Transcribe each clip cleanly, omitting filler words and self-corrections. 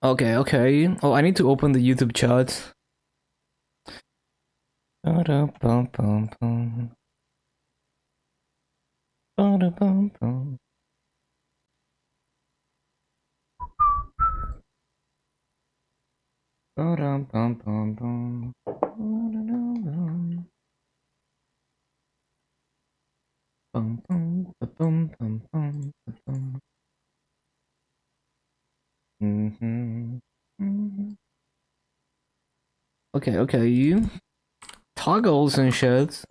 Okay, okay. Oh, I need to open the YouTube chat. Ba-da-bum-bum-bum. Ba-da-bum-bum. Ba-dum-bum-bum-bum. Ba-da-dum-bum. Bum-bum, ba-bum, bum-bum, ba-bum. Mhm. Mhm. Okay, okay, you toggles and shit.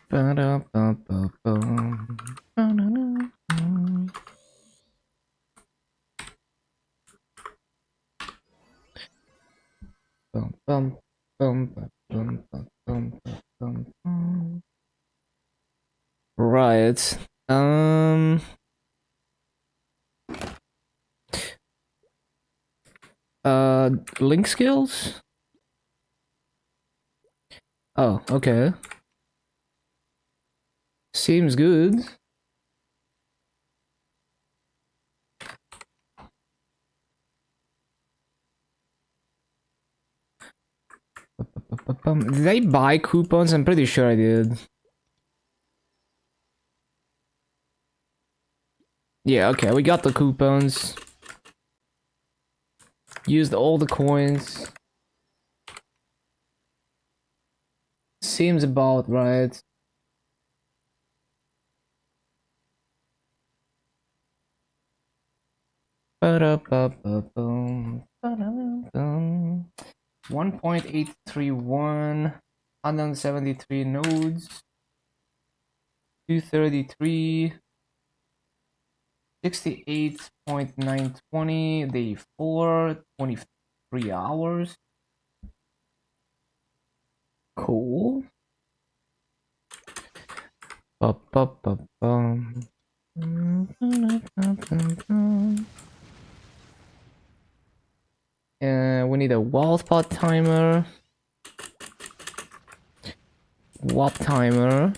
Ba-da-ba-ba-bum. Ba-da-dum-bum. Bum, bum, bum, ba, bum, ba, bum, ba, bum, bum. Right. Link skills? Oh, okay. Seems good. Did I buy coupons? I'm pretty sure I did. Yeah, okay, we got the coupons. Used all the coins. Seems about right. Ba-da-ba-ba-bum. Ba-da-ba-bum. 1.831, 173 nodes, 233, 68.920, day 4, 23 hours. Cool. Ba-ba-ba-bum. We need a wall spot timer. Wop timer.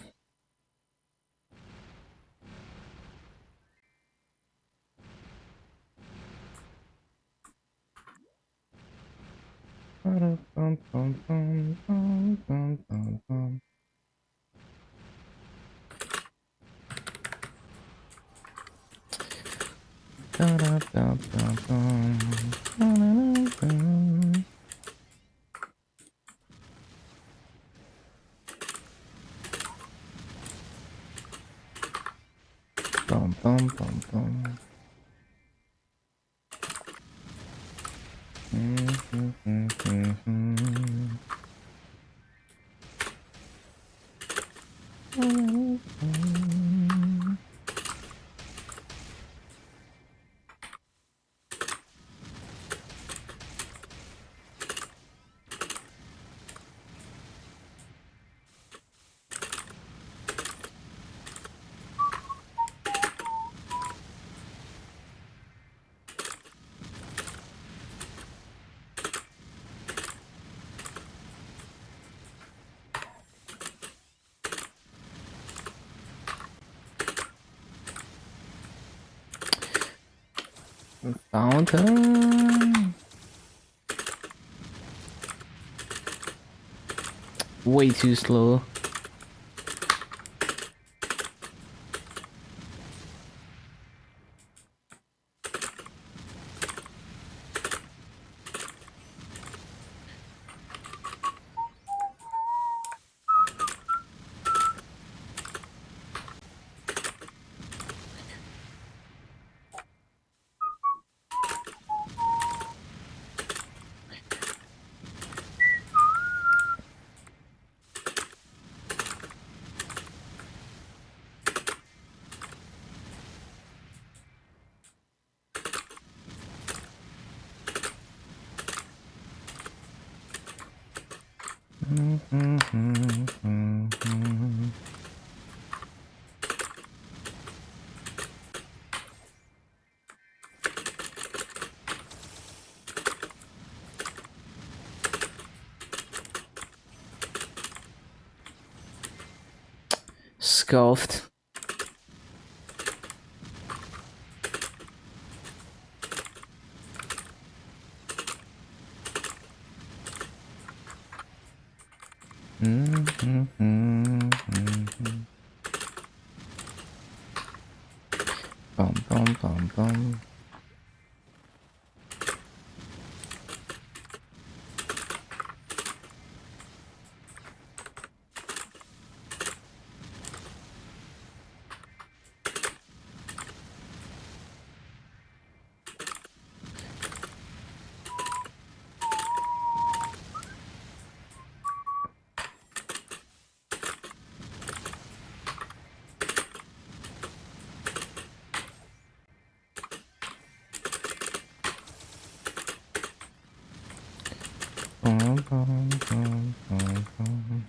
Bum, bum, bum, bum. Fountain. Way too slow. Scuffed. Bum bum bum bum. Bum bum bum bum bum.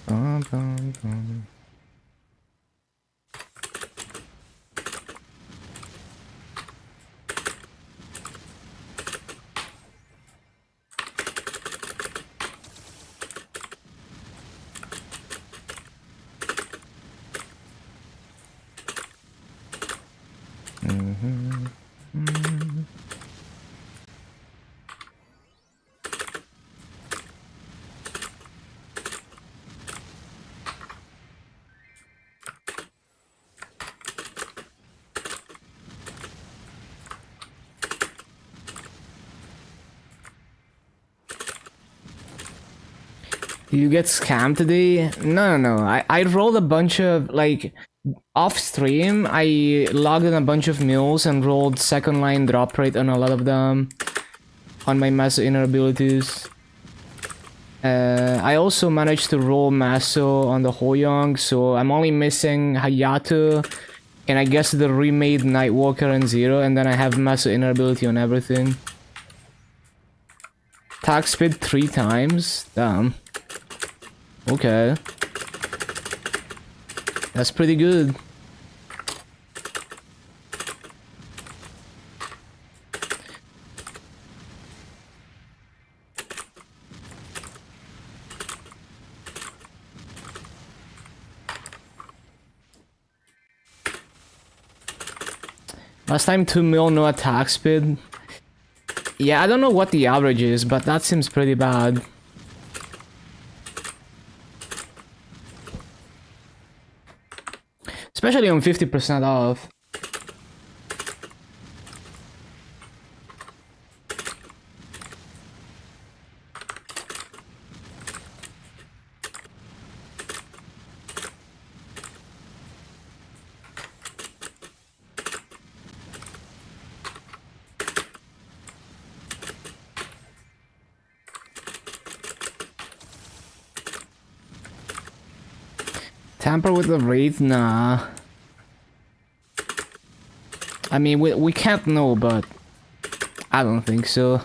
Bum bum bum. You get scammed today? No. I rolled a bunch of, like, off stream. I logged in a bunch of mills and rolled second line drop rate on a lot of them on my Maso inner abilities. I also managed to roll Maso on the Hoyoung, so I'm only missing Hayato and I guess the remade Nightwalker and Zero, and then I have Maso inner ability on everything. Attack speed 3 times? Damn. Okay. That's pretty good. Last time 2 mil, no attack speed. Yeah, I don't know what the average is, but that seems pretty bad. Especially on 50% off. Tamper with the Wraith? Nah. I mean, we can't know, but I don't think so.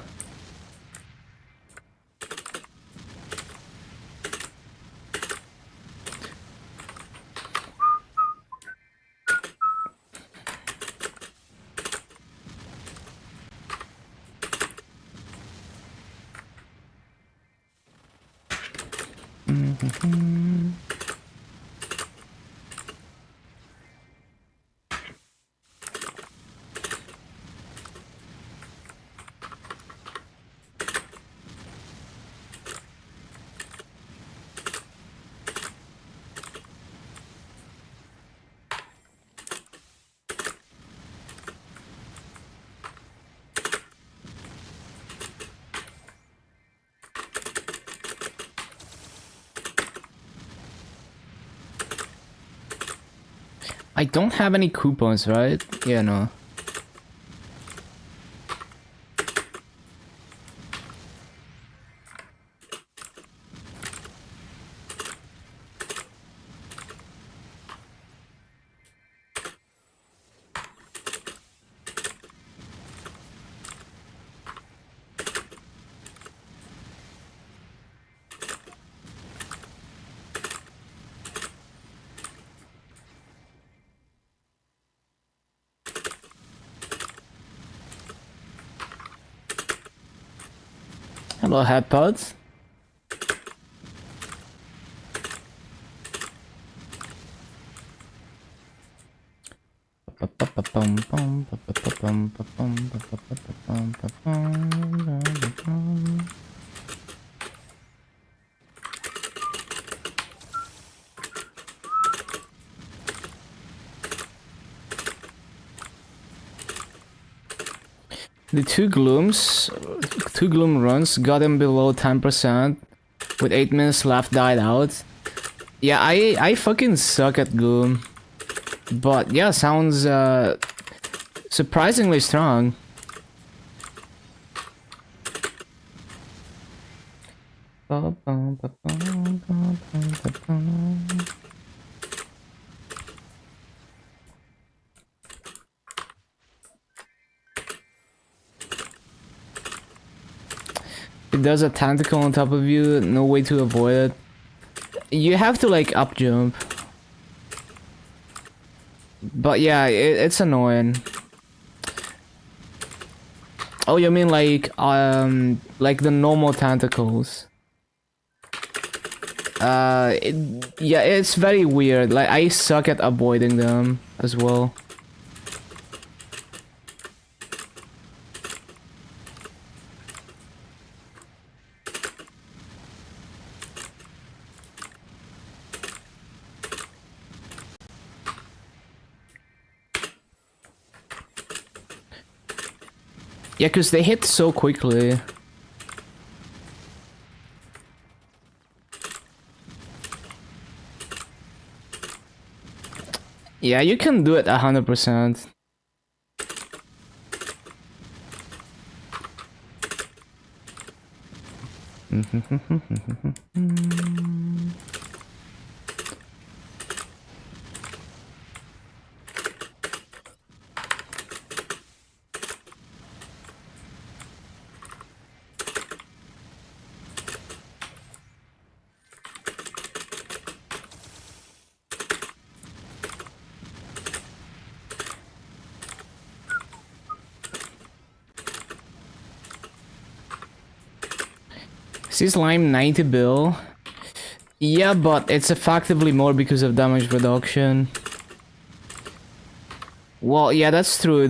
I don't have any coupons, right? Yeah, no. Hello, headpods. The two gloom runs got him below 10%. With 8 minutes left, died out. Yeah, I fucking suck at gloom. But yeah, sounds surprisingly strong. It does a tentacle on top of you, no way to avoid it. You have to like up jump. But yeah, it's annoying. Oh, you mean like the normal tentacles? Yeah, it's very weird. Like I suck at avoiding them as well. Yeah, cause they hit so quickly. Yeah, you can do it 100%. See slime 90 bill. Yeah, but it's effectively more because of damage reduction. Well, yeah, that's true.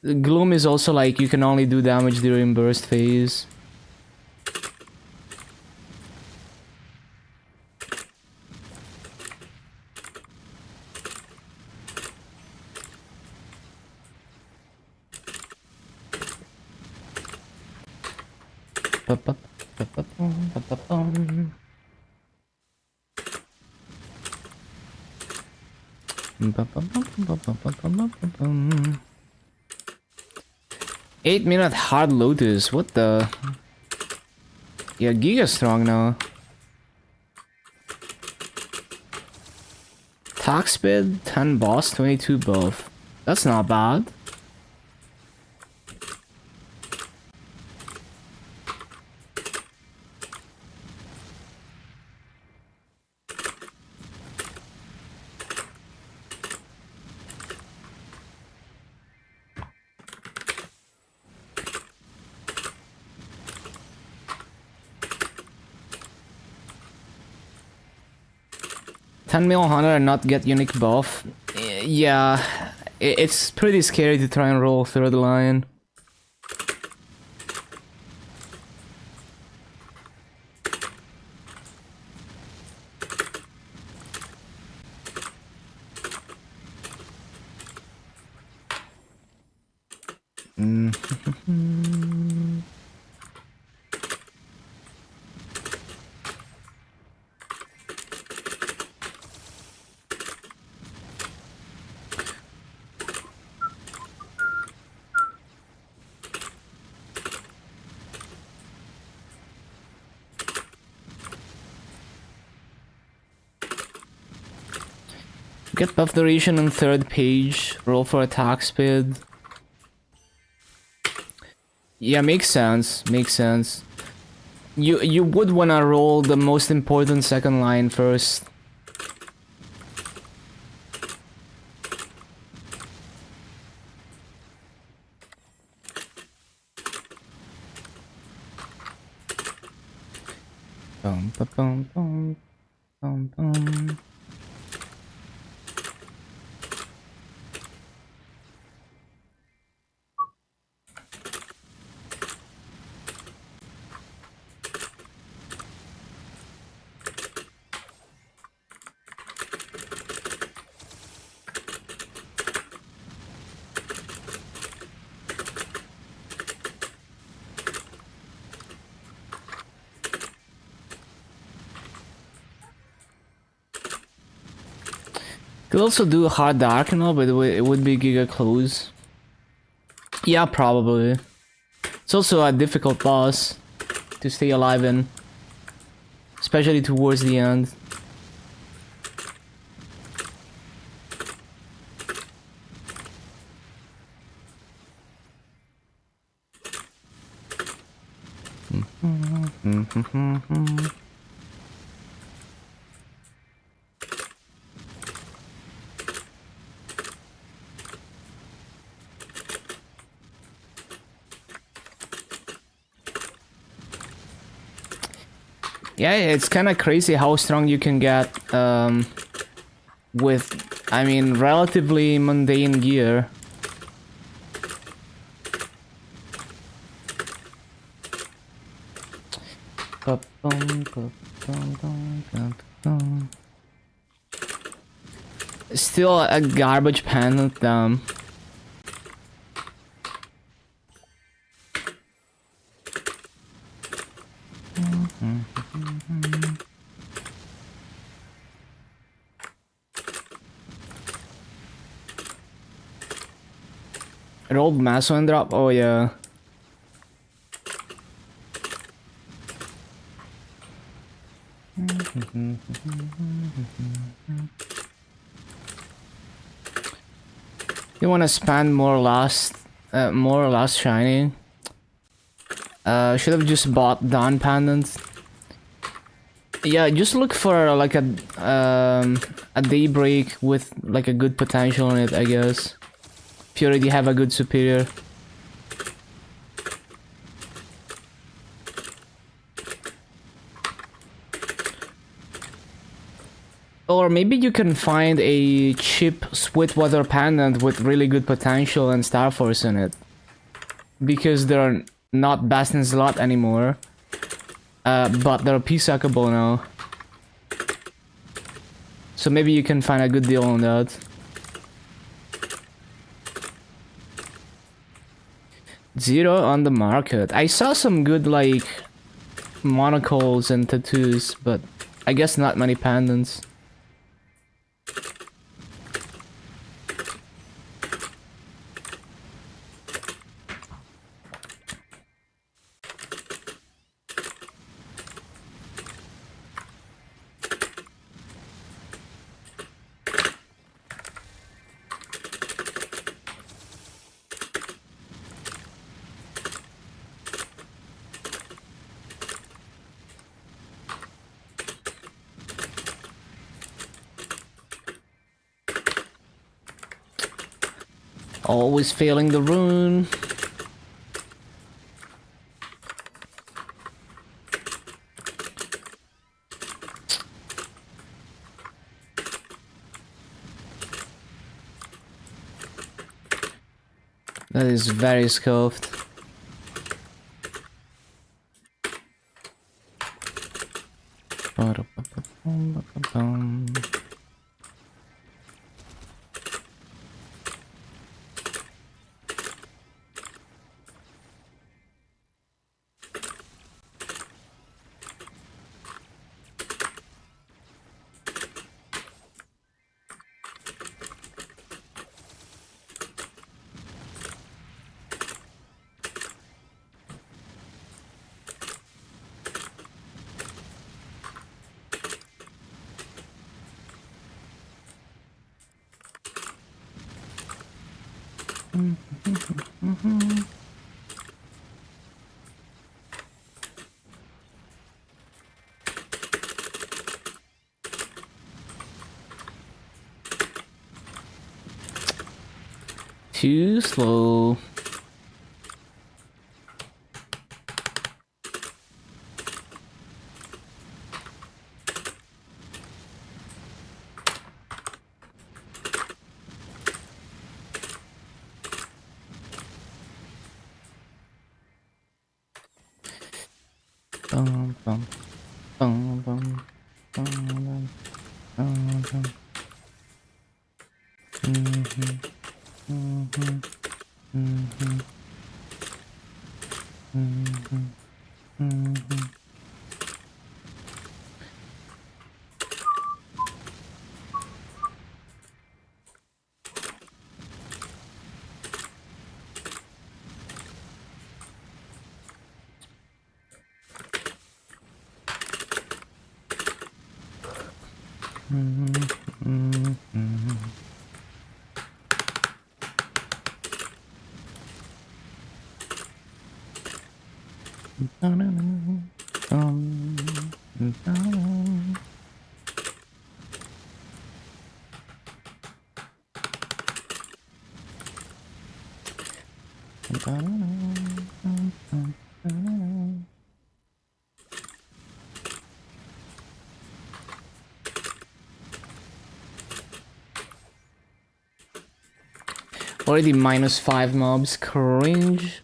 Gloom is also like you can only do damage during burst phase. Eight-minute hard lotus. What the? Yeah, Giga strong now. Attack speed, 10 boss, 22 buff. That's not bad. $10 mil hunter and not get unique buff. Yeah, it's pretty scary to try and roll third line. Get buff duration on third page, roll for attack speed. Yeah, makes sense, makes sense. You would wanna roll the most important second line first. Bum, ba, bum, bum, bum, bum. Could also do a hard dark and all, but it would be giga close. Yeah, probably. It's also a difficult boss to stay alive in, especially towards the end. Yeah, it's kind of crazy how strong you can get with, I mean, relatively mundane gear. Still a garbage pendant, An old mass one drop? Oh yeah. You wanna spend more last shiny? Should have just bought Dawn Pendant. Yeah, just look for like a Daybreak with like a good potential in it, I guess. If you already have a good superior. Or maybe you can find a cheap Sweetwater Pendant with really good potential and Star Force in it. Because they're not best in slot anymore. But they're P-suckable now. So maybe you can find a good deal on that. Zero on the market. I saw some good like monocles and tattoos, but I guess not many pendants. Always failing the rune. That is very scuffed. Too slow. Bum, bum, bum, bum, bum, bum, bum. Mhm, mhm, mhm, mhm, mhm. Mhm, mhm, mhm. Dum, dum. Already -5 mobs, cringe.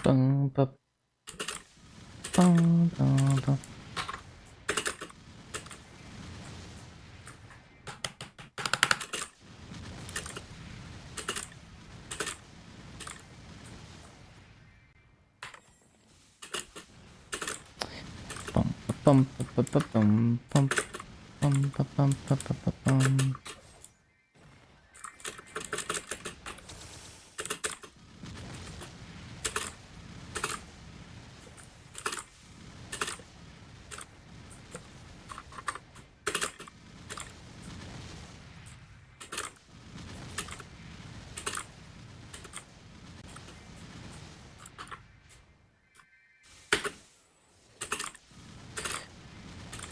Bum, bum, bum, bum, bum. Bum, bum, bum, bum, bum, bum, bum, bum, bum, bum, bum, bum.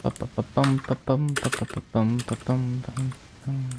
Bum, bum, bum, bum, bum, bum, bum, bum, bum, bum.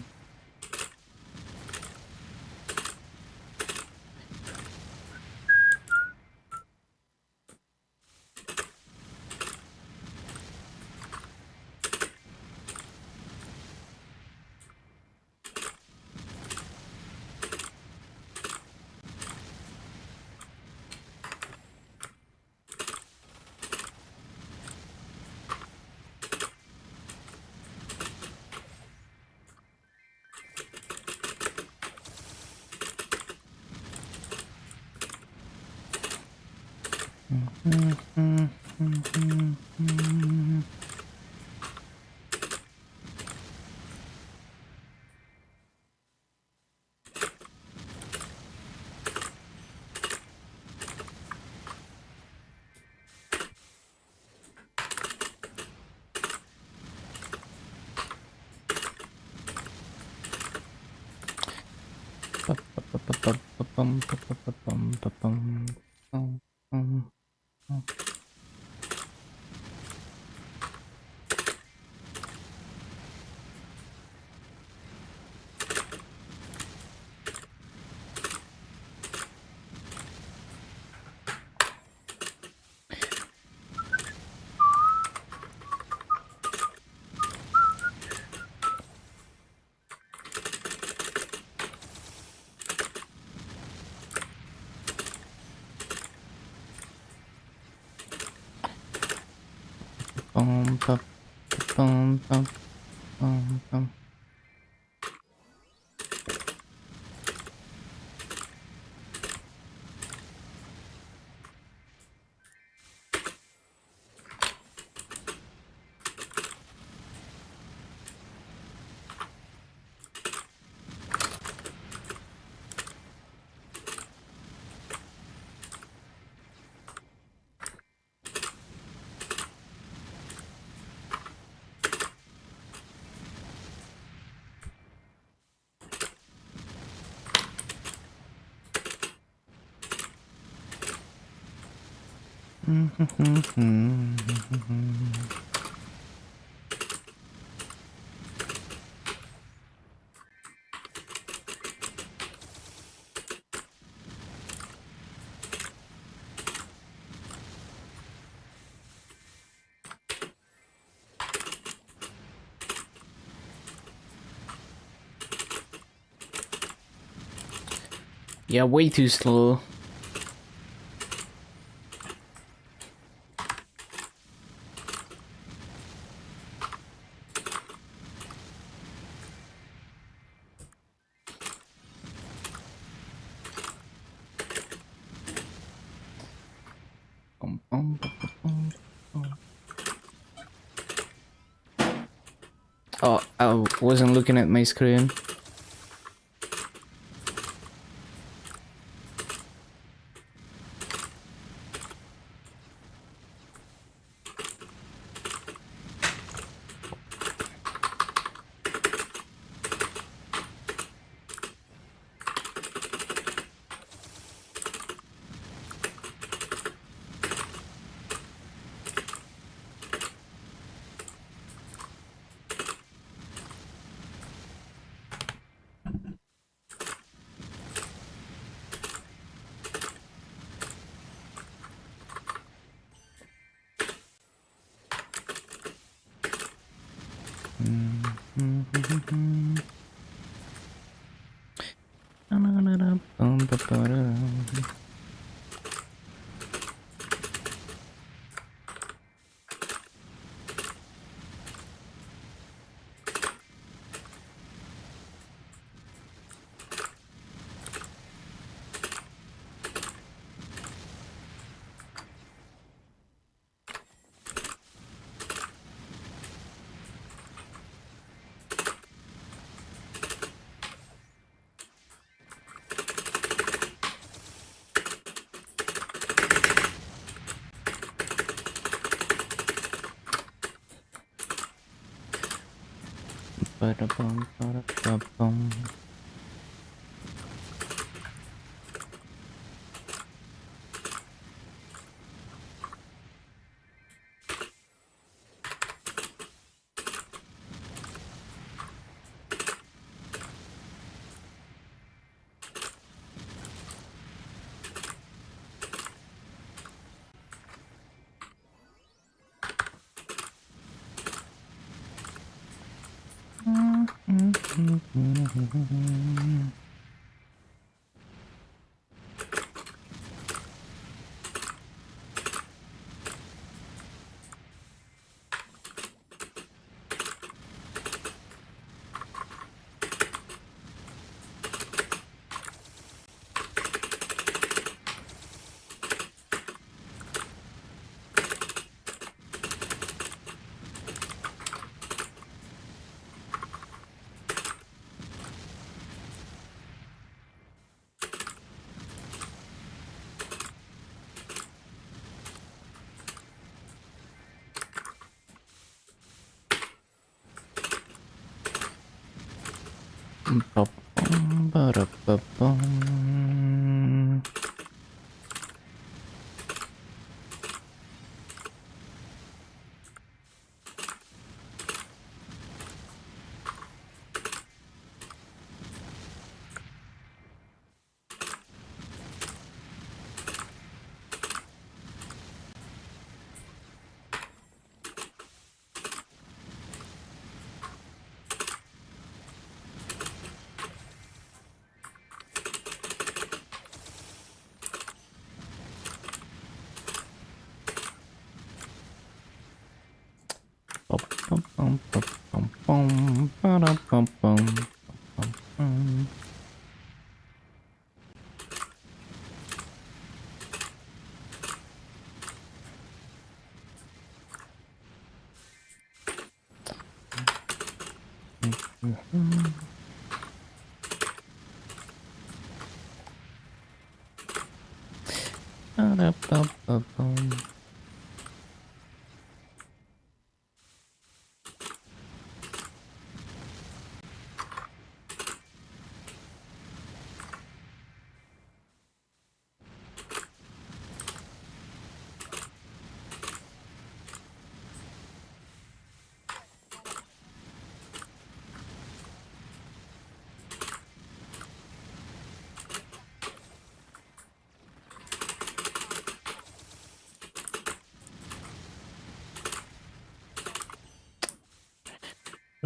Bum, bum, bum, bum, bum, bum. Yeah, way too slow. Oh, I wasn't looking at my screen.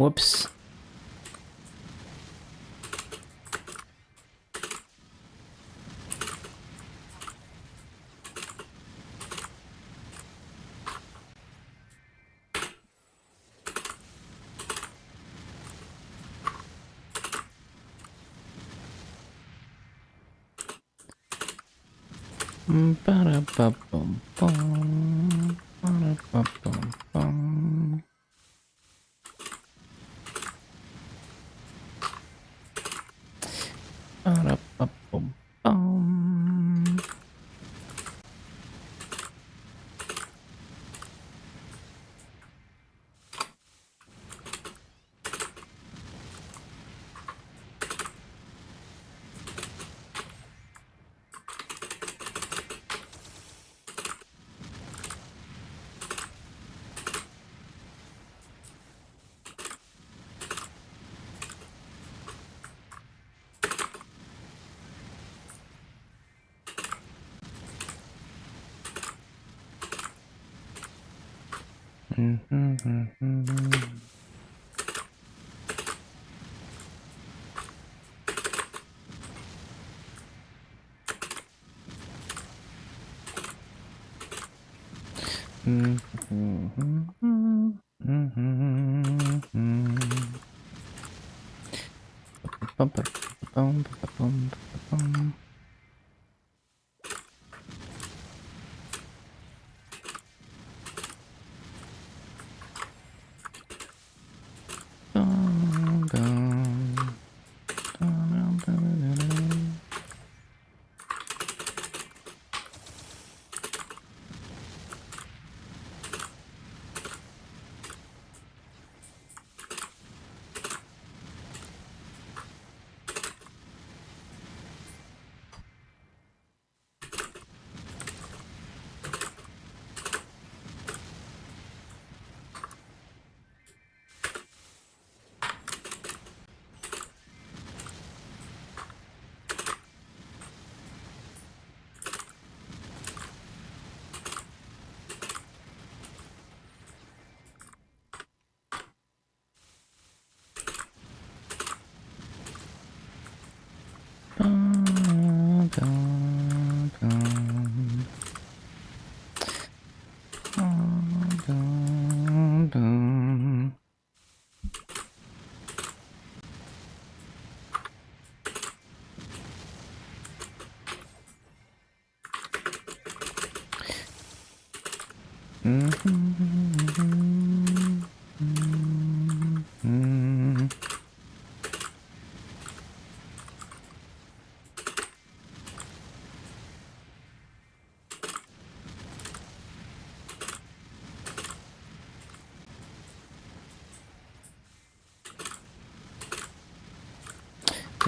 Whoops. Ba-da-ba-bum-bum. Ba-da-ba-bum-bum. Ba-da-ba-bum-bum.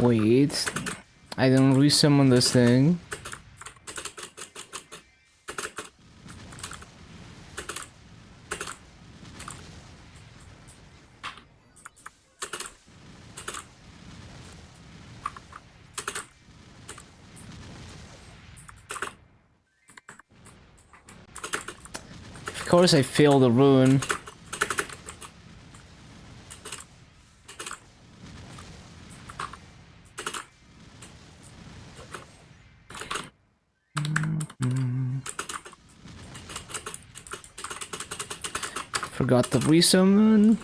Wait, I don't resummon this thing. Of course I failed the rune. Forgot to resummon.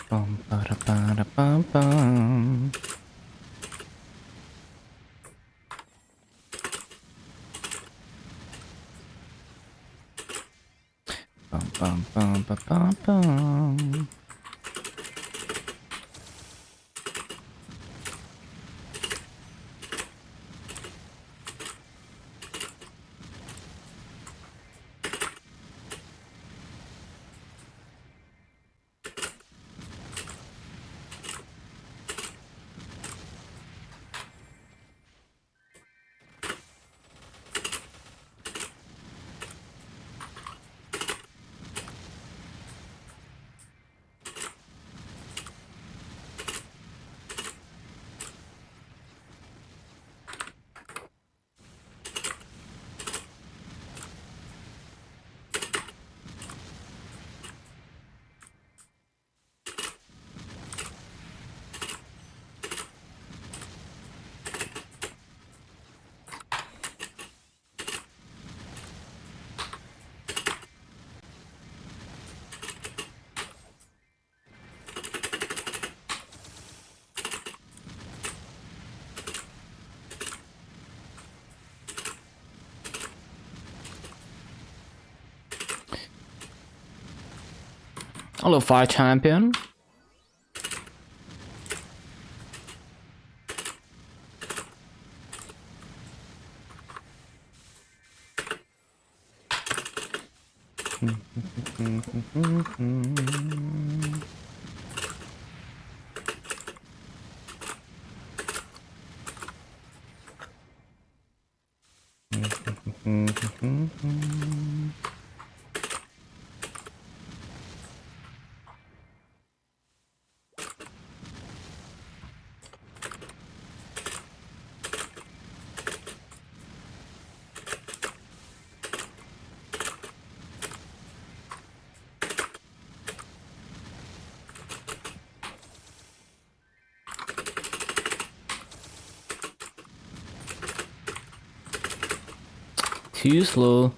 Bum, ba, bum, bum. Bum, bum, bum, bum, bum, bum. Hello, Fire Champion. Too slow.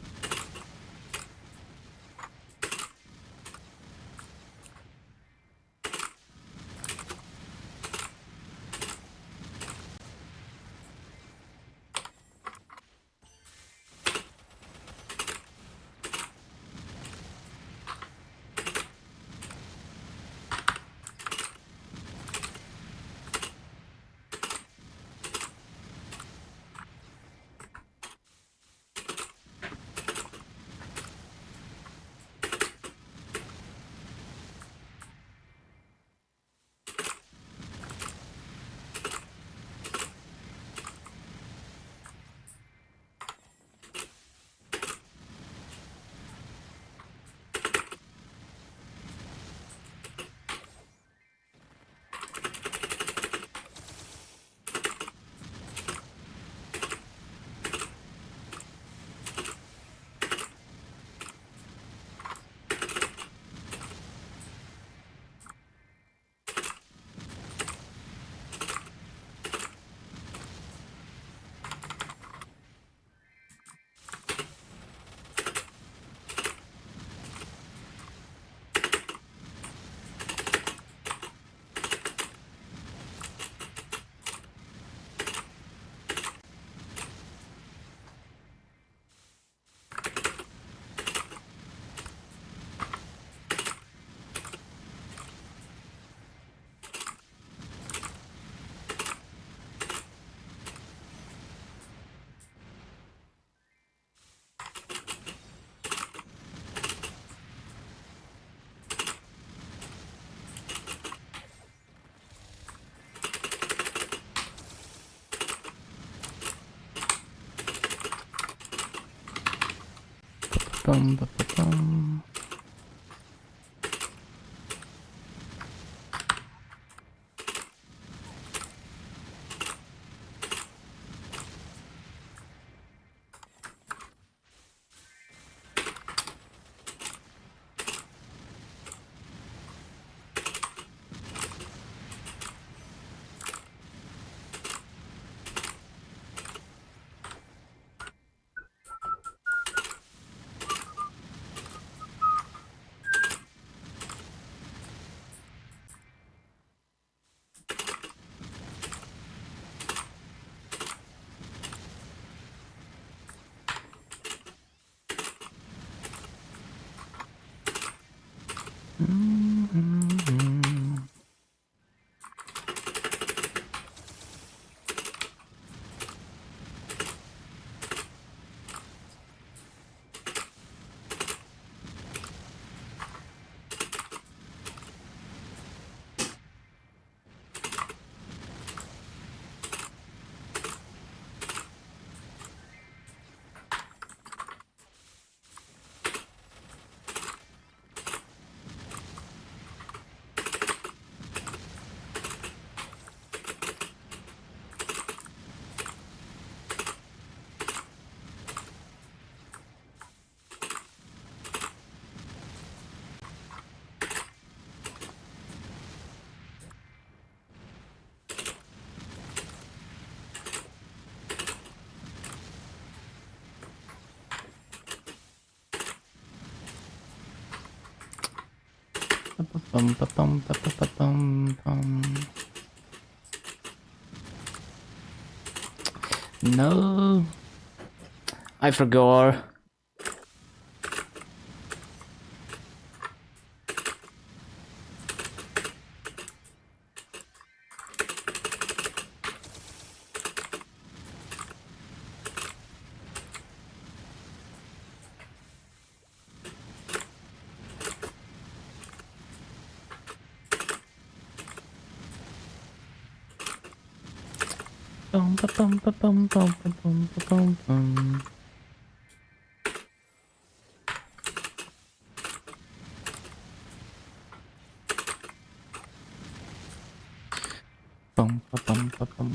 Bum, bum, bum, bum. No, I forgot. Bum, ba, bum, ba, bum, bum, ba, bum, ba, bum, bum. Bum, ba, bum, ba, bum.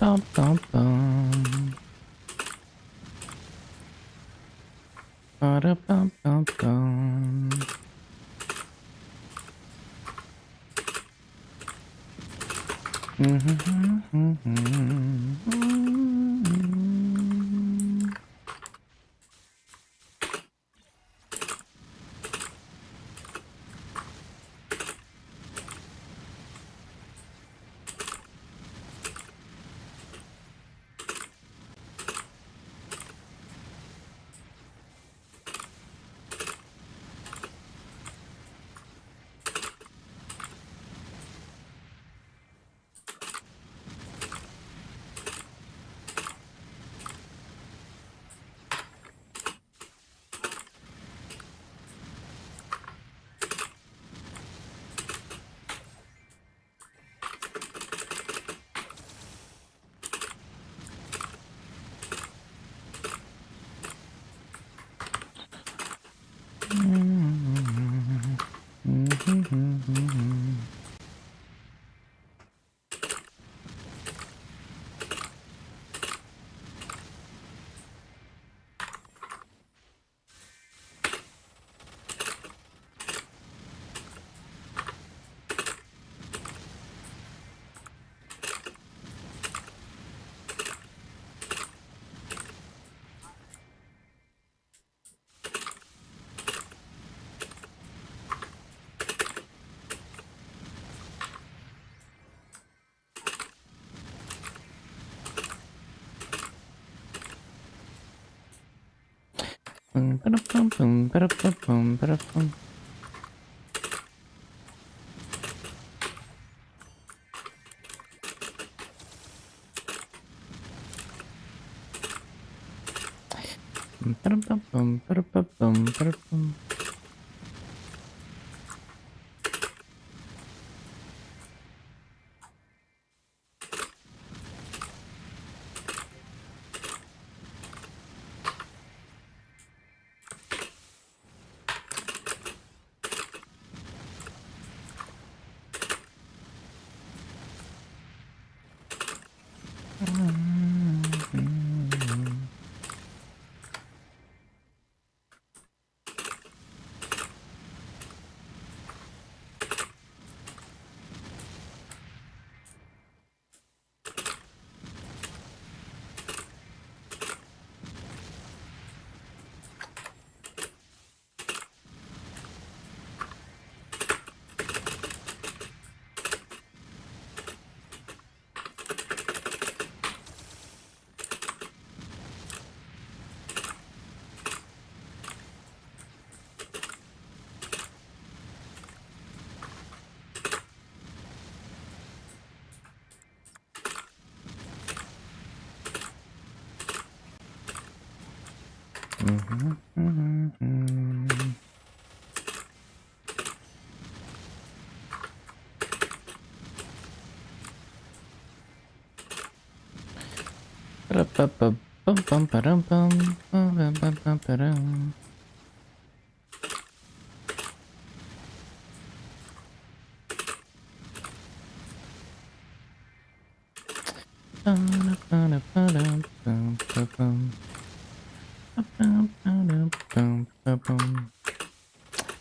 Bum, bum, bum. Ba-da, bum, bum, bum.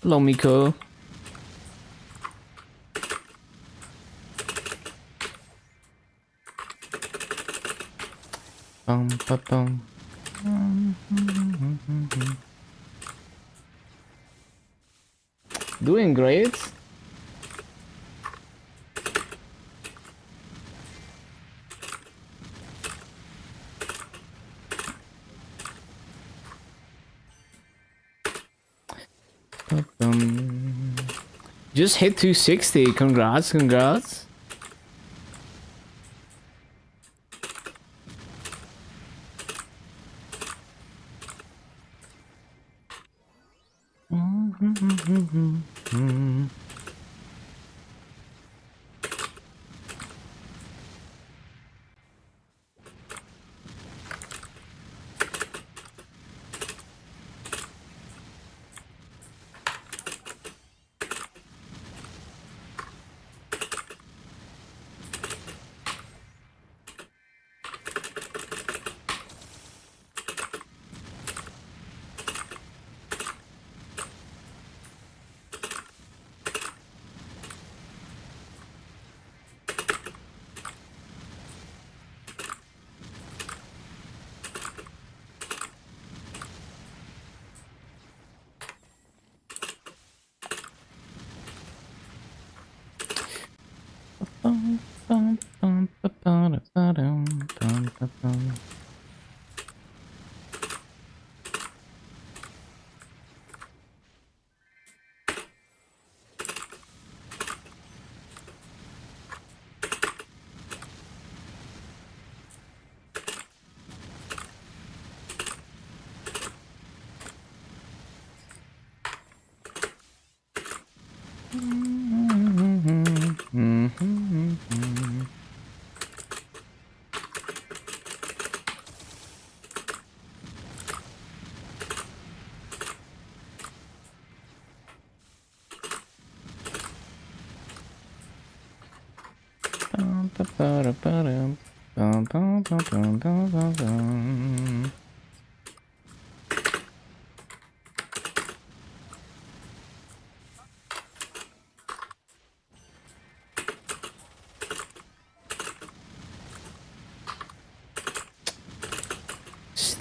Hello, Miko. Doing great. Just hit 260. Congrats, congrats.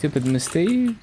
Stupid mistake.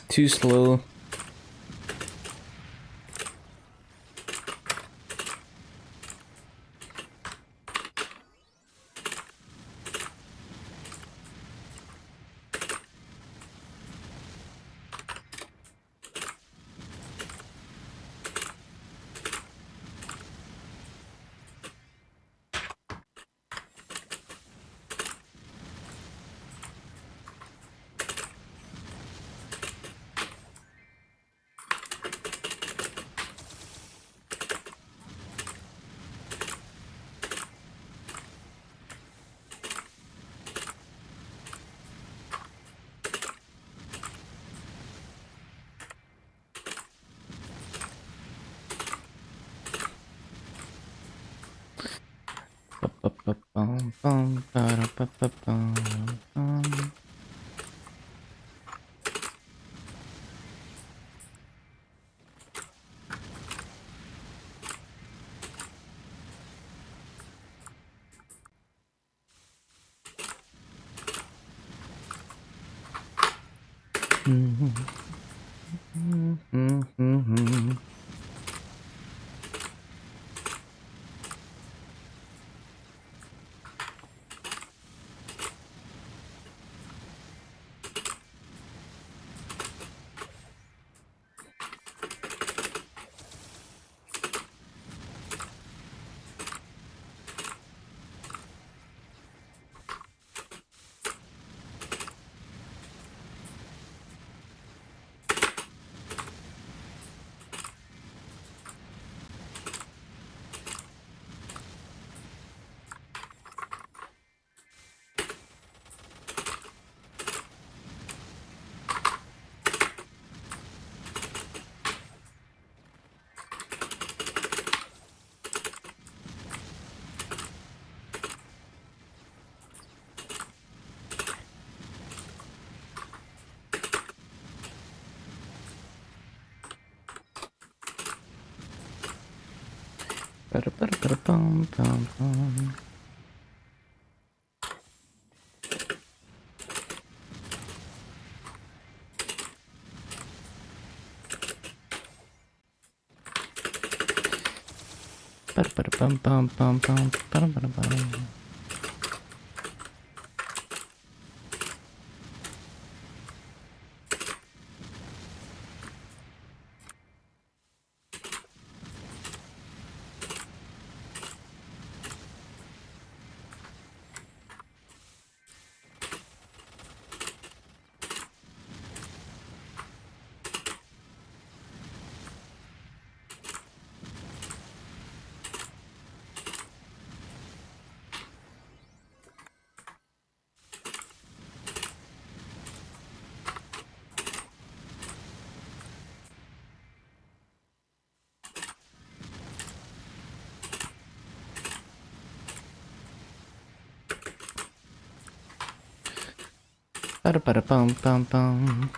Too slow. Ba-da-ba-da-bum-bum-bum.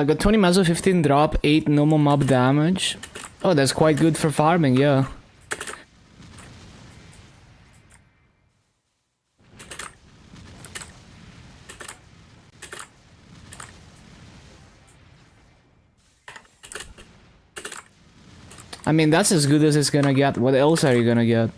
Got 20 Mazo 15 drop, 8 normal mob damage. Oh, that's quite good for farming, yeah. I mean, that's as good as it's gonna get. What else are you gonna get?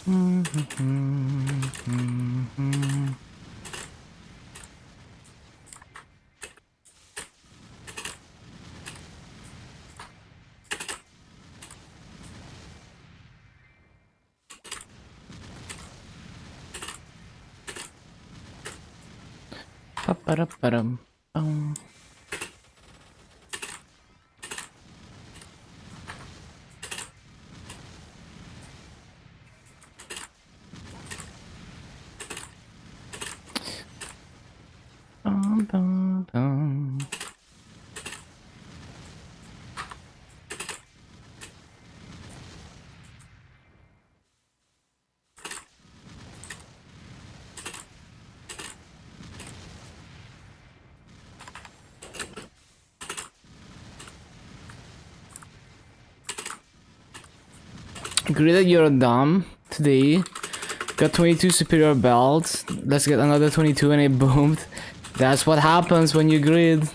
Pa-pa-da-pa-dum. Agree that you're dumb today. Got 22 superior belts. Let's get another 22 and it boomed. That's what happens when you grid.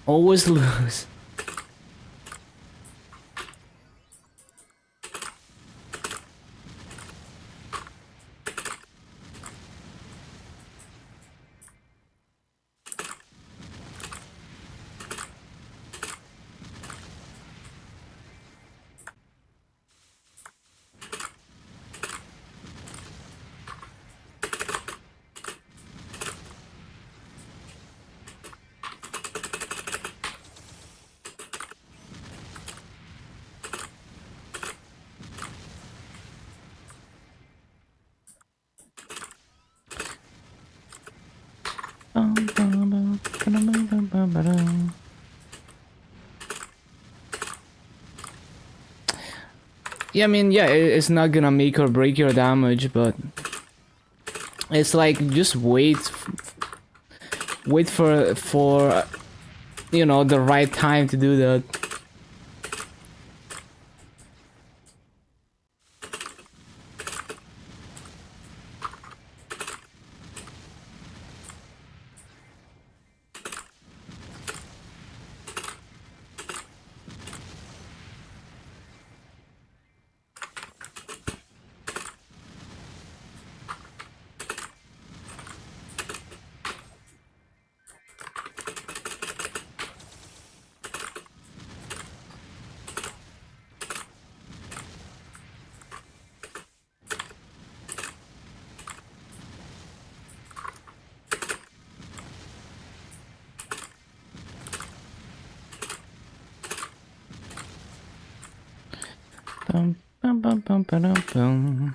Always lose. Yeah, I mean, yeah, it's not gonna make or break your damage, but it's like just wait for you know the right time to do that. Bum, bum, bum, bum, ba-dum, bum.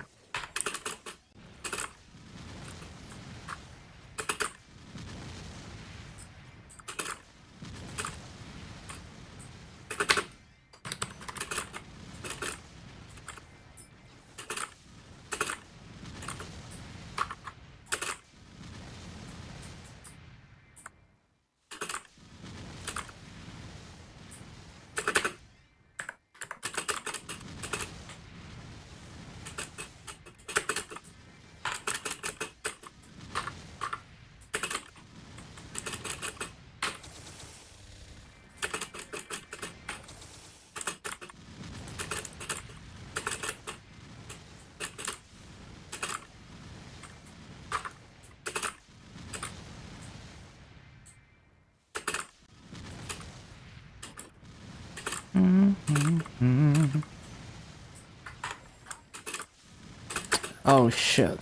Oh shit.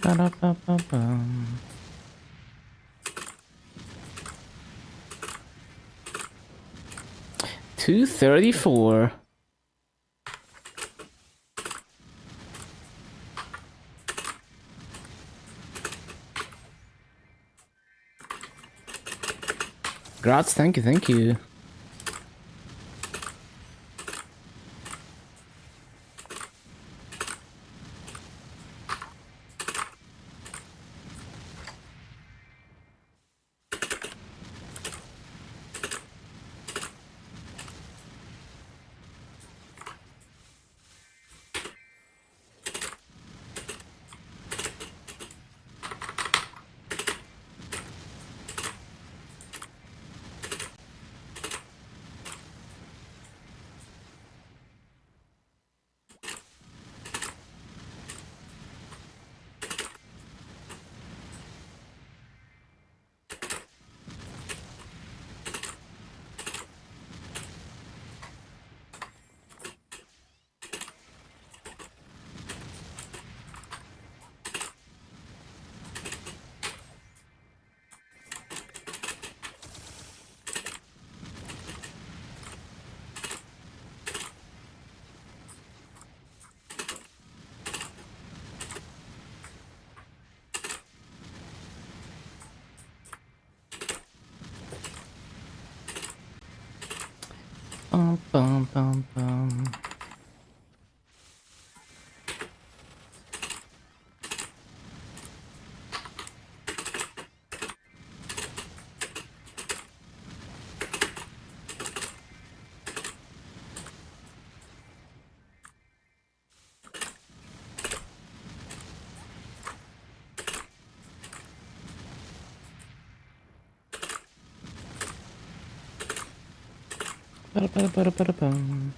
Ba-da-ba-ba-bum. 234. Grats, thank you, thank you. Bum, bum, bum, bum. Ba-da-ba-da-ba-da-ba-dum.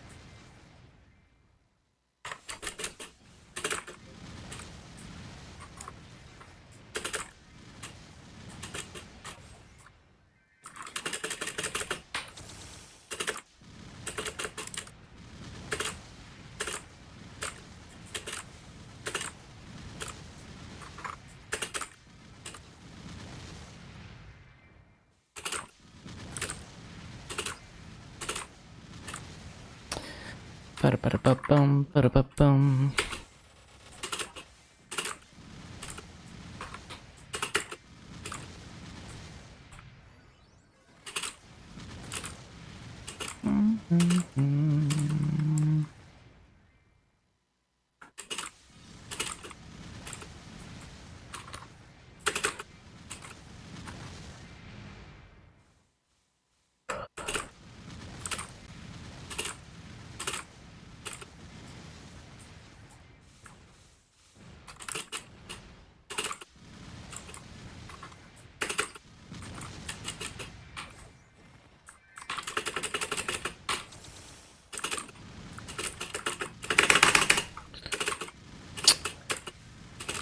Ba-da-ba-da-ba-bum, ba-da-ba-bum.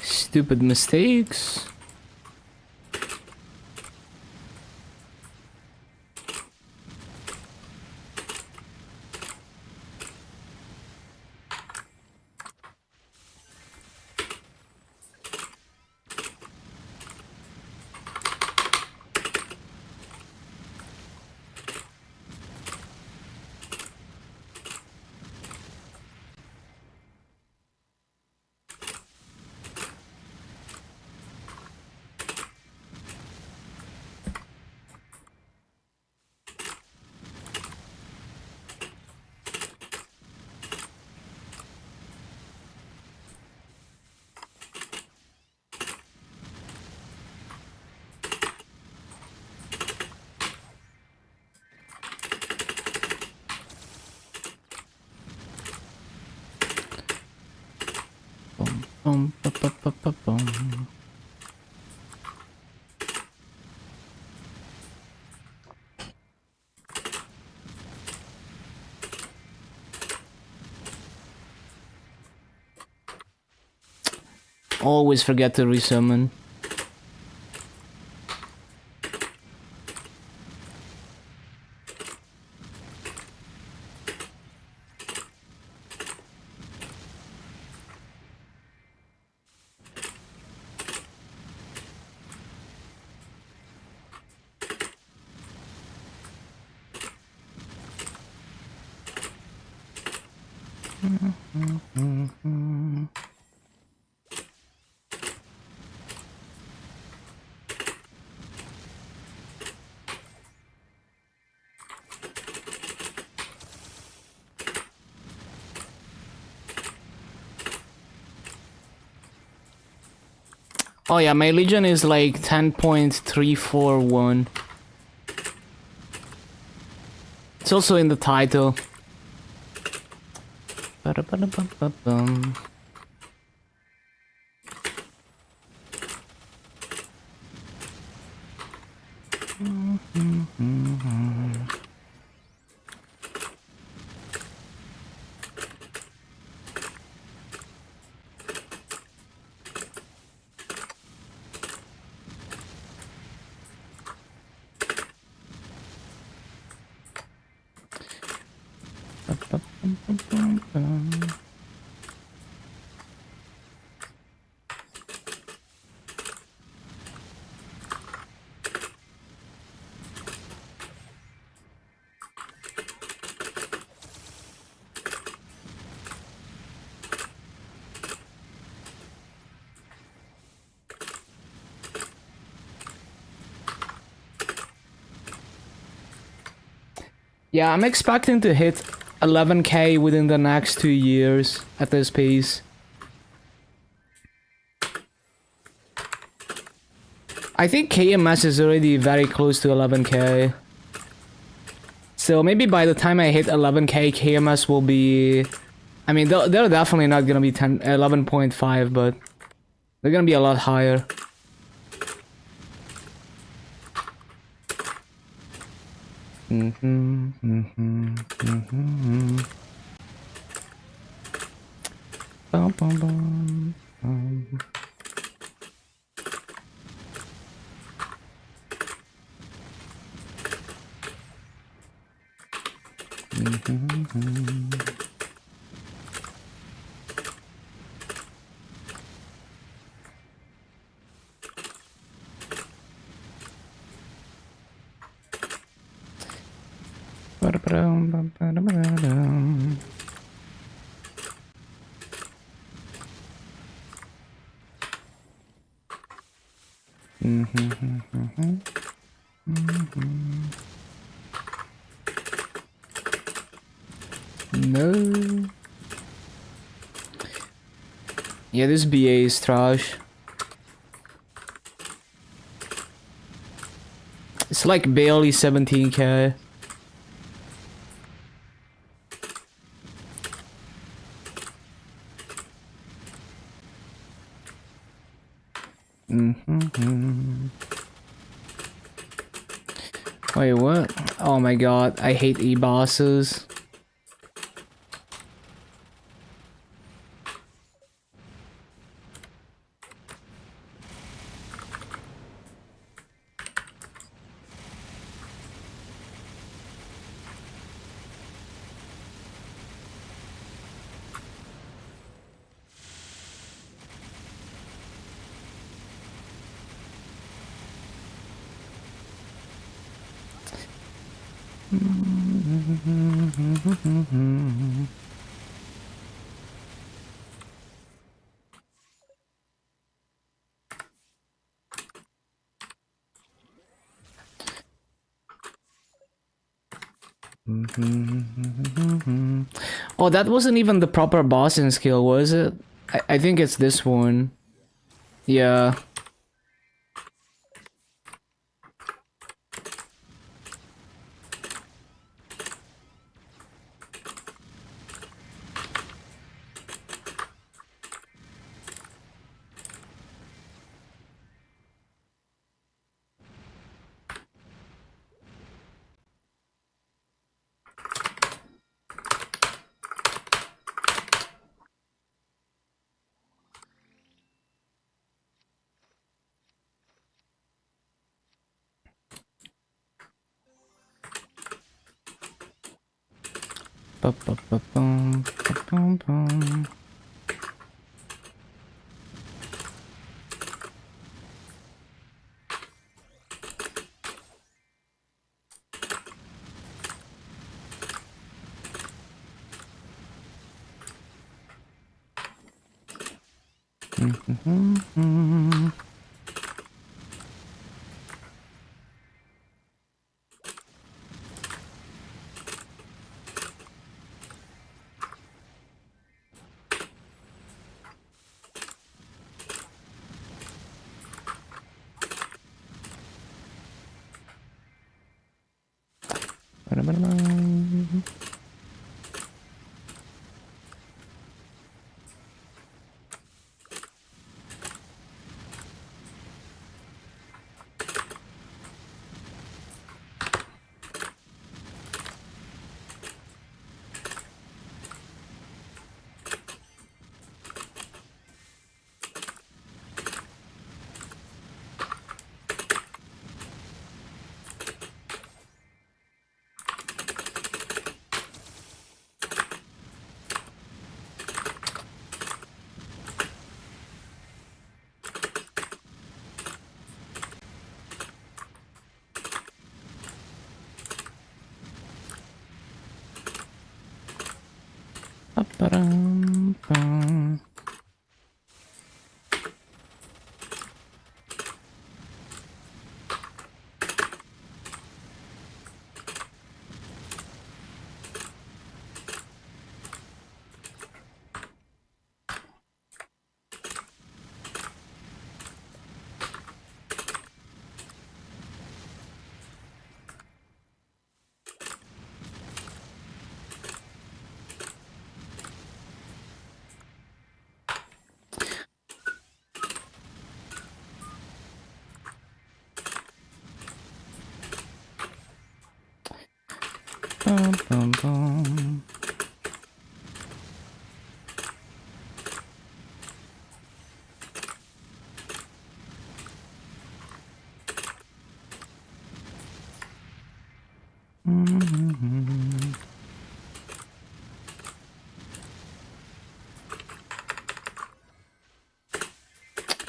Stupid mistakes. Bum, ba-ba-ba-ba-bum. Always forget to resummon. Oh yeah, my Legion is like 10.341. It's also in the title. Ba-da-ba-da-ba-ba-bum. Yeah, I'm expecting to hit 11k within the next 2 years at this pace. I think KMS is already very close to 11k. So maybe by the time I hit 11k, KMS will be... I mean, they're definitely not gonna be 11.5, but they're gonna be a lot higher. Bum, bum, bum, bum. Ba-da-ba-dum. No. Yeah, this BA is trash. It's like barely 17k. Wait, what? Oh my god, I hate E-bosses. Oh, that wasn't even the proper bossing skill, was it? I think it's this one. Yeah. Ba-ba-ba-bum, ba-bum-bum.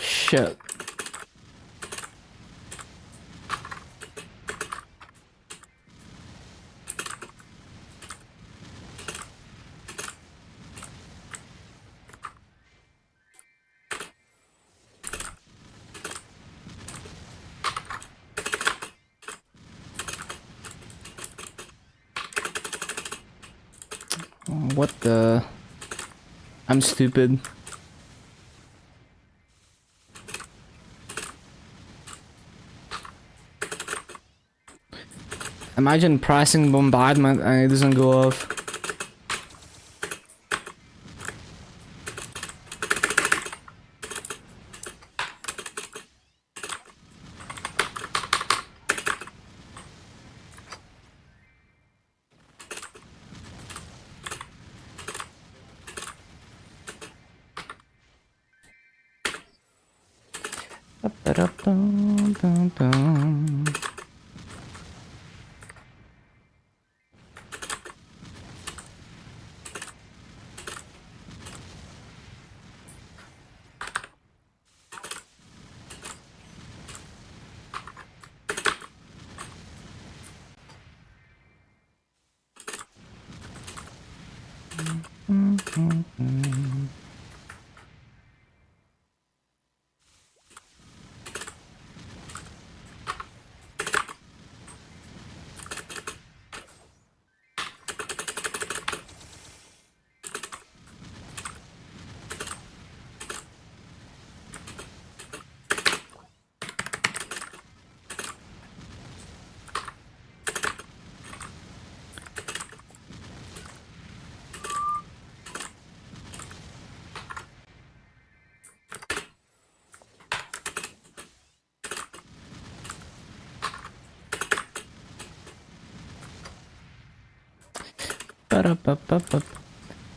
Shit. What the? I'm stupid. Imagine pressing bombardment and it doesn't go off.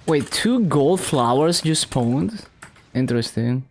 Wait, 2 gold flowers just spawned? Interesting.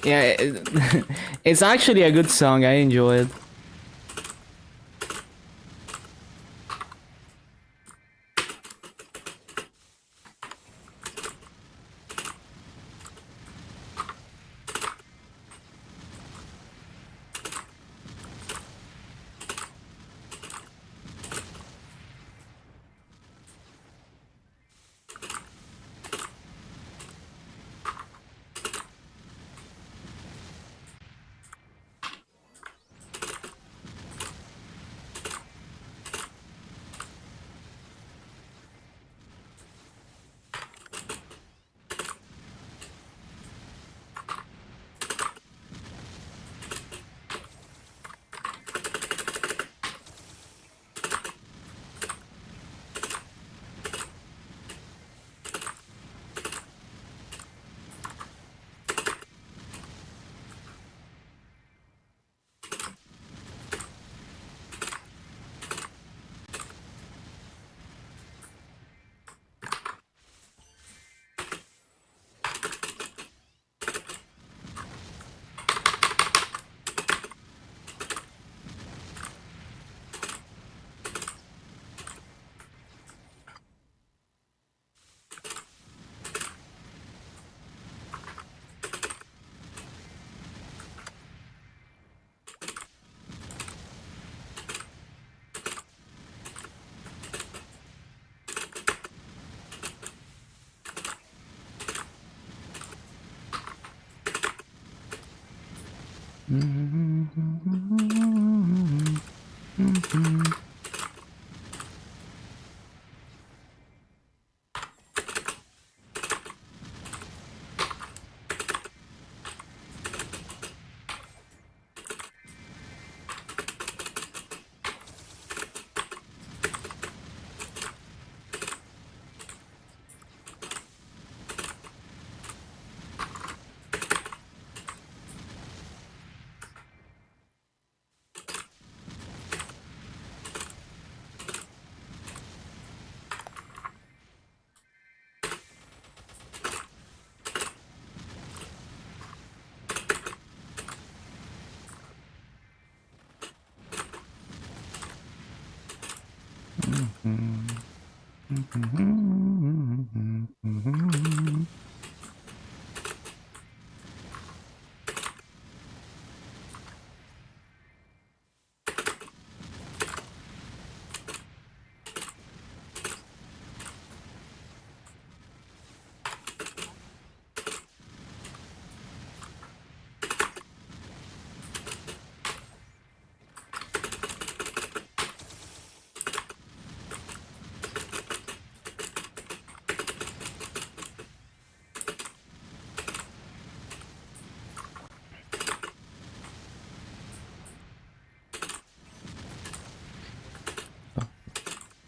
Yeah, it's actually a good song. I enjoy it.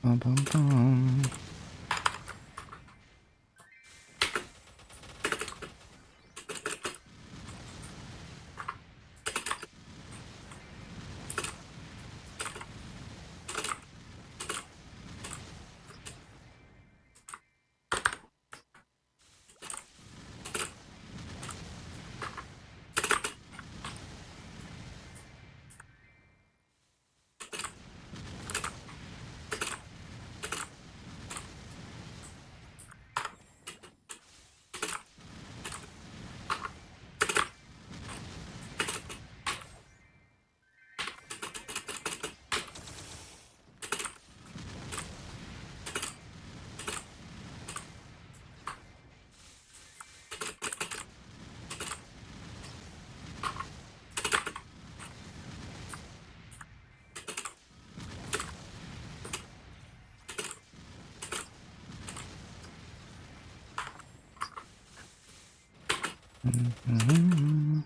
Bum, bum, bum. Mhm.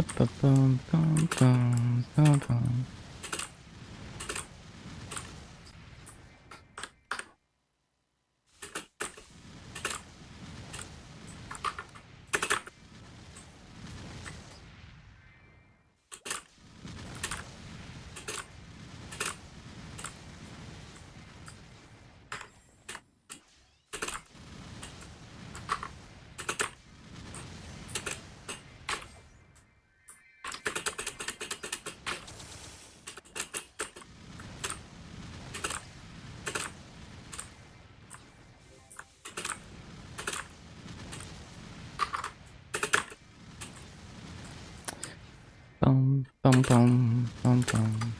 Ba-ba-bum, bum, bum, bum, bum. Bum, bum, bum, bum, bum.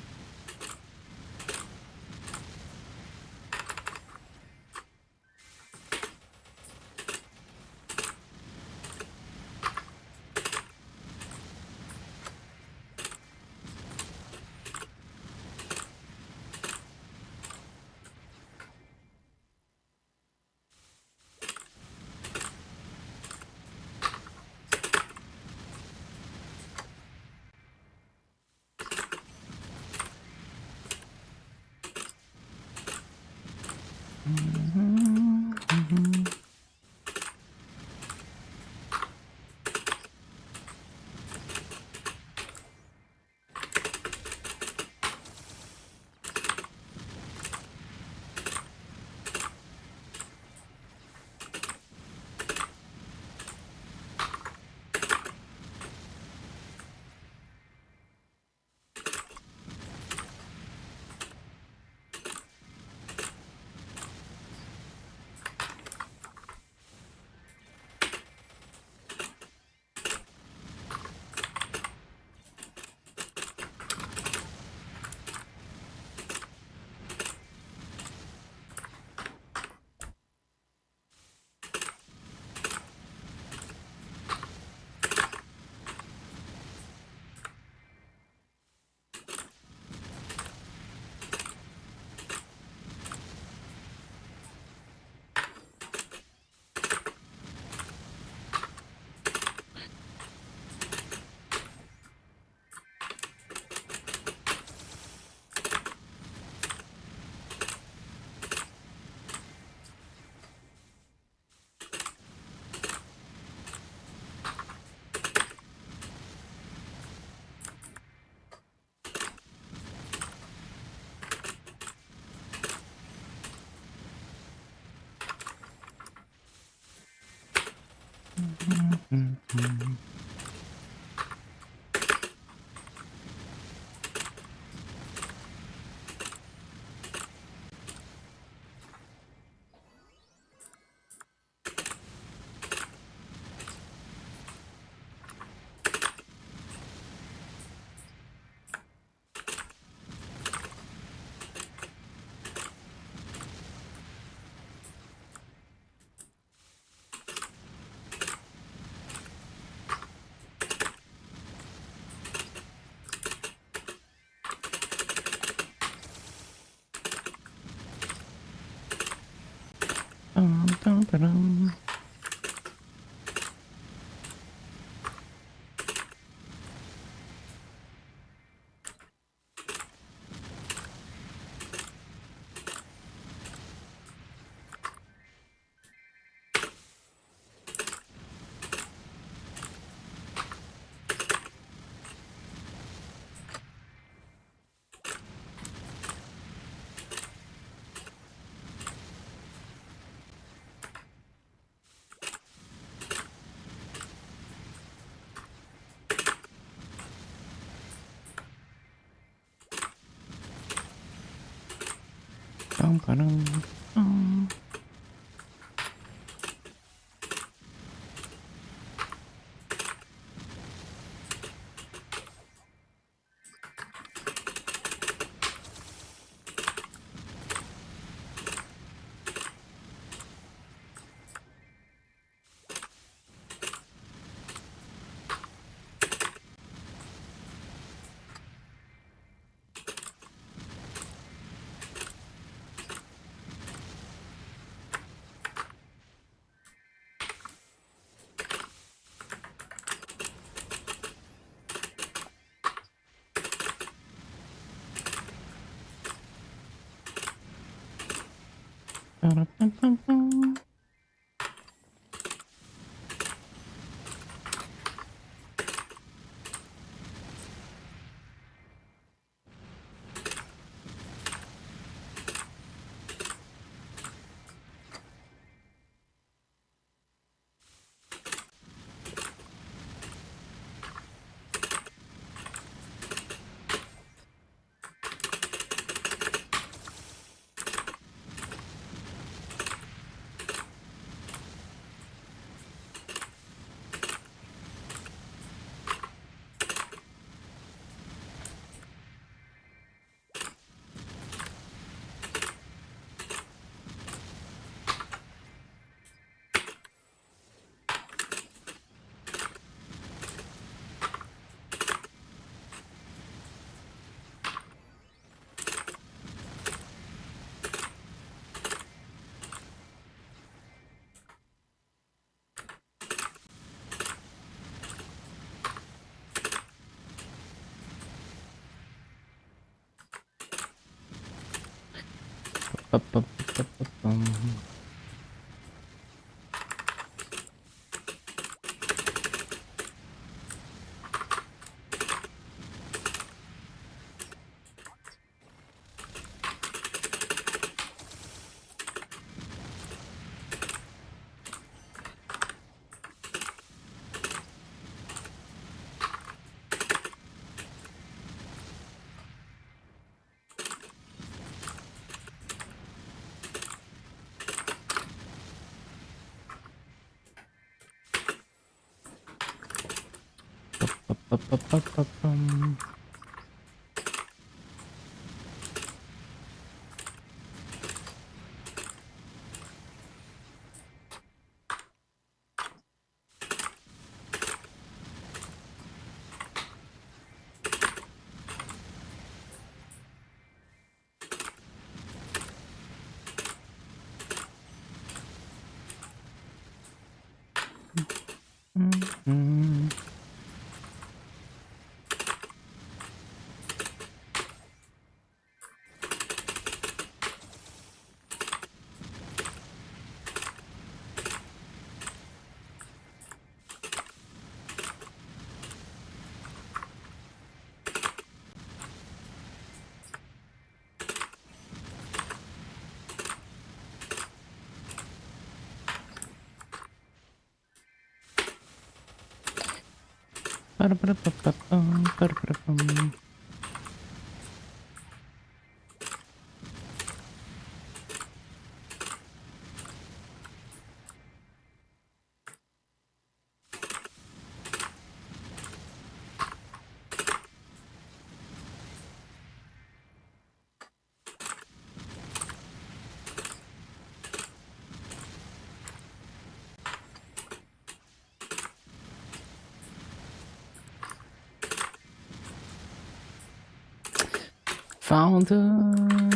Fountain.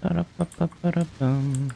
Ba-da-ba-ba-ba-da-bum.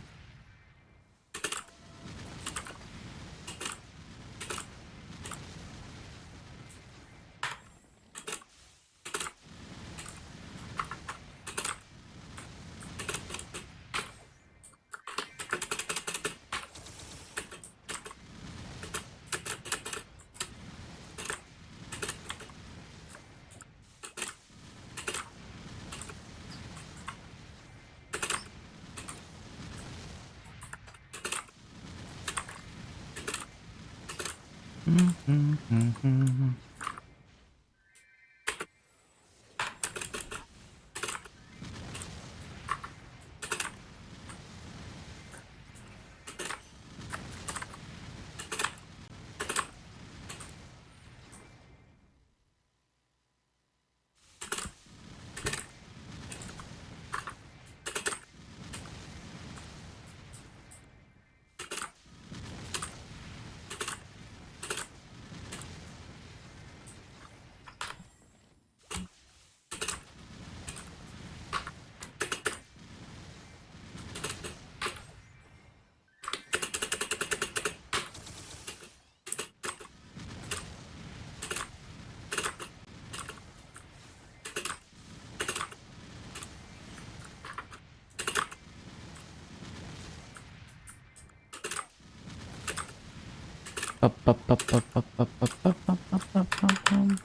Ba-ba-ba-ba-ba-ba-ba-ba-ba-ba-bum.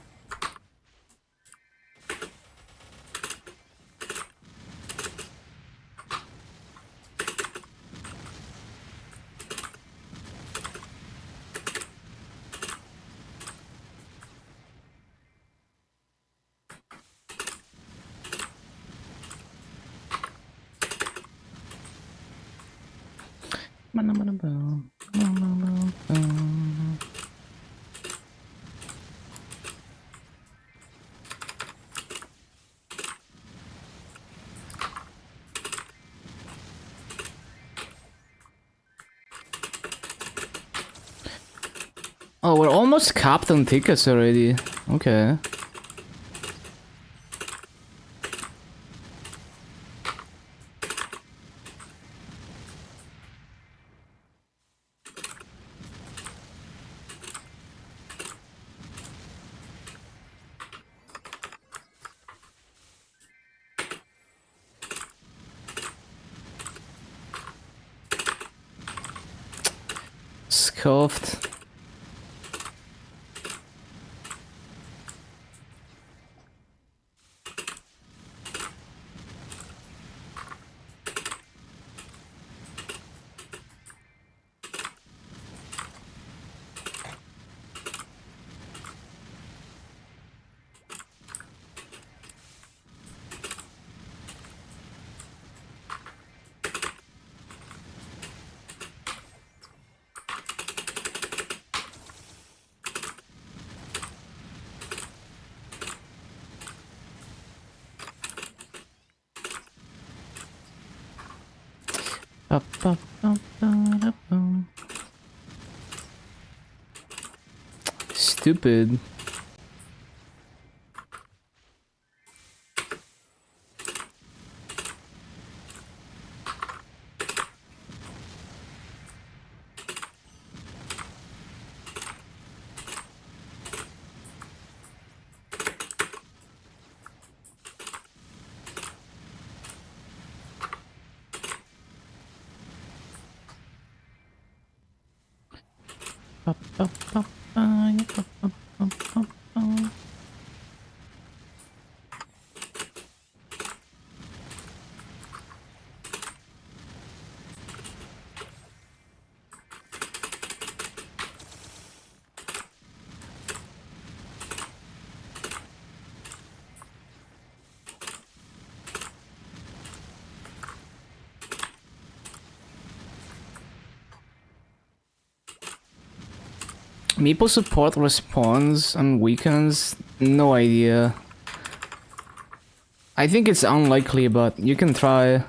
Ba-da-ba-da-bum. Ba-da-ba-da-bum. Oh, we're almost capped on tickets already. Okay. Scuffed. Ba-ba-ba-ba-da-bum. Stupid. Meeple support respawns on weekends? No idea. I think it's unlikely, but you can try.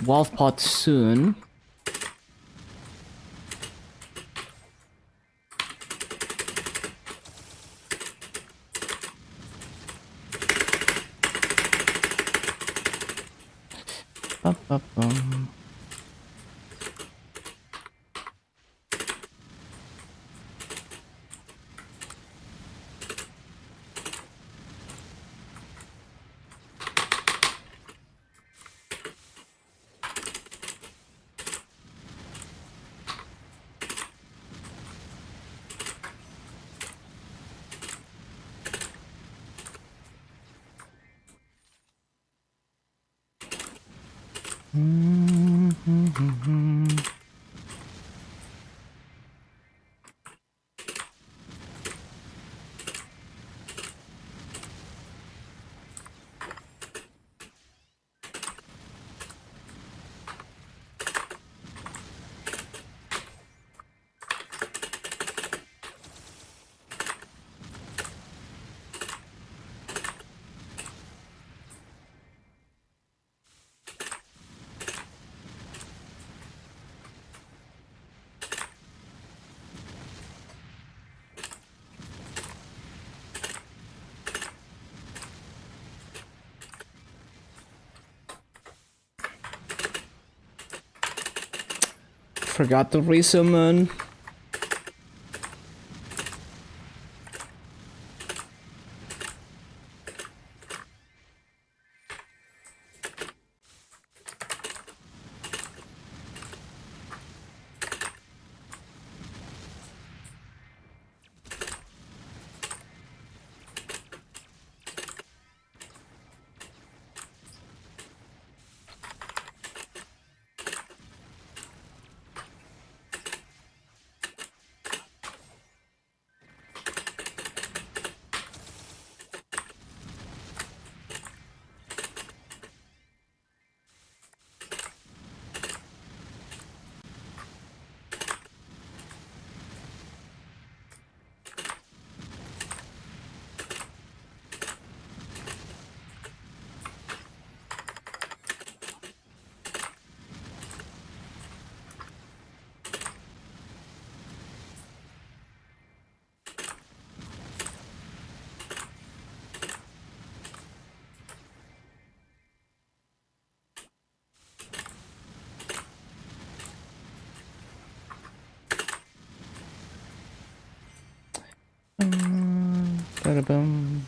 Wolf pot soon. Forgot to resummon. Ba-da-bum.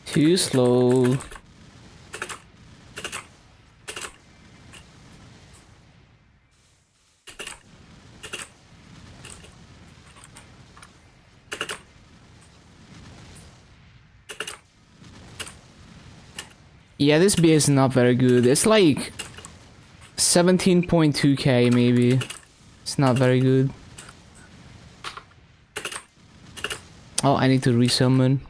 Too slow. Yeah, this beer is not very good. It's like 17.2k maybe. It's not very good. Oh, I need to resummon.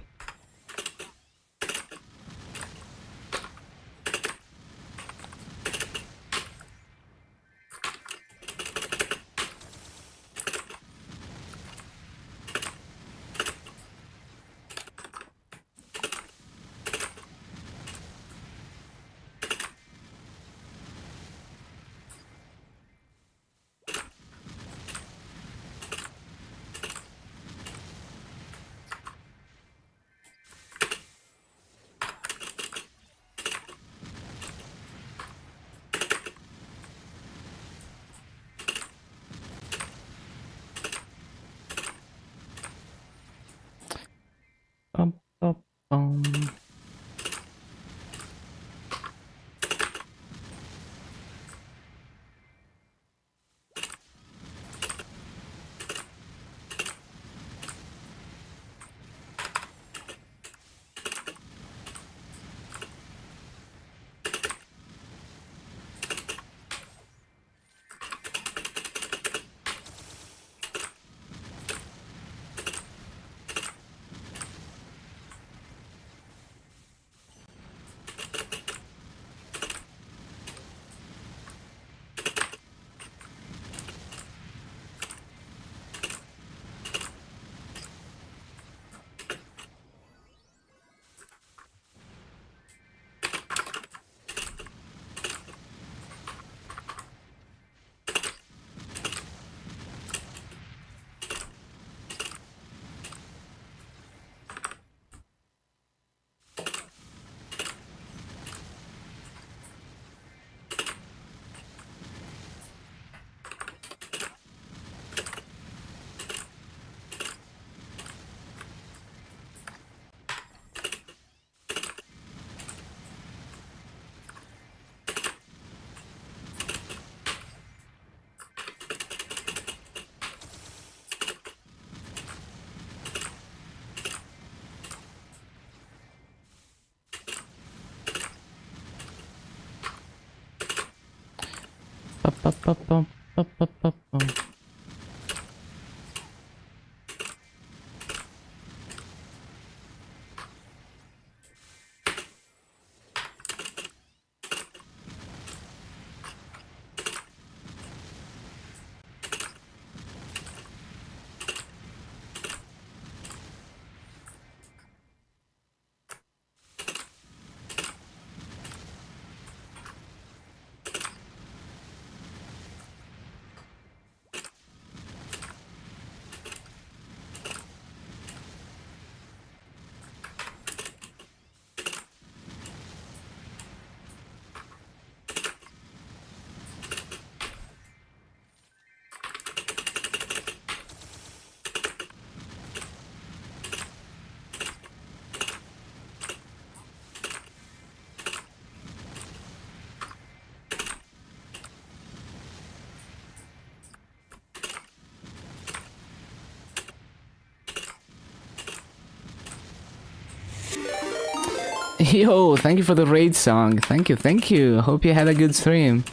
Yo, thank you for the raid song. Thank you, thank you. Hope you had a good stream.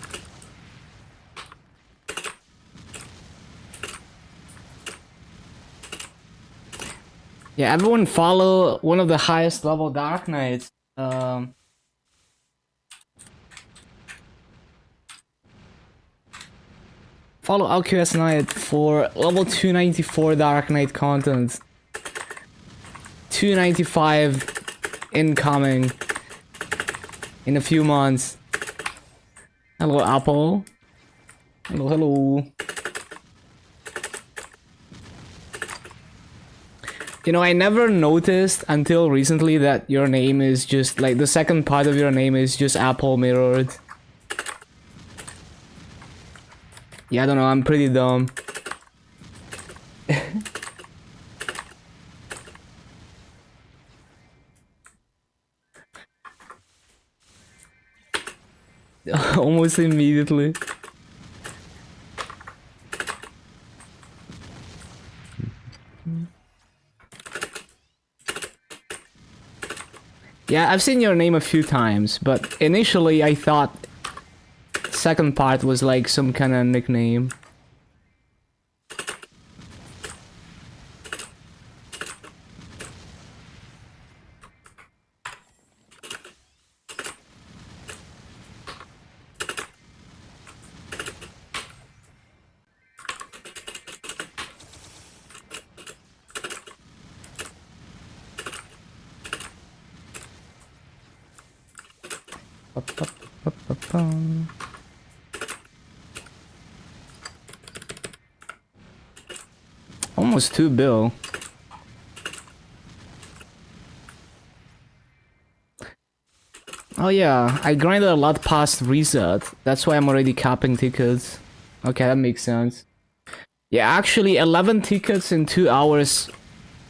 Yeah, everyone follow one of the highest level Dark Knights. Follow LQS Knight for level 294 Dark Knight content. 295 incoming in a few months. Hello, Apple. Hello, hello. You know, I never noticed until recently that your name is just like the second part of your name is just Apple mirrored. Yeah, I don't know, I'm pretty dumb. Almost immediately. Yeah, I've seen your name a few times, but initially I thought second part was like some kind of nickname. Almost 2 bill. Oh yeah, I grinded a lot past reset. That's why I'm already capping tickets. Okay, that makes sense. Yeah, actually 11 tickets in 2 hours.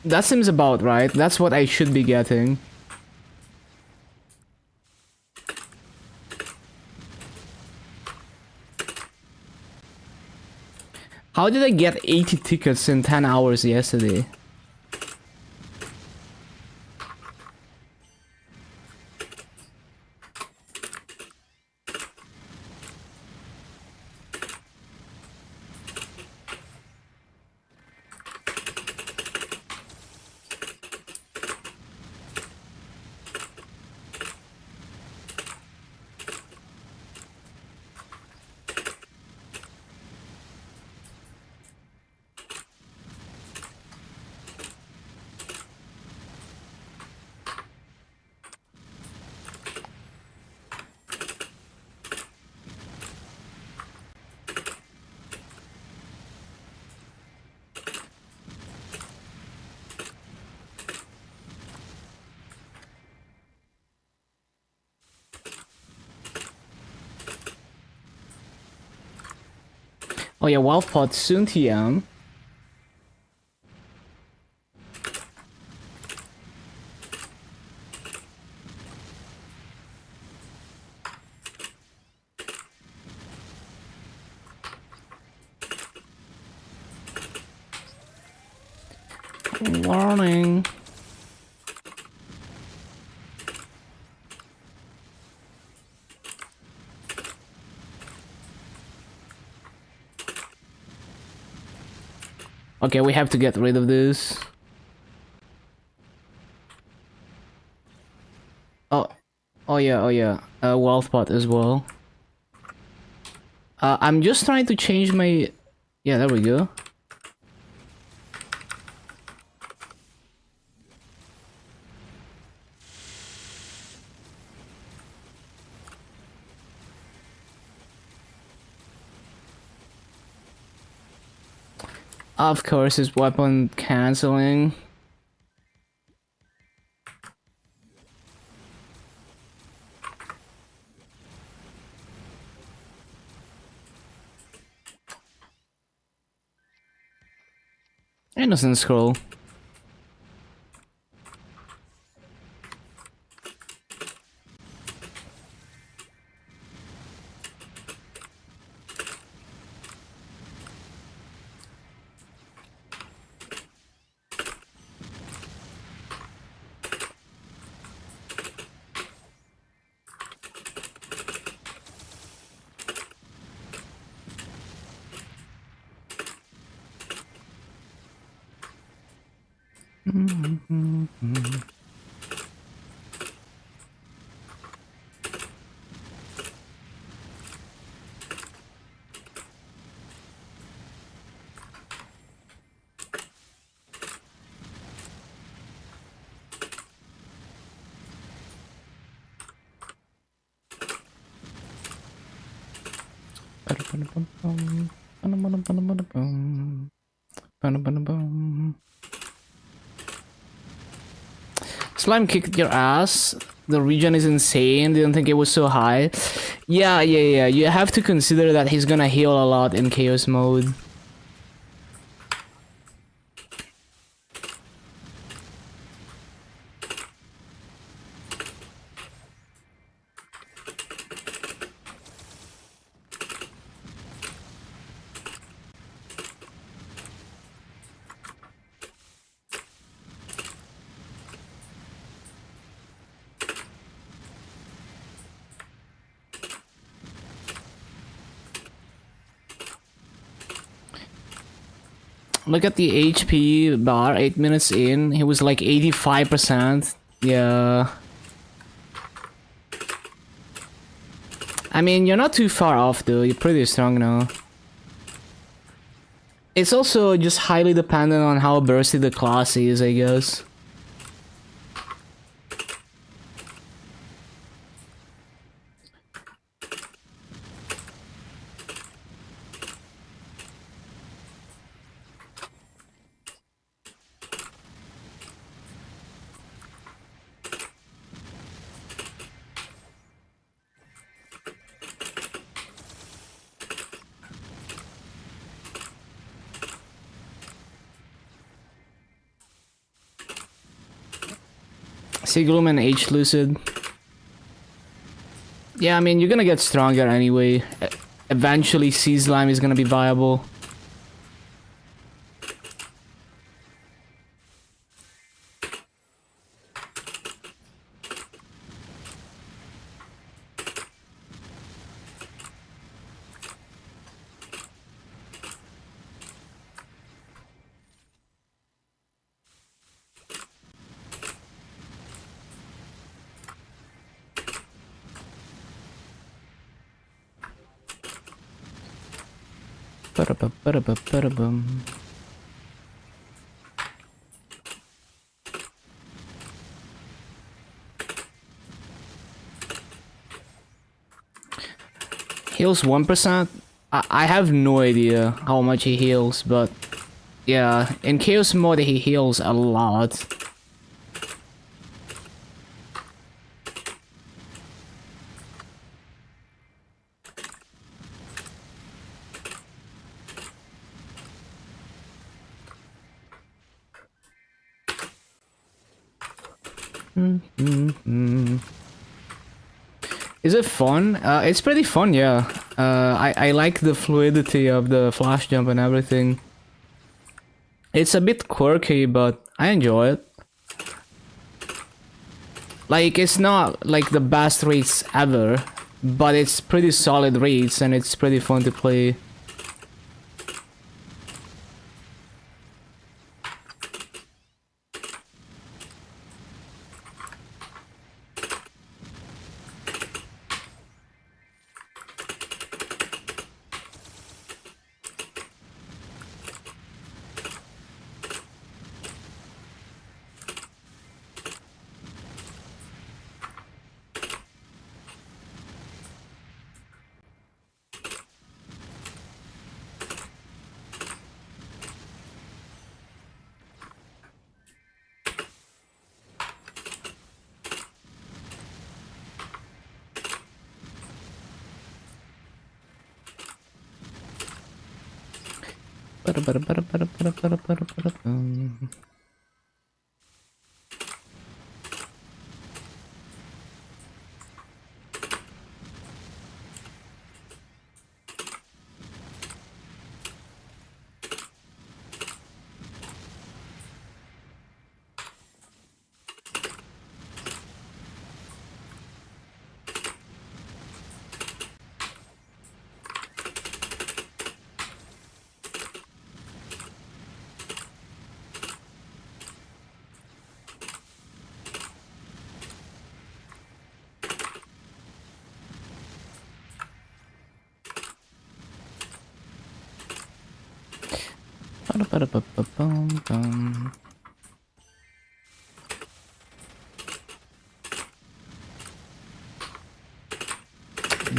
That seems about right. That's what I should be getting. How did I get 80 tickets in 10 hours yesterday? Oh yeah, Wolfpod soon TM. Warning. Okay, we have to get rid of this. Oh, oh yeah. Wealth pot as well. I'm just trying to change my... Yeah, there we go. Of course, it's weapon canceling. Innocent scroll. Slime kicked your ass. The regen is insane. Didn't think it was so high. Yeah. You have to consider that he's gonna heal a lot in chaos mode. Look at the HP bar, 8 minutes in, he was like 85%. Yeah. I mean, you're not too far off though, you're pretty strong now. It's also just highly dependent on how bursty the class is, I guess. Sigilum and H Lucid. Yeah, I mean, you're gonna get stronger anyway. Eventually, Sea Slime is gonna be viable. Ba-da-ba-ba-da-ba-ba-da-bum. Heals 1%? I have no idea how much he heals, but yeah, in Chaos mode he heals a lot. Is it fun? It's pretty fun, yeah. I like the fluidity of the flash jump and everything. It's a bit quirky, but I enjoy it. Like, it's not like the best rates ever, but it's pretty solid rates and it's pretty fun to play.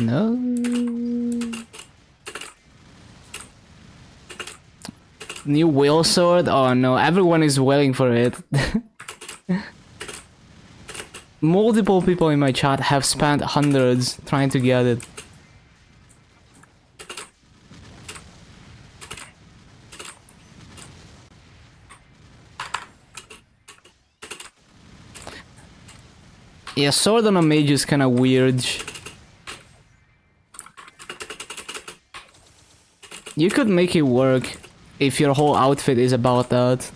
No. New whale sword? Oh no, everyone is waiting for it. Multiple people in my chat have spent hundreds trying to get it. Yeah, sword on a mage is kinda weird. You could make it work if your whole outfit is about that.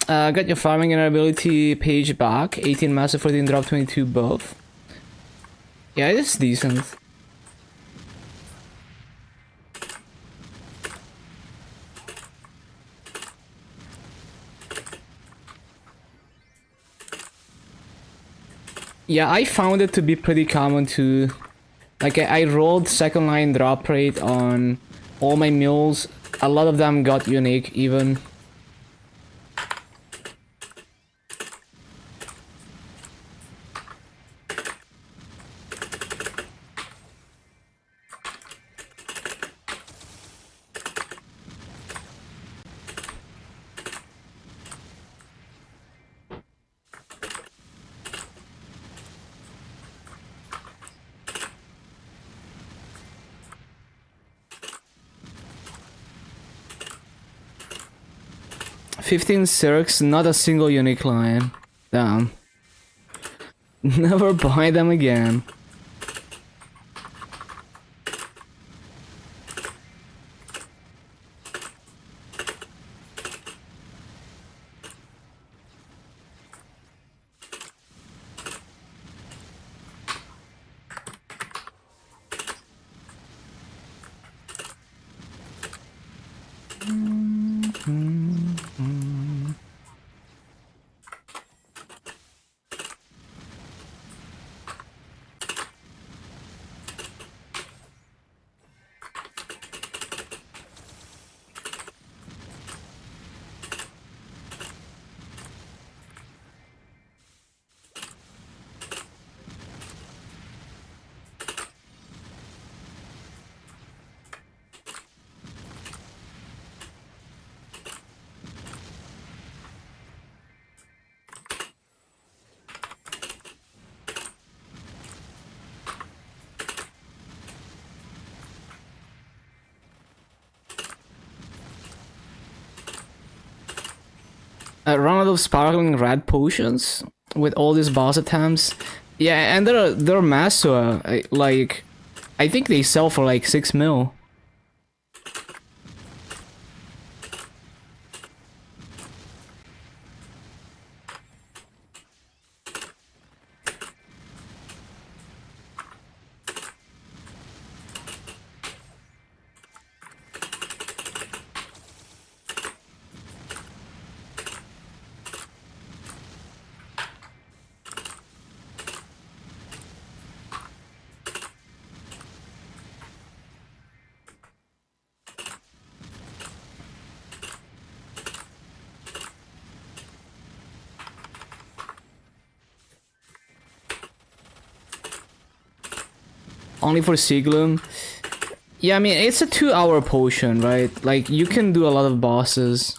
Got your farming and ability page back. 18 massive, 14 drop, 22 buff. Yeah, it's decent. Yeah, I found it to be pretty common too. Like, I rolled second line drop rate on all my mules. A lot of them got unique even. $15 circs, not a single unique line. Damn. Never buy them again. run out of sparkling red potions with all these boss attempts. Yeah, and they're mass, like I think they sell for like 6 mil. Only for Siglum. Yeah, I mean, it's a 2-hour potion, right? Like, you can do a lot of bosses.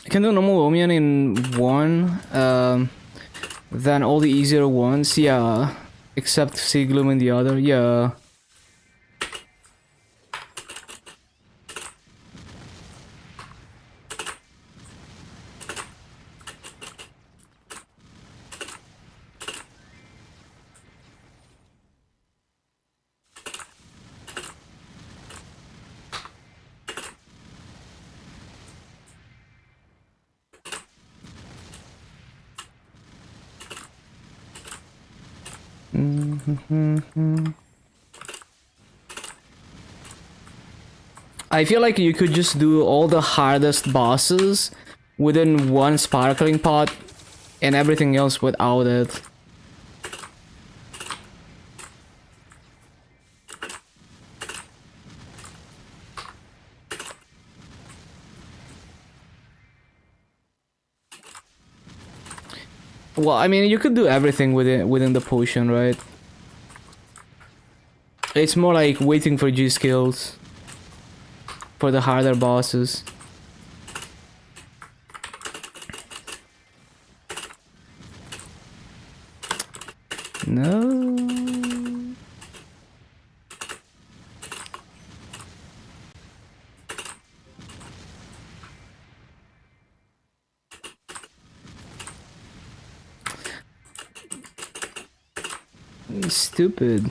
I can do normal Omian in one, then all the easier ones, yeah. Except Siglum in the other, yeah. I feel like you could just do all the hardest bosses within one sparkling pot and everything else without it. Well, I mean, you could do everything within the potion, right? It's more like waiting for G skills for the harder bosses. No. Stupid.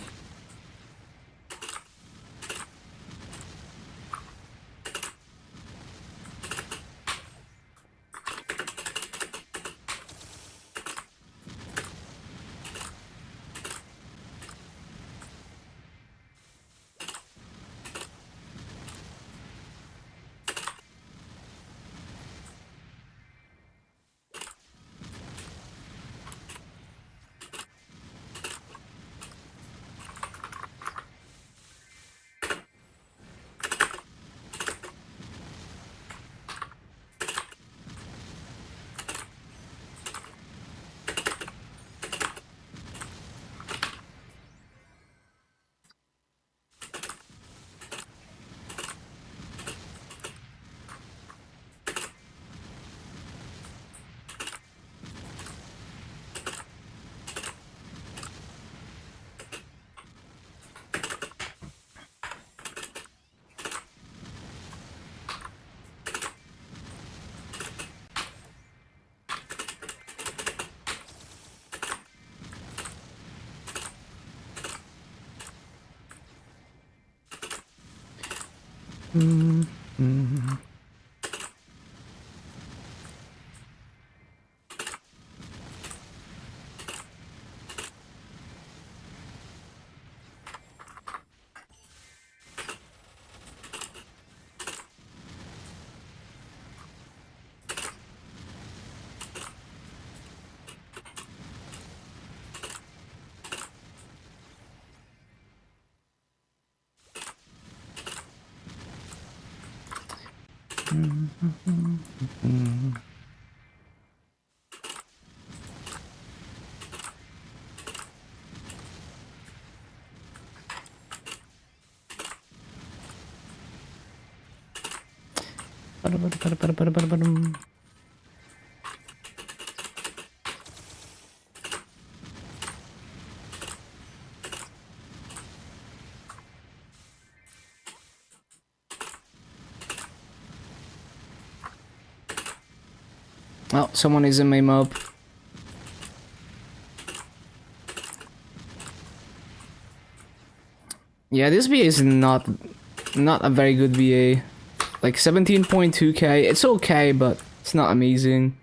Oh, someone is in my mob. Yeah, this VA is not a very good VA. Like 17.2k, it's okay, but it's not amazing.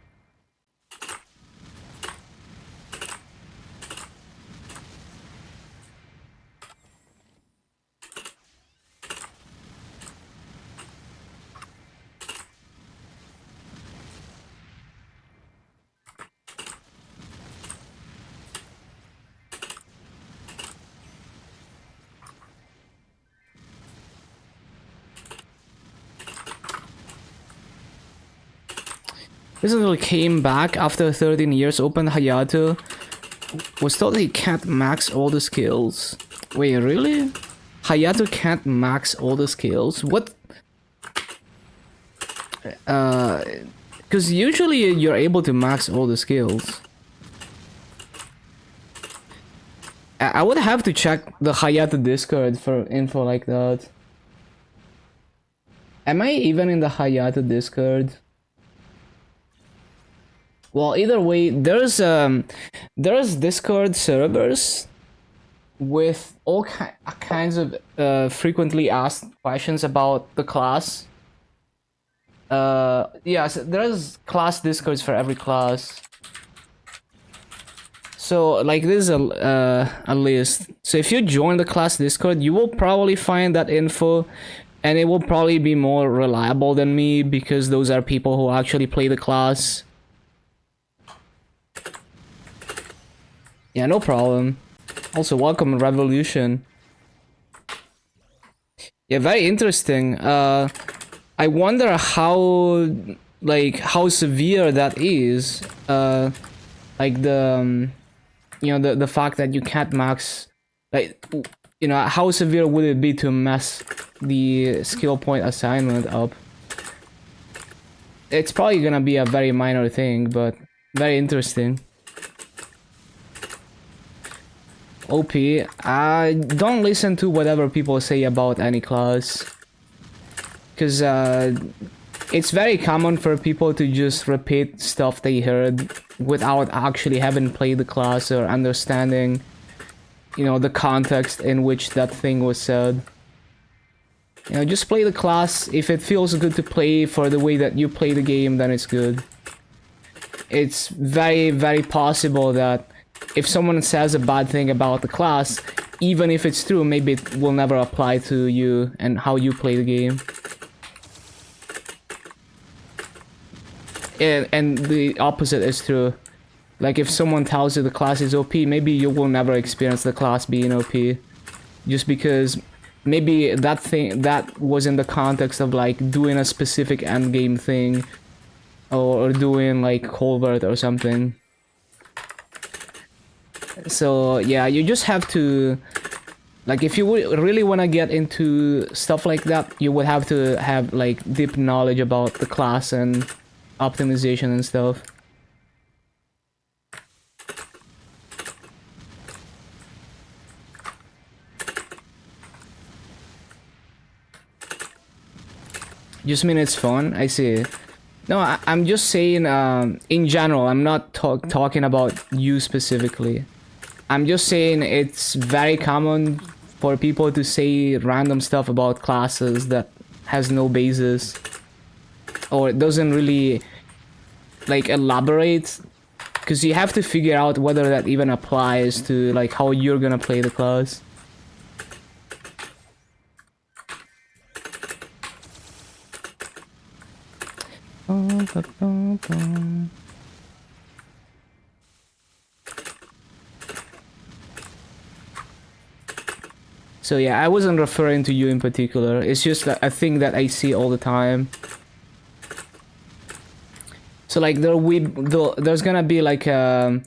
Recently came back after 13 years, opened Hayato. Was told he can't max all the skills. Wait, really? Hayato can't max all the skills? What? Because usually you're able to max all the skills. I would have to check the Hayato Discord for info like that. Am I even in the Hayato Discord? Well, either way, there's Discord servers with all kinds of frequently asked questions about the class. Yeah, so there's class Discords for every class. So like this is a list. So if you join the class Discord, you will probably find that info, and it will probably be more reliable than me because those are people who actually play the class. Yeah, no problem. Also, welcome Revolution. Yeah, very interesting. I wonder how severe that is. Like the the fact that you can't max, like, you know, how severe would it be to mess the skill point assignment up? It's probably gonna be a very minor thing, but very interesting. OP, don't listen to whatever people say about any class, because it's very common for people to just repeat stuff they heard without actually having played the class or understanding, you know, the context in which that thing was said. You know, just play the class. If it feels good to play for the way that you play the game, then it's good. It's very, very possible that if someone says a bad thing about the class, even if it's true, maybe it will never apply to you and how you play the game. And the opposite is true. Like if someone tells you the class is OP, maybe you will never experience the class being OP. Just because maybe that thing that was in the context of like doing a specific endgame thing, or doing like Colbert or something. So yeah, you just have to, like, if you really want to get into stuff like that, you would have to have like deep knowledge about the class and optimization and stuff. Just mean it's fun? I see. No, I'm just saying in general. I'm not talking about you specifically. I'm just saying it's very common for people to say random stuff about classes that has no basis, or it doesn't really like elaborate, because you have to figure out whether that even applies to like how you're gonna play the class. So yeah, I wasn't referring to you in particular. It's just a thing that I see all the time. So like there's gonna be like a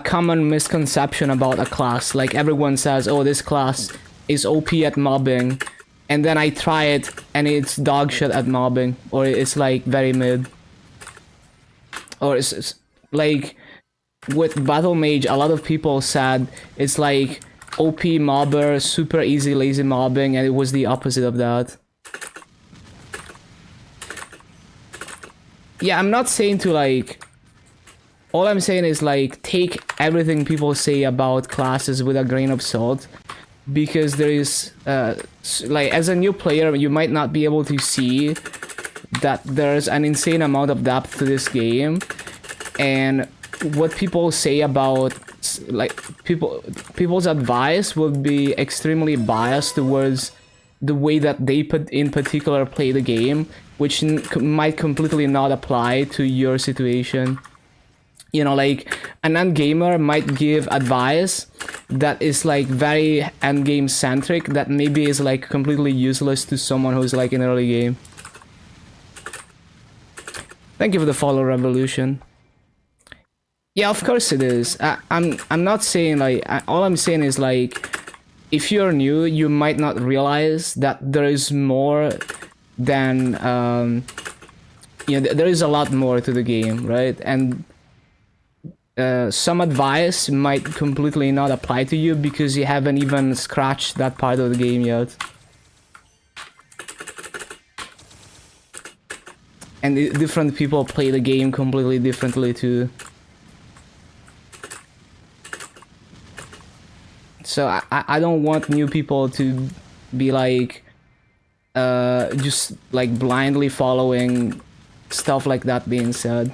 common misconception about a class. Like everyone says, oh, this class is OP at mobbing, and then I try it and it's dog shit at mobbing, or it's like very mid, or it's like with Battle Mage, a lot of people said it's like OP mobber, super easy lazy mobbing, and it was the opposite of that. Yeah, I'm not saying to like... All I'm saying is like take everything people say about classes with a grain of salt, because there is like as a new player you might not be able to see that there's an insane amount of depth to this game, and what people say about like people's advice will be extremely biased towards the way that they in particular play the game, which might completely not apply to your situation. You know, like an endgamer might give advice that is like very endgame centric, that maybe is like completely useless to someone who's like in early game. Thank you for the follow, Revolution. Yeah, of course it is. I'm not saying like... all I'm saying is like, if you're new, you might not realize that there is more than you know, there is a lot more to the game, right? And some advice might completely not apply to you because you haven't even scratched that part of the game yet. And different people play the game completely differently too. So I don't want new people to be like just like blindly following stuff like that being said.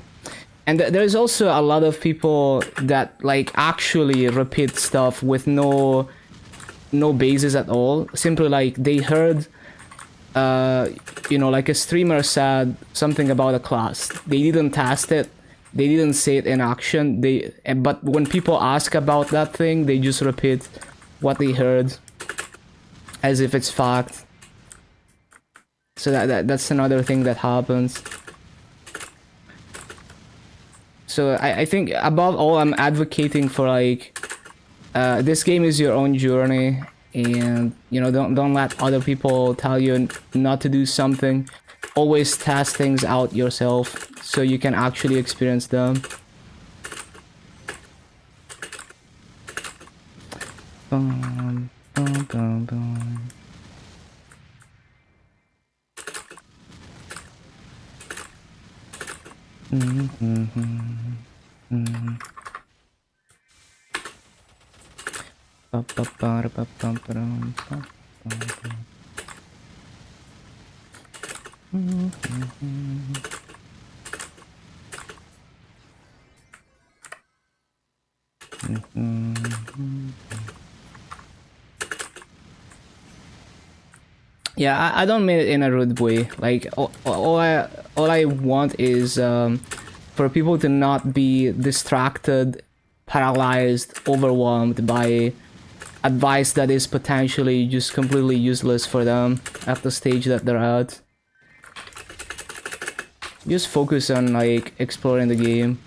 And there's also a lot of people that like actually repeat stuff with no basis at all. Simply like they heard you know, like a streamer said something about a class. They didn't test it. They didn't say it in action. But when people ask about that thing, they just repeat what they heard as if it's fact. So that's another thing that happens. So I think above all, I'm advocating for like this game is your own journey, and you know, don't let other people tell you not to do something. Always test things out yourself so you can actually experience them. Boom, boom, boom, boom. Yeah, I don't mean it in a rude way. Like all I want is for people to not be distracted, paralyzed, overwhelmed by advice that is potentially just completely useless for them at the stage that they're at. Just focus on like exploring the game.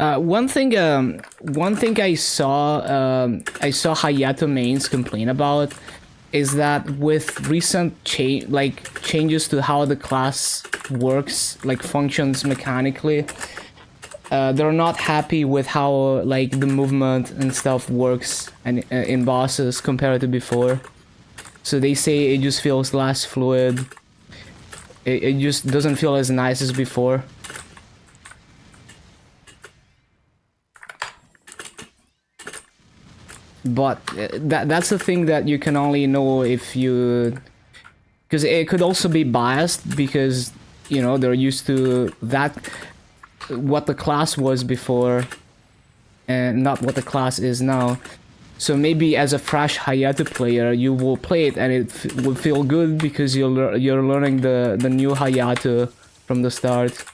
One thing I saw Hayato mains complain about is that with recent changes to how the class works, like functions mechanically, they're not happy with how like the movement and stuff works and in bosses compared to before. So they say it just feels less fluid. It just doesn't feel as nice as before. But that's the thing that you can only know if you, because it could also be biased because you know they're used to that, what the class was before and not what the class is now. So maybe as a fresh Hayato player you will play it and it will feel good because you're learning the new Hayato from the start.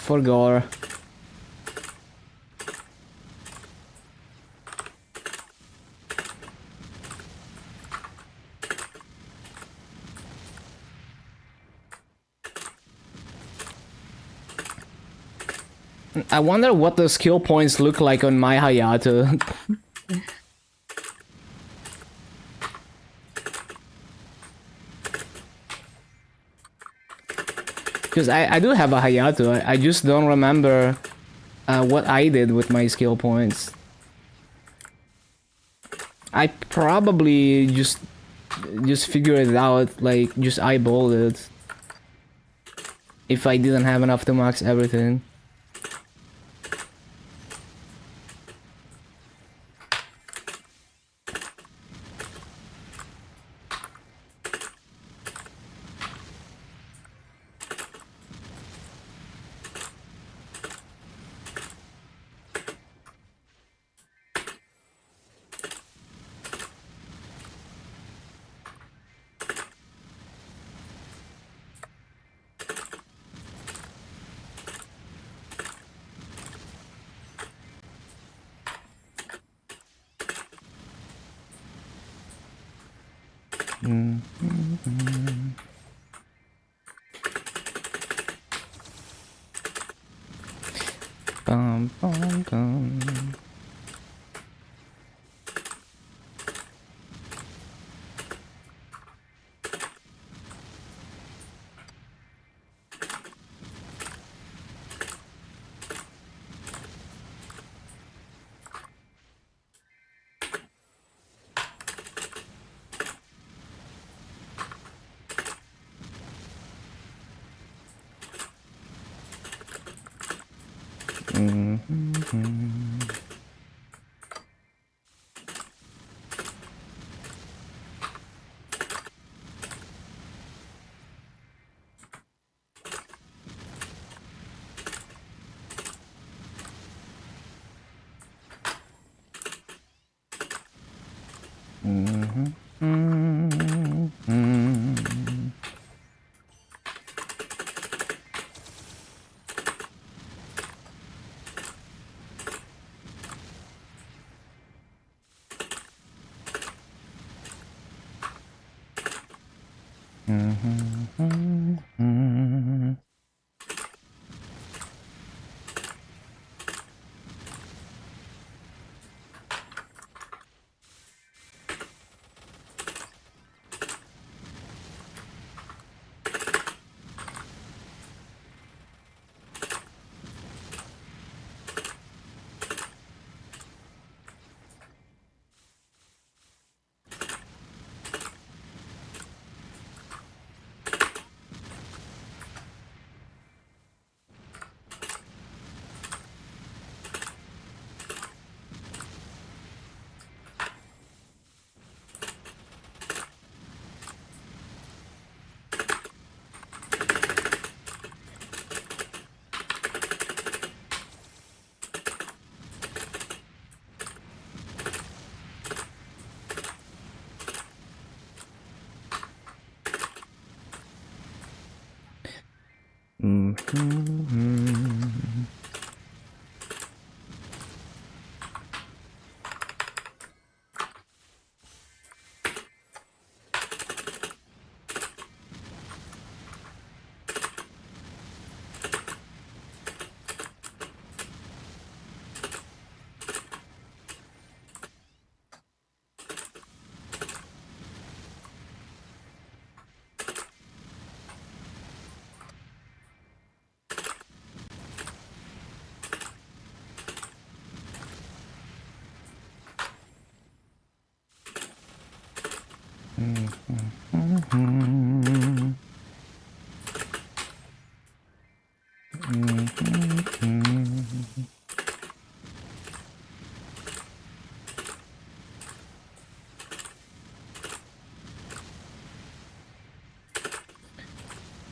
For gore. I wonder what the skill points look like on my Hayato. Because I do have a Hayato, I just don't remember what I did with my skill points. I probably just figured it out, like, just eyeballed it. If I didn't have enough to max everything. Bum, bum, bum.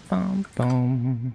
Bum, bum.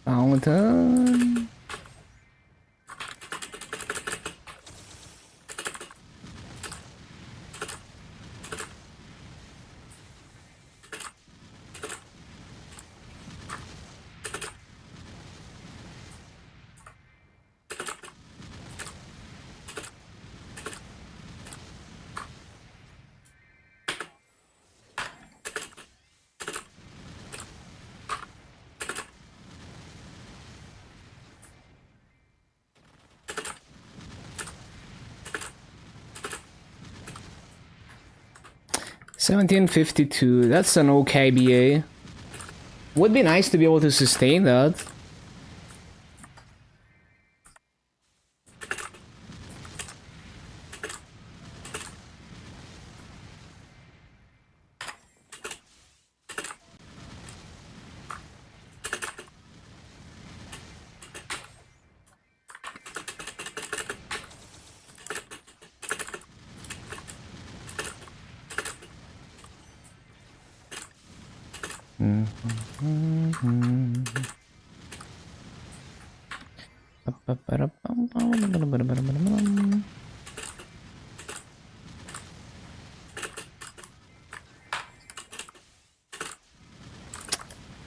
Fountain. $17.52. That's an okay BA. Would be nice to be able to sustain that.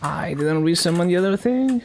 I didn't resummon the other thing.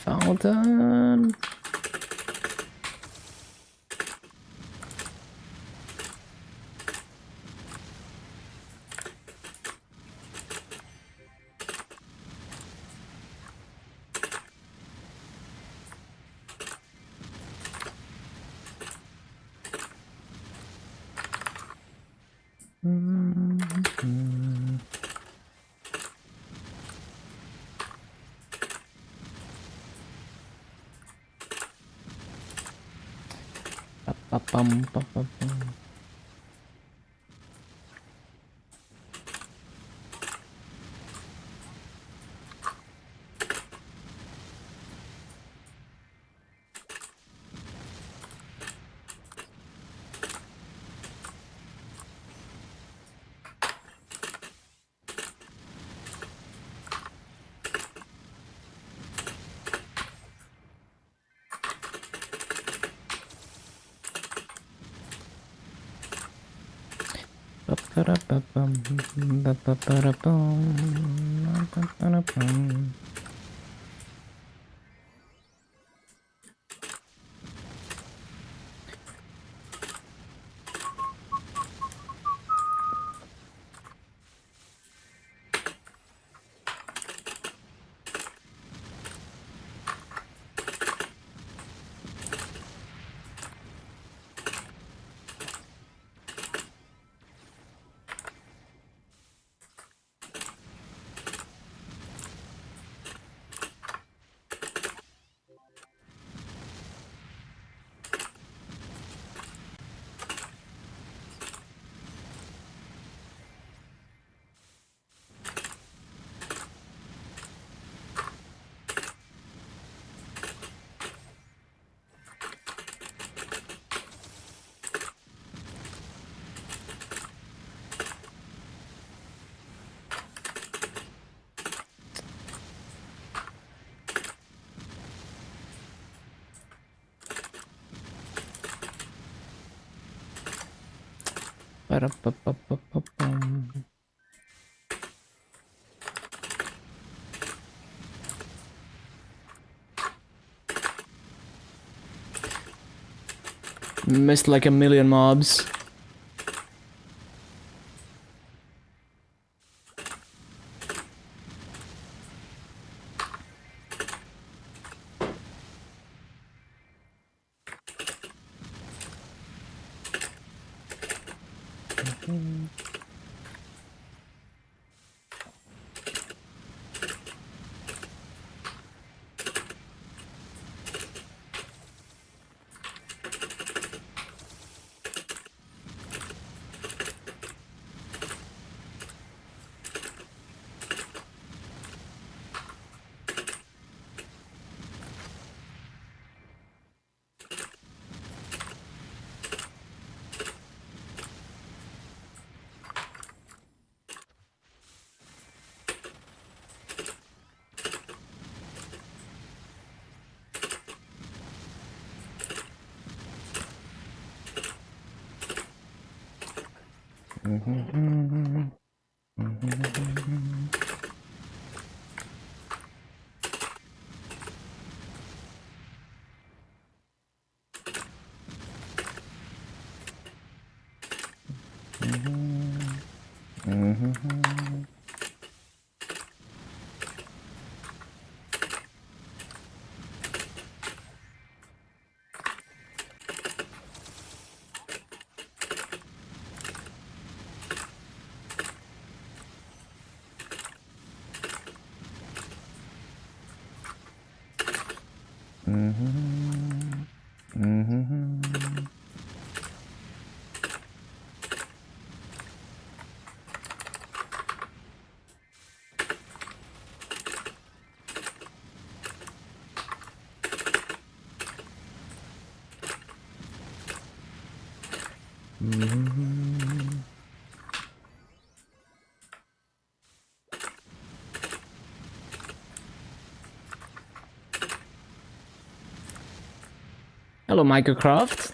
Fountain. Missed like a million mobs. Hello, Minecraft.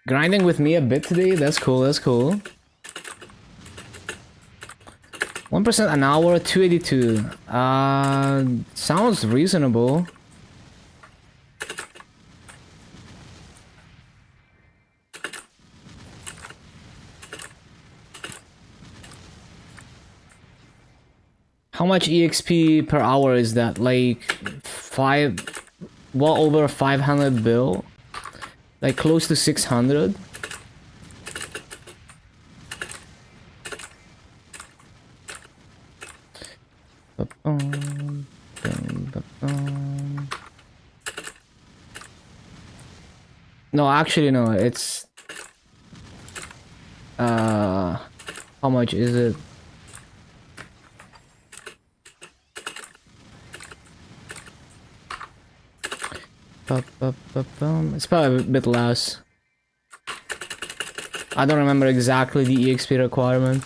Grinding with me a bit today. That's cool. That's cool. 1% an hour, 282. Sounds reasonable. How much EXP per hour is that? Like well over 500 bill? Like close to 600? No, actually no, it's how much is it? It's probably a bit less. I don't remember exactly the EXP requirement.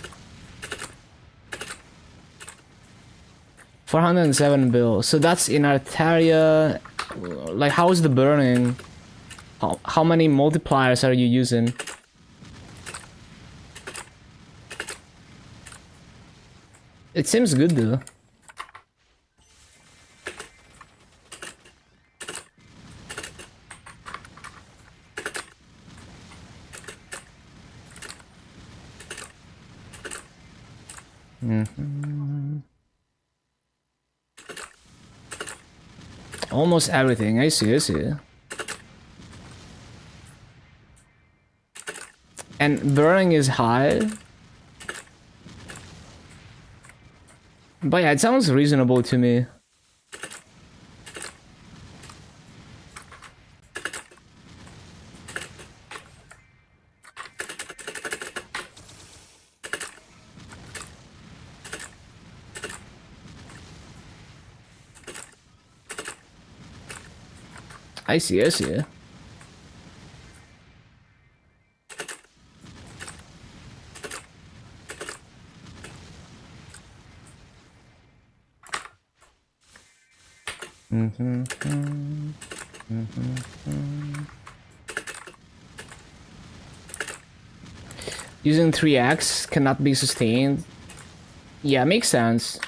407 bill. So that's in Artaria. Like, how's the burning? How many multipliers are you using? It seems good though. Almost everything. I see, I see. And burning is high. But yeah, it sounds reasonable to me. I see, I see. Using 3x cannot be sustained. Yeah, makes sense.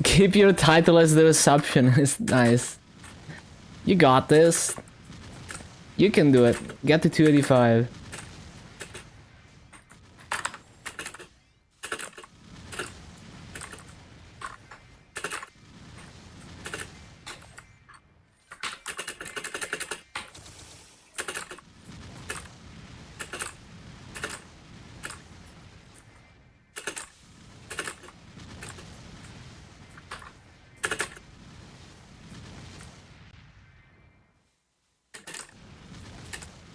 Keep your title as the receptionist. Nice. You got this. You can do it. Get to 285.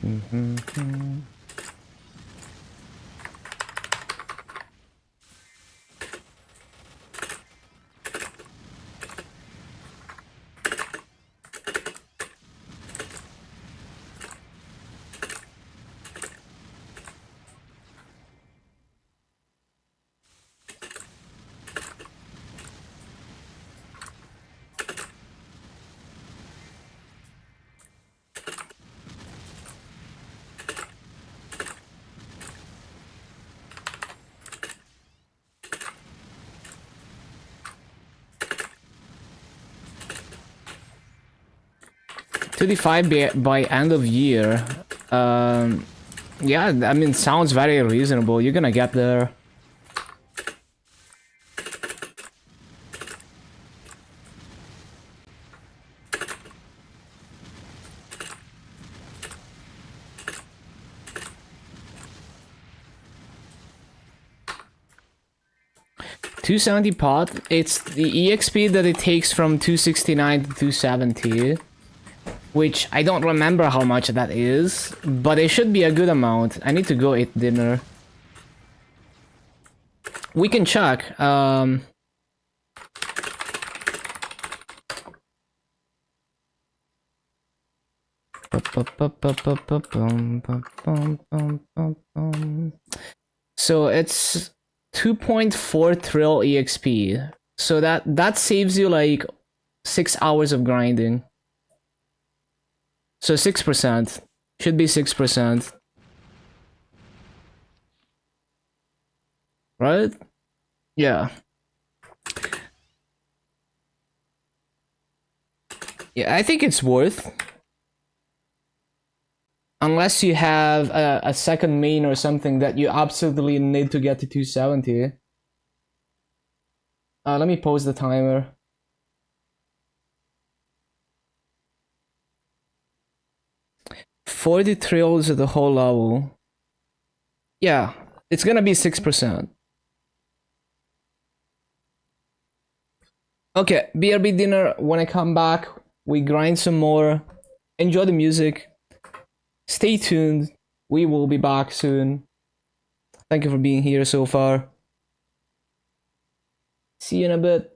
Mm-hmm. 35 by end of year. Yeah, I mean, sounds very reasonable. You're gonna get there. $270 pot. It's the EXP that it takes from 269 to 270. Which I don't remember how much that is, but it should be a good amount. I need to go eat dinner. We can check. So it's 2.4 trill EXP. So that saves you like 6 hours of grinding. So 6%. Should be 6%. Right? Yeah. Yeah, I think it's worth. Unless you have a second main or something that you absolutely need to get to 270. Let me pause the timer. 40 trills at the whole level. Yeah, it's gonna be 6%. Okay, BRB dinner. When I come back, we grind some more. Enjoy the music. Stay tuned. We will be back soon. Thank you for being here so far. See you in a bit.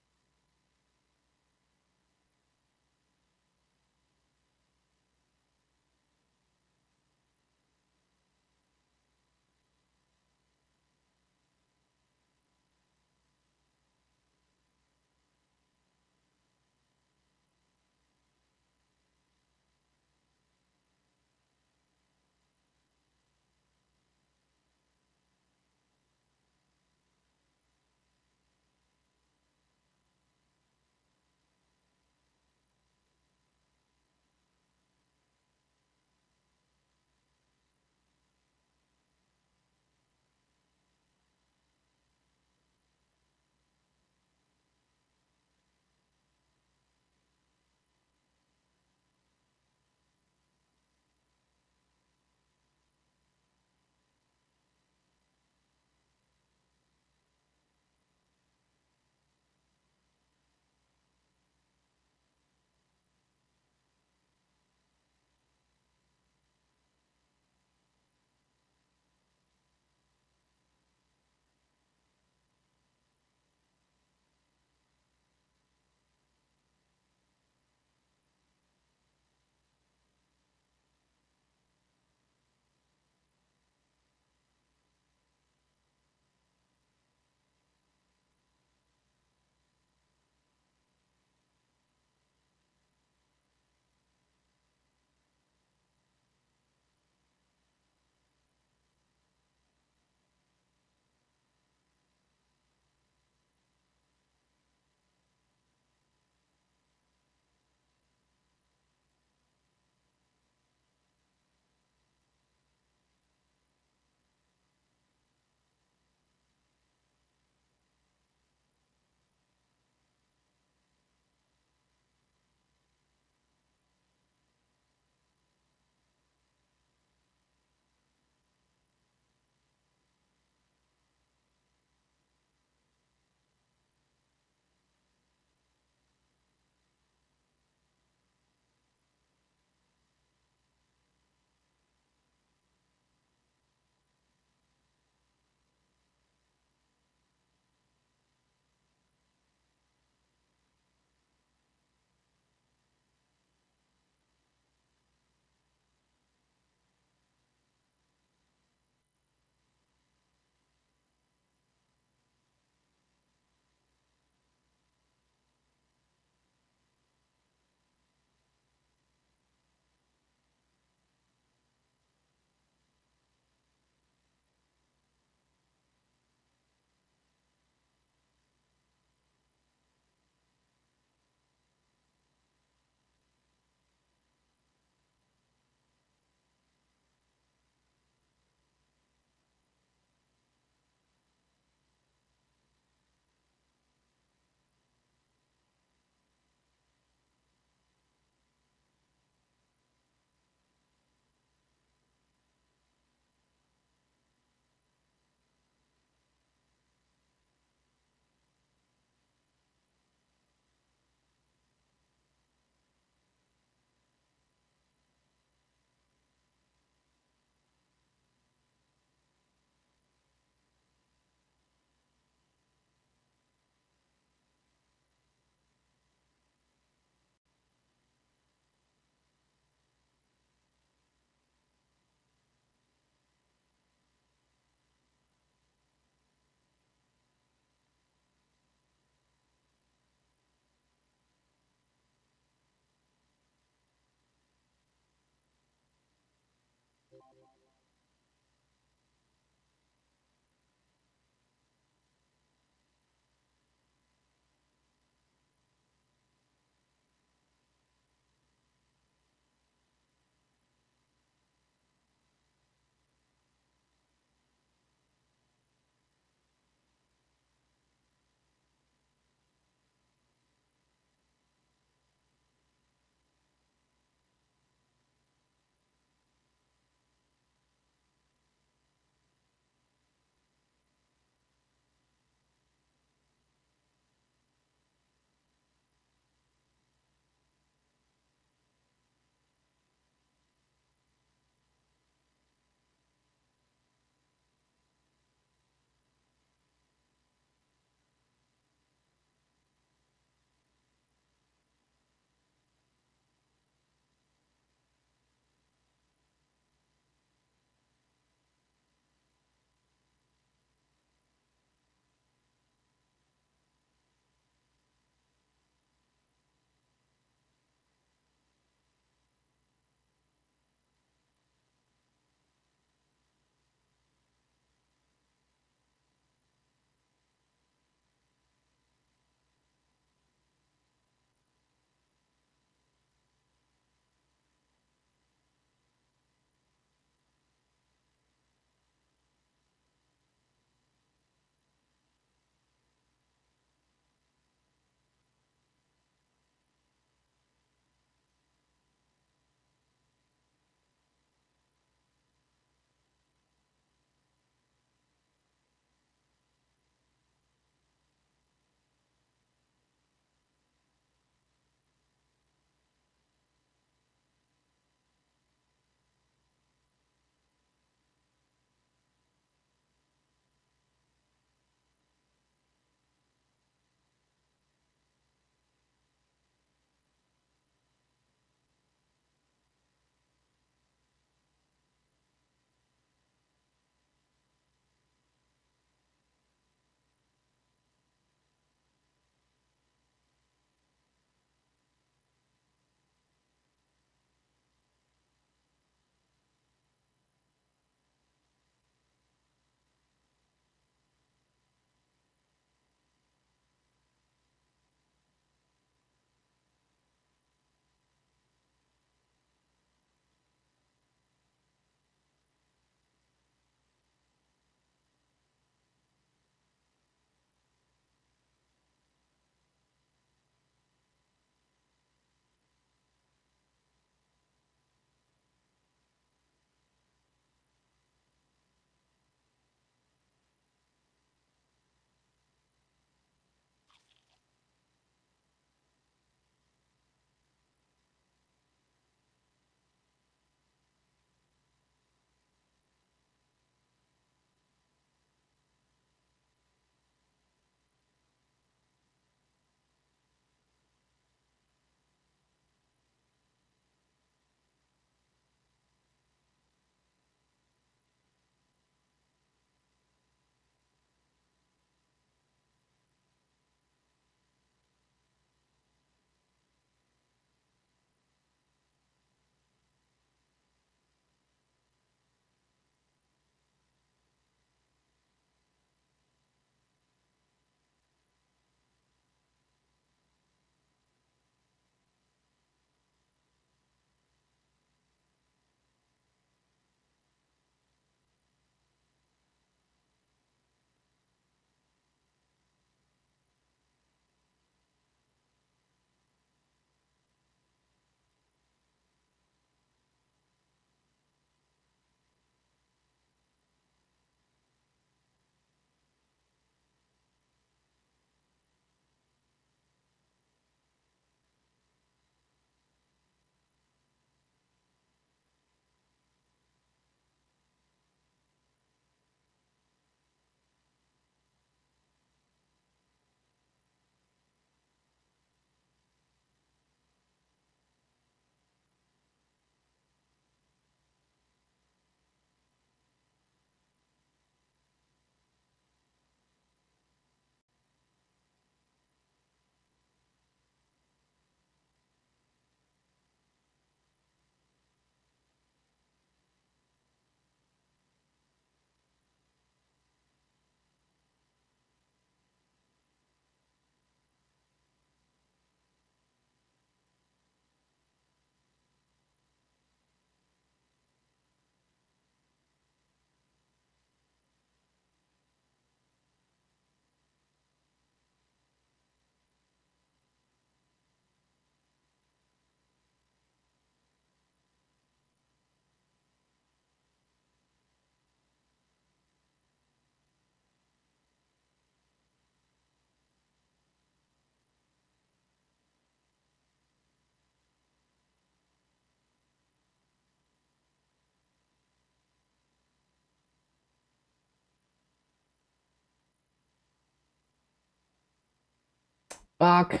Fuck.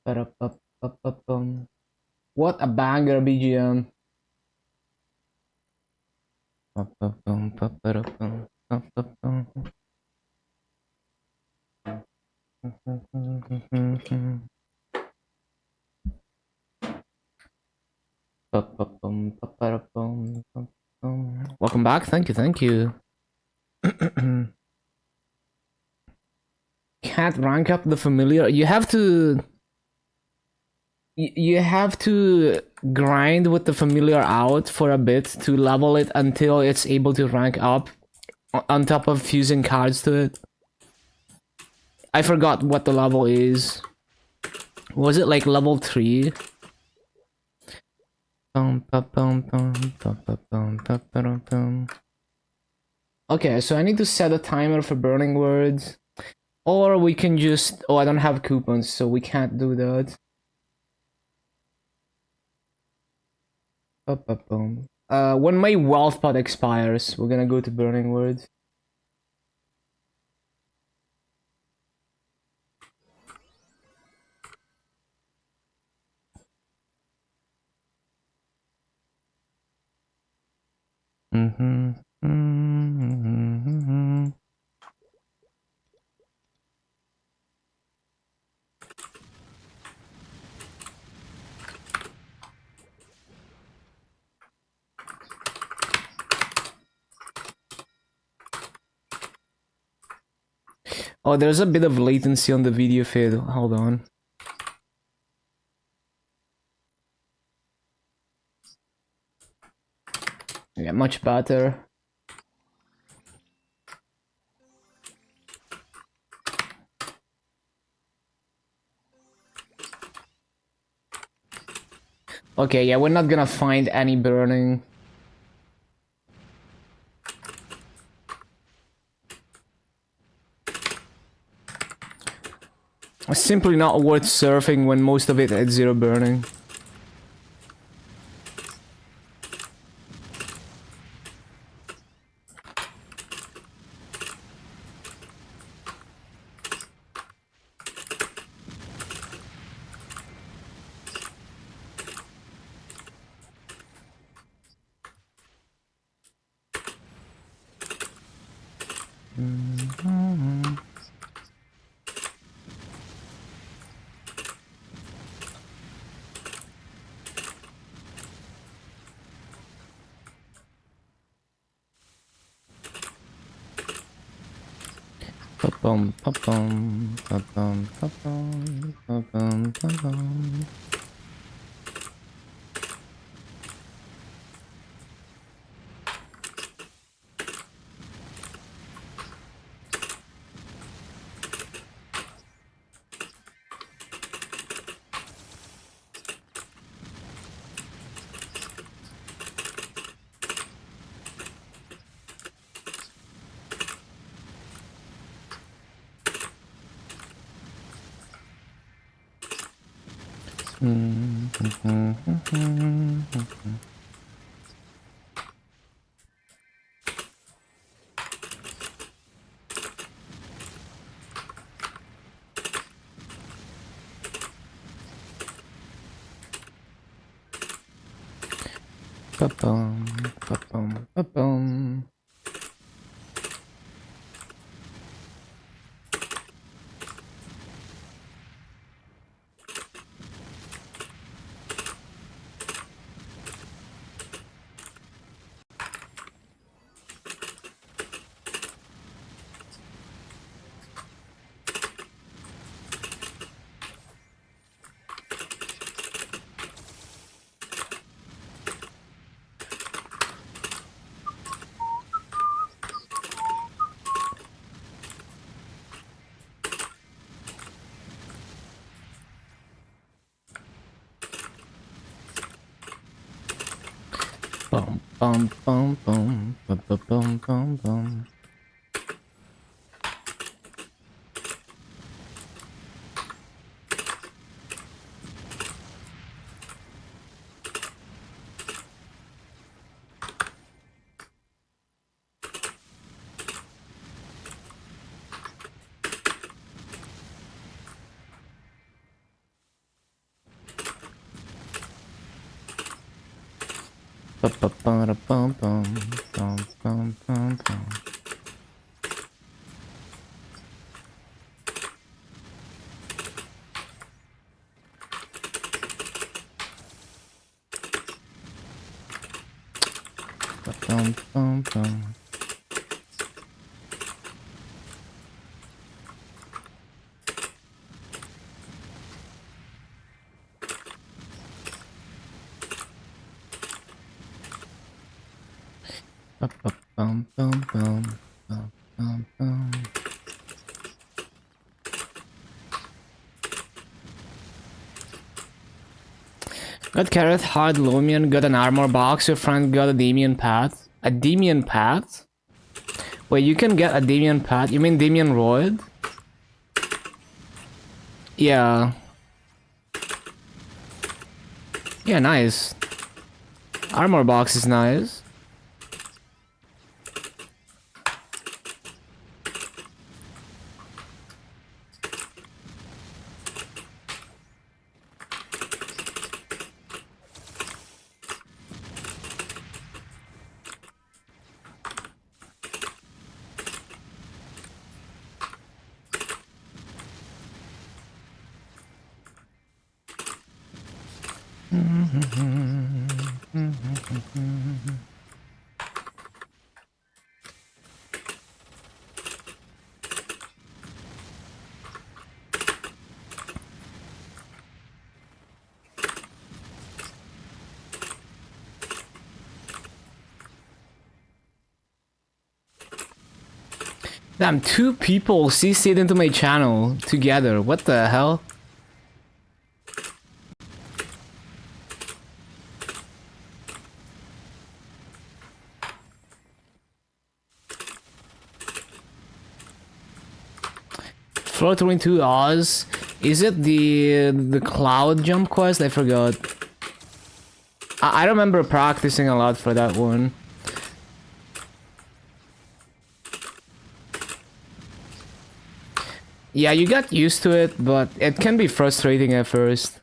Ba-da-ba-ba-ba-bum. What a banger BGM. Ba-ba-bum, ba-ba-da-bum, ba-ba-bum. Ba-ba-bum, ba-ba-da-bum, ba-bum. Welcome back. Thank you. Thank you. Can't rank up the familiar. You have to. You have to grind with the familiar out for a bit to level it until it's able to rank up on top of fusing cards to it. I forgot what the level is. Was it like level 3? Okay, so I need to set a timer for burning words. Or we can just... Oh, I don't have coupons, so we can't do that. When my wealth pot expires, we're gonna go to burning words. Oh, there's a bit of latency on the video feed. Hold on. Yeah, much better. Okay, yeah, we're not gonna find any burning. It's simply not worth surfing when most of it at 0 burning. Ba-bum, ba-bum, ba-bum, ba-bum, ba-bum, ba-bum. Ba-bum, ba-bum, ba-bum. Bum, bum, bum, bum, ba-ba-bum, bum, bum. Got carrot, hard Lumion, got an armor box, your friend got a Damien path. A Damien path? Wait, you can get a Damien path? You mean Damien Roid? Yeah. Yeah, nice. Armor box is nice. Damn, 2 people CC'd into my channel together. What the hell? Floor 22 Oz. Is it the cloud jump quest? I forgot. I remember practicing a lot for that one. Yeah, you got used to it, but it can be frustrating at first.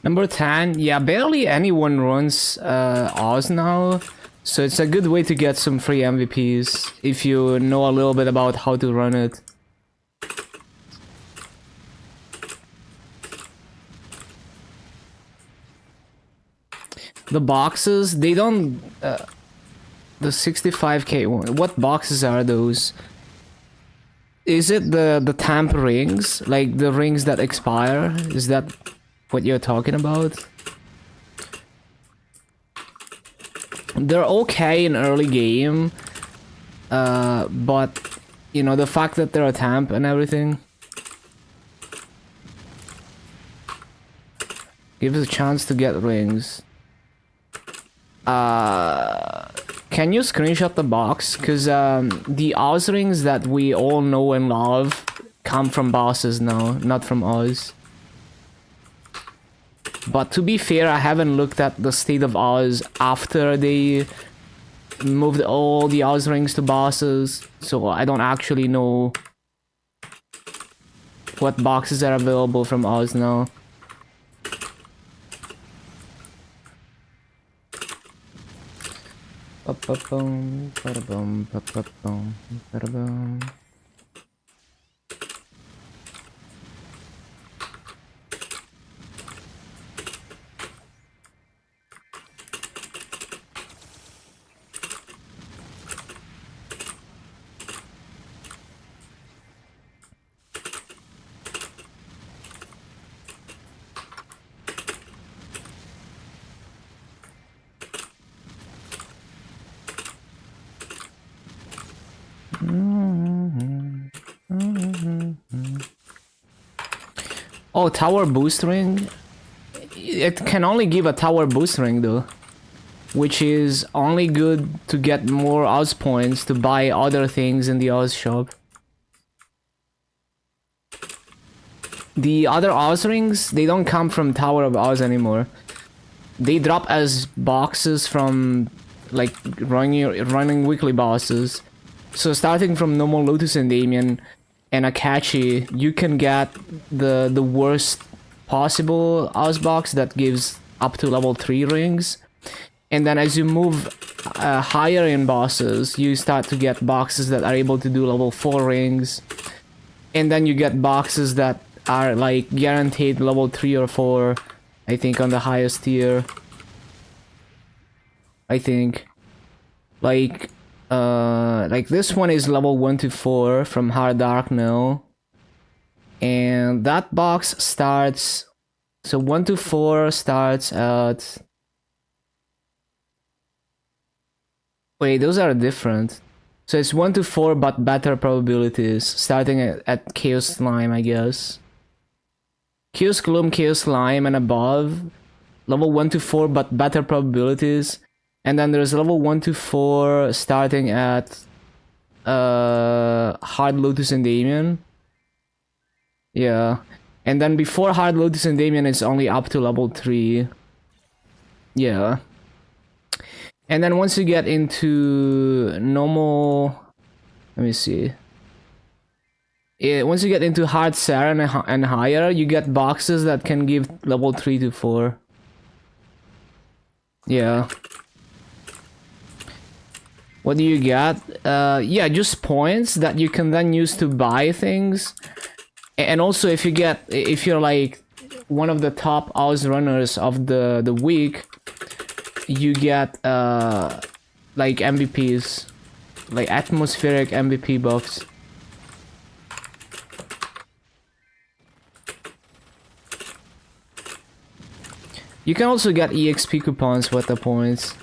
Number 10, yeah, barely anyone runs Oz now, so it's a good way to get some free MVPs if you know a little bit about how to run it. The boxes, they don't... the 65k one, what boxes are those? Is it the temp rings? Like the rings that expire? Is that what you're talking about? They're okay in early game, but you know, the fact that they're a temp and everything gives a chance to get rings. Can you screenshot the box? Cause the Oz rings that we all know and love come from bosses now, not from Oz. But to be fair, I haven't looked at the state of Oz after they moved all the Oz rings to bosses, so I don't actually know what boxes are available from Oz now. Ba-ba-boom, ba-da-boom, ba-ba-boom, ba-da-boom. Oh, tower boost ring? It can only give a tower boost ring though, which is only good to get more Oz points to buy other things in the Oz shop. The other Oz rings, they don't come from Tower of Oz anymore. They drop as boxes from like running weekly bosses. So starting from normal Lotus and Damien and Akachi, you can get the worst possible Oz box that gives up to level 3 rings. And then as you move higher in bosses, you start to get boxes that are able to do level 4 rings. And then you get boxes that are like guaranteed level 3 or 4, I think, on the highest tier. I think. Like this one is level 1 to 4 from Hard Dark now. And that box starts... So 1 to 4 starts at... Wait, those are different. So it's 1 to 4 but better probabilities, starting at Chaos Slime, I guess. Chaos Gloom, Chaos Slime, and above. Level 1 to 4 but better probabilities. And then there's level 1 to 4 starting at Hard Lotus and Damien. Yeah. And then before Hard Lotus and Damien, it's only up to level 3. Yeah. And then once you get into normal... Let me see. Yeah, once you get into Hard Saran and higher, you get boxes that can give level 3 to 4. Yeah. What do you get? Yeah, just points that you can then use to buy things. And also if you're like one of the top Oz runners of the week, you get like MVPs, like atmospheric MVP box. You can also get EXP coupons with the points.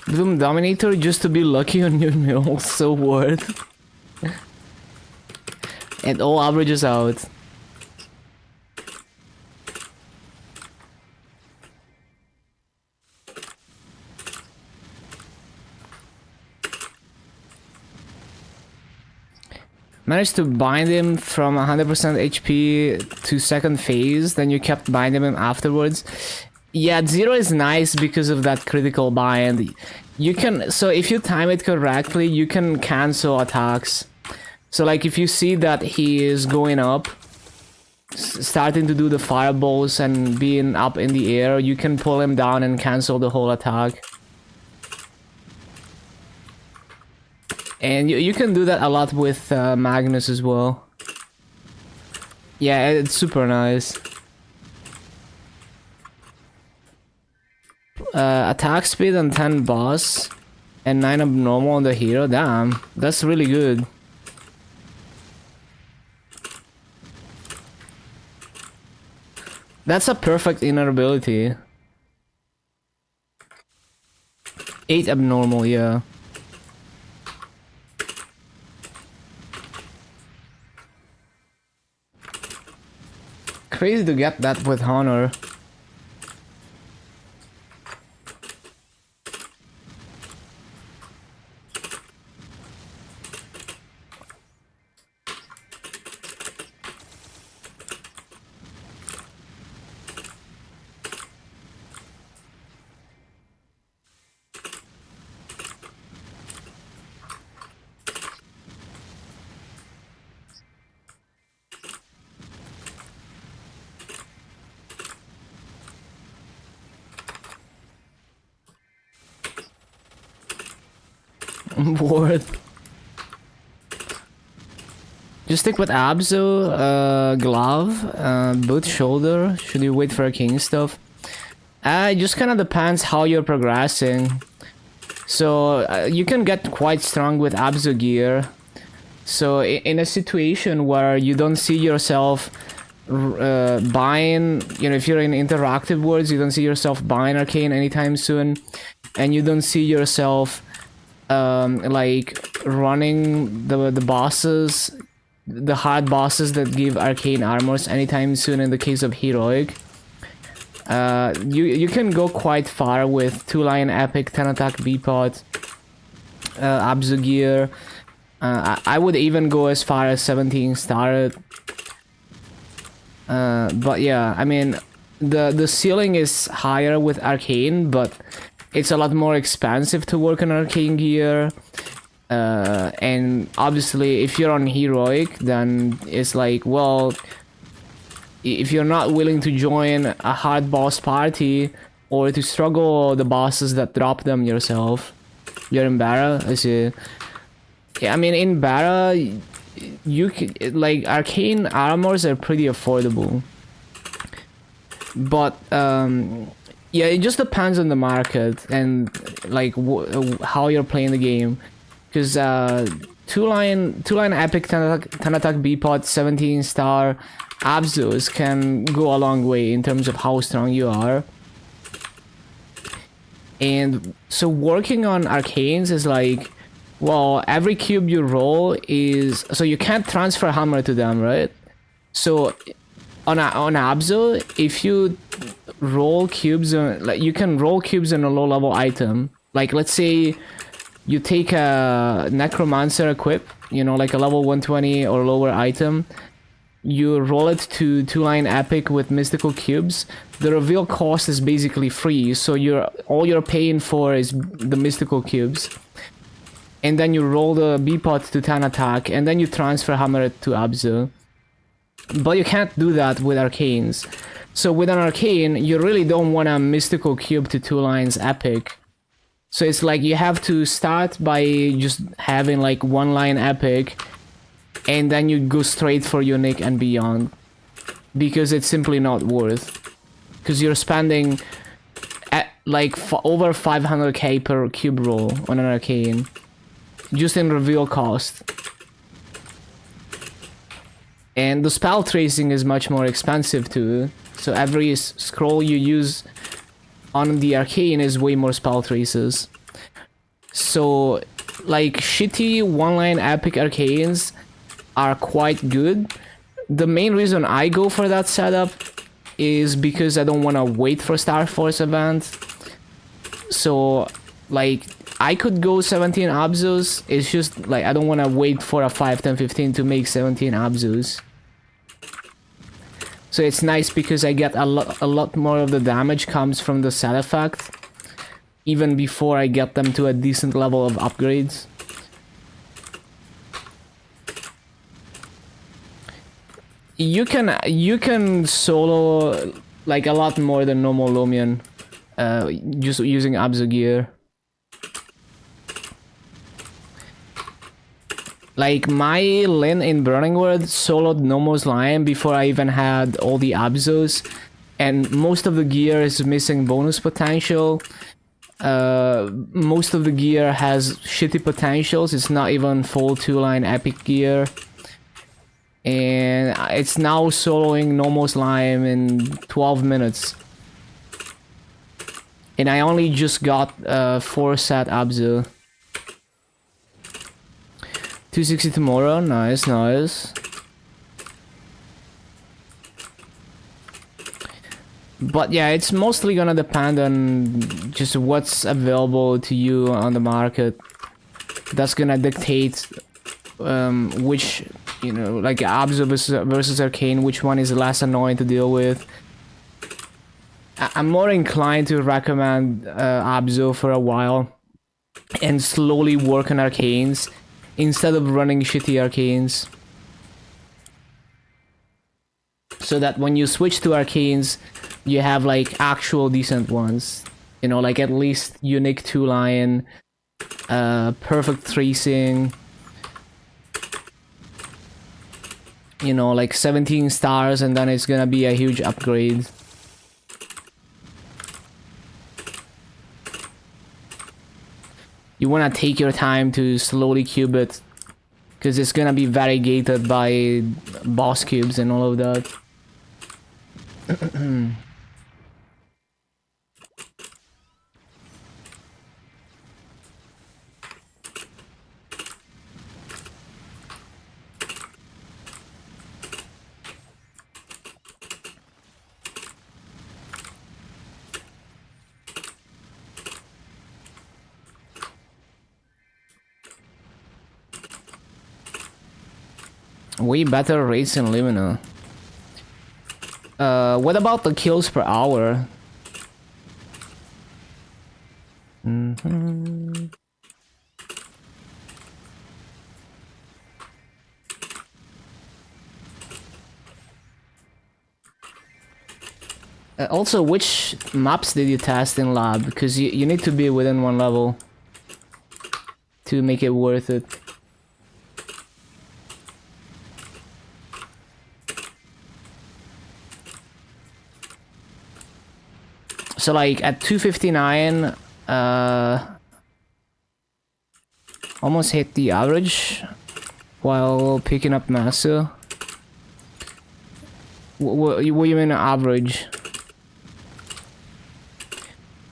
Doom Dominator just to be lucky on your mill, so worth. It all averages out. Managed to bind him from 100% HP to second phase, then you kept binding him afterwards. Yeah, 0 is nice because of that critical bind. You can, so if you time it correctly, you can cancel attacks. So like if you see that he is going up, starting to do the fireballs and being up in the air, you can pull him down and cancel the whole attack. And you can do that a lot with Magnus as well. Yeah, it's super nice. Attack speed and 10 boss and 9 abnormal on the hero. Damn, that's really good. That's a perfect inner ability. 8 abnormal, yeah. Crazy to get that with Honor. I'm bored. Just stick with Abzu, glove, boot shoulder. Should you wait for arcane stuff? It just kind of depends how you're progressing. So you can get quite strong with Abzu gear. So in a situation where you don't see yourself buying, you know, if you're in interactive worlds, you don't see yourself buying arcane anytime soon, and you don't see yourself like running the bosses, the hard bosses that give arcane armors anytime soon in the case of heroic. You can go quite far with 2-line epic, 10 attack B-pot, Abzu gear. I would even go as far as 17 star. But yeah, I mean, the ceiling is higher with arcane, but it's a lot more expensive to work on arcane gear. And obviously, if you're on heroic, then it's like, well, if you're not willing to join a hard boss party or to struggle the bosses that drop them yourself, you're in Barra. I see. Yeah, I mean, in Barra, you can, like, arcane armors are pretty affordable. But yeah, it just depends on the market and like how you're playing the game. Because 2-line epic 10 attack B-pot 17 star Abzus can go a long way in terms of how strong you are. And so working on arcanes is like, well, every cube you roll is, so you can't transfer hammer to them, right? So on Abzu, if you roll cubes, like you can roll cubes on a low level item. Like let's say you take a necromancer equip, you know, like a level 120 or lower item. You roll it to 2-line epic with mystical cubes. The reveal cost is basically free, so all you're paying for is the mystical cubes. And then you roll the B-pot to 10 attack, and then you transfer hammer it to Abzu. But you can't do that with arcanes. So with an arcane, you really don't want a mystical cube to 2 lines epic. So it's like you have to start by just having like 1-line epic, and then you go straight for unique and beyond, because it's simply not worth. Because you're spending at like over 500k per cube roll on an arcane, just in reveal cost. And the spell tracing is much more expensive too. So every scroll you use on the arcane is way more spell traces. So like shitty 1-line epic arcanes are quite good. The main reason I go for that setup is because I don't want to wait for Star Force event. So like I could go 17 Abzus, it's just like I don't want to wait for a 5, 10, 15 to make 17 Abzus. So it's nice because I get a lot more of the damage comes from the set effect, even before I get them to a decent level of upgrades. You can solo like a lot more than normal Lumion, just using Abzu gear. Like my Lin in Burning World soloed Nomo's Lion before I even had all the Abzus, and most of the gear is missing bonus potential. Most of the gear has shitty potentials, it's not even full 2-line epic gear. And it's now soloing Nomo's Lion in 12 minutes. And I only just got 4 set Abzu. 260 tomorrow, nice, nice. But yeah, it's mostly gonna depend on just what's available to you on the market. That's gonna dictate which, you know, like Abzu versus Arcane, which one is less annoying to deal with. I'm more inclined to recommend Abzu for a while and slowly work on Arcanes instead of running shitty Arcanes. So that when you switch to Arcanes, you have like actual decent ones. You know, like at least unique 2-line perfect tracing. You know, like 17 stars, and then it's gonna be a huge upgrade. You wanna take your time to slowly cube it, because it's gonna be variegated by boss cubes and all of that. Way better rates in Lumina. What about the kills per hour? Also, which maps did you test in lab? Because you need to be within one level to make it worth it. So like at 259, almost hit the average while picking up Massa. What do you mean average?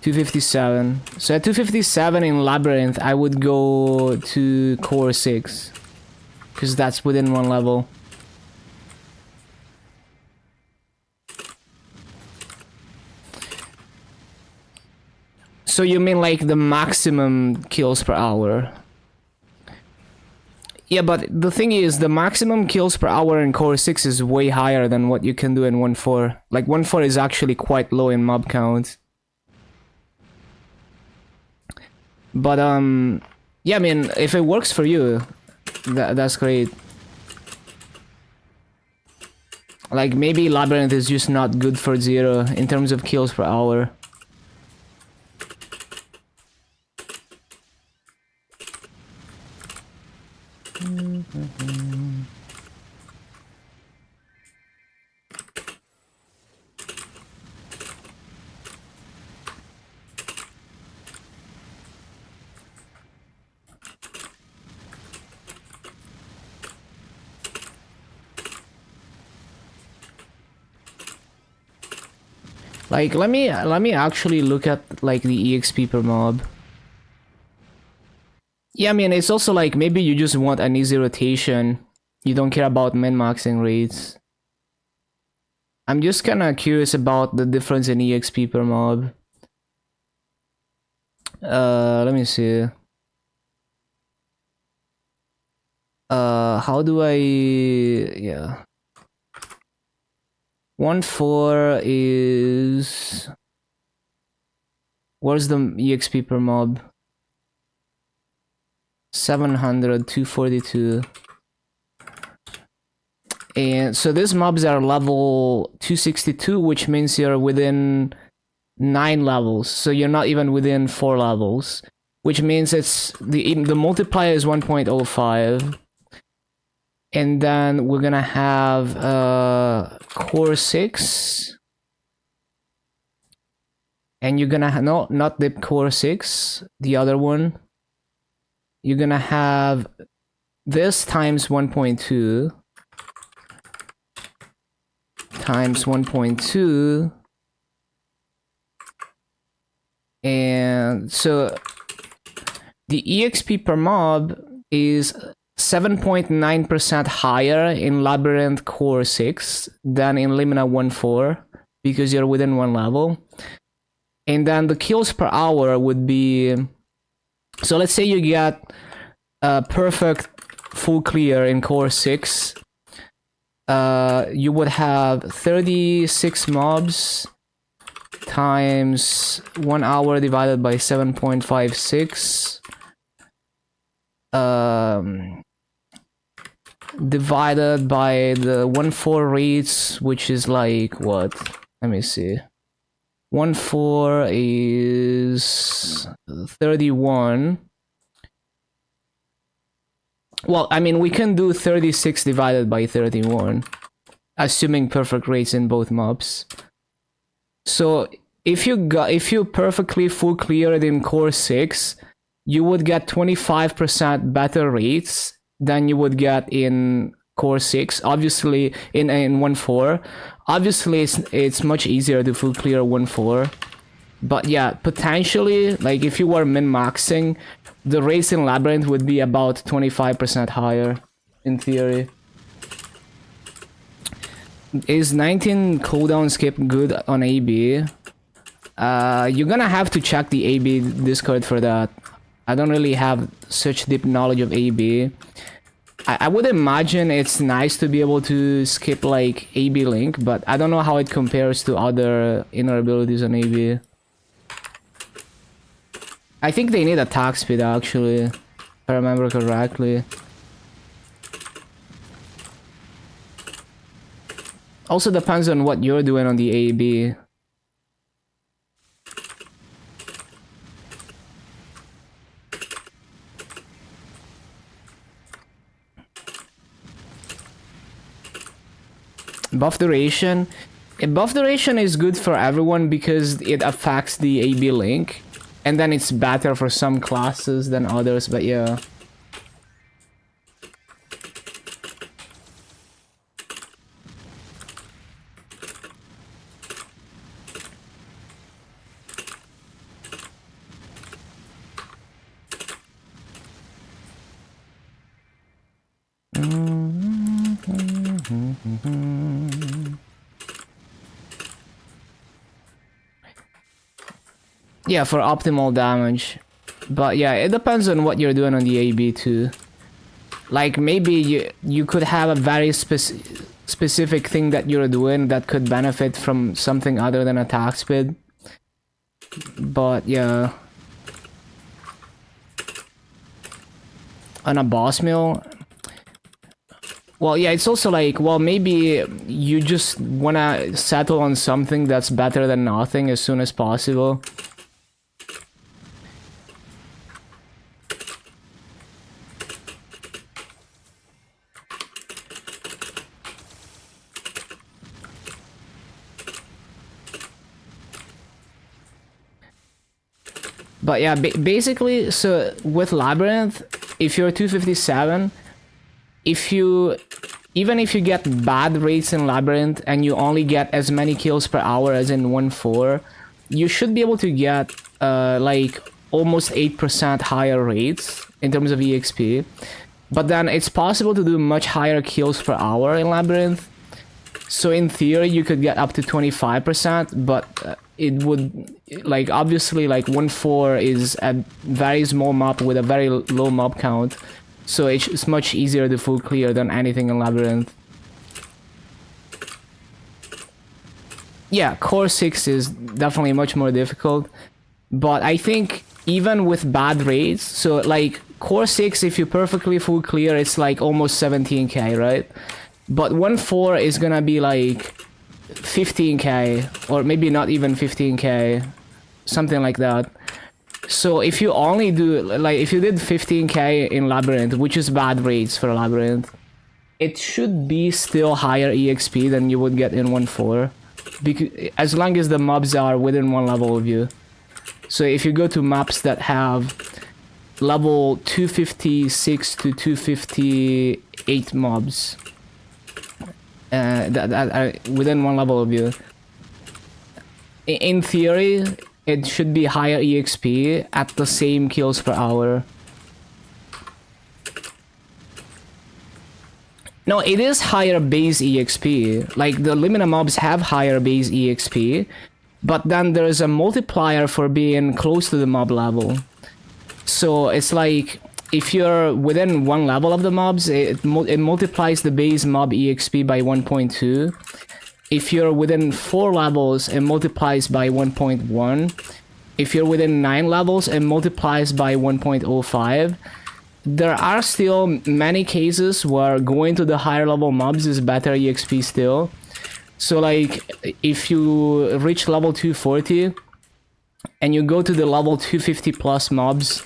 257. So at 257 in Labyrinth, I would go to Core 6. Because that's within one level. So you mean like the maximum kills per hour? Yeah, but the thing is, the maximum kills per hour in Core 6 is way higher than what you can do in 1.4. Like 1.4 is actually quite low in mob count. But yeah, I mean, if it works for you, that's great. Like maybe Labyrinth is just not good for Zero in terms of kills per hour. Like, let me actually look at like the EXP per mob. Yeah, I mean, it's also like maybe you just want an easy rotation. You don't care about min-maxing rates. I'm just kind of curious about the difference in EXP per mob. Let me see. How do I... yeah. 1.4 is... where's the EXP per mob? 700, 242. And so these mobs are level 262, which means you're within 9 levels. So you're not even within 4 levels, which means it's the multiplier is 1.05. And then we're gonna have Core 6. And you're gonna have, no, not the Core 6, the other one. You're gonna have this times 1.2 times 1.2, and so the EXP per mob is 7.9% higher in Labyrinth Core 6 than in Limina 1.4 because you're within one level. And then the kills per hour would be, so let's say you get a perfect full clear in Core 6. You would have 36 mobs times 1 hour divided by 7.56. Divided by the 1.4 rates, which is like what? Let me see. 1.4 is 31. Well, I mean, we can do 36 divided by 31, assuming perfect rates in both mobs. So if you perfectly full cleared in core 6, you would get 25% better rates than you would get in core 6. Obviously, in 1.4, obviously it's much easier to full clear 1.4. But yeah, potentially, like if you were min-maxing, the rates in Labyrinth would be about 25% higher, in theory. Is 19 cooldown skip good on AB? You're gonna have to check the AB Discord for that. I don't really have such deep knowledge of AB. I would imagine it's nice to be able to skip like AB Link, but I don't know how it compares to other inner abilities on AB. I think they need attack speed actually, if I remember correctly. Also depends on what you're doing on the AB. Buff duration. Buff duration is good for everyone because it affects the AB link. And then it's better for some classes than others, but yeah. Yeah, for optimal damage. But yeah, it depends on what you're doing on the AB too. Like maybe you could have a very specific thing that you're doing that could benefit from something other than attack speed. But yeah. On a boss mill, well, yeah, it's also like, well, maybe you just wanna settle on something that's better than nothing as soon as possible. But yeah, basically, so with Labyrinth, if you're 257, even if you get bad rates in Labyrinth and you only get as many kills per hour as in 1.4, you should be able to get like almost 8% higher rates in terms of EXP. But then it's possible to do much higher kills per hour in Labyrinth. So in theory, you could get up to 25%, but it would, like, obviously, like, 1.4 is a very small map with a very low mob count. So it's much easier to full clear than anything in Labyrinth. Yeah, Core 6 is definitely much more difficult. But I think even with bad rates, so, like, Core 6, if you perfectly full clear, it's, like, almost 17k, right? But 1.4 is gonna be like 15k, or maybe not even 15k, something like that. So if you only do, like, if you did 15k in Labyrinth, which is bad rates for Labyrinth, it should be still higher EXP than you would get in 1.4, because as long as the mobs are within one level of you. So if you go to maps that have level 256 to 258 mobs, that are within one level of you, in theory, it should be higher EXP at the same kills per hour. No, it is higher base EXP. Like, the Limina mobs have higher base EXP, but then there's a multiplier for being close to the mob level. So it's like, if you're within one level of the mobs, it multiplies the base mob EXP by 1.2. If you're within 4 levels, it multiplies by 1.1. If you're within 9 levels, it multiplies by 1.05. There are still many cases where going to the higher level mobs is better EXP still. So like, if you reach level 240 and you go to the level 250 plus mobs,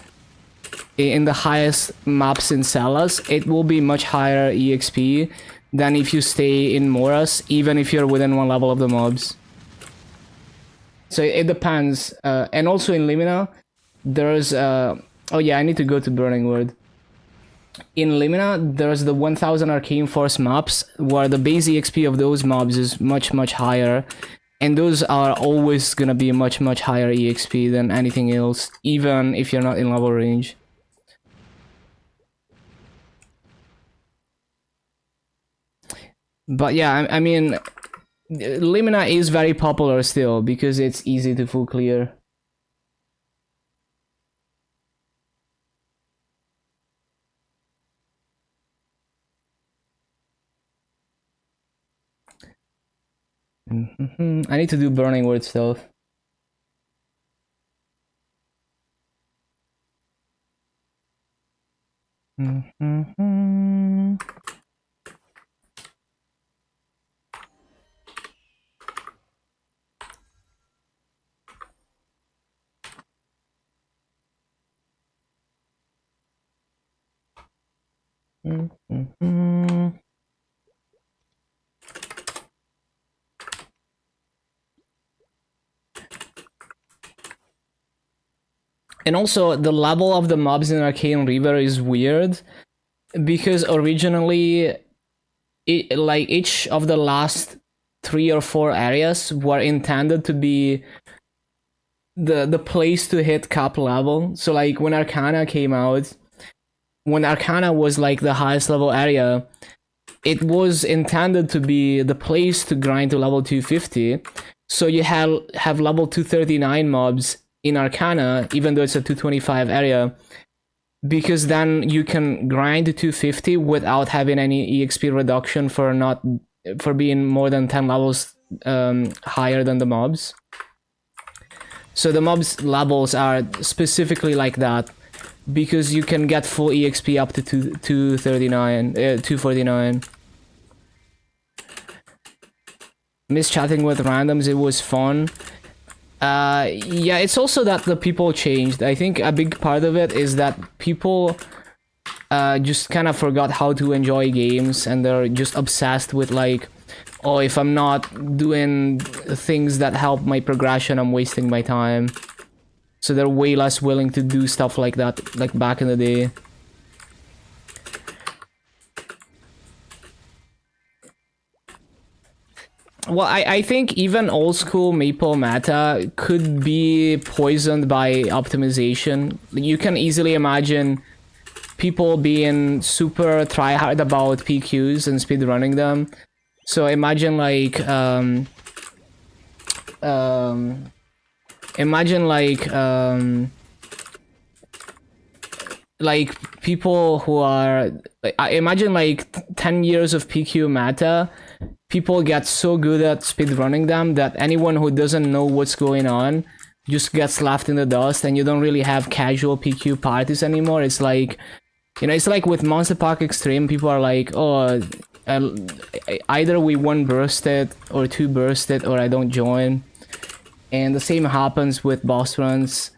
in the highest maps in Celas, it will be much higher EXP than if you stay in Moras, even if you're within one level of the mobs. So it depends. And also in Limina, there's... oh yeah, I need to go to Burning Wood. In Limina, there's the 1000 Arcane Force maps, where the base EXP of those mobs is much, much higher. And those are always gonna be much, much higher EXP than anything else, even if you're not in level range. But yeah, I mean, Limina is very popular still, because it's easy to full clear. I need to do Burning Word stuff. And also, the level of the mobs in Arcane River is weird, because originally, like each of the last 3 or 4 areas were intended to be the place to hit cap level. So like when Arcana came out, when Arcana was like the highest level area, it was intended to be the place to grind to level 250. So you have level 239 mobs in Arcana, even though it's a 225 area, because then you can grind to 250 without having any EXP reduction for being more than 10 levels higher than the mobs. So the mobs levels are specifically like that, because you can get full EXP up to 249. Miss chatting with randoms, it was fun. Yeah, it's also that the people changed. I think a big part of it is that people just kind of forgot how to enjoy games, and they're just obsessed with like, oh, if I'm not doing things that help my progression, I'm wasting my time. So they're way less willing to do stuff like that, like back in the day. Well, I think even old school Maple meta could be poisoned by optimization. You can easily imagine people being super try-hard about PQs and speedrunning them. So imagine like like people who are imagine like 10 years of PQ meta. People get so good at speedrunning them that anyone who doesn't know what's going on just gets left in the dust, and you don't really have casual PQ parties anymore. It's like, you know, it's like with Monster Park Extreme, people are like, oh, either we 1 bursted or 2 bursted or I don't join. And the same happens with boss runs.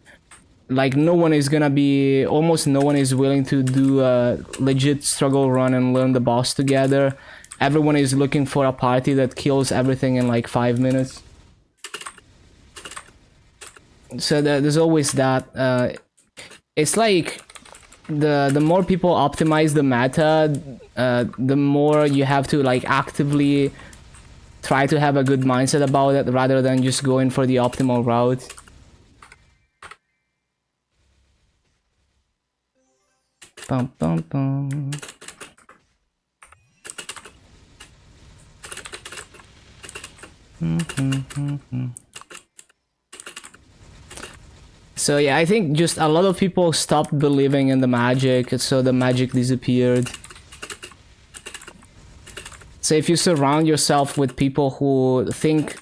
Like almost no one is willing to do a legit struggle run and learn the boss together. Everyone is looking for a party that kills everything in like 5 minutes. So there's always that. It's like the more people optimize the meta, the more you have to like actively try to have a good mindset about it, rather than just going for the optimal route. Bum, bum, bum. So yeah, I think just a lot of people stopped believing in the magic, so the magic disappeared. So if you surround yourself with people who think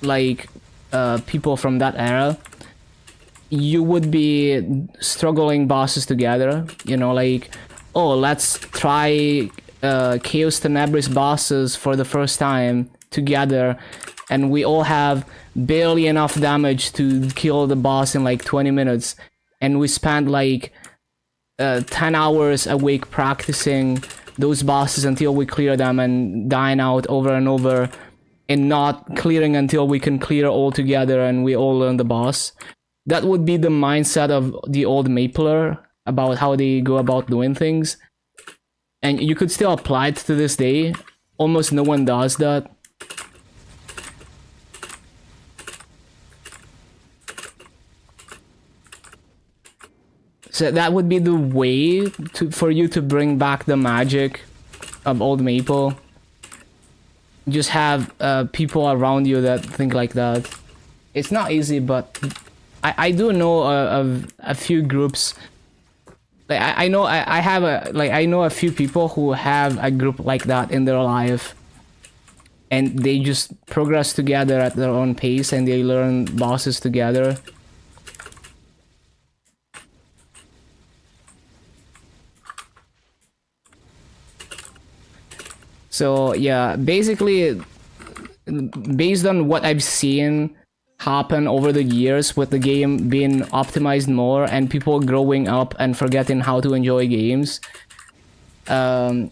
like people from that era, you would be struggling bosses together. You know, like, oh, let's try Chaos Tenebris bosses for the first time together, and we all have barely enough damage to kill the boss in like 20 minutes, and we spent like 10 hours a week practicing those bosses until we clear them and dying out over and over and not clearing until we can clear all together and we all learn the boss. That would be the mindset of the old Mapler about how they go about doing things. And you could still apply it to this day. Almost no one does that. So that would be the way for you to bring back the magic of old Maple. Just have people around you that think like that. It's not easy, but I do know of a few groups. Like I know I know a few people who have a group like that in their life, and they just progress together at their own pace and they learn bosses together. So yeah, basically, based on what I've seen happen over the years with the game being optimized more and people growing up and forgetting how to enjoy games, I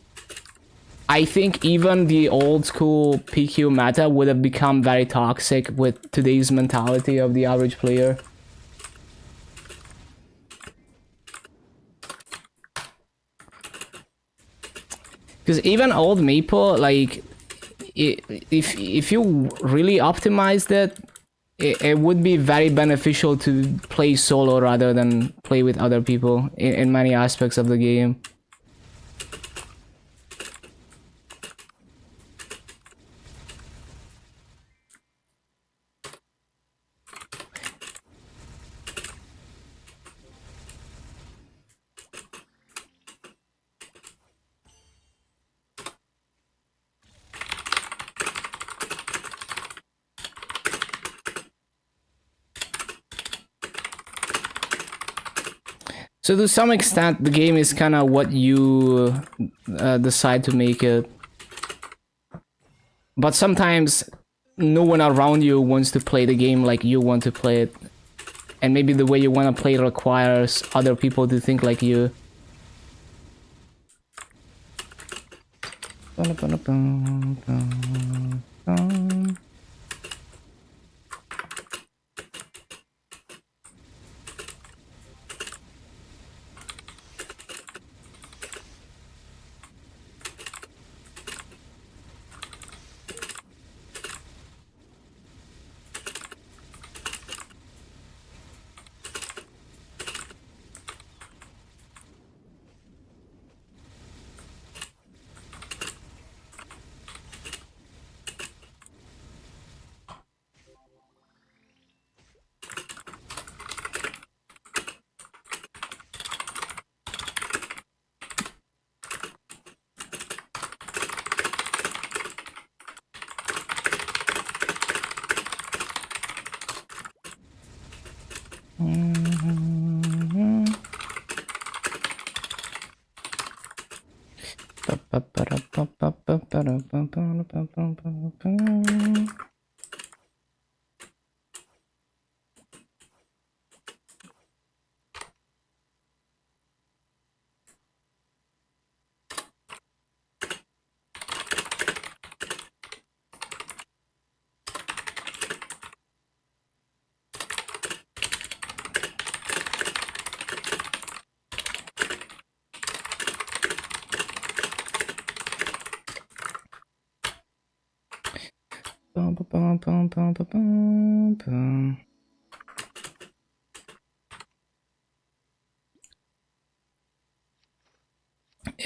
think even the old school PQ meta would have become very toxic with today's mentality of the average player. Because even old Maple, like, if you really optimized it, it would be very beneficial to play solo rather than play with other people in many aspects of the game. So to some extent, the game is kind of what you decide to make it. But sometimes no one around you wants to play the game like you want to play it. And maybe the way you want to play requires other people to think like you.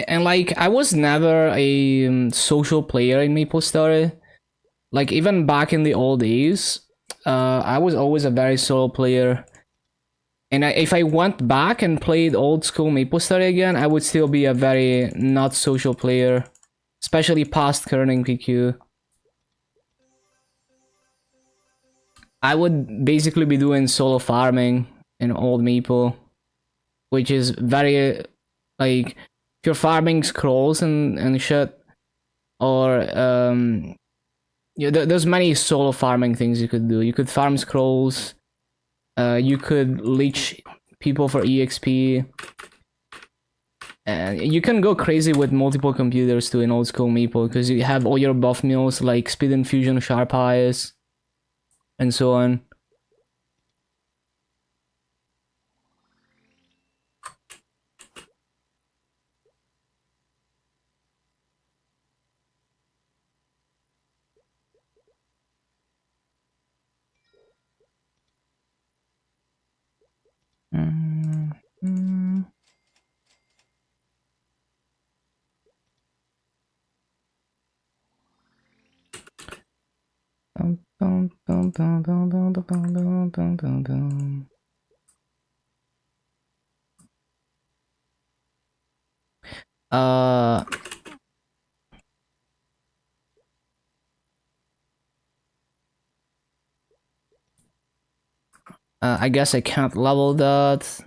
And like, I was never a social player in MapleStory. Like, even back in the old days, I was always a very solo player. And if I went back and played old school MapleStory again, I would still be a very not social player, especially past kerning PQ. I would basically be doing solo farming in old Maple, which is very, like, if you're farming scrolls and shit, or yeah, there's many solo farming things you could do. You could farm scrolls, you could leech people for EXP, You can go crazy with multiple computers too in old school Maple because you have all your buff mills like Speed and Fusion, Sharp Eyes, and so on. I guess I can't level that.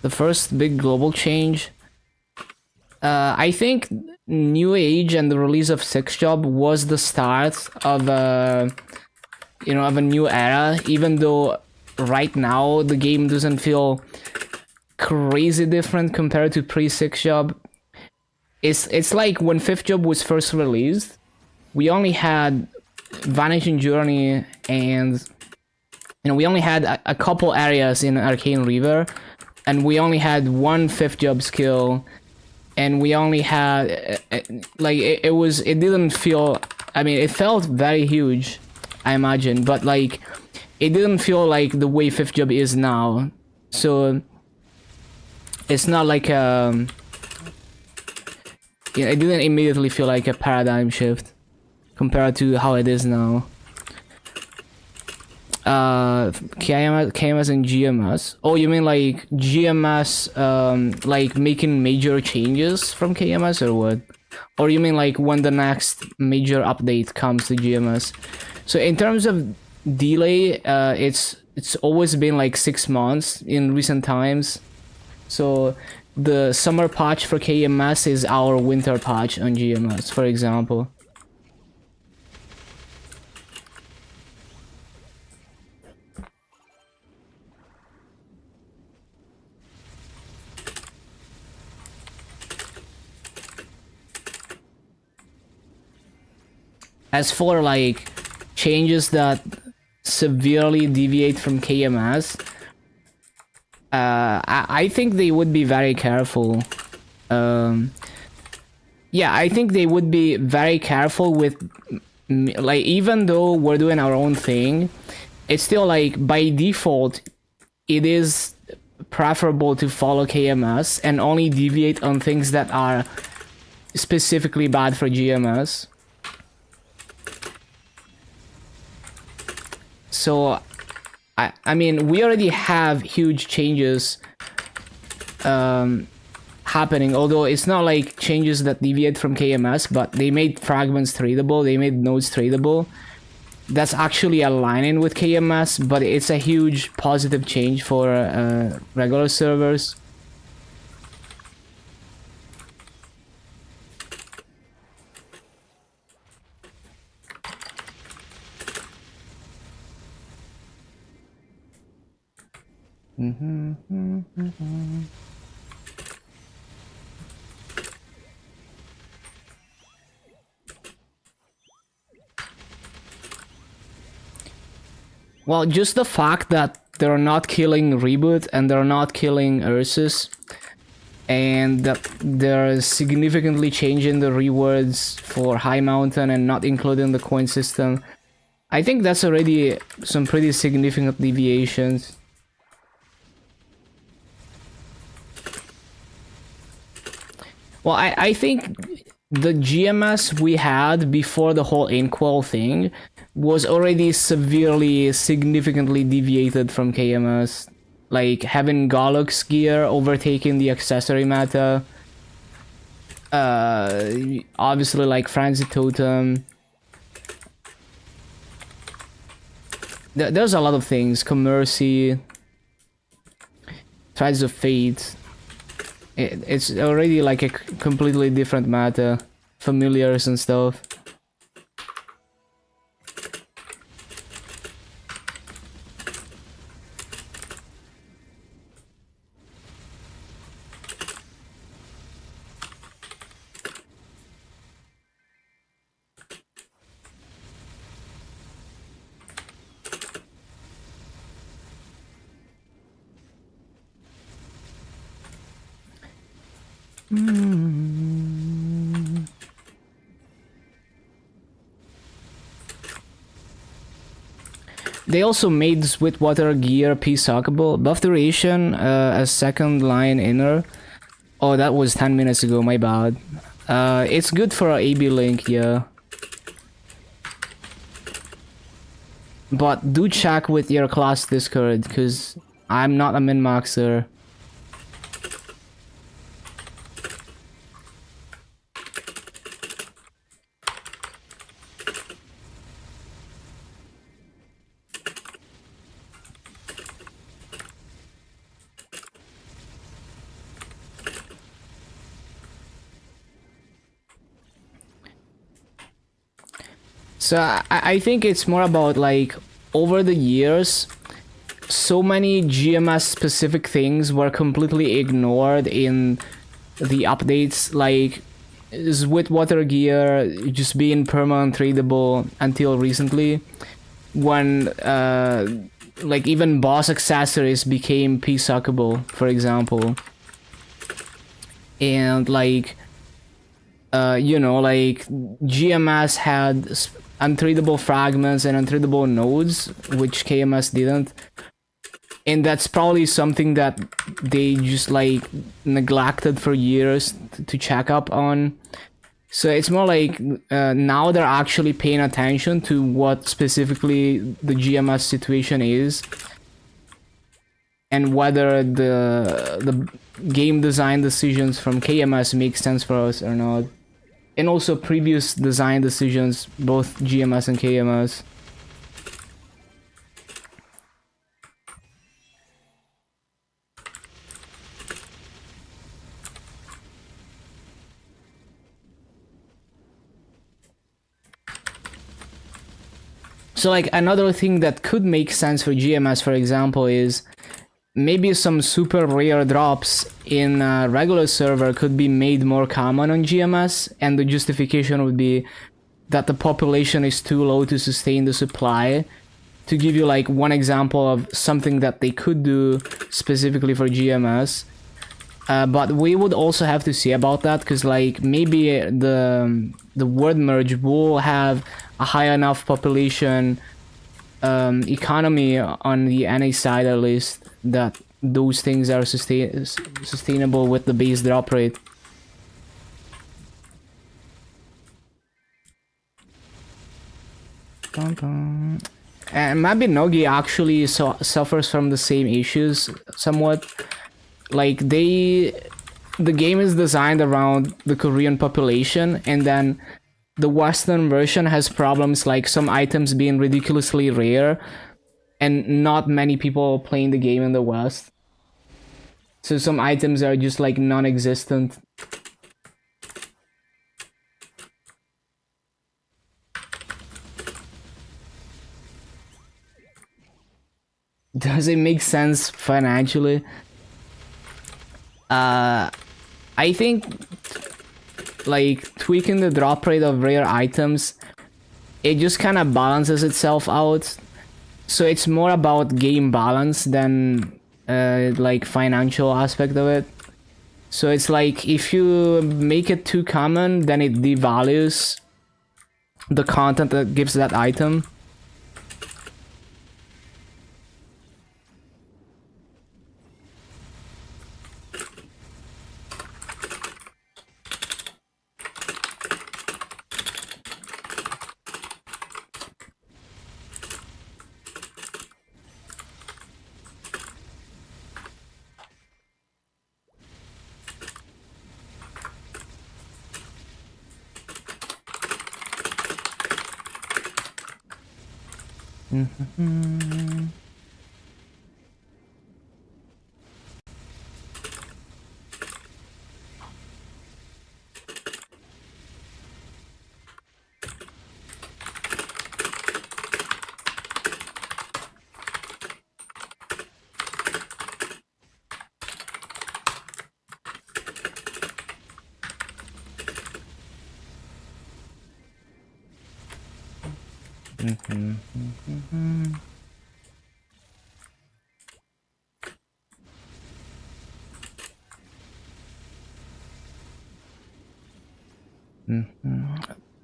The first big global change. I think New Age and the release of Six Job was the start of a new era. Even though right now the game doesn't feel crazy different compared to pre Six Job. It's like when Fifth Job was first released, we only had Vanishing Journey and we only had a couple areas in Arcane River, and we only had one Fifth Job skill, and we only had like it didn't feel, I mean, it felt very huge, I imagine, but like it didn't feel like the way Fifth Job is now. So it's not like it didn't immediately feel like a paradigm shift compared to how it is now. KMS and GMS. Oh, you mean like GMS, like making major changes from KMS, or what? Or you mean like when the next major update comes to GMS? So in terms of delay, it's always been like 6 months in recent times. So the summer patch for KMS is our winter patch on GMS, for example. As for like changes that severely deviate from KMS, I think they would be very careful. Yeah, I think they would be very careful with, like, even though we're doing our own thing, it's still like by default, it is preferable to follow KMS and only deviate on things that are specifically bad for GMS. So, I mean, we already have huge changes happening, although it's not like changes that deviate from KMS, but they made fragments tradable, they made nodes tradable. That's actually aligning with KMS, but it's a huge positive change for regular servers. Well, just the fact that they're not killing Reboot and they're not killing Ursus, and that they're significantly changing the rewards for High Mountain and not including the coin system, I think that's already some pretty significant deviations. Well, I think the GMS we had before the whole Inkwell thing was already severely, significantly deviated from KMS. Like, having Golux gear overtaking the accessory meta. Obviously, like, Frenzy Totem. There's a lot of things. Commercy. Threads of Fate. It's already like a completely different matter. Familiars and stuff. They also made Sweetwater gear P-Sockable. Buff duration as second line inner. Oh, that was 10 minutes ago, my bad. It's good for AB link, yeah. But do check with your class Discord, because I'm not a min-maxer. So I think it's more about like over the years, so many GMS specific things were completely ignored in the updates, like Sweetwater gear just being permanent tradable until recently, when like even boss accessories became P-Suckable, for example. And like you know, like GMS had untradable fragments and untradable nodes, which KMS didn't. And that's probably something that they just like neglected for years to check up on. So it's more like now they're actually paying attention to what specifically the GMS situation is, and whether the game design decisions from KMS make sense for us or not. And also previous design decisions, both GMS and KMS. So like another thing that could make sense for GMS, for example, is maybe some super rare drops in a regular server could be made more common on GMS, and the justification would be that the population is too low to sustain the supply. To give you like one example of something that they could do specifically for GMS. But we would also have to see about that, because like maybe the word merge will have a high enough population economy on the NA side at least, that those things are sustainable with the base drop rate. And Mabinogi actually suffers from the same issues somewhat. Like the game is designed around the Korean population, and then the Western version has problems like some items being ridiculously rare, and not many people playing the game in the West. So some items are just like non-existent. Does it make sense financially? I think like tweaking the drop rate of rare items, it just kind of balances itself out. So it's more about game balance than like financial aspect of it. So it's like if you make it too common, then it devalues the content that gives that item.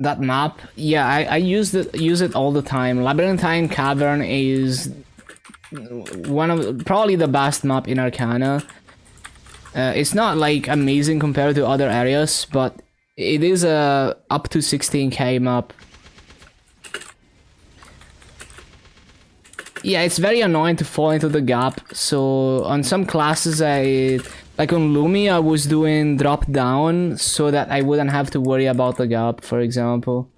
That map, yeah, I use it all the time. Labyrinthine Cavern is one of probably the best map in Arcana. It's not like amazing compared to other areas, but it is a up to 16k map. Yeah, it's very annoying to fall into the gap. So on some classes, like on Lumi, I was doing drop down so that I wouldn't have to worry about the gap, for example.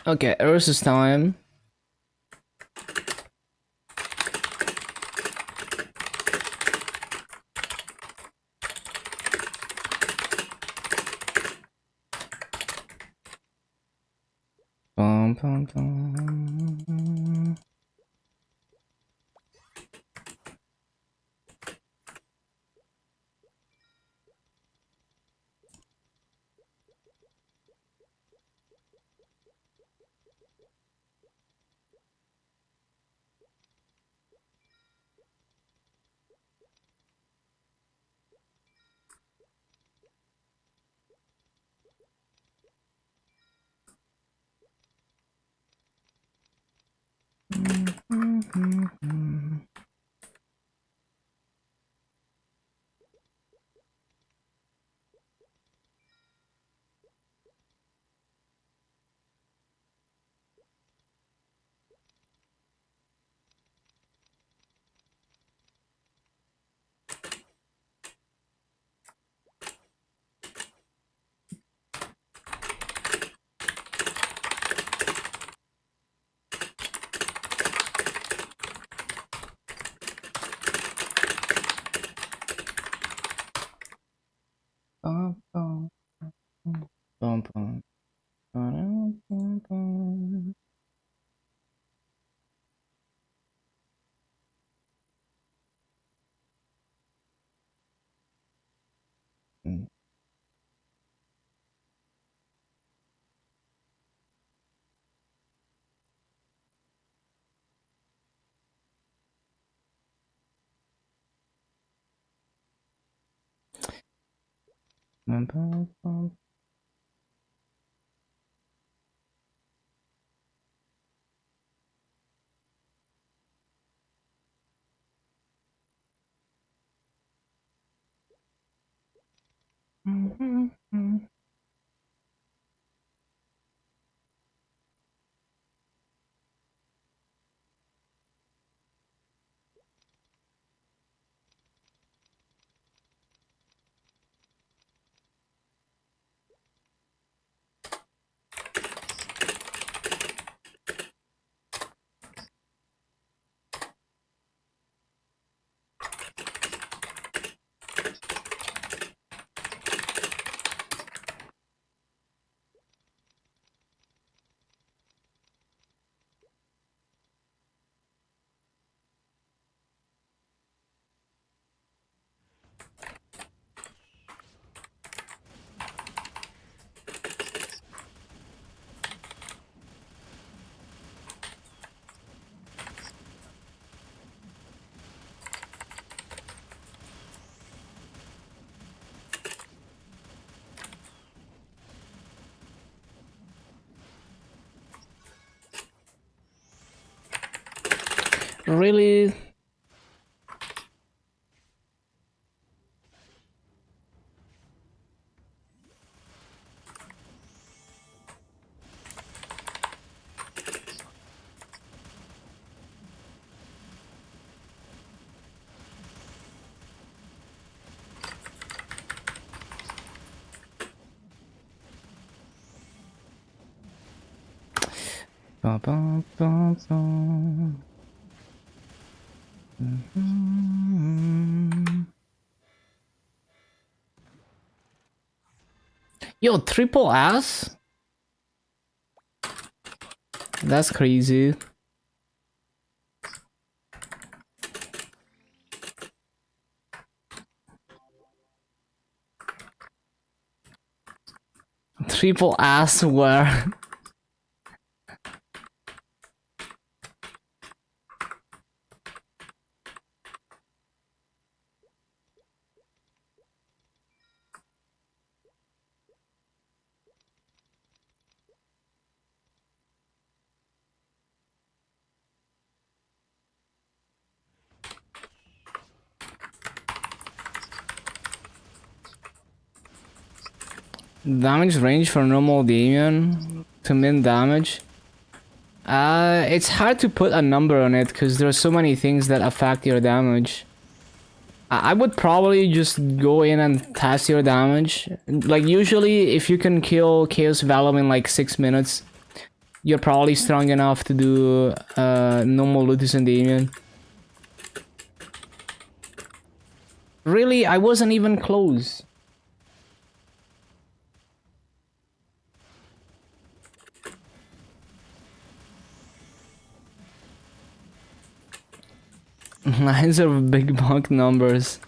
Okay, Ursus time. Really? Ba, ba, ba, ba. Yo, triple S? That's crazy. Triple S where? Damage range for normal Damien to min damage. It's hard to put a number on it because there are so many things that affect your damage. I would probably just go in and test your damage. Like usually if you can kill Chaos Venom in like 6 minutes, you're probably strong enough to do normal Lutus and Damien. Really? I wasn't even close. Lines of big bunk numbers.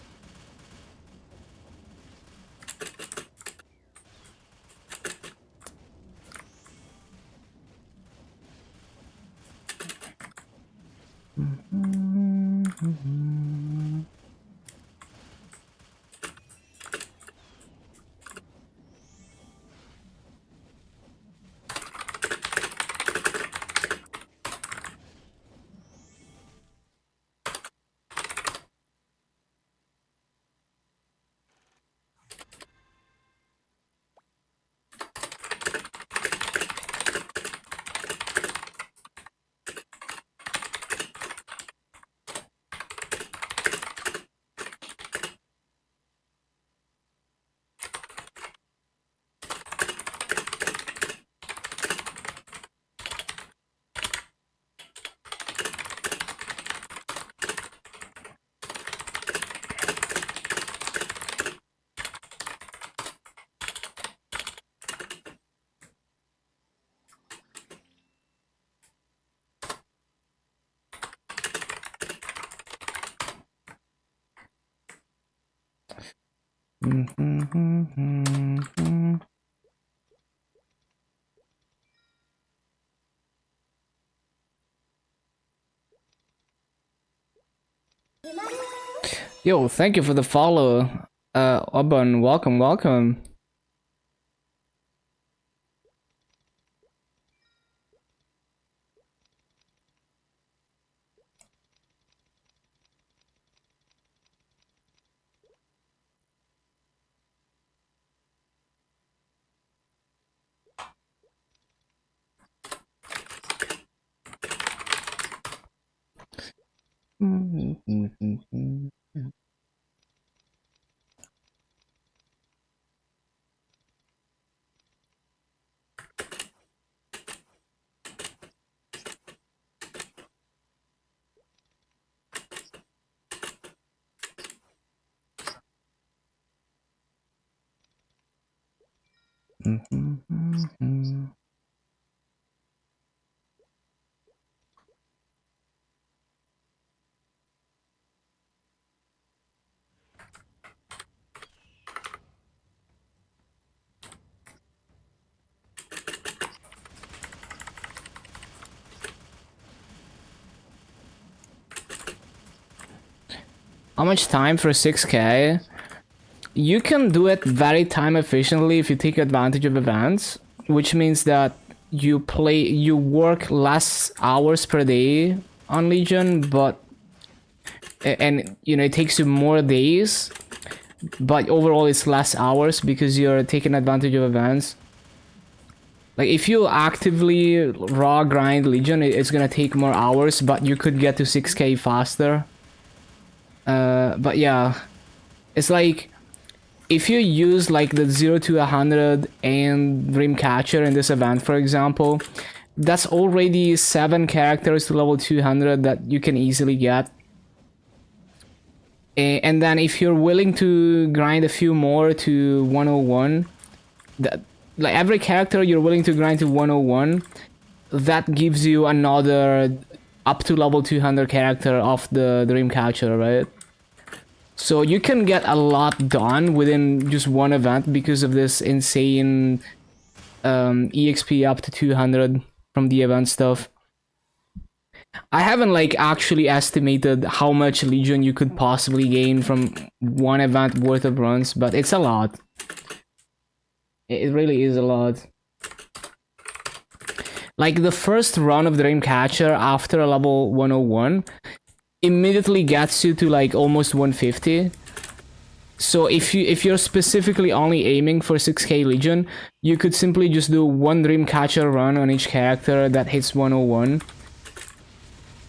Yo, thank you for the follow. Oban, welcome, welcome. How much time for 6k? You can do it very time efficiently if you take advantage of events, which means that you work less hours per day on Legion, but and you know it takes you more days, but overall it's less hours because you're taking advantage of events. Like if you actively raw grind Legion, it's gonna take more hours, but you could get to 6k faster. But yeah, it's like if you use like the 0 to 100 and Dreamcatcher in this event, for example, that's already 7 characters to level 200 that you can easily get. And then if you're willing to grind a few more to 101, that like every character you're willing to grind to 101, that gives you another up to level 200 character of the Dreamcatcher, right? So you can get a lot done within just one event because of this insane EXP up to 200 from the event stuff. I haven't like actually estimated how much Legion you could possibly gain from one event worth of runs, but it's a lot. It really is a lot. Like the first run of Dreamcatcher after level 101 immediately gets you to like almost 150. So if you're specifically only aiming for 6k Legion, you could simply just do one Dreamcatcher run on each character that hits 101.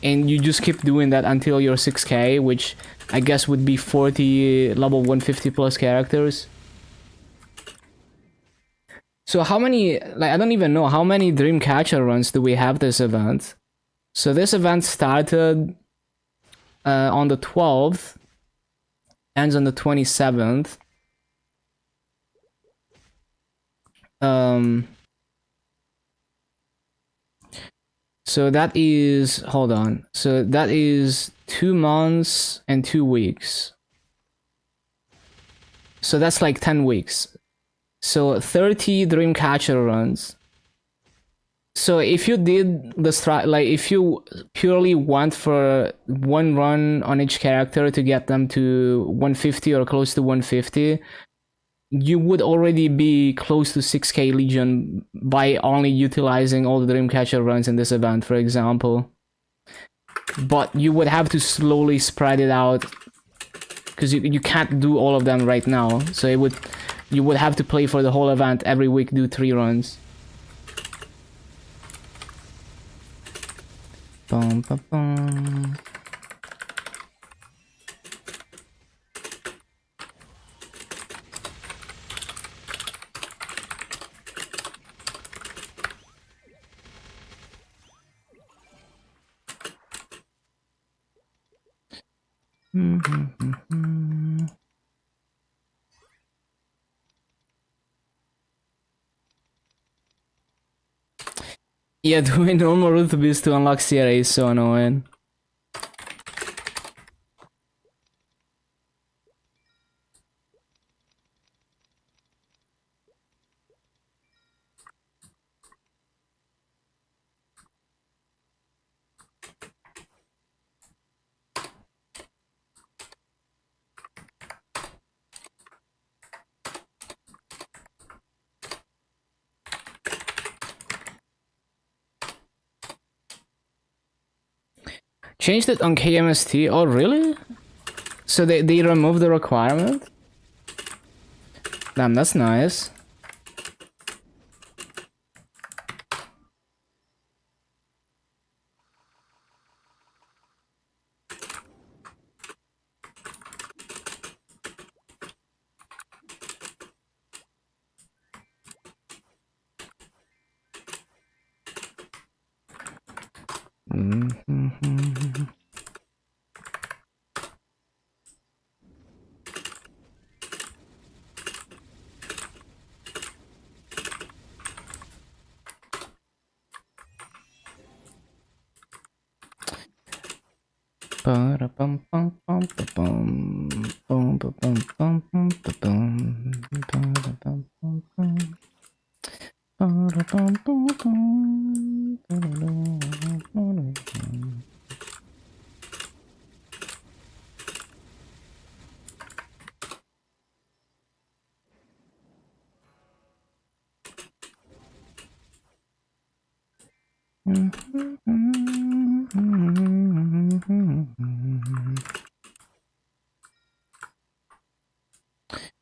And you just keep doing that until you're 6k, which I guess would be 40 level 150 plus characters. So how many, like I don't even know, how many Dreamcatcher runs do we have this event? So this event started on the 12th, ends on the 27th. So that is, hold on. So that is 2 months and 2 weeks. So that's like 10 weeks. So 30 Dreamcatcher runs. So if you did the like if you purely went for one run on each character to get them to 150 or close to 150, you would already be close to 6k Legion by only utilizing all the Dreamcatcher runs in this event, for example. But you would have to slowly spread it out because you can't do all of them right now. So you would have to play for the whole event every week, do 3 runs. Bum, bum, bum. Yeah, doing normal route beast to unlock Sierra is so annoying. Changed it on KMST? Oh, really? So they removed the requirement? Damn, that's nice.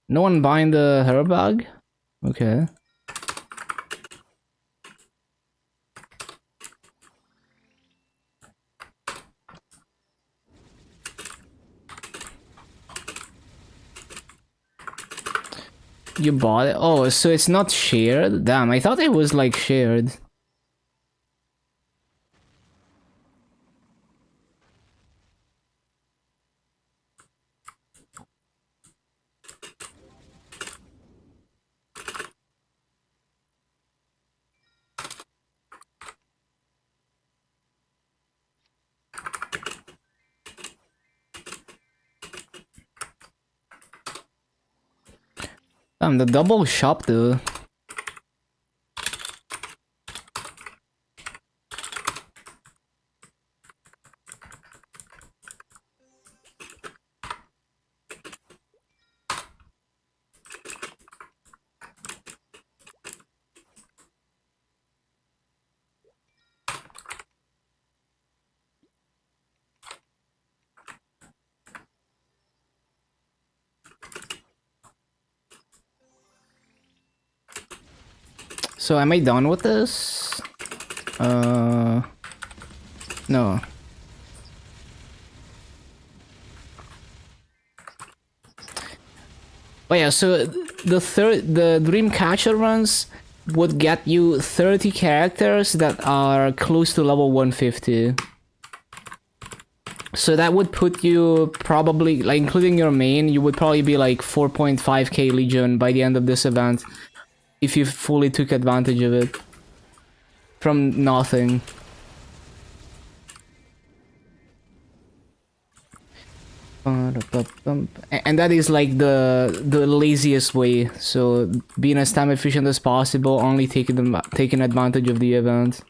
No one buying the herbag? Okay. You bought it? Oh, so it's not shared? Damn, I thought it was like shared. Damn, the double shop though. So am I done with this? No. But yeah, so the Dreamcatcher runs would get you 30 characters that are close to level 150. So that would put you probably, like including your main, you would probably be like 4.5k Legion by the end of this event. If you fully took advantage of it. From nothing. And that is like the laziest way. So being as time efficient as possible, only taking advantage of the event.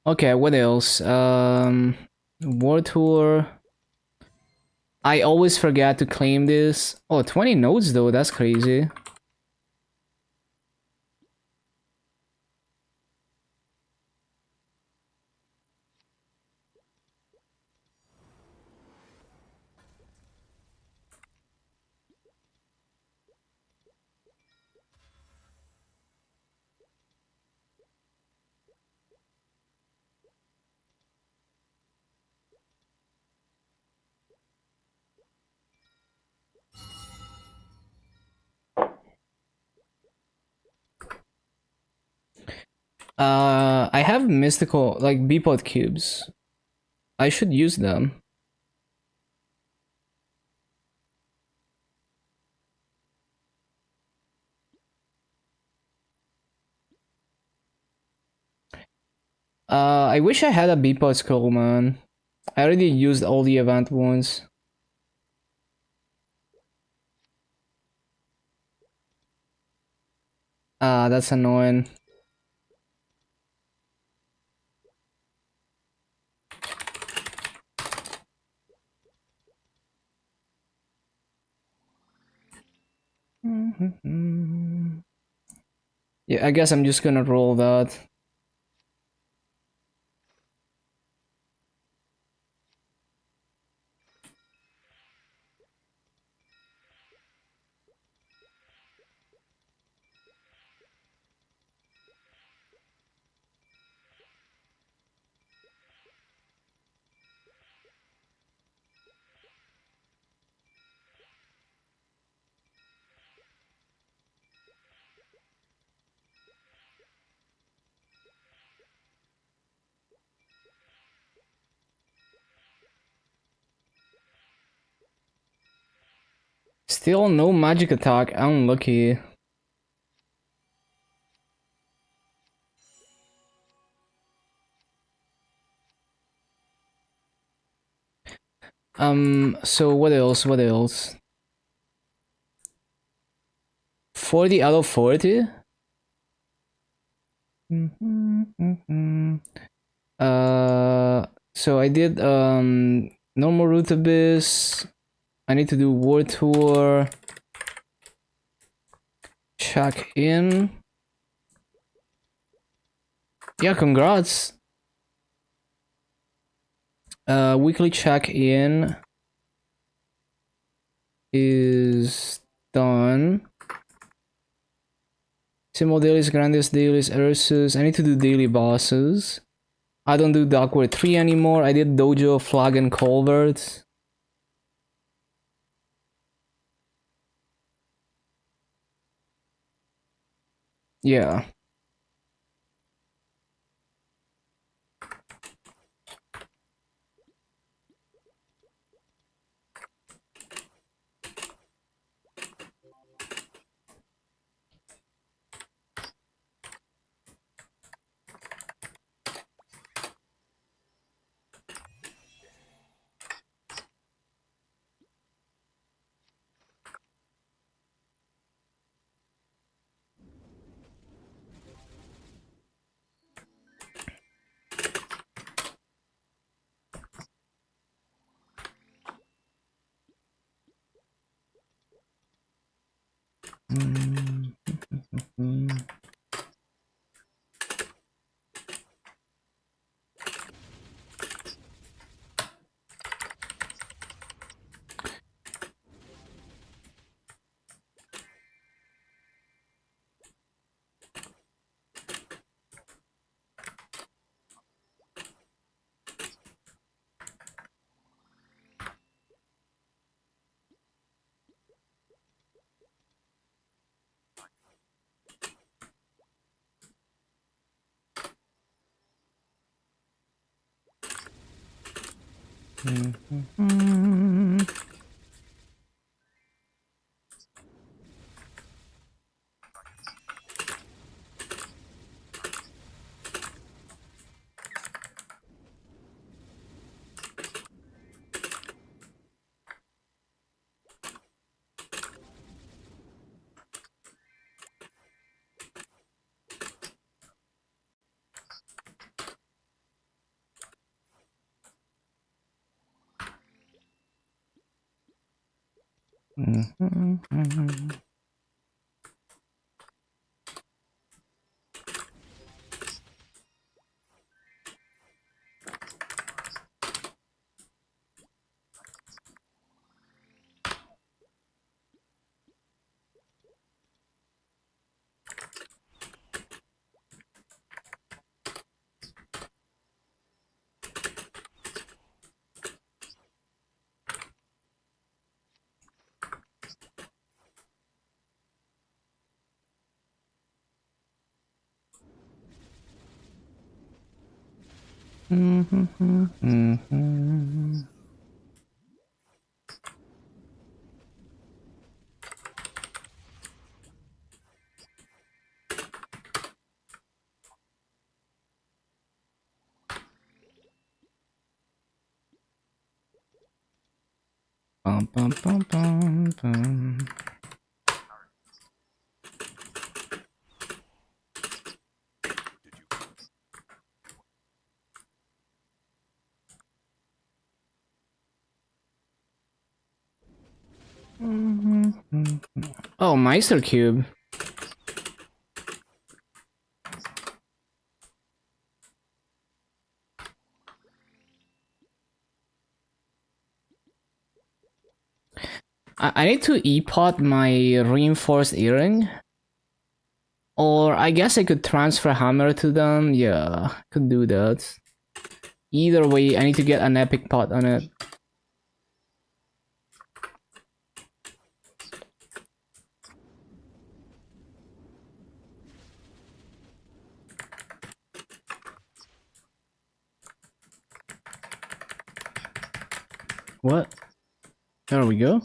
Okay, what else? War Tour. I always forget to claim this. Oh, 20 nodes though, that's crazy. I have mystical, like, Beepod cubes. I should use them. I wish I had a Beepod scroll, man. I already used all the event ones. Ah, that's annoying. Yeah, I guess I'm just gonna roll that. Still no magic attack, unlucky. So what else? What else? 40 out of 40? So I did normal root abyss. I need to do war tour. Check in. Yeah, congrats. Weekly check in is done. Simple dailies, Grandiose dailies, Ursus. I need to do daily bosses. I don't do Dockware 3 anymore. I did Dojo, Flag, and Culvert. Yeah. Bum, bum, bum, bum, bum. Oh, Meister Cube. I need to e-pot my reinforced earring. Or I guess I could transfer hammer to them. Yeah, could do that. Either way, I need to get an epic pot on it. What? There we go.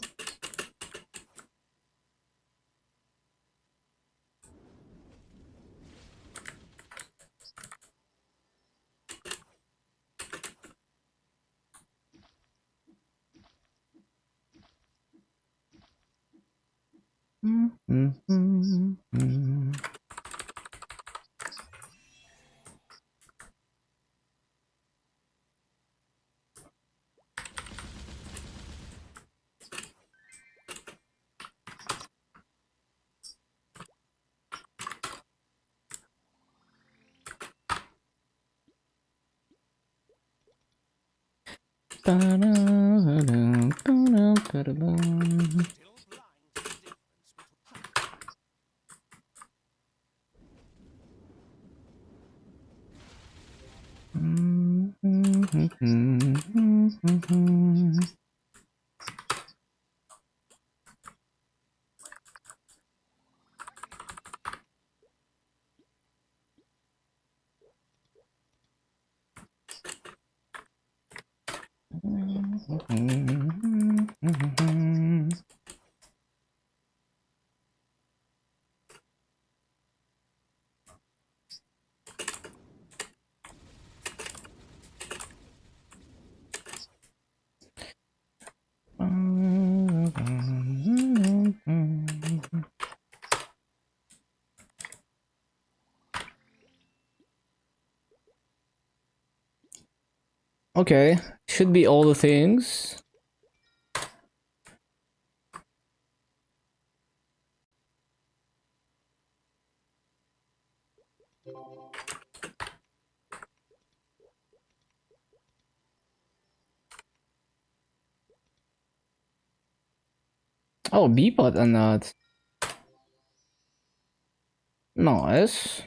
Okay, should be all the things. Oh, Beepot and that. Nice.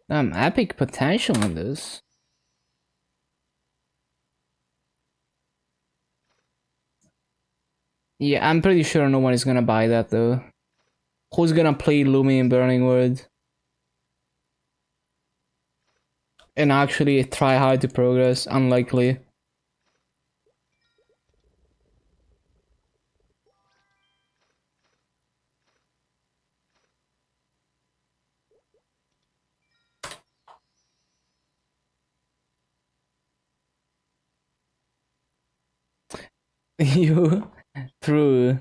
Epic potential in this. Yeah, I'm pretty sure no one is gonna buy that though. Who's gonna play Lumi in Burning Wood? And actually try hard to progress? Unlikely. You? True.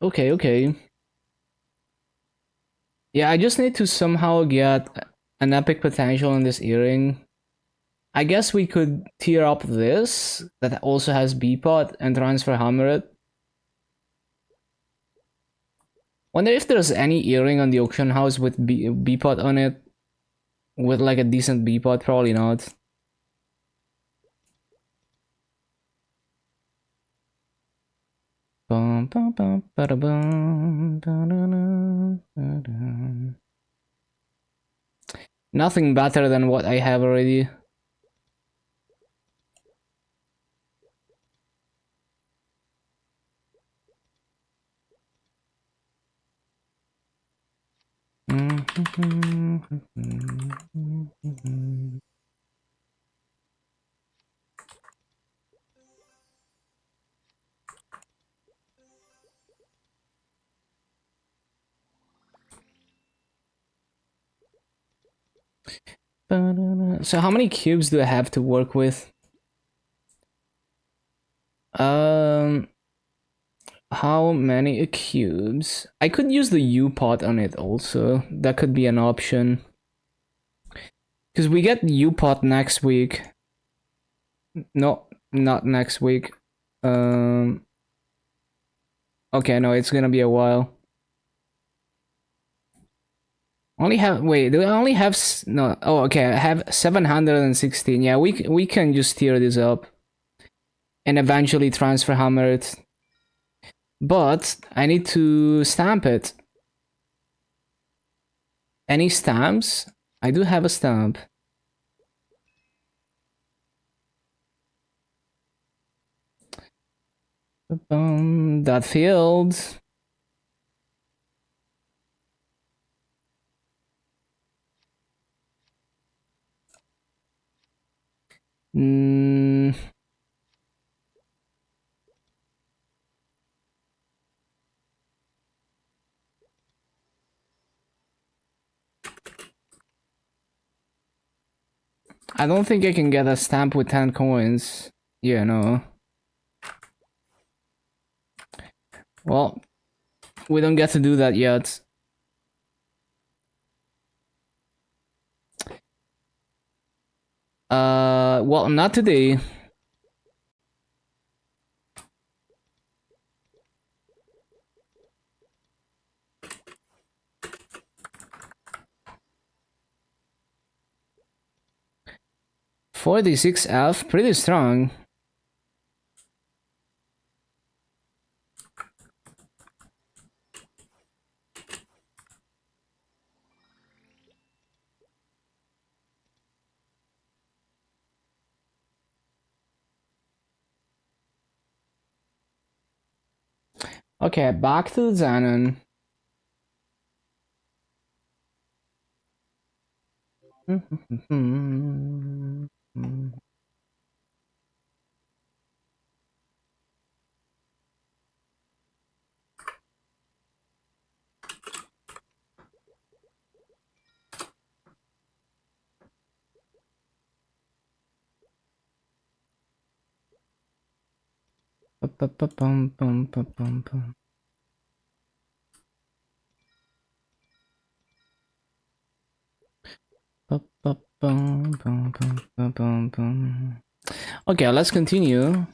Okay, okay. Yeah, I just need to somehow get an epic potential in this earring. I guess we could tier up this, that also has Beepot, and transfer hammer it. Wonder if there's any earring on the auction house with Beepot on it. With like a decent Beepot, probably not. Bum, bum, bum, bada, bum, da, da, da, da. Nothing better than what I have already. So how many cubes do I have to work with? How many cubes? I could use the U-pot on it also. That could be an option. Because we get U-pot next week. No, not next week. Okay, no, it's gonna be a while. Only have wait, do I only have no? Oh, okay, I have 716. Yeah, we can just tear this up and eventually transfer hammer it. But I need to stamp it. Any stamps? I do have a stamp. That failed. Mm. I don't think I can get a stamp with 10 coins. Yeah, no. Well, we don't get to do that yet. Well, not today. $46F, pretty strong. Okay, back to the xenon. Okay, let's continue.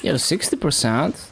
Yeah, 60%.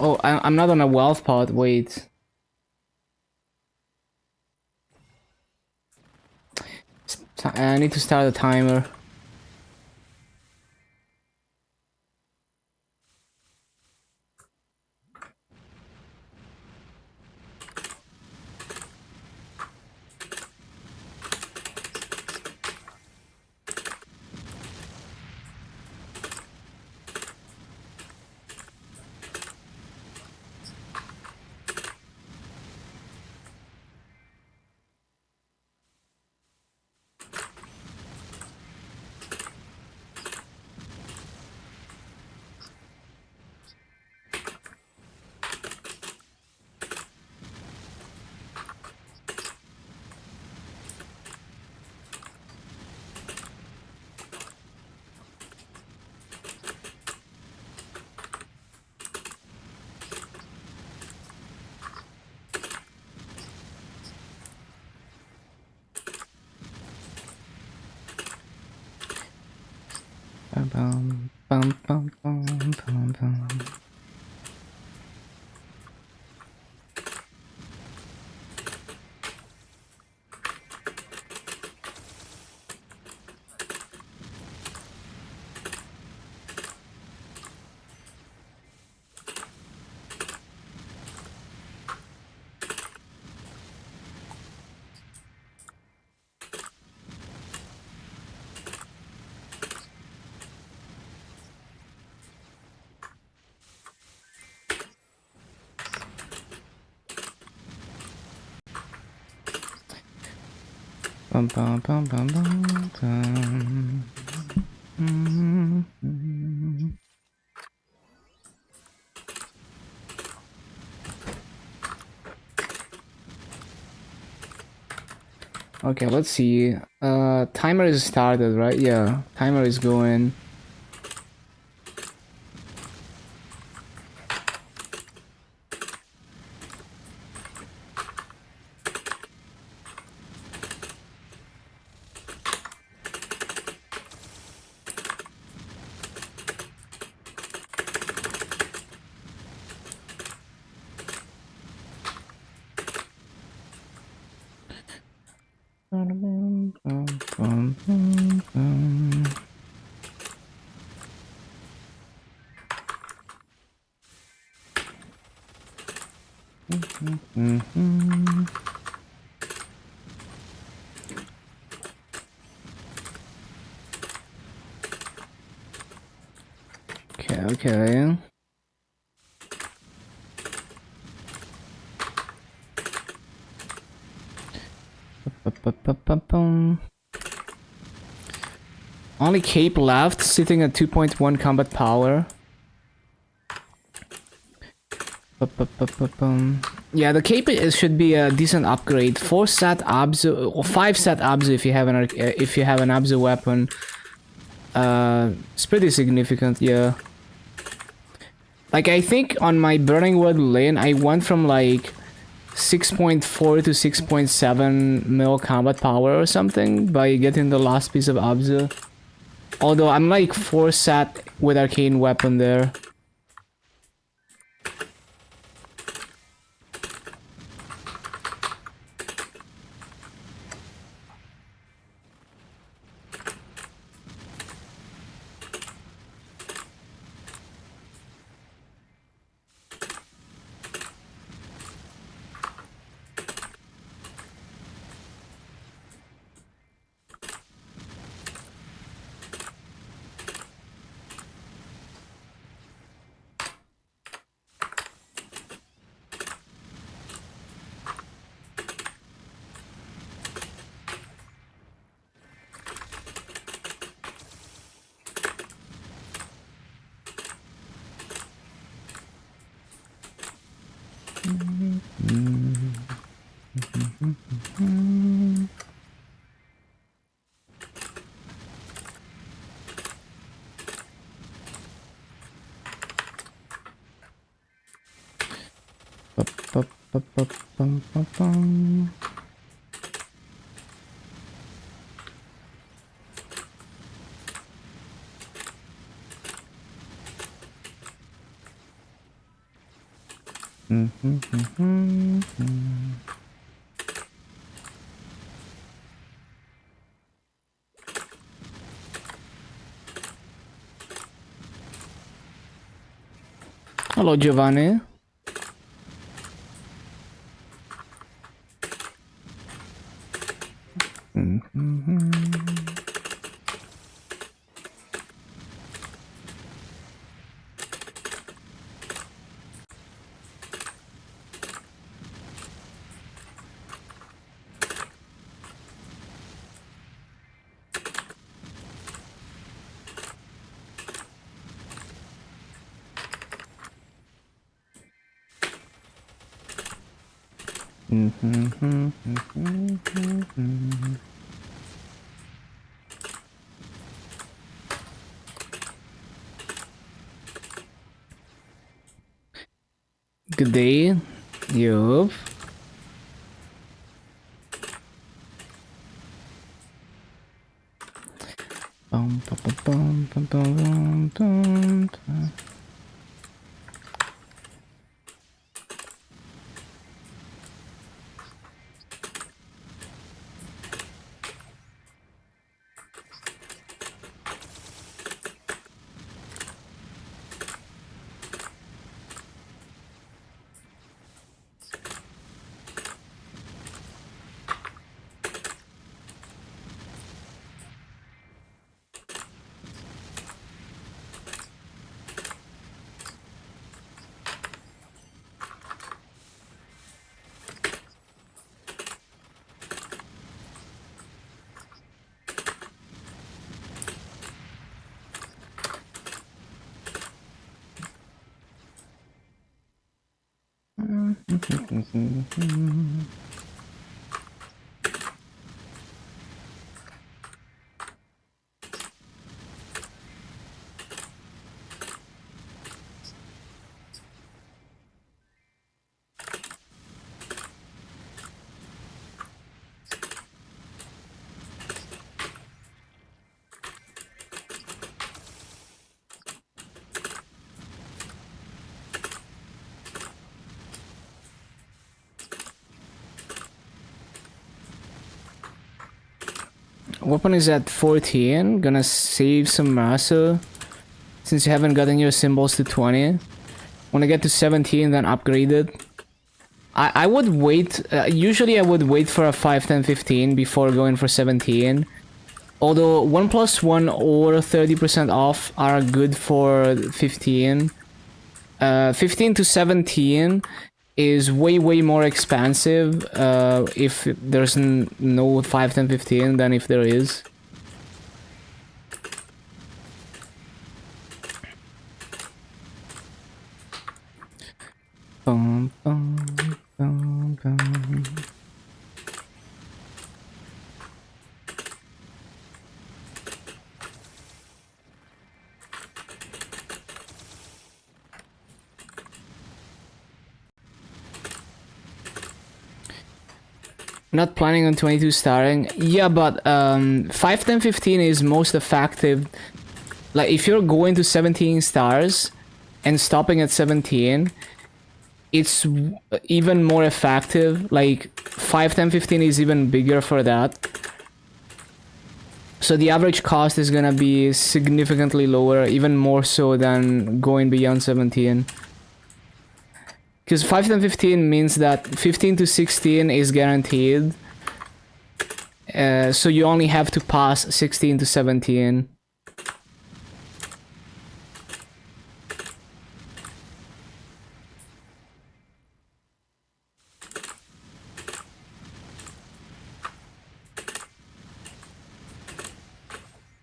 Oh, I'm not on a wealth pot. Wait. I need to start a timer. Bum, bum, bum, bum, bum, bum. Okay, let's see. Timer is started, right? Yeah, timer is going. Okay. Only cape left, sitting at 2.1 combat power. Yeah, the cape should be a decent upgrade. 4 stat abzu or 5 stat abzu if you have an abzu weapon. It's pretty significant, yeah. Like I think on my Burning Wood lane, I went from like 6.4 to 6.7 mil combat power or something by getting the last piece of abzu. Although I'm like 4 sat with arcane weapon there. Hello, Giovanni. Good day. Yup. Weapon is at 14. Gonna save some Maso. Since you haven't gotten your symbols to 20. When I get to 17, then upgrade it. I would wait. Usually I would wait for a 5, 10, 15 before going for 17. Although 1+1 or 30% off are good for 15. 15 to 17 is way more expensive if there's no 5, 10, 15 than if there is. Bum, bum, bum, bum. Not planning on 22 starring. Yeah, but 5, 10, 15 is most effective. Like, if you're going to 17 stars and stopping at 17, it's even more effective. Like, 5, 10, 15 is even bigger for that. So the average cost is gonna be significantly lower, even more so than going beyond 17. Because 5, 10, 15 means that 15 to 16 is guaranteed. So you only have to pass 16 to 17.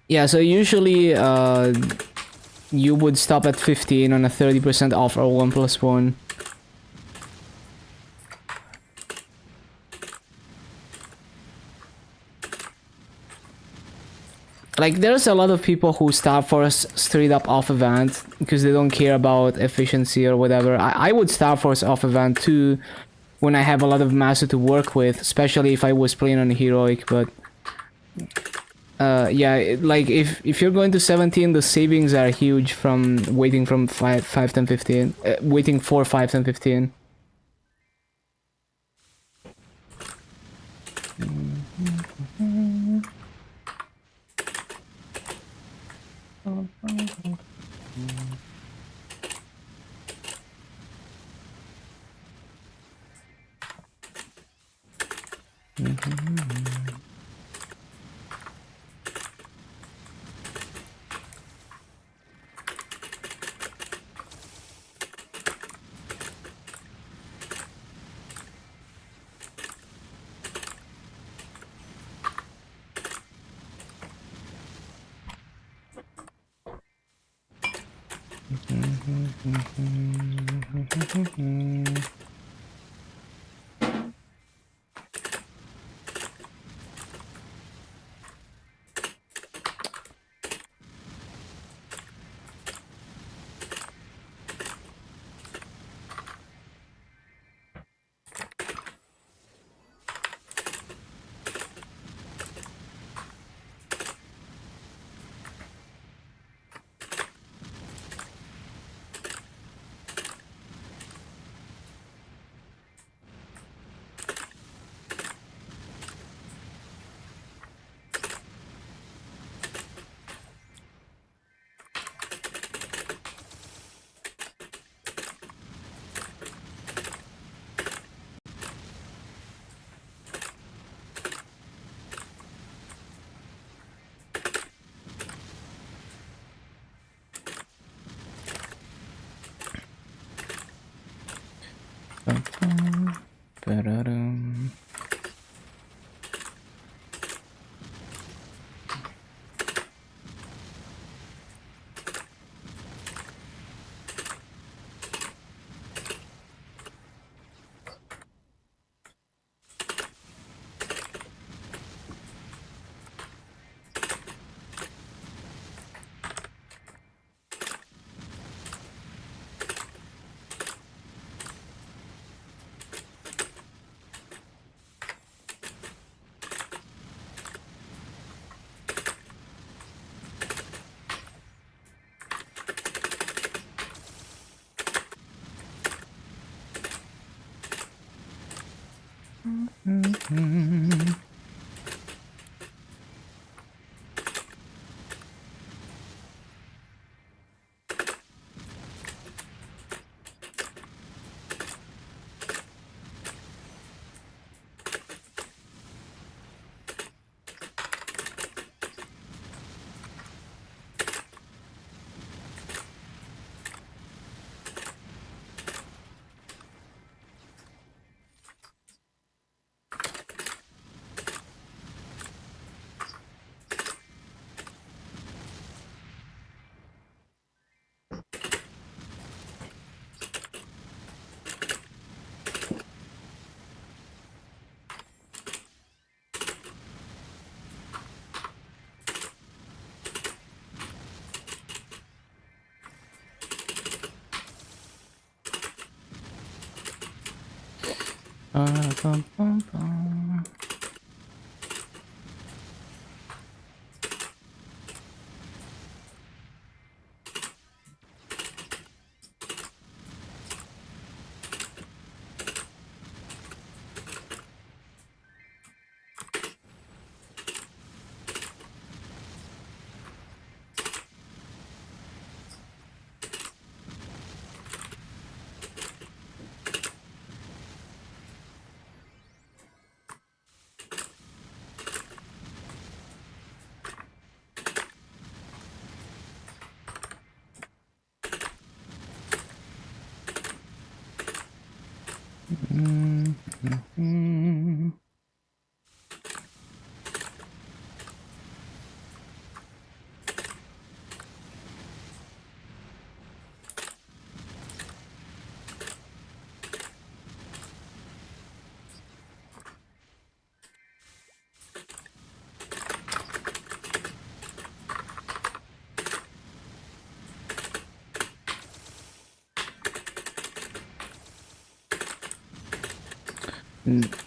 Yeah, so usually you would stop at 15 on a 30% off or 1+1. Like, there's a lot of people who start for a straight up off event because they don't care about efficiency or whatever. I would start for off event too when I have a lot of master to work with, especially if I was playing on heroic, but yeah, like if you're going to 17, the savings are huge from waiting from 5, 10, 15, waiting for 5, 10, 15.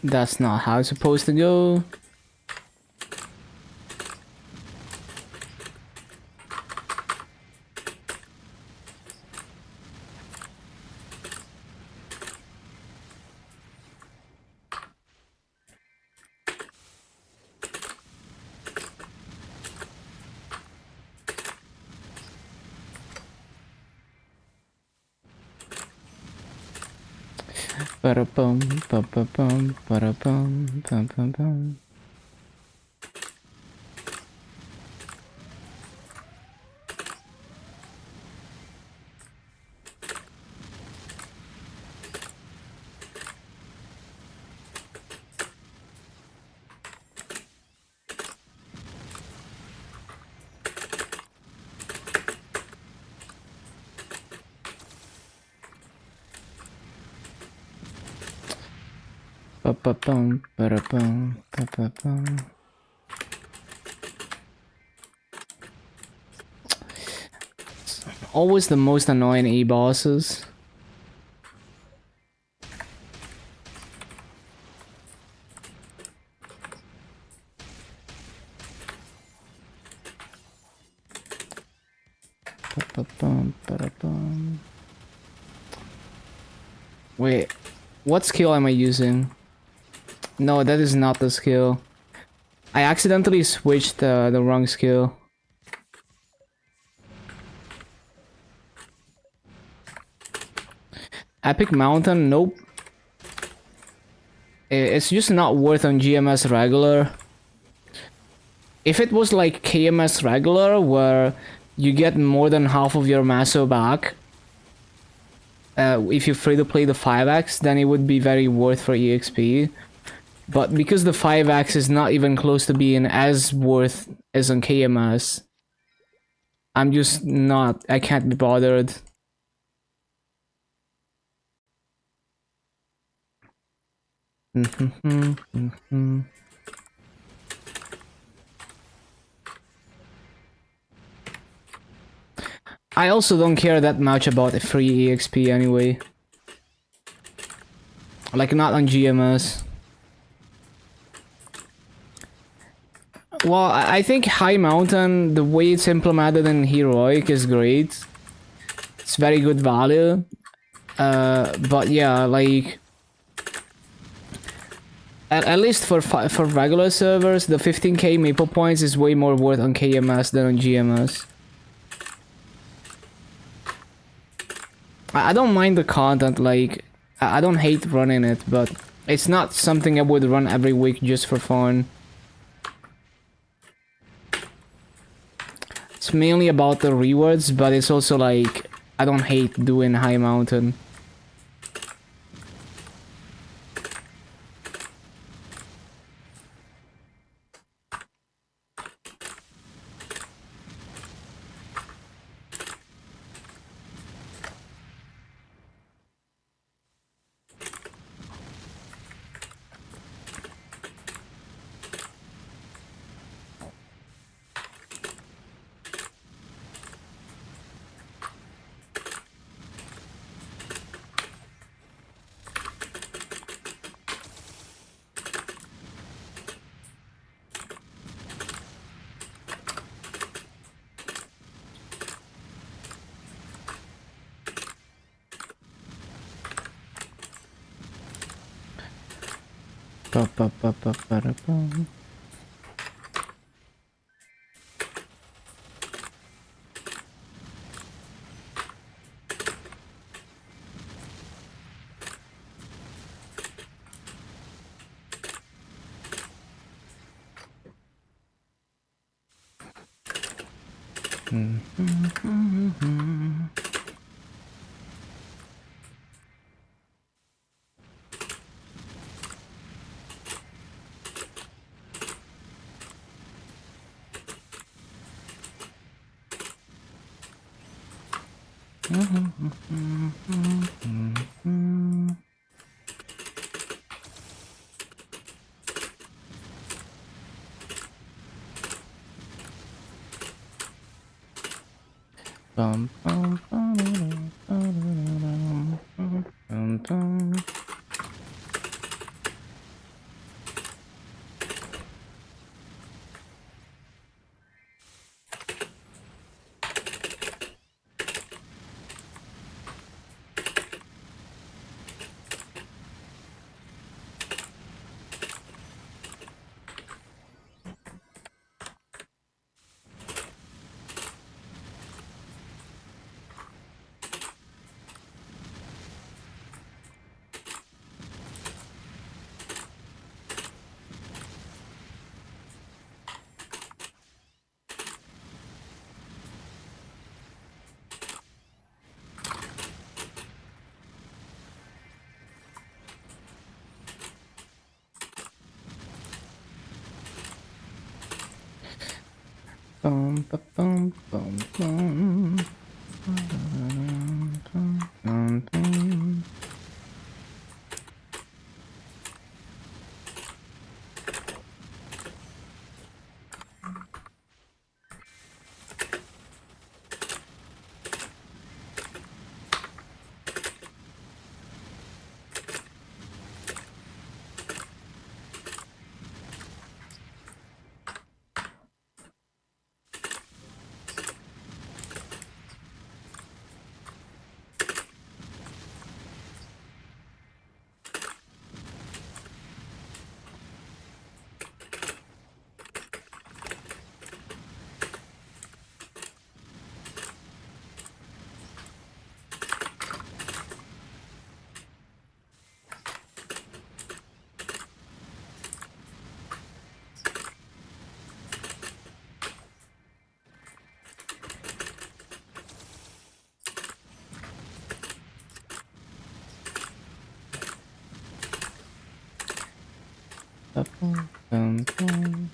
That's not how it's supposed to go. Ba-da-bum, ba-ba-bum, ba-da-bum, bum-bum-bum. Ba-ba-bum, ba-da-bum, ba-ba-bum. Always the most annoying E-bosses. Ba-ba-bum, ba-da-bum. Wait, what skill am I using? No, that is not the skill. I accidentally switched the wrong skill. Epic Mountain? Nope. It's just not worth on GMS regular. If it was like KMS regular, where you get more than half of your Maso back, if you're free to play the 5x, then it would be very worth for EXP. But because the 5x is not even close to being as worth as on KMS, I'm just not, I can't be bothered. I also don't care that much about a free EXP anyway. Like, not on GMS. Well, I think High Mountain, the way it's implemented in Heroic is great. It's very good value. But yeah, like... At least for regular servers, the 15k maple points is way more worth on KMS than on GMS. I don't mind the content, like, I don't hate running it, but it's not something I would run every week just for fun. It's mainly about the rewards, but it's also like, I don't hate doing high mountain. Ba-ba-ba-ba-ba-da-bum. Bum, bum, ba-da-dum, ba-da-dum, bum, bum. Bum, ba, bum, bum, bum. Ba-da-dum, bum, bum, bum. Ba, bum, bum, bum.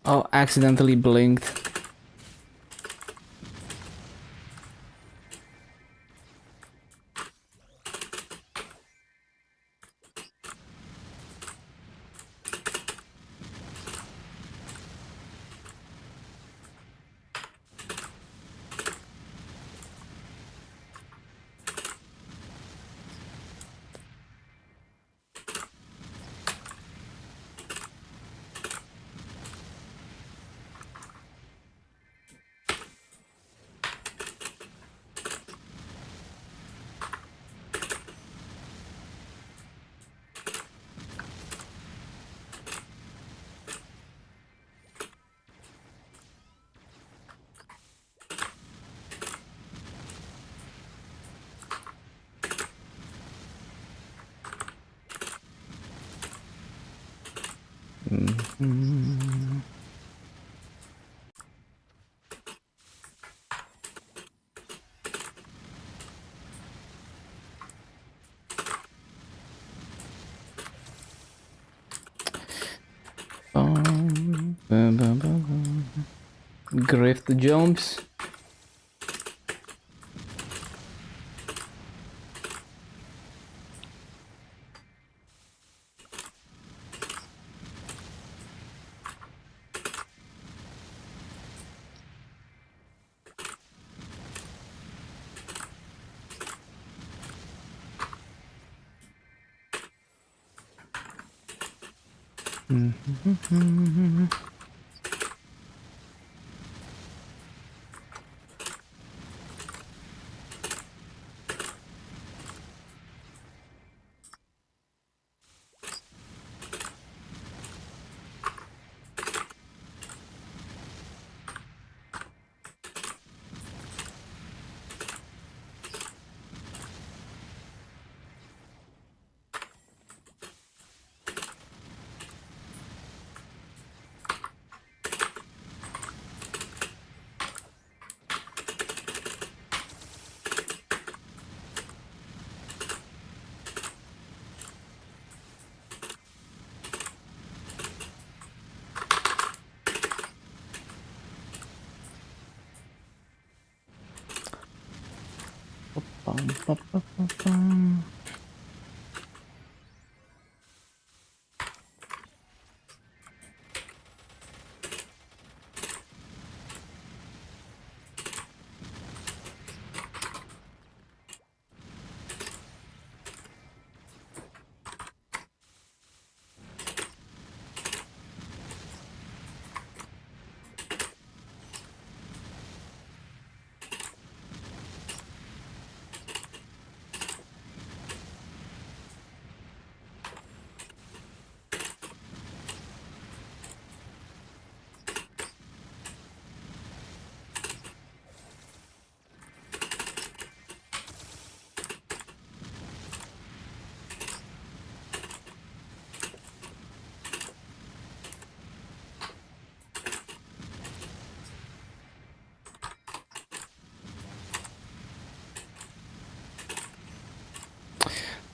Oh, accidentally blinked. grift jumps.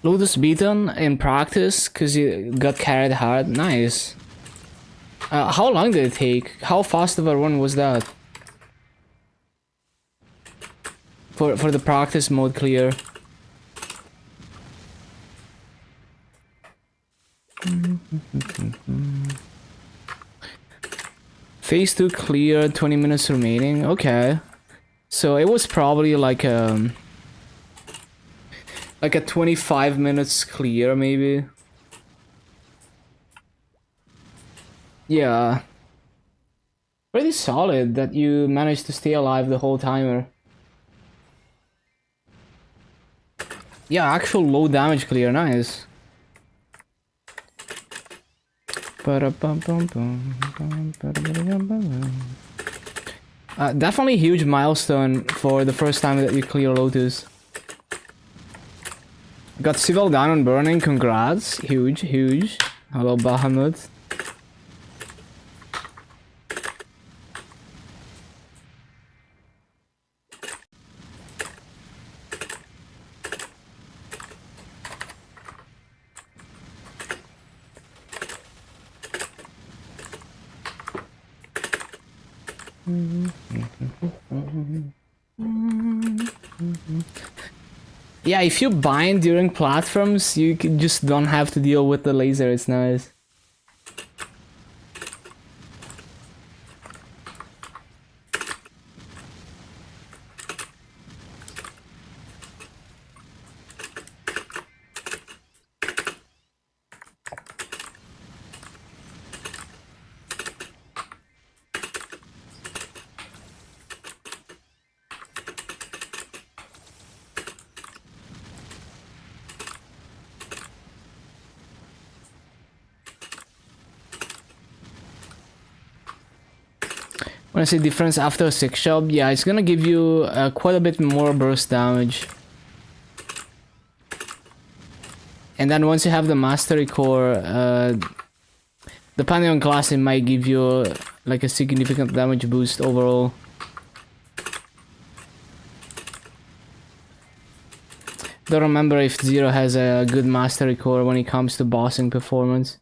Lotus beaten in practice because you got carried hard. Nice. How long did it take? How fast of a run was that? For the practice mode clear. Phase 2 clear, 20 minutes remaining. Okay. So it was probably like a 25 minutes clear, maybe. Yeah. Pretty solid that you managed to stay alive the whole timer. Yeah, actual low damage clear, nice. Definitely huge milestone for the first time that you clear Lotus. Got Civil down on burning, congrats. Huge, huge. Hello, Bahamut. Yeah, if you bind during platforms, you just don't have to deal with the laser, it's nice. When I say difference after a 6 shot, yeah, it's gonna give you quite a bit more burst damage. And then once you have the mastery core, depending on class, it might give you like a significant damage boost overall. Don't remember if Zero has a good mastery core when it comes to bossing performance.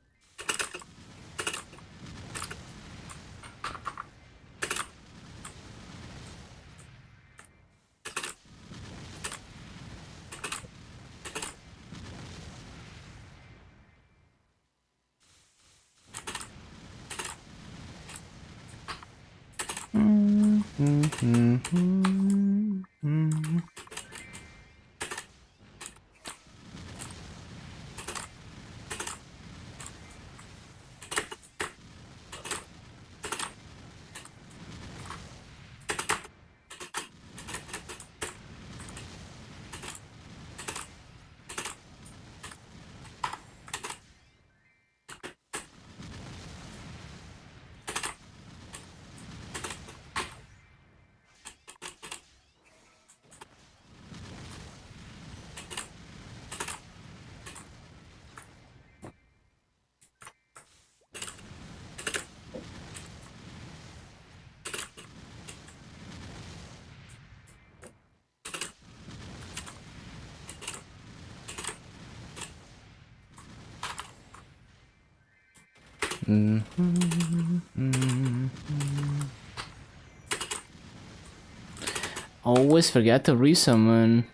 Always forget to resummon.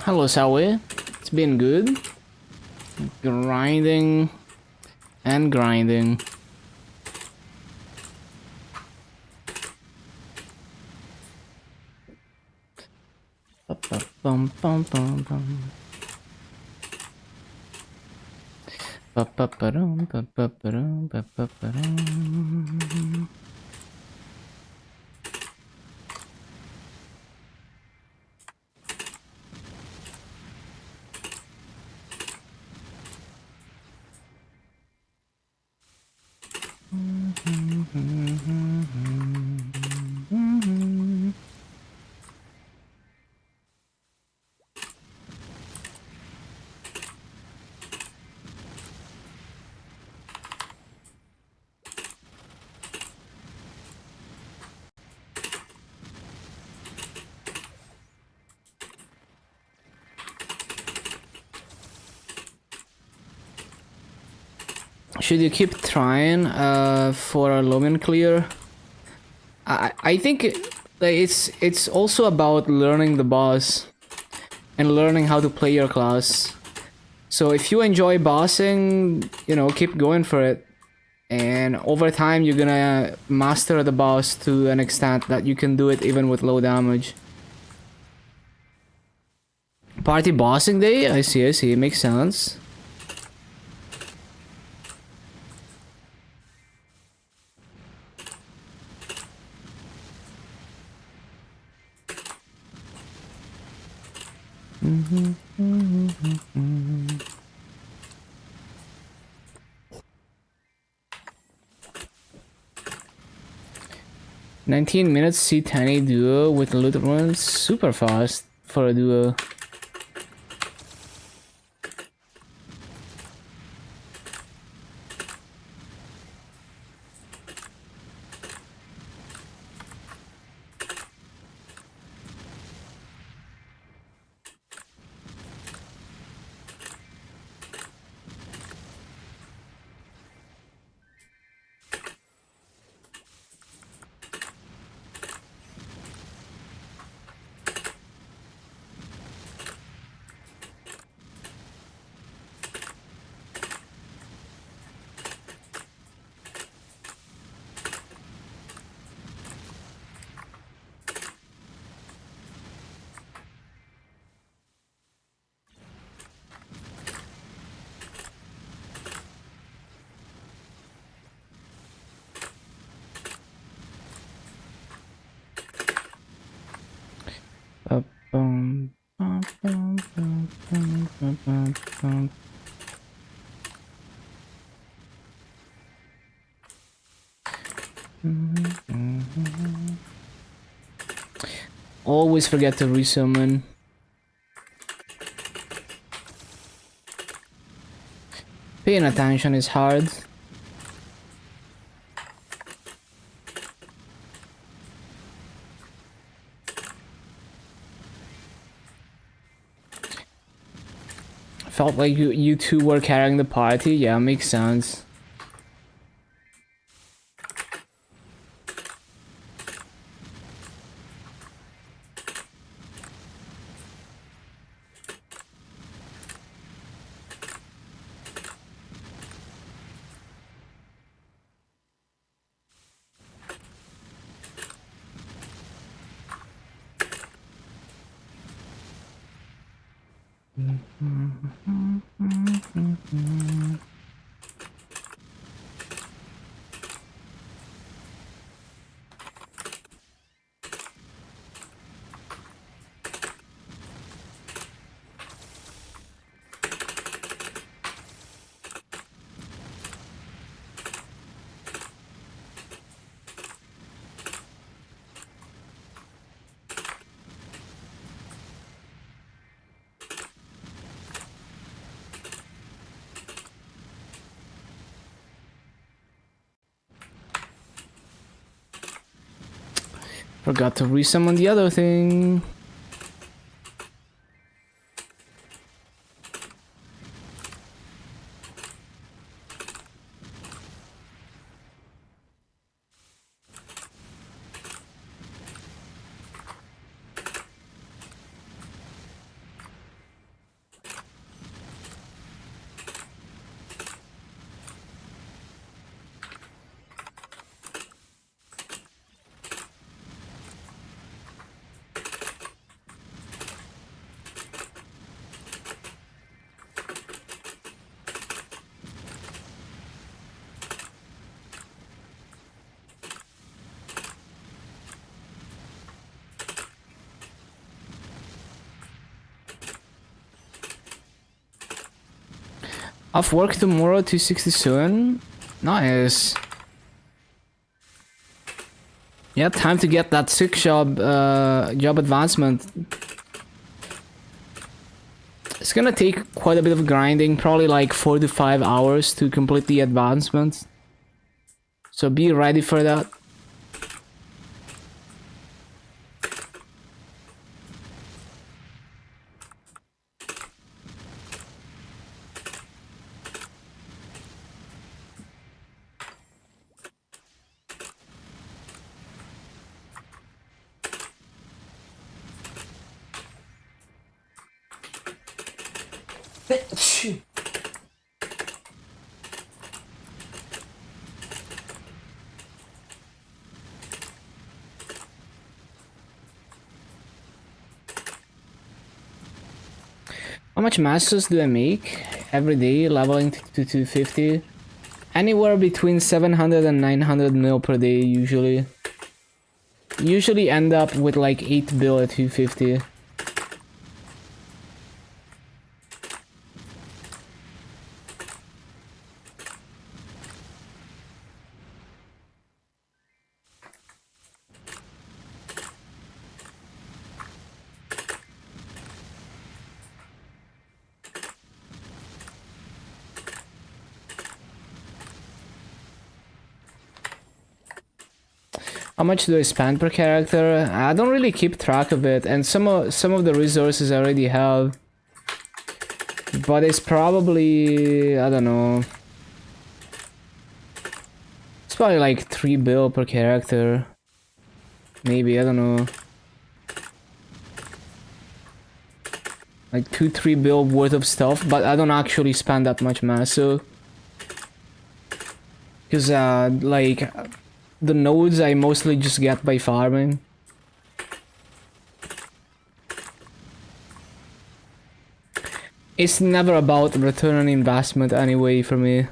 Hello, Sawi. It's been good. Grinding and grinding. Bum bum bum bum. Ba-ba-ba-dum, ba-ba-ba-dum, ba-ba-ba-dum. Should you keep trying for a Lumen clear? I think it's also about learning the boss and learning how to play your class. So if you enjoy bossing, you know, keep going for it. And over time you're gonna master the boss to an extent that you can do it even with low damage. Party bossing day? I see, it makes sense. Mm-hmm. 19 minutes C10 duo with Lutheran, super fast for a duo. Always forget to resummon. Paying attention is hard. Felt like you two were carrying the party. Yeah, makes sense. Forgot to resummon the other thing. Off work tomorrow, 267. Nice. Yeah, time to get that sick job advancement. It's gonna take quite a bit of grinding, probably like 4 to 5 hours to complete the advancement. So be ready for that. How much masters do I make every day, leveling to 250? Anywhere between 700 and 900 mil per day, usually. Usually end up with like 8 bill at 250. How much do I spend per character? I don't really keep track of it, and some of the resources I already have. But it's probably, I don't know. It's probably like 3 bill per character. Maybe, I don't know. Like 2-3 bill worth of stuff, but I don't actually spend that much masso. Because like the nodes I mostly just get by farming. It's never about return on investment anyway for me.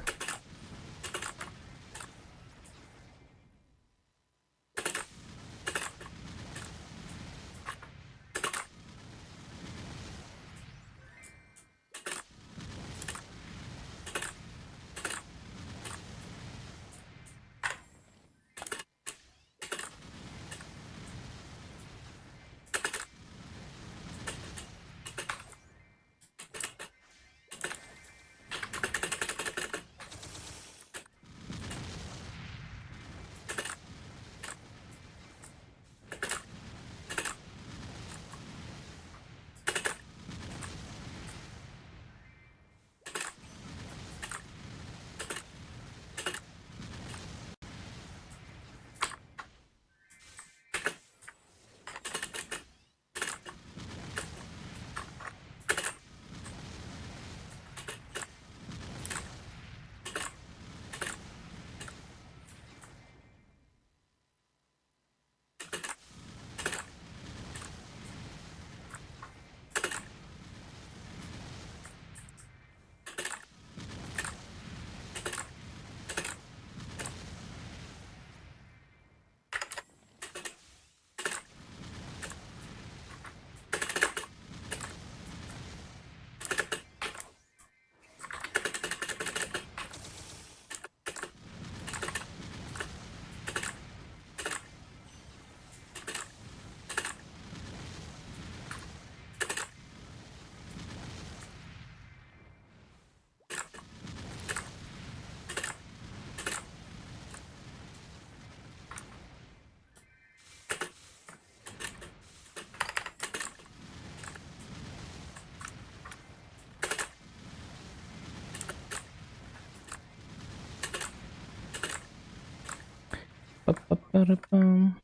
Ba-da-bum.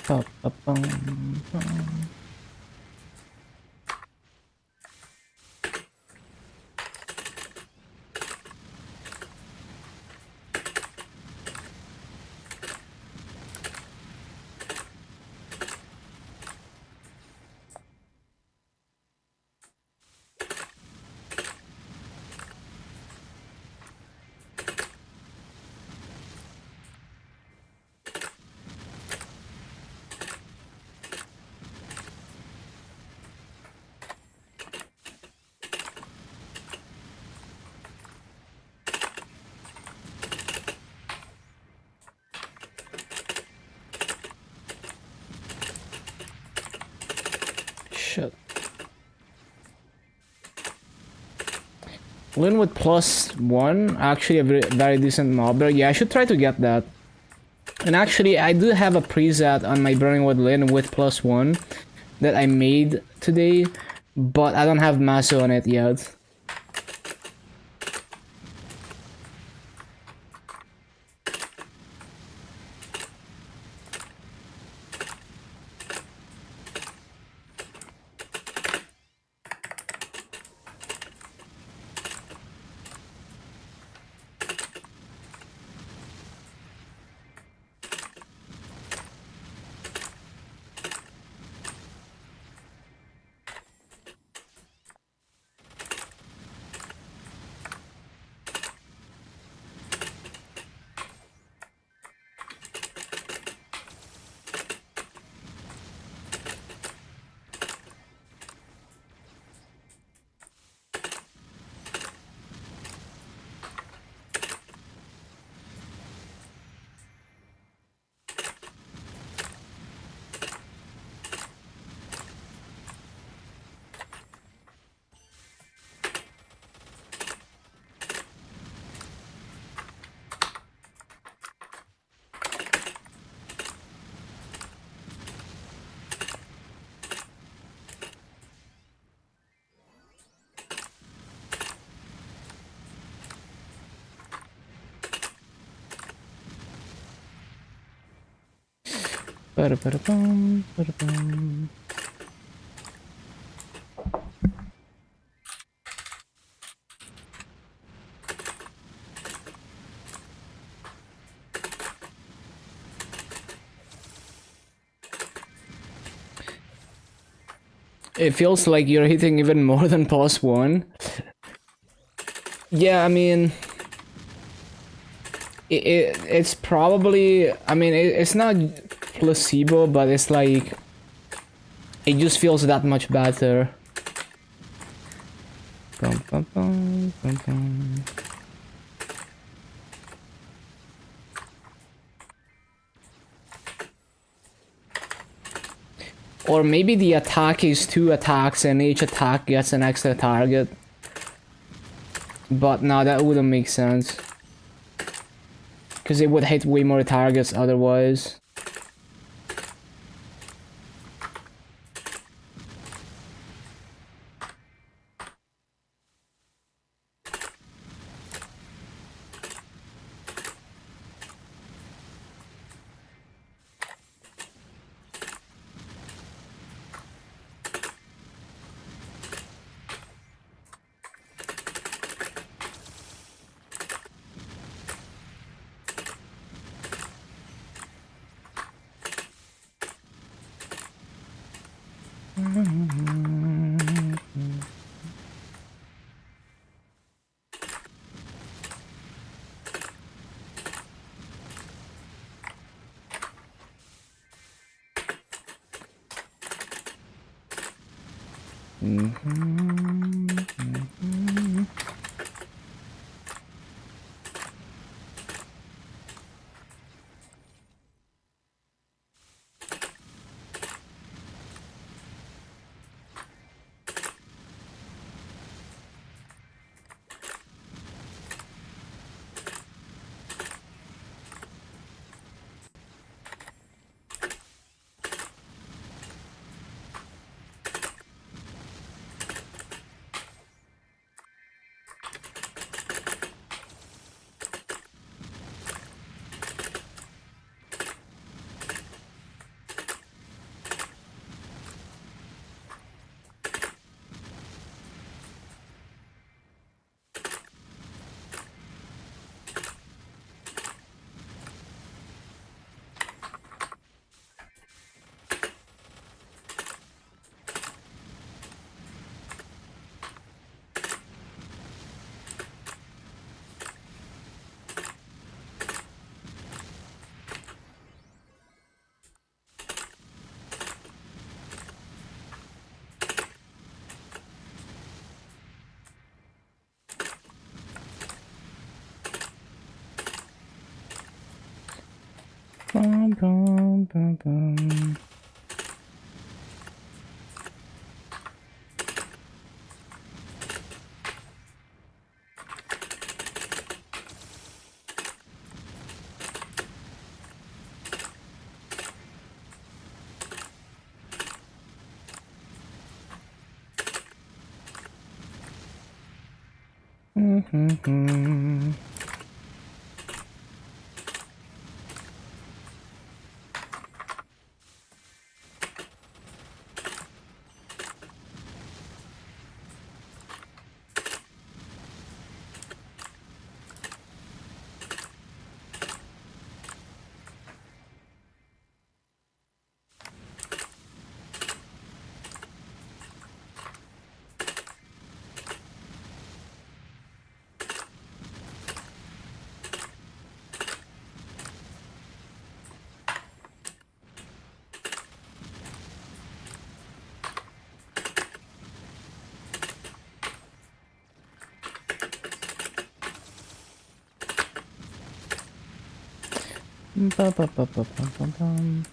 Ba-ba-bum-bum. Shit. Lin with +1, actually a very decent mobber. Yeah, I should try to get that. And actually, I do have a preset on my Burning Wood Lin with +1 that I made today, but I don't have Maso on it yet. Ba-da-ba-da-bum, ba-da-bum. It feels like you're hitting even more than +1. Yeah, I mean, it's probably, I mean, it's not placebo, but it's like, it just feels that much better. Bum, bum, bum, bum, bum. Or maybe the attack is 2 attacks and each attack gets an extra target. But no, that wouldn't make sense. Because it would hit way more targets otherwise. Bum, bum, bum, bum. Ba, ba, ba, ba, ba, ba, bum.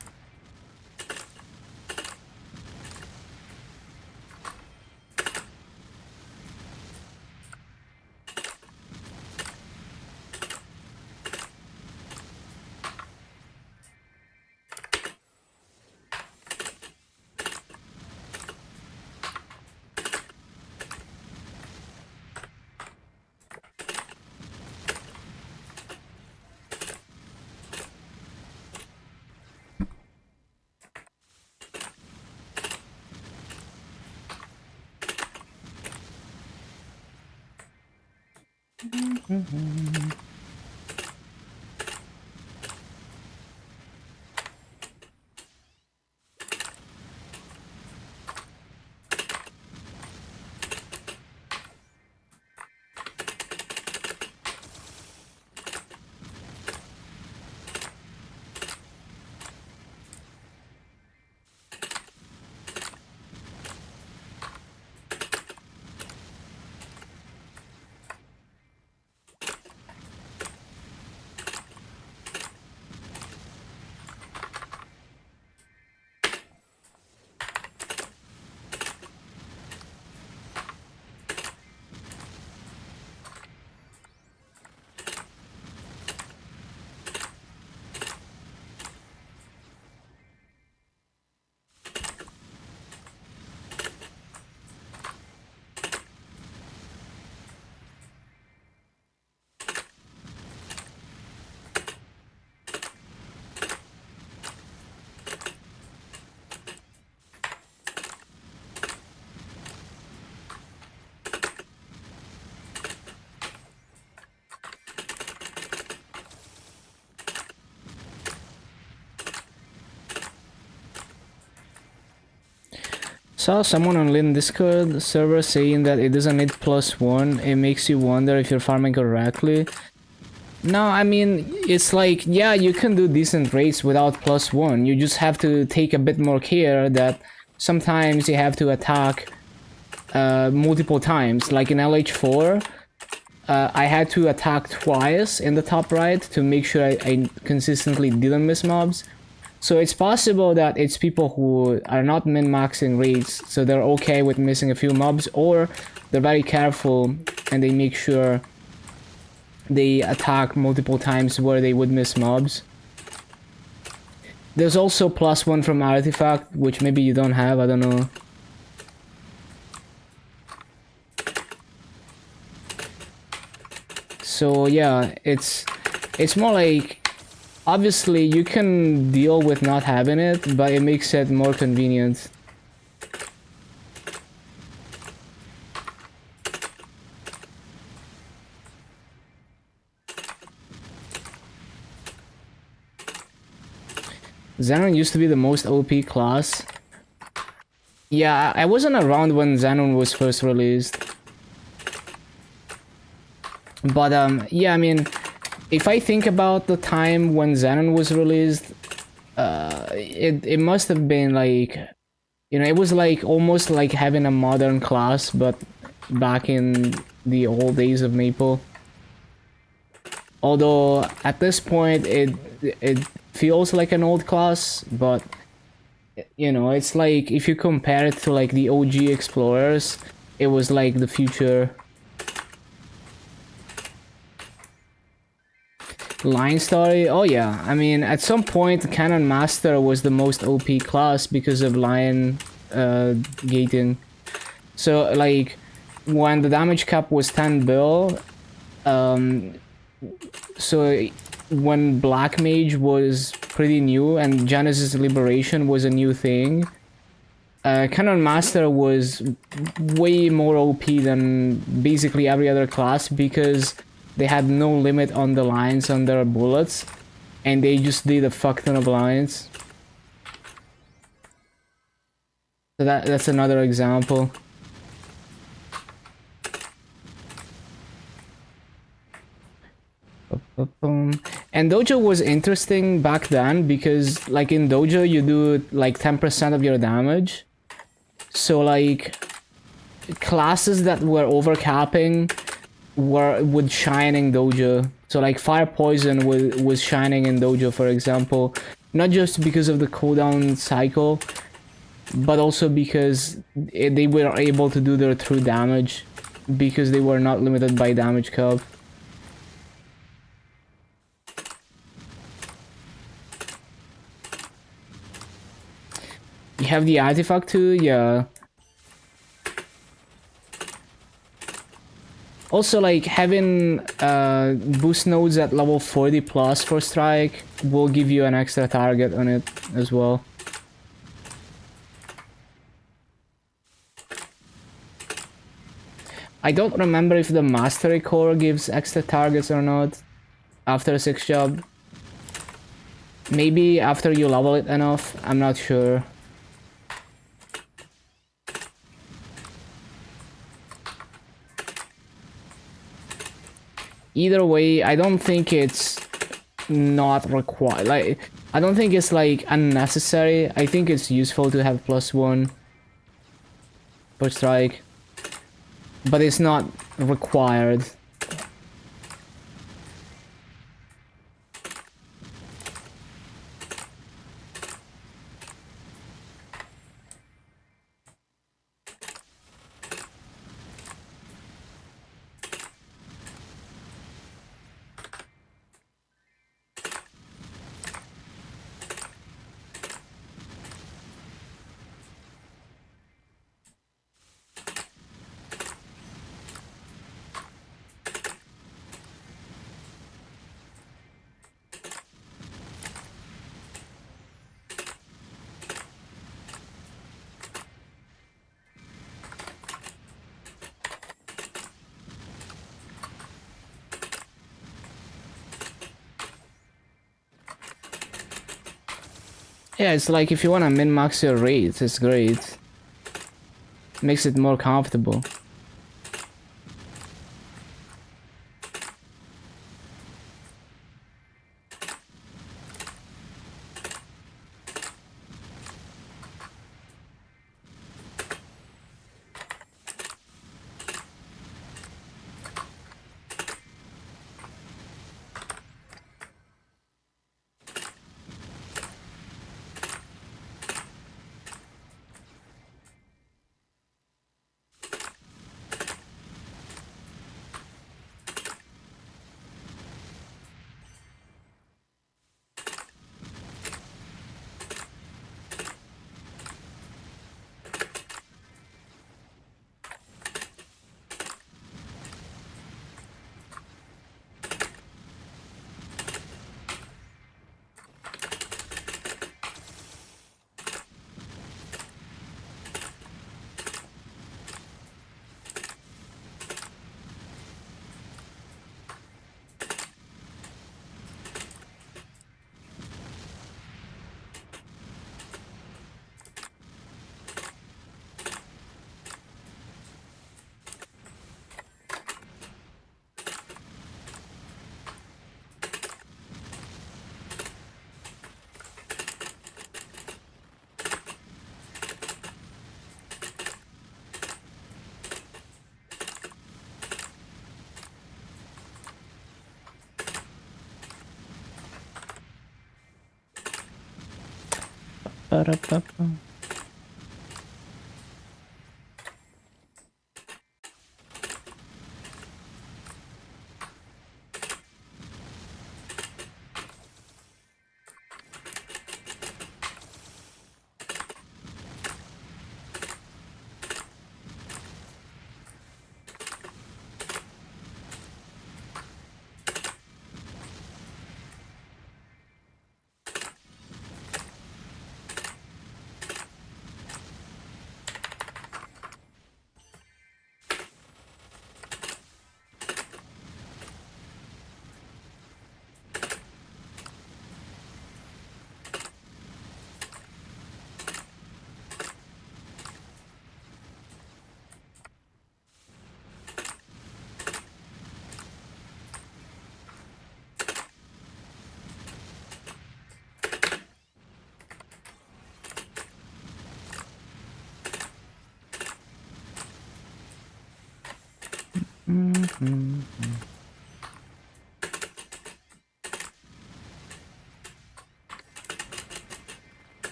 Saw someone on Lin Discord server saying that it doesn't need +1. It makes you wonder if you're farming correctly. No, I mean, it's like, yeah, you can do decent raids without +1. You just have to take a bit more care that sometimes you have to attack multiple times. Like in LH4, I had to attack twice in the top right to make sure I consistently didn't miss mobs. So it's possible that it's people who are not min-maxing raids, so they're okay with missing a few mobs, or they're very careful and they make sure they attack multiple times where they would miss mobs. There's also +1 from Artifact, which maybe you don't have, I don't know. So yeah, it's more like, obviously you can deal with not having it, but it makes it more convenient. Xenon used to be the most OP class. Yeah, I wasn't around when Xenon was first released. But yeah, I mean, if I think about the time when Xenon was released, it must have been like, you know, it was like almost like having a modern class, but back in the old days of Maple. Although at this point it feels like an old class, but you know, it's like if you compare it to like the OG Explorers, it was like the future. Line story, oh yeah, I mean at some point Cannon Master was the most OP class because of line gating. So like when the damage cap was 10 bill, so when Black Mage was pretty new and Genesis Liberation was a new thing, Cannon Master was way more OP than basically every other class because they had no limit on the lines on their bullets, and they just did a fuck ton of lines. So that's another example. And Dojo was interesting back then because, like, in Dojo you do like 10% of your damage. So like classes that were overcapping would shine in Dojo. So like Fire Poison was shining in Dojo, for example, not just because of the cooldown cycle, but also because they were able to do their true damage because they were not limited by damage cap. You have the artifact too, yeah. Also, like, having boost nodes at level 40 plus for strike will give you an extra target on it as well. I don't remember if the Mastery Core gives extra targets or not after 6 job. Maybe after you level it enough, I'm not sure. Either way, I don't think it's not required. Like, I don't think it's like unnecessary. I think it's useful to have +1 per strike, but it's not required. Yeah, it's like if you wanna min-max your raids, it's great. Makes it more comfortable. Ba-da-ba-ba. Mm-hmm.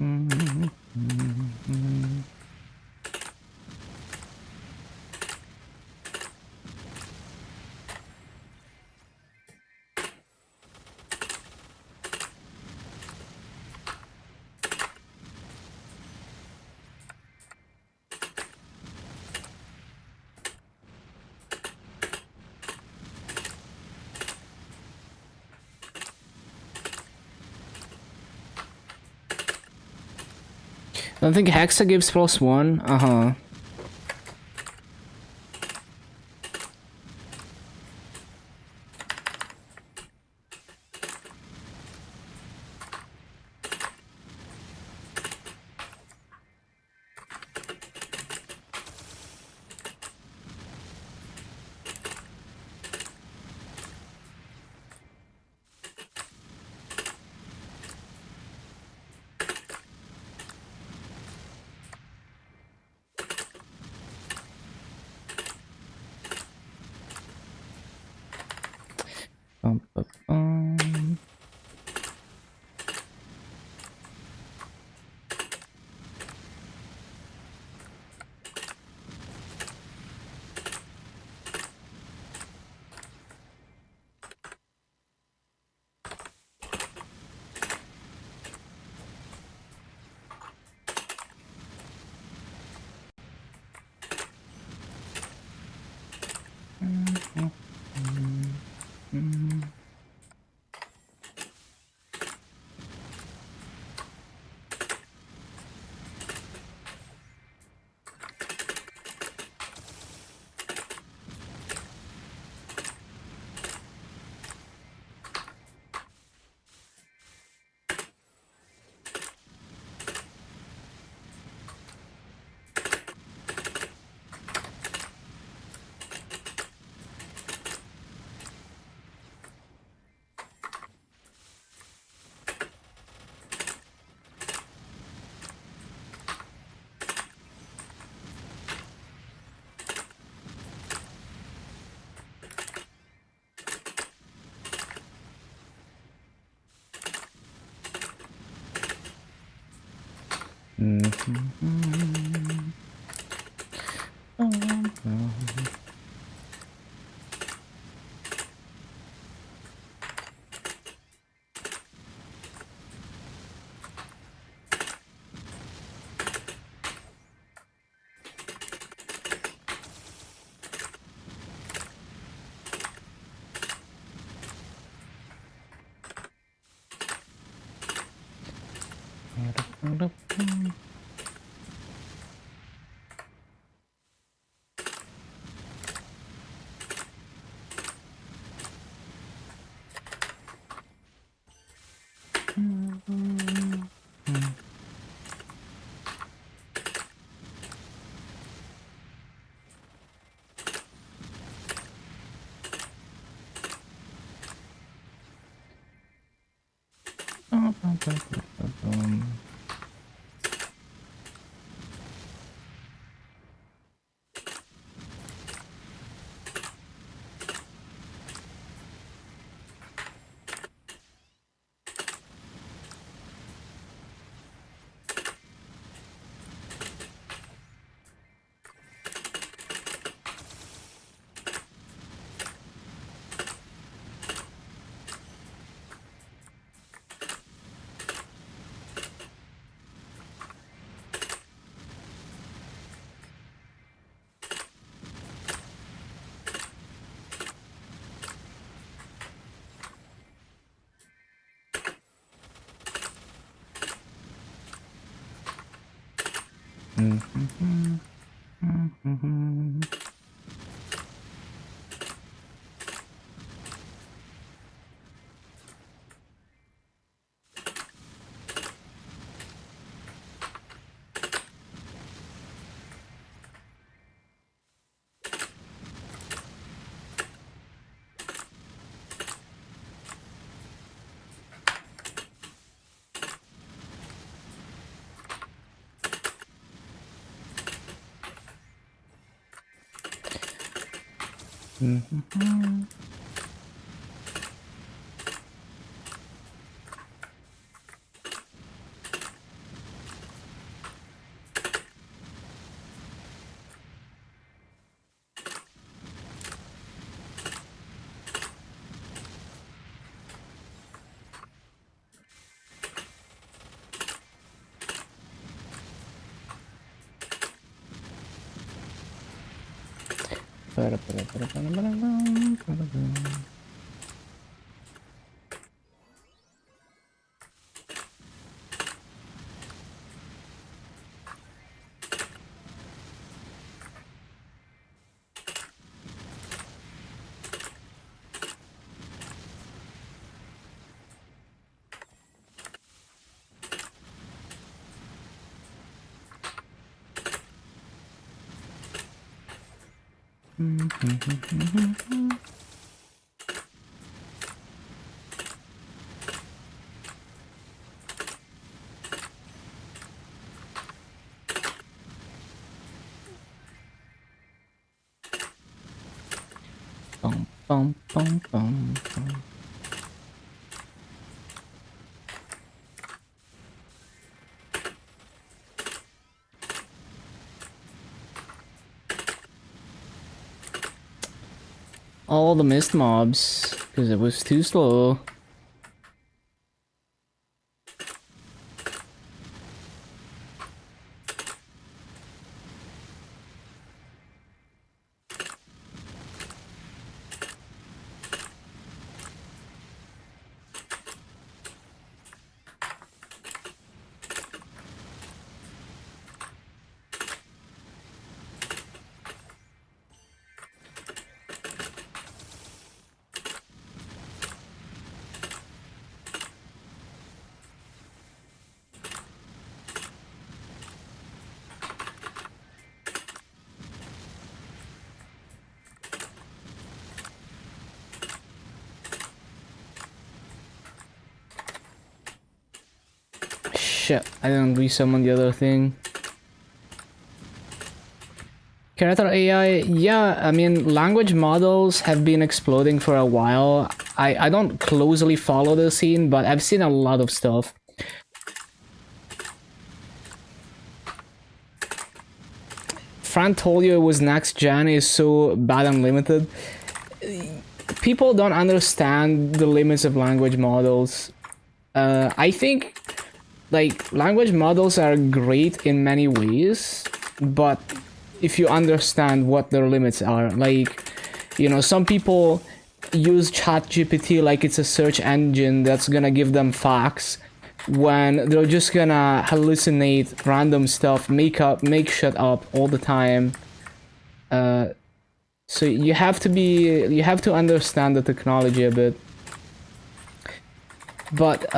Mm-hmm. I don't think Hexa gives +1. Uh-huh. Bum, bum, bum. Bum, bum, bum, bum, bum. all the missed mobs because it was too slow. Shit, I didn't resummon the other thing. Character AI, yeah, I mean, language models have been exploding for a while. I don't closely follow the scene, but I've seen a lot of stuff. Fran told you it was next gen is so bad and limited. People don't understand the limits of language models. I think, like, language models are great in many ways, but if you understand what their limits are, like, you know, some people use ChatGPT like it's a search engine that's gonna give them facts when they're just gonna hallucinate random stuff, make shit up all the time. So you have to understand the technology a bit. But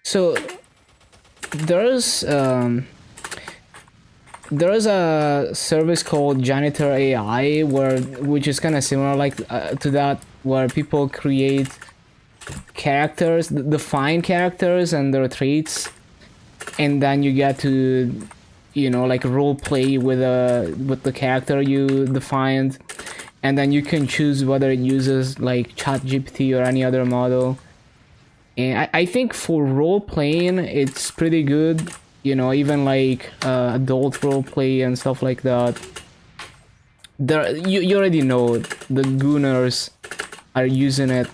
so there's a service called Janitor AI which is kind of similar like to that, where people create characters, define characters and their traits, and then you get to, you know, like role play with the character you defined, and then you can choose whether it uses like ChatGPT or any other model. And I think for role playing it's pretty good, you know, even like adult role play and stuff like that. There, you already know the gooners are using it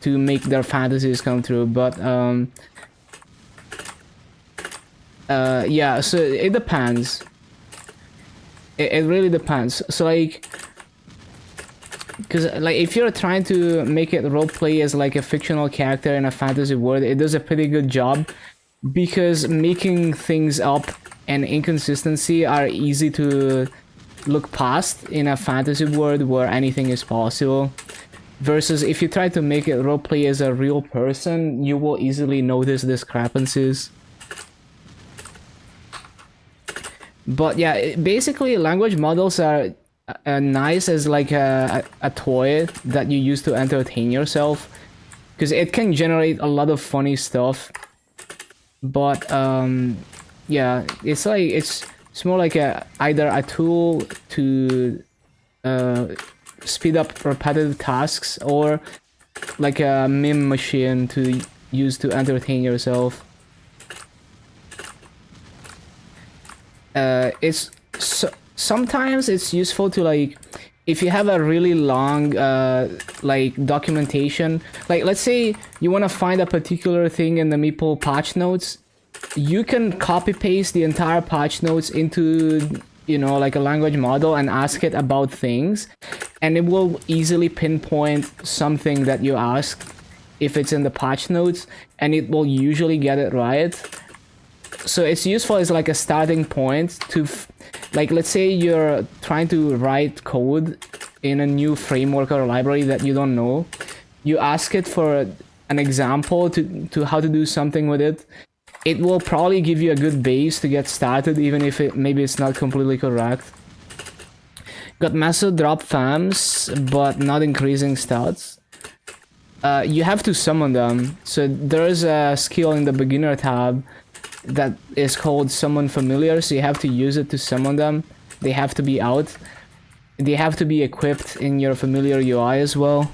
to make their fantasies come true, but yeah, so it depends. It really depends. So like, because like if you're trying to make it roleplay as like a fictional character in a fantasy world, it does a pretty good job, because making things up and inconsistency are easy to look past in a fantasy world where anything is possible. Versus if you try to make it roleplay as a real person, you will easily notice discrepancies. But yeah, basically language models are nice as like a toy that you use to entertain yourself, because it can generate a lot of funny stuff. But yeah, it's like it's more like either a tool to speed up repetitive tasks, or like a meme machine to use to entertain yourself. Sometimes it's useful to, like, if you have a really long like documentation, like let's say you want to find a particular thing in the Meeple patch notes, you can copy paste the entire patch notes into, you know, like a language model and ask it about things, and it will easily pinpoint something that you asked if it's in the patch notes, and it will usually get it right. So it's useful as like a starting point to like, let's say you're trying to write code in a new framework or library that you don't know, you ask it for an example to how to do something with it. It will probably give you a good base to get started, even if maybe it's not completely correct. Got massive drop fams, but not increasing stats. You have to summon them. So there is a skill in the beginner tab that is called summon familiar, so you have to use it to summon them. They have to be out. They have to be equipped in your familiar UI as well.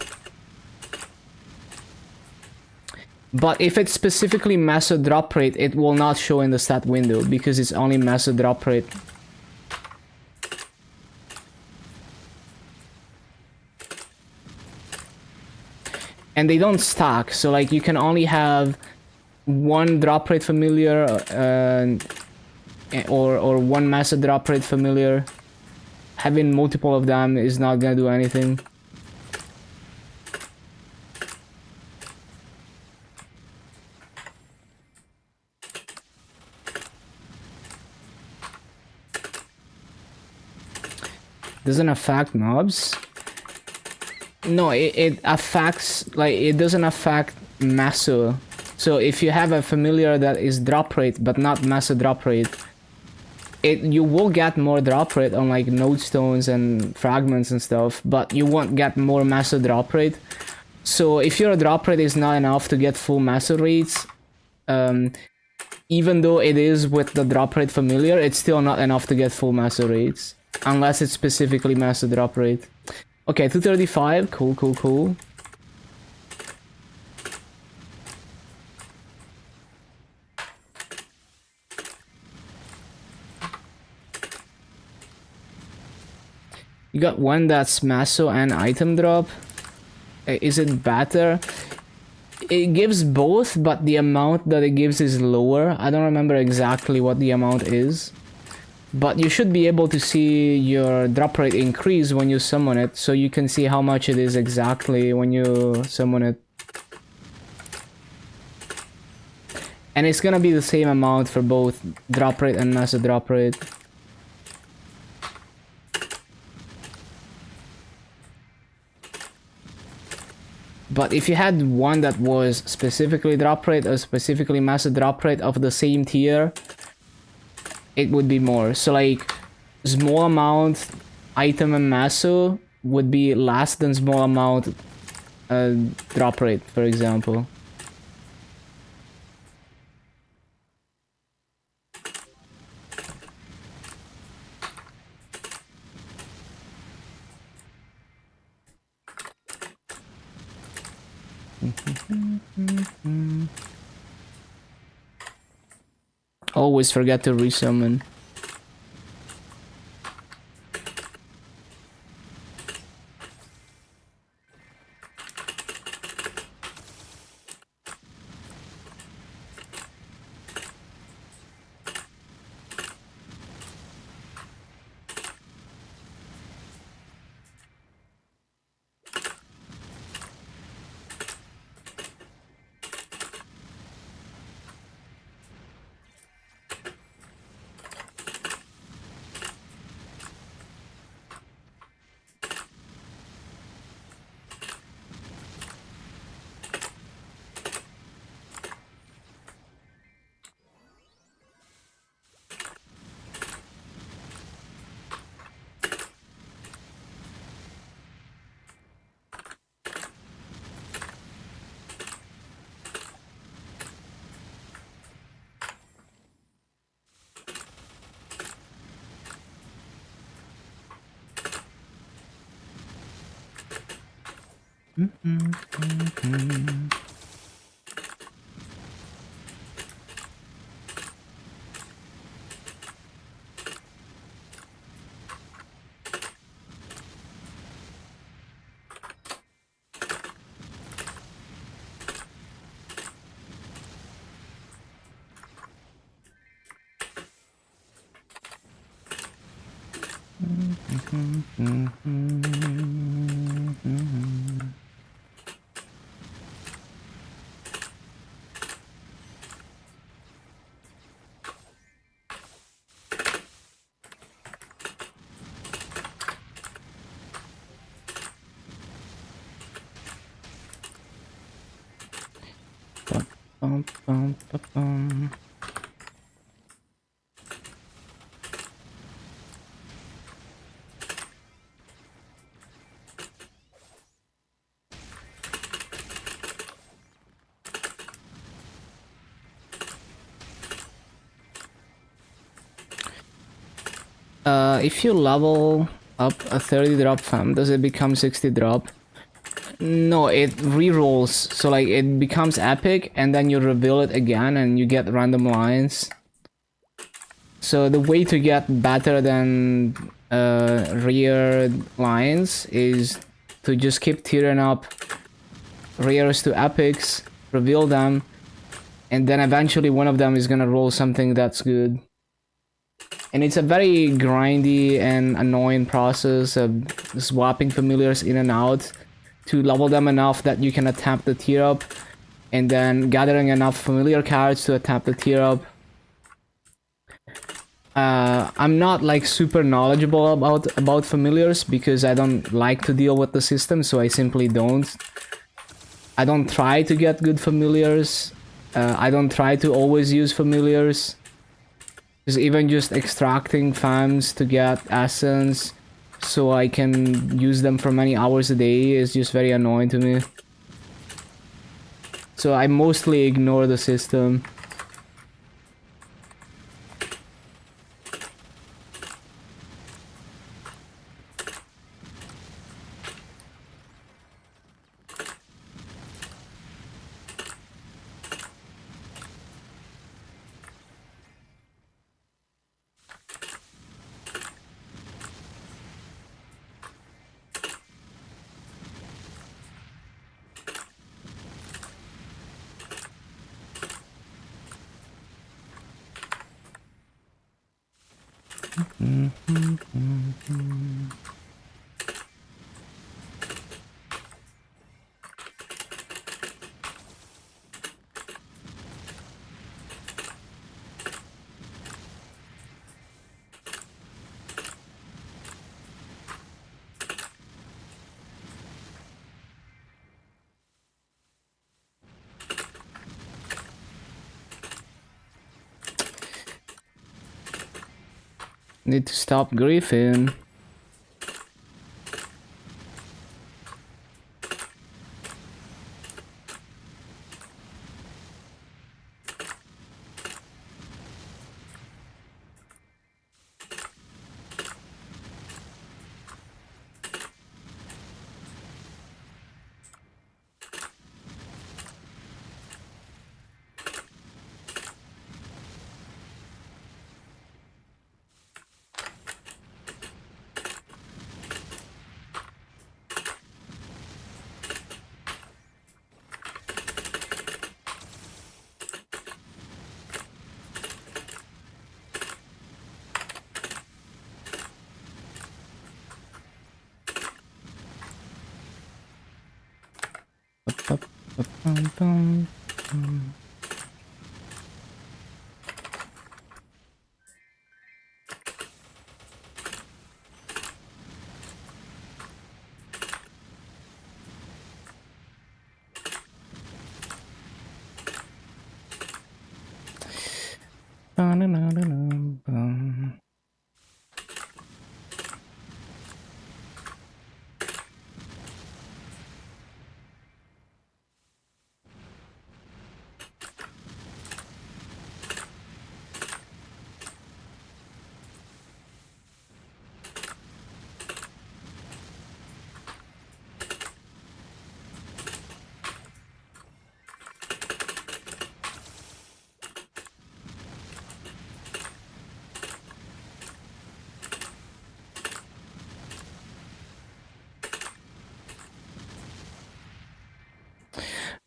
But if it's specifically massive drop rate, it will not show in the stat window because it's only massive drop rate. and they don't stack. So like you can only have one drop rate familiar, or one massive drop rate familiar. Having multiple of them is not gonna do anything. Doesn't affect mobs. No, it affects, like, it doesn't affect Maso. So if you have a familiar that is drop rate but not Maso drop rate, you will get more drop rate on like node stones and fragments and stuff, but you won't get more Maso drop rate. So if your drop rate is not enough to get full Maso rates, even though it is with the drop rate familiar, it's still not enough to get full Maso rates. Unless it's specifically Maso drop rate. Okay, 235. Cool, cool, cool. You got one that's Maso and item drop. Is it better? It gives both, but the amount that it gives is lower. I don't remember exactly what the amount is. But you should be able to see your drop rate increase when you summon it, so you can see how much it is exactly when you summon it. And it's gonna be the same amount for both drop rate and massive drop rate. But if you had one that was specifically drop rate or specifically massive drop rate of the same tier, it would be more. So like small amount item and Maso would be less than small amount drop rate, for example. Always forget to resummon. If you level up a 30 drop fam, does it become 60 drop? No, it re-rolls, so like it becomes epic and then you reveal it again and you get random lines. So the way to get better than rear lines is to just keep tearing up rares to epics, reveal them, and then eventually one of them is gonna roll something that's good. And it's a very grindy and annoying process of swapping familiars in and out to level them enough that you can attempt the tier up, and then gathering enough familiar cards to attempt the tier up. I'm not like super knowledgeable about familiars because I don't like to deal with the system, so I simply don't. I don't try to get good familiars. I don't try to always use familiars. Because even just extracting fams to get essence so I can use them for many hours a day is just very annoying to me. So I mostly ignore the system. Need to stop griefing.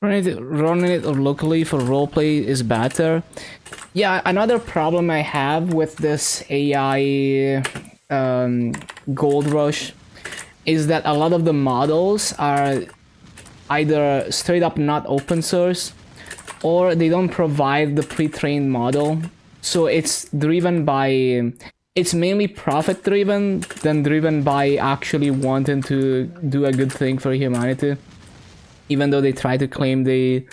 Running it locally for roleplay is better. Yeah, another problem I have with this AI gold rush is that a lot of the models are either straight up not open source or they don't provide the pre-trained model. So it's driven by... It's mainly profit driven than driven by actually wanting to do a good thing for humanity. Even though they try to claim they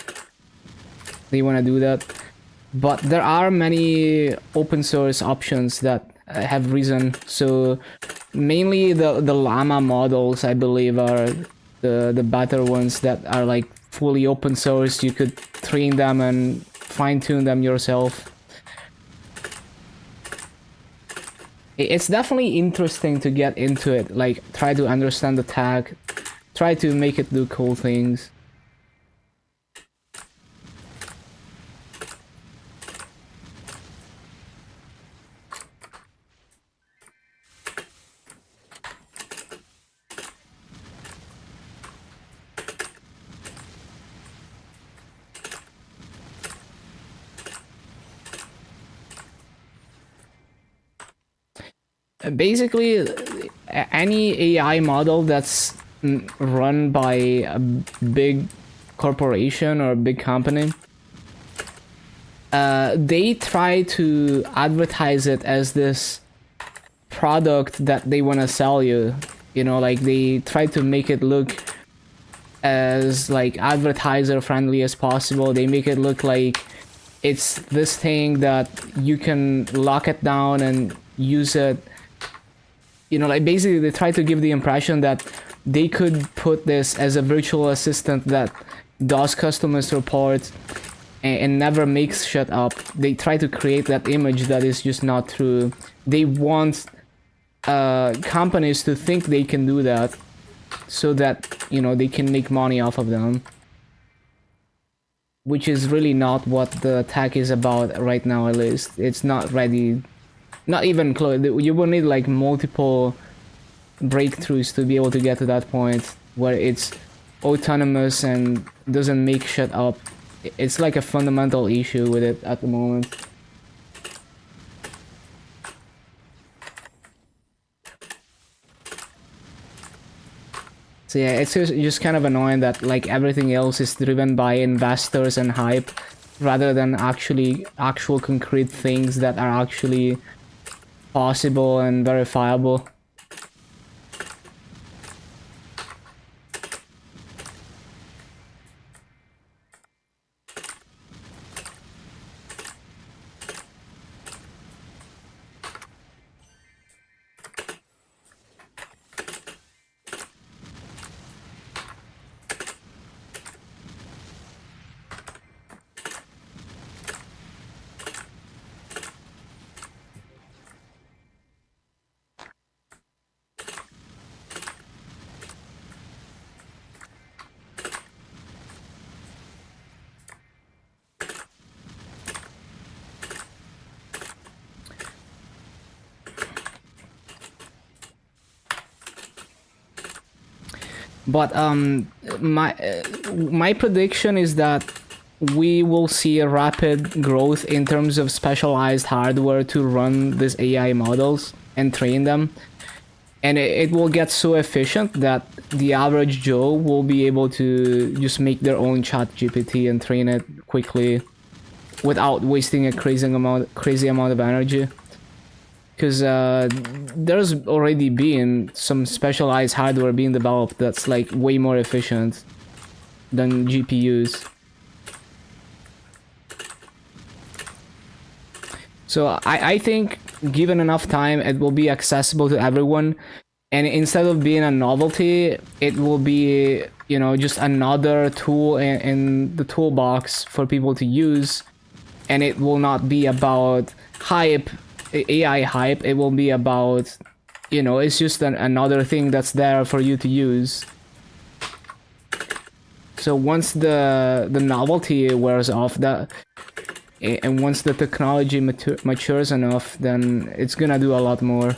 want to do that. But there are many open source options that have risen. So mainly the llama models, I believe, are the better ones that are like fully open source. You could train them and fine tune them yourself. It's definitely interesting to get into it, like try to understand the tag, try to make it do cool things. Basically, any AI model that's run by a big corporation or a big company, they try to advertise it as this product that they want to sell you. You know, like they try to make it look as like advertiser friendly as possible. They make it look like it's this thing that you can lock it down and use it. You know, like basically they try to give the impression that they could put this as a virtual assistant that does customer support and never makes shit up. They try to create that image that is just not true. They want companies to think they can do that so that, you know, they can make money off of them. Which is really not what the tech is about right now, at least. It's not ready. Not even close. You will need like multiple breakthroughs to be able to get to that point where it's autonomous and doesn't make shit up. It's like a fundamental issue with it at the moment. So yeah, it's just kind of annoying that like everything else is driven by investors and hype rather than actual concrete things that are actually possible and verifiable. But my prediction is that we will see a rapid growth in terms of specialized hardware to run these AI models and train them. And it will get so efficient that the average Joe will be able to just make their own chat GPT and train it quickly without wasting a crazy amount of energy. Because there's already been some specialized hardware being developed that's like way more efficient than GPUs. So I think given enough time, it will be accessible to everyone. And instead of being a novelty, it will be, you know, just another tool in the toolbox for people to use. And it will not be about hype. AI hype. It will be about, you know, it's just another thing that's there for you to use. So once the novelty wears off, and once the technology matures enough, then it's gonna do a lot more.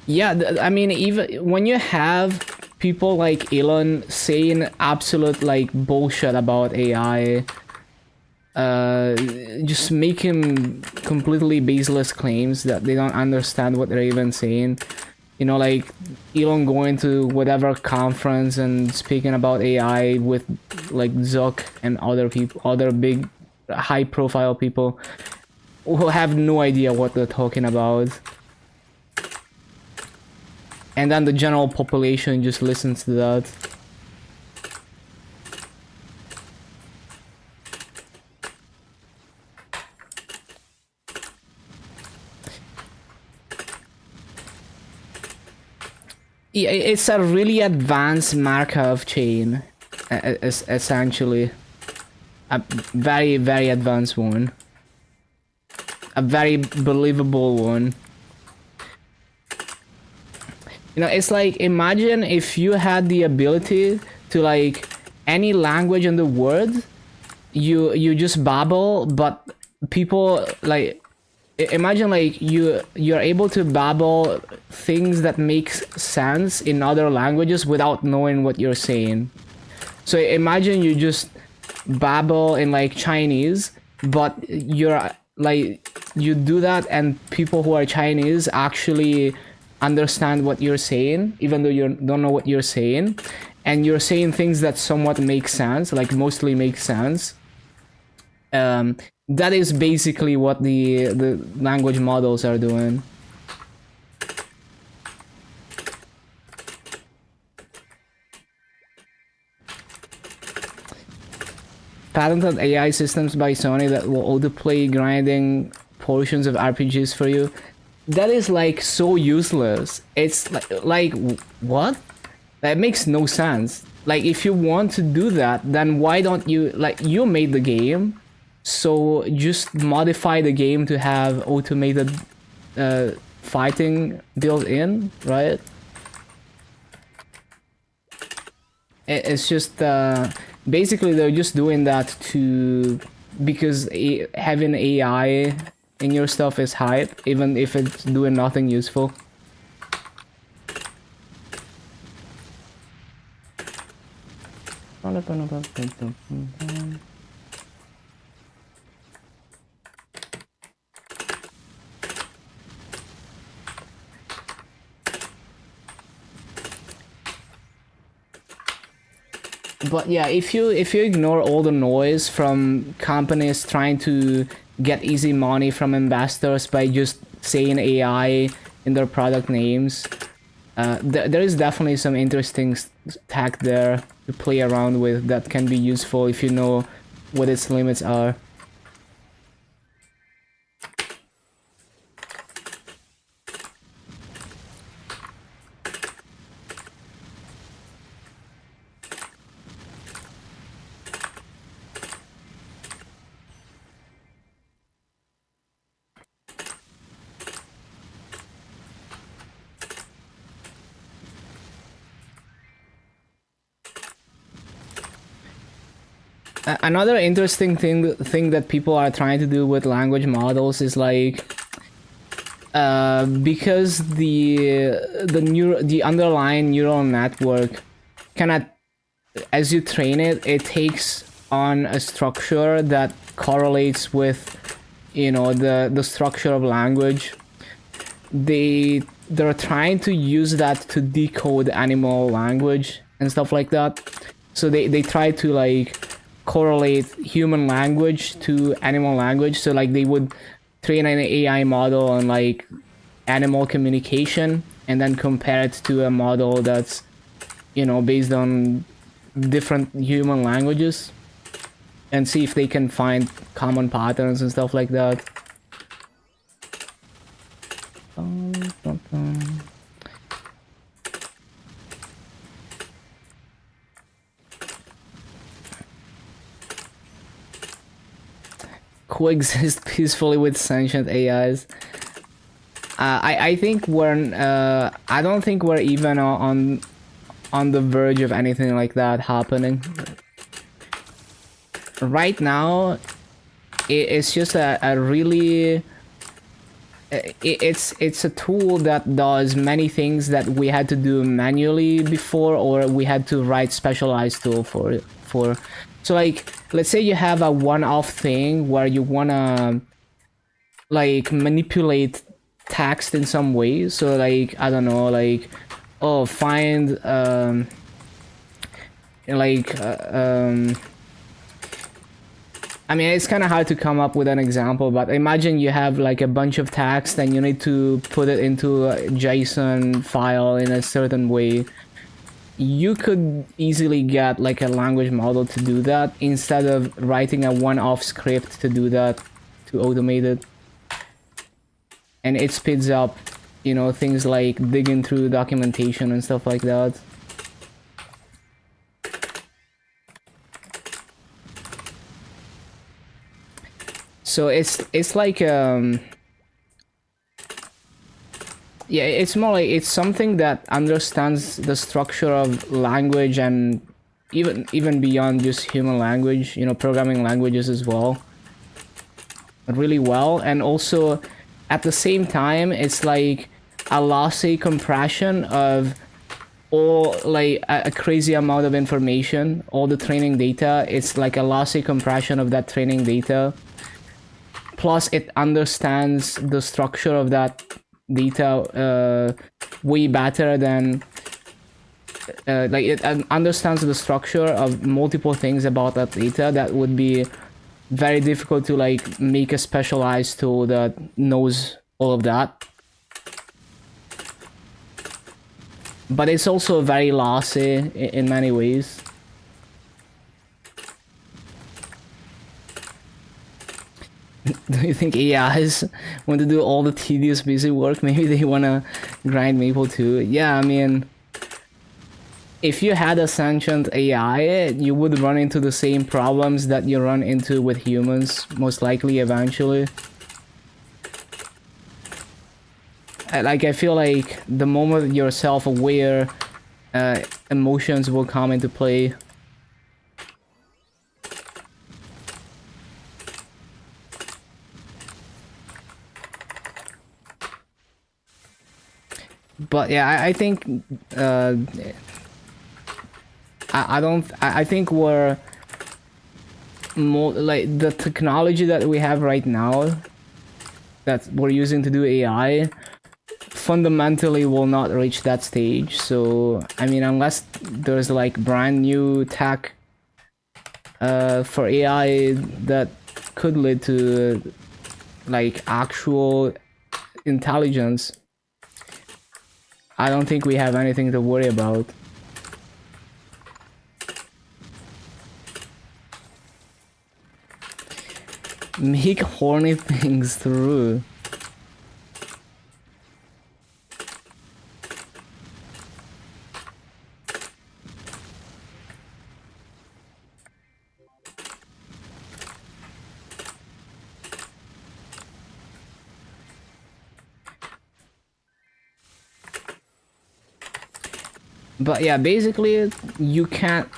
Yeah, I mean, even when you have people like Elon saying absolute like bullshit about AI, just making completely baseless claims that they don't understand what they're even saying. You know, like Elon going to whatever conference and speaking about AI with like Zuck and other people, other big high profile people who have no idea what they're talking about. And then the general population just listens to that. Yeah, it's a really advanced Markov chain, essentially. A very, very advanced one. A very believable one. You know, it's like, imagine if you had the ability to, like, any language in the world, you just babble, but people, like, imagine, like, you're able to babble things that make sense in other languages without knowing what you're saying. So imagine you just babble in like Chinese, but you're like you do that and people who are Chinese actually understand what you're saying, even though you don't know what you're saying, and you're saying things that somewhat make sense, like mostly make sense. That is basically what the language models are doing. Patented AI systems by Sony that will autoplay grinding portions of RPGs for you. That is like so useless. It's like what? That makes no sense. Like if you want to do that, then why don't you, like, you made the game, so just modify the game to have automated fighting built in, right? It's just basically they're just doing that to, because having AI in your stuff is hype, even if it's doing nothing useful. But yeah, if you ignore all the noise from companies trying to get easy money from investors by just saying AI in their product names, there is definitely some interesting tech there to play around with that can be useful if you know what its limits are. Another interesting thing that people are trying to do with language models is like, because the underlying neural network cannot, as you train it, it takes on a structure that correlates with, you know, the structure of language. They're trying to use that to decode animal language and stuff like that. So they try to like correlate human language to animal language. So like they would train an AI model on like animal communication and then compare it to a model that's, you know, based on different human languages and see if they can find common patterns and stuff like that. Coexist peacefully with sentient AIs. I think we're I don't think we're even on the verge of anything like that happening. Right now, it's just a really it's a tool that does many things that we had to do manually before, or we had to write specialized tool for. So like, let's say you have a one-off thing where you wanna like manipulate text in some way. So like, I don't know, like, oh, find I mean, it's kind of hard to come up with an example, but imagine you have like a bunch of text and you need to put it into a JSON file in a certain way. You could easily get like a language model to do that instead of writing a one-off script to do that, to automate it. And it speeds up, you know, things like digging through documentation and stuff like that. So it's like yeah, it's more like it's something that understands the structure of language and even beyond just human language, you know, programming languages as well, really well. And also at the same time, it's like a lossy compression of or like a crazy amount of information, all the training data. It's like a lossy compression of that training data. Plus, it understands the structure of that data way better than like it understands the structure of multiple things about that data that would be very difficult to like make a specialized tool that knows all of that. But it's also very lossy in many ways. Do you think AIs want to do all the tedious busy work? Maybe they want to grind Maple too. Yeah, I mean, if you had a sentient AI, you would run into the same problems that you run into with humans, most likely eventually. Like, I feel like the moment you're self-aware, emotions will come into play. But yeah, I think I think we're more like the technology that we have right now that we're using to do AI fundamentally will not reach that stage. So I mean, unless there's like brand new tech for AI that could lead to like actual intelligence, I don't think we have anything to worry about. Make horny things through. But yeah, basically you can't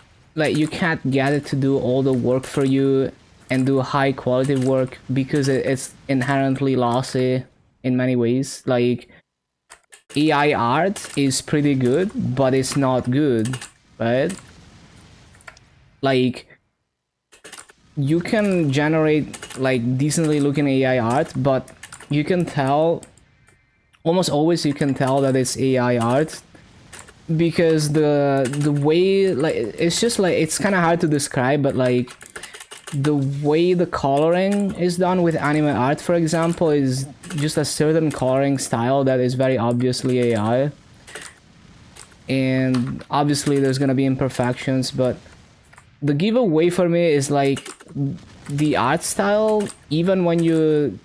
get it to do all the work for you and do high quality work because it's inherently lossy in many ways. Like, AI art is pretty good, but it's not good, right? Like, you can generate like decently looking AI art, but you can tell, almost always you can tell that it's AI art because the way, like, it's just like, it's kind of hard to describe, but like the way the coloring is done with anime art, for example, is just a certain coloring style that is very obviously AI. And obviously there's gonna be imperfections, but the giveaway for me is like the art style. Even when you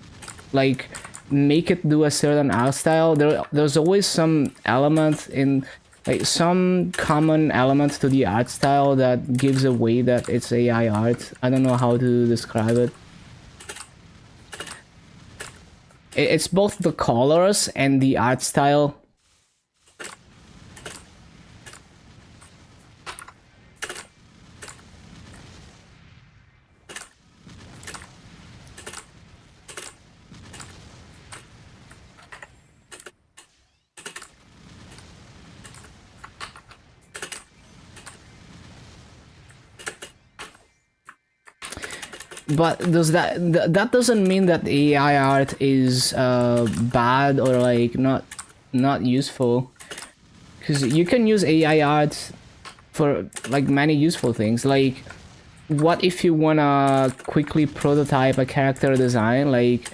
like make it do a certain art style, there's always some element in, like, some common element to the art style that gives away that it's AI art. I don't know how to describe it. It's both the colors and the art style. But does that doesn't mean that AI art is bad or like not useful, because you can use AI art for like many useful things. Like, what if you wanna quickly prototype a character design? Like,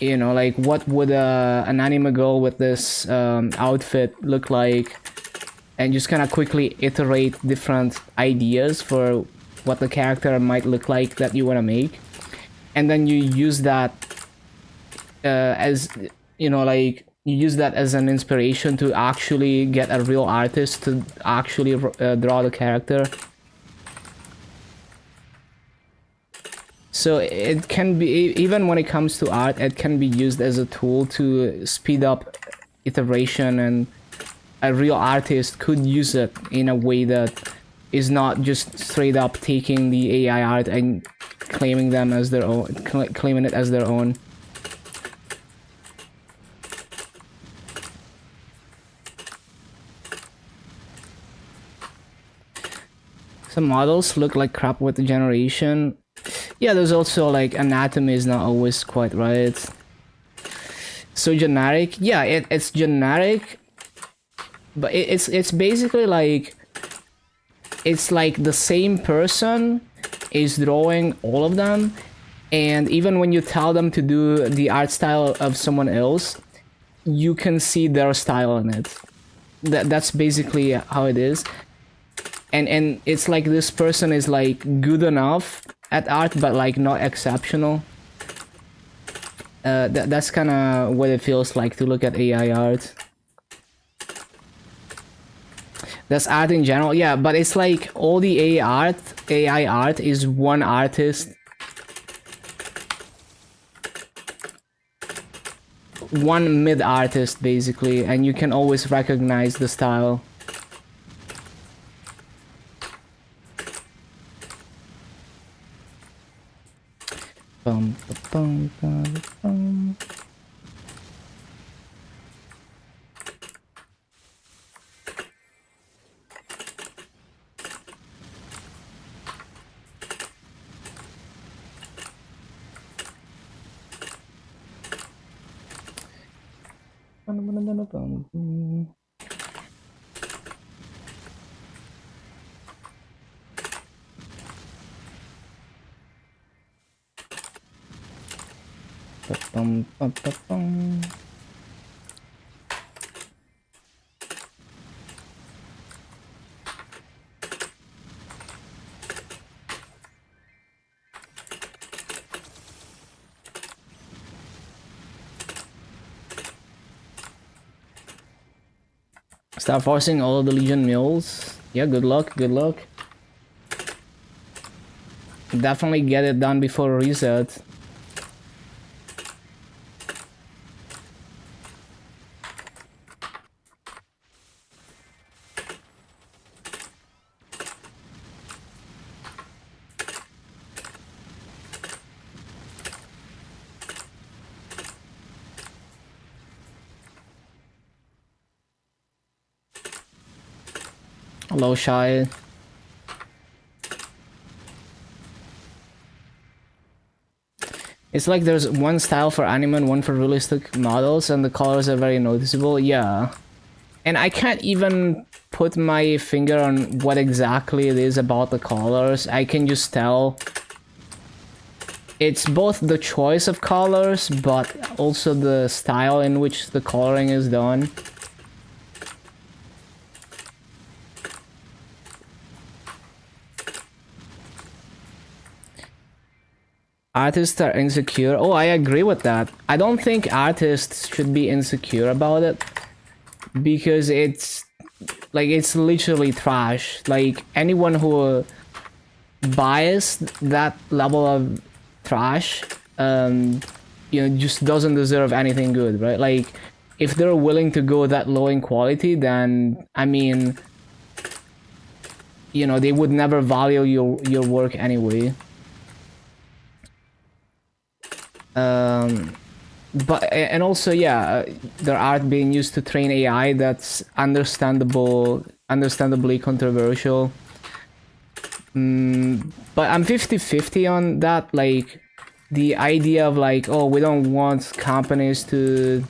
you know, like, what would an anime girl with this outfit look like, and just kind of quickly iterate different ideas for what the character might look like that you want to make, and then you use that as, you know, like, you use that as an inspiration to actually get a real artist to actually draw the character. So it can be, even when it comes to art, it can be used as a tool to speed up iteration, and a real artist could use it in a way that is not just straight up taking the AI art and claiming them as their own, claiming it as their own. Some models look like crap with the generation. Yeah, there's also like anatomy is not always quite right. So generic, yeah, it's generic, but it's basically like it's like the same person is drawing all of them, and even when you tell them to do the art style of someone else, you can see their style in it. That's basically how it is. And it's like this person is like good enough at art but like not exceptional. That's kind of what it feels like to look at AI art. That's art in general, yeah, but it's like all the AI art is one artist, one mid artist basically, and you can always recognize the style. Bum, bum, bum, bum. Start forcing all of the Legion mules. Yeah, good luck, good luck. Definitely get it done before reset. Hello, Shy. It's like there's one style for anime and one for realistic models, and the colors are very noticeable. Yeah. And I can't even put my finger on what exactly it is about the colors. I can just tell it's both the choice of colors, but also the style in which the coloring is done. Artists are insecure. Oh, I agree with that. I don't think artists should be insecure about it, because it's like it's literally trash. Like anyone who buys that level of trash, you know, just doesn't deserve anything good, right? Like if they're willing to go that low in quality, then I mean, you know, they would never value your work anyway. But and also, yeah, their art being used to train AI, that's understandably controversial. But I'm 50-50 on that. Like the idea of like, oh, we don't want companies to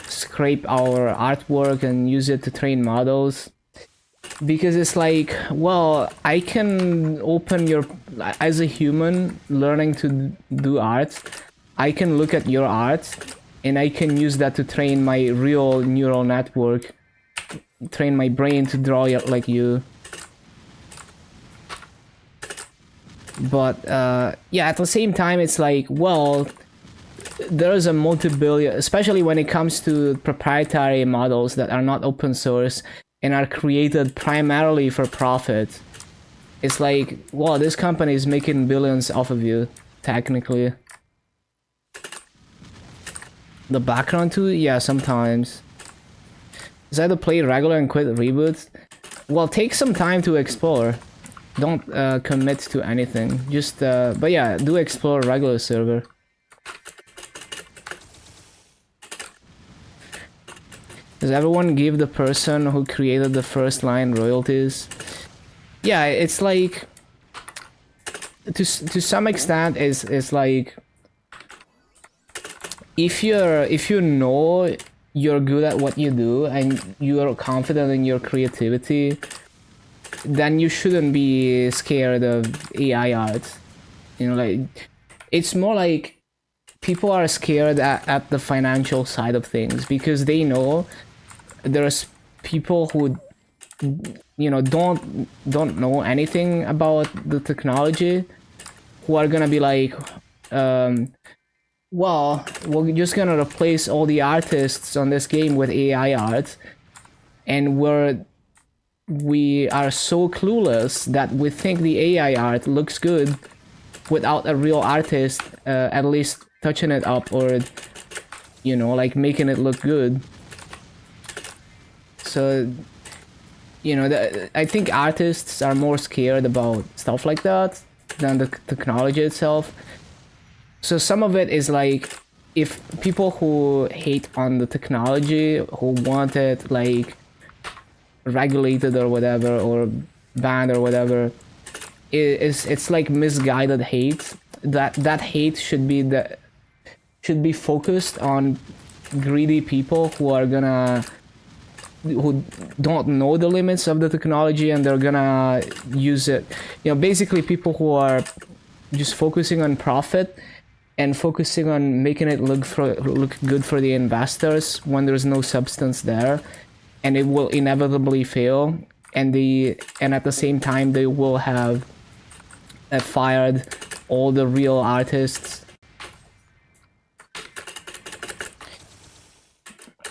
scrape our artwork and use it to train models, because it's like, well, I can open your, as a human learning to do art, I can look at your art and I can use that to train my real neural network, train my brain to draw like you. But yeah, at the same time, it's like, well, there's a multi-billion, especially when it comes to proprietary models that are not open source and are created primarily for profit. It's like, well, this company is making billions off of you, technically. The background too? Yeah, sometimes. Is either play regular and quit reboot? Well, take some time to explore. Don't commit to anything. Just, but yeah, do explore regular server. Does everyone give the person who created the first line royalties? yeah, it's like to some extent is like if you know you're good at what you do and you're confident in your creativity, then you shouldn't be scared of AI art. You know, like it's more like people are scared at the financial side of things because they know there's people who don't know anything about the technology who are gonna be like well, we're just gonna replace all the artists on this game with AI art, and we are so clueless that we think the AI art looks good without a real artist at least touching it up or like making it look good. So I think artists are more scared about stuff like that than the technology itself. So some of it is like if people who hate on the technology, who want it like regulated or whatever, or banned or whatever, it's like misguided hate. That hate should be focused on greedy people who don't know the limits of the technology and they're gonna use it. Basically people who are just focusing on profit and focusing on making it look good for the investors when there's no substance there, and it will inevitably fail. And at the same time they will have fired all the real artists.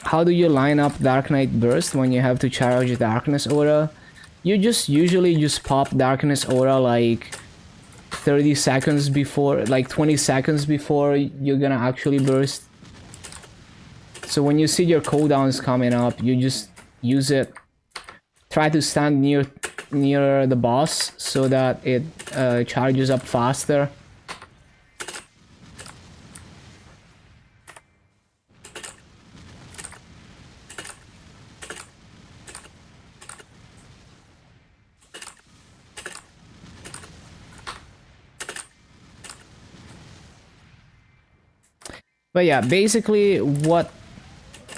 How do you line up Dark Knight Burst when you have to charge Darkness Aura? You usually just pop Darkness Aura like 30 seconds before, like 20 seconds before you're gonna actually burst. So when you see your cooldowns coming up, you just use it. Try to stand near the boss so that it charges up faster. But yeah, basically what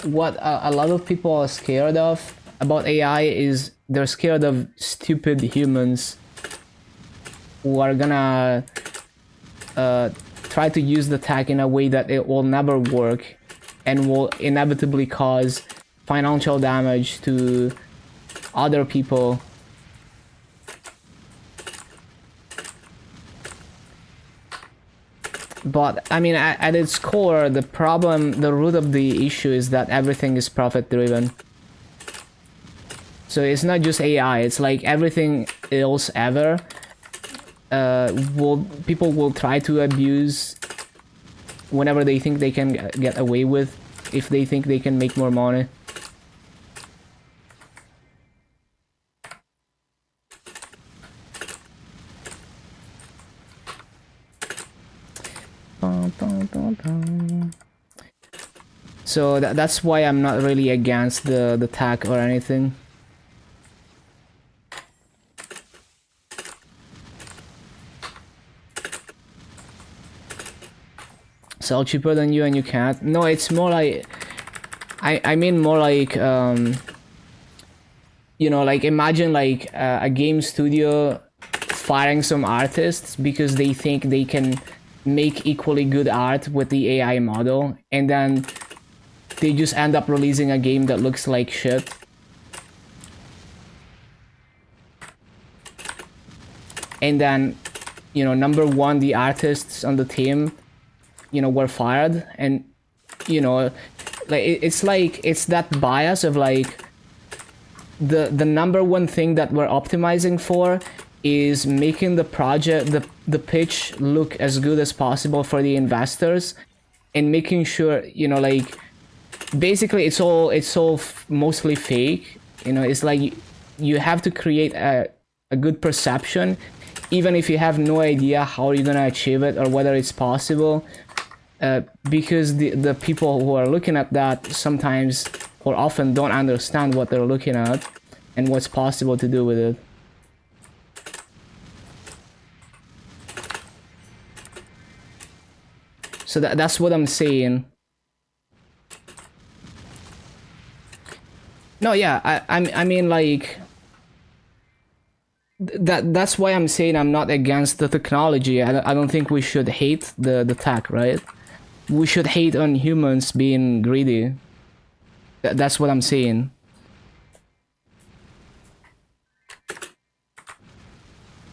a lot of people are scared of about AI is they're scared of stupid humans who are gonna try to use the tech in a way that it will never work and will inevitably cause financial damage to other people. But I mean, at its core, the root of the issue is that everything is profit driven. So it's not just AI, it's like everything else ever. People will try to abuse whenever they think they can get away with, if they think they can make more money. So that's why I'm not really against the tech or anything. Sell cheaper than you and you can't. No, it's more like I mean more like like imagine like a game studio firing some artists because they think they can make equally good art with the AI model, and then they just end up releasing a game that looks like shit. And then, number one, the artists on the team, were fired. And, like it's that bias of like the number one thing that we're optimizing for is making the project, the pitch look as good as possible for the investors, and making sure, like basically it's all mostly fake. It's like you have to create a good perception, even if you have no idea how you're gonna achieve it or whether it's possible, because the people who are looking at that sometimes or often don't understand what they're looking at and what's possible to do with it. So that's what I'm saying. No, yeah, I mean like that's why I'm saying I'm not against the technology. I don't think we should hate the tech, right? We should hate on humans being greedy. That's what I'm saying.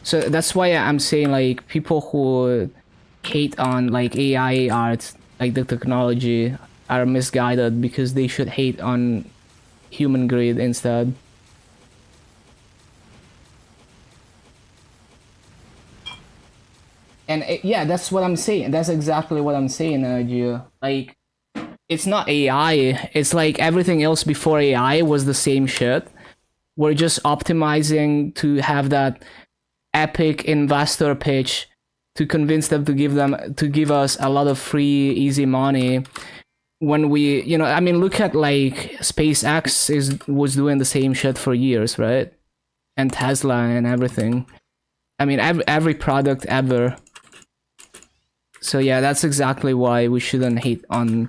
So that's why I'm saying like people who hate on like AI art, like the technology, are misguided because they should hate on human greed instead. And yeah, that's what I'm saying. That's exactly what I'm saying, Gio. Like, it's not AI. It's like everything else before AI was the same shit. We're just optimizing to have that epic investor pitch to convince them to give us a lot of free, easy money. When we, I mean, look at like SpaceX was doing the same shit for years, right? And Tesla and everything. I mean, every product ever. So yeah, that's exactly why we shouldn't hate on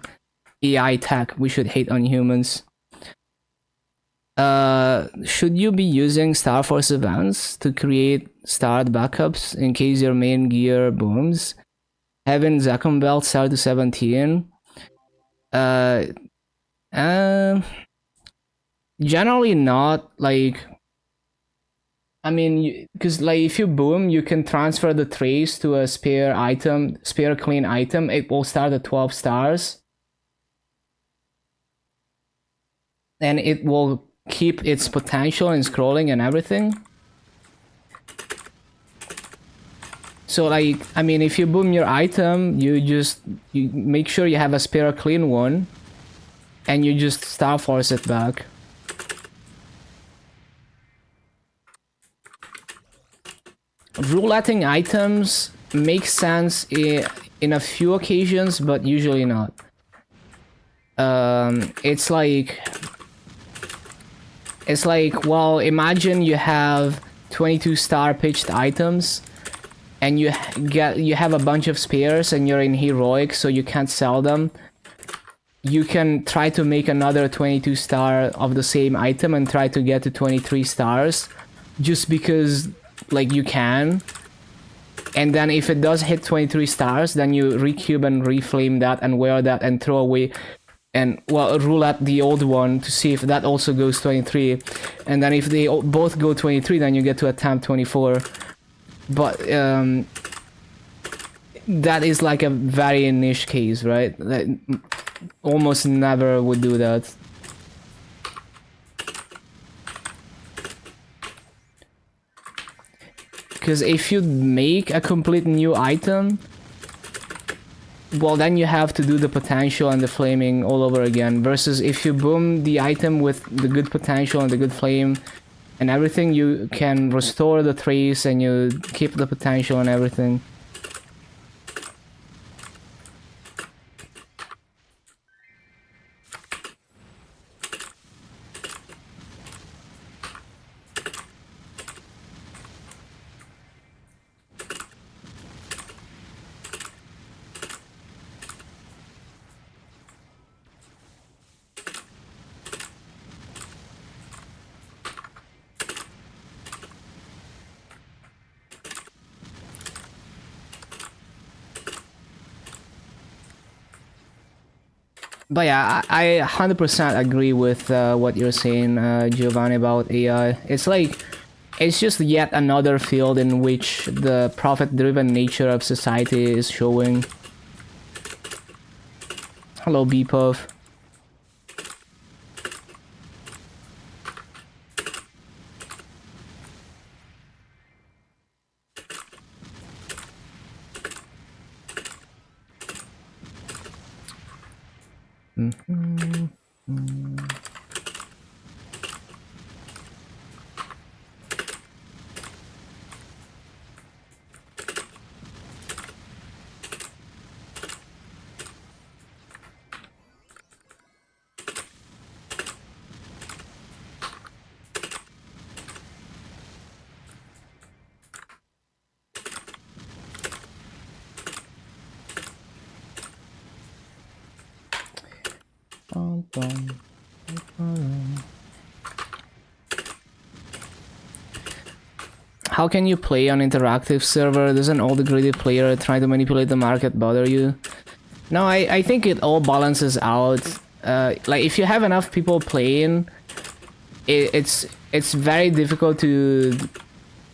AI tech. We should hate on humans. Should you be using Star Force events to create start backups in case your main gear booms? Having Zekrom belt start to 17. Uh, uh, Generally not. Like, I mean, because like if you boom, you can transfer the trace to a spare clean item. It will start at 12 stars. And it will keep its potential and scrolling and everything. So like, I mean, if you boom your item, you make sure you have a spare clean one, and you just Star Force it back. Rouletting items makes sense in a few occasions, but usually not. It's like, well, imagine you have 22 star pitched items, and you have a bunch of spares, and you're in heroic, so you can't sell them. You can try to make another 22 star of the same item and try to get to 23 stars, just because like you can. And then if it does hit 23 stars, then you recube and reflame that and wear that and throw away, and well, roulette the old one to see if that also goes 23. And then if they both go 23, then you get to attempt 24. But that is like a very niche case, right? That almost never would do that. Because if you make a complete new item, well, then you have to do the potential and the flaming all over again. Versus if you boom the item with the good potential and the good flame and everything, you can restore the trace and you keep the potential and everything. But yeah, I 100% agree with what you're saying, Giovanni, about AI. It's like, it's just yet another field in which the profit-driven nature of society is showing. Hello, Bpuff. How can you play on interactive server? Doesn't all the greedy player trying to manipulate the market bother you? No, I think it all balances out. Like if you have enough people playing, it's very difficult to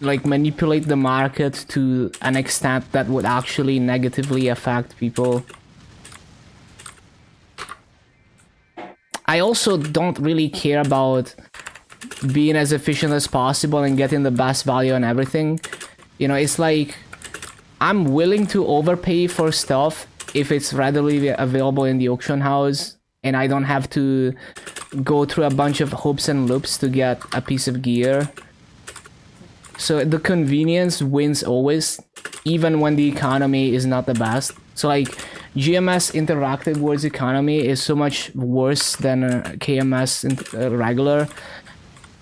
like manipulate the market to an extent that would actually negatively affect people. I also don't really care about being as efficient as possible and getting the best value on everything. You know, it's like I'm willing to overpay for stuff if it's readily available in the auction house and I don't have to go through a bunch of hoops and loops to get a piece of gear. So the convenience wins always, even when the economy is not the best. So like GMS Interactive Worlds economy is so much worse than KMS regular,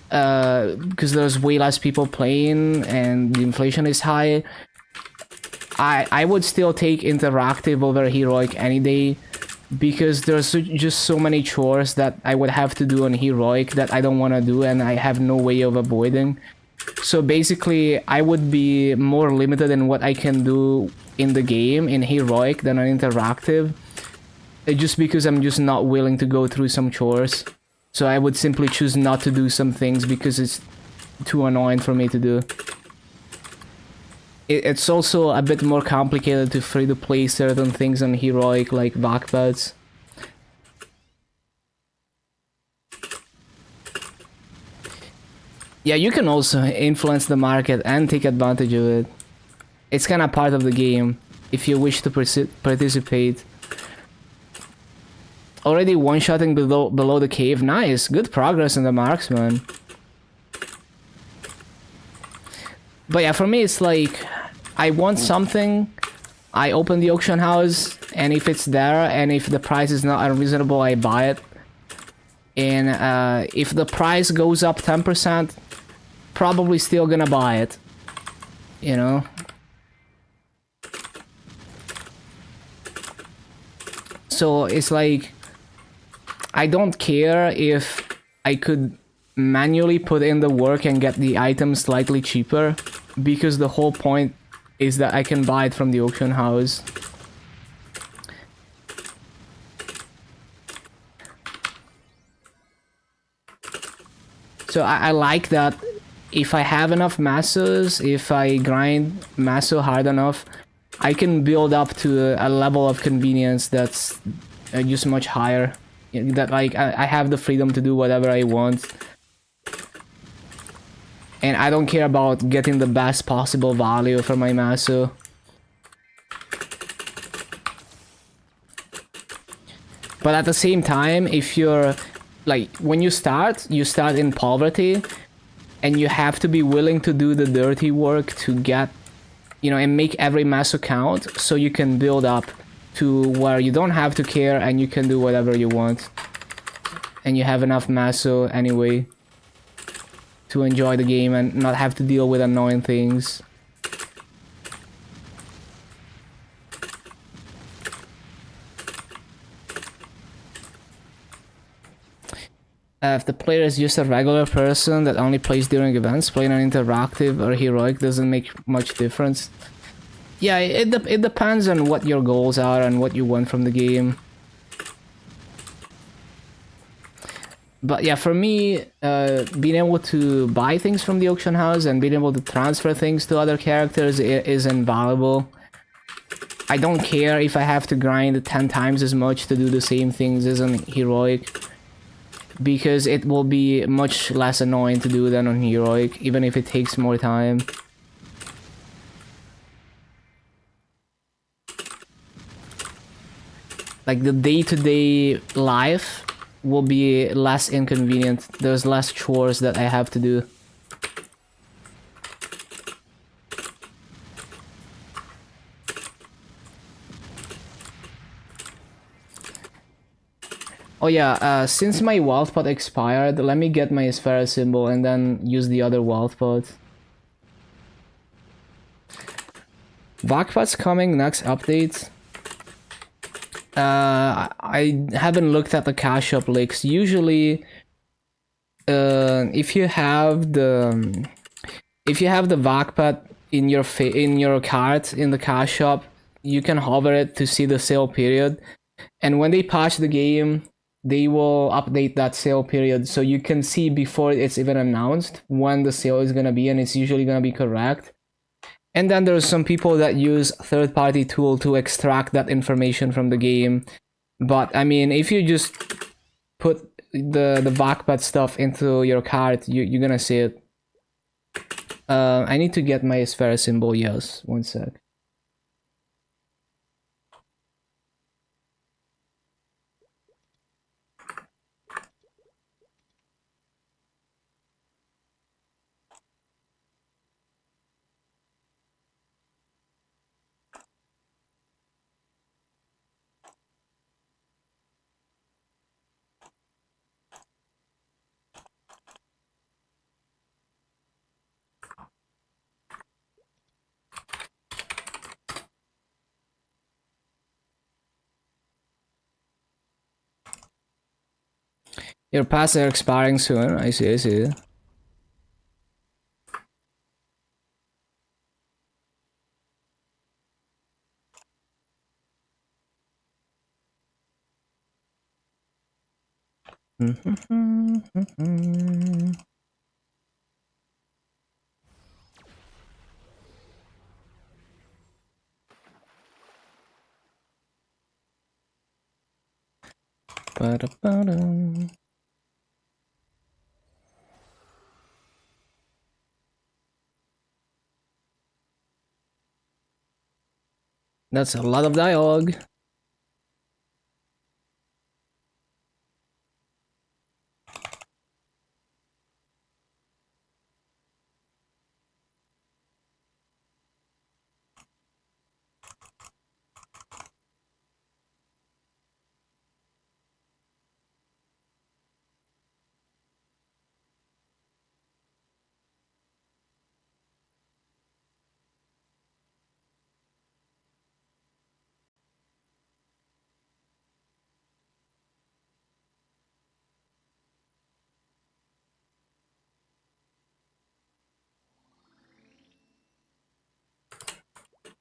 because there's way less people playing and the inflation is high. I would still take interactive over heroic any day, because there's just so many chores that I would have to do on heroic that I don't want to do and I have no way of avoiding. So basically I would be more limited in what I can do in the game in heroic than on interactive, just because I'm just not willing to go through some chores. So I would simply choose not to do some things because it's too annoying for me to do. It's also a bit more complicated to free to play certain things on heroic, like backpacks. Yeah, you can also influence the market and take advantage of it. It's kind of part of the game, if you wish to participate. Already one-shotting below the cave. Nice, good progress in the marksman. But yeah, for me it's like, I want something, I open the auction house, and if it's there, and if the price is not unreasonable, I buy it. And if the price goes up 10%, probably still gonna buy it, you know? So it's like, I don't care if I could manually put in the work and get the item slightly cheaper, because the whole point is that I can buy it from the auction house. So I like that if I have enough massos, if I grind masso hard enough, I can build up to a level of convenience that's just much higher. That like I have the freedom to do whatever I want. And I don't care about getting the best possible value for my masso. But at the same time, if you're like, when you start in poverty, and you have to be willing to do the dirty work to get, you know, and make every masso count, so you can build up to where you don't have to care and you can do whatever you want. And you have enough masso anyway to enjoy the game and not have to deal with annoying things. If the player is just a regular person that only plays during events, playing on interactive or heroic doesn't make much difference. Yeah, it depends on what your goals are and what you want from the game. But yeah, for me, being able to buy things from the auction house and being able to transfer things to other characters is invaluable. I don't care if I have to grind 10 times as much to do the same things as on heroic, because it will be much less annoying to do than on heroic, even if it takes more time. Like the day-to-day life will be less inconvenient. There's less chores that I have to do. Oh yeah, since my wealth pot expired, let me get my Sphera symbol and then use the other wealth pot. Backpat's coming next update. I haven't looked at the cash up leaks. Usually, if you have the Vac-Pat in your cart in the cash shop, you can hover it to see the sale period. And when they patch the game, they will update that sale period so you can see before it's even announced when the sale is gonna be, and it's usually gonna be correct. And then there's some people that use third-party tool to extract that information from the game. But I mean, if you just put the Vac-Pat stuff into your cart, you're gonna see it. I need to get my sphere symbol. Yes, one sec. Your passes are expiring soon. I see, I see. Ba-da-ba-dum. That's a lot of dialogue.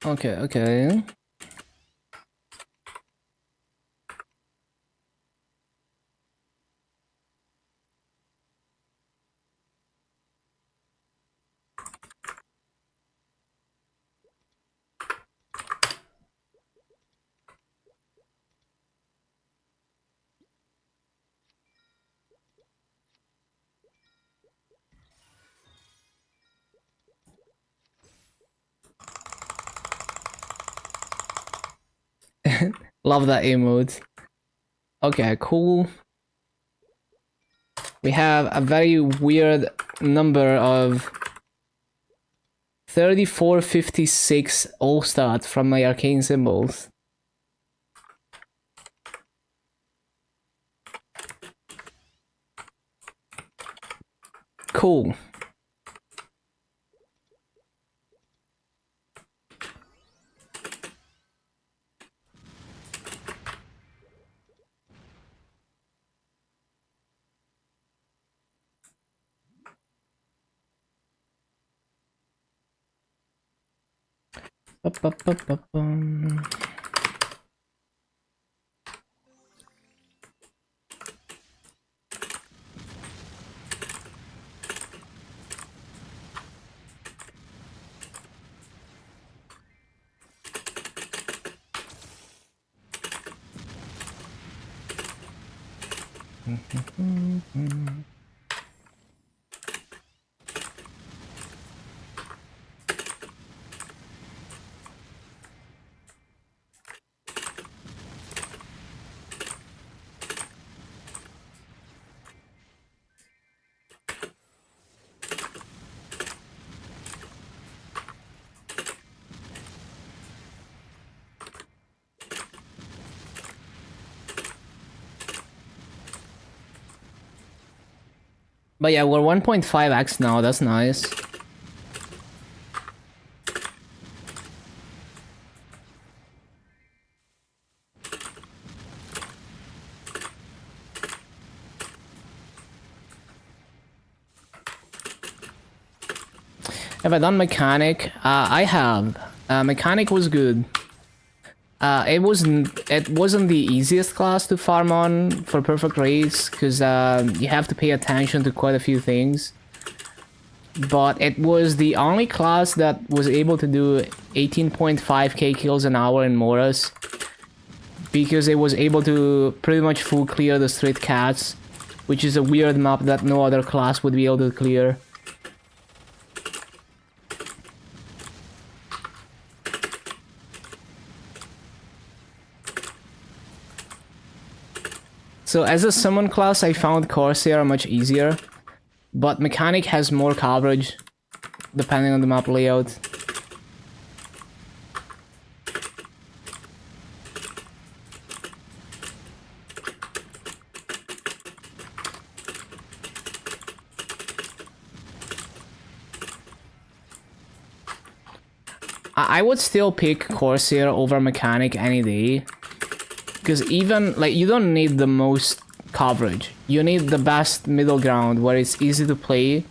Okay, okay. Love that emote. Okay, cool. We have a very weird number of 3456 all-start from my arcane symbols. Cool. Ba-ba-ba-ba-bum. But yeah, we're 1.5x now, that's nice. Have I done mechanic? I have. Mechanic was good. It wasn't the easiest class to farm on for perfect rates because you have to pay attention to quite a few things. But it was the only class that was able to do 18.5k kills an hour in Moras, because it was able to pretty much full clear the street cats, which is a weird map that no other class would be able to clear. So as a summon class, I found Corsair much easier, but Mechanic has more coverage, depending on the map layout. I would still pick Corsair over Mechanic any day. Because even, like, you don't need the most coverage. You need the best middle ground where it's easy to play.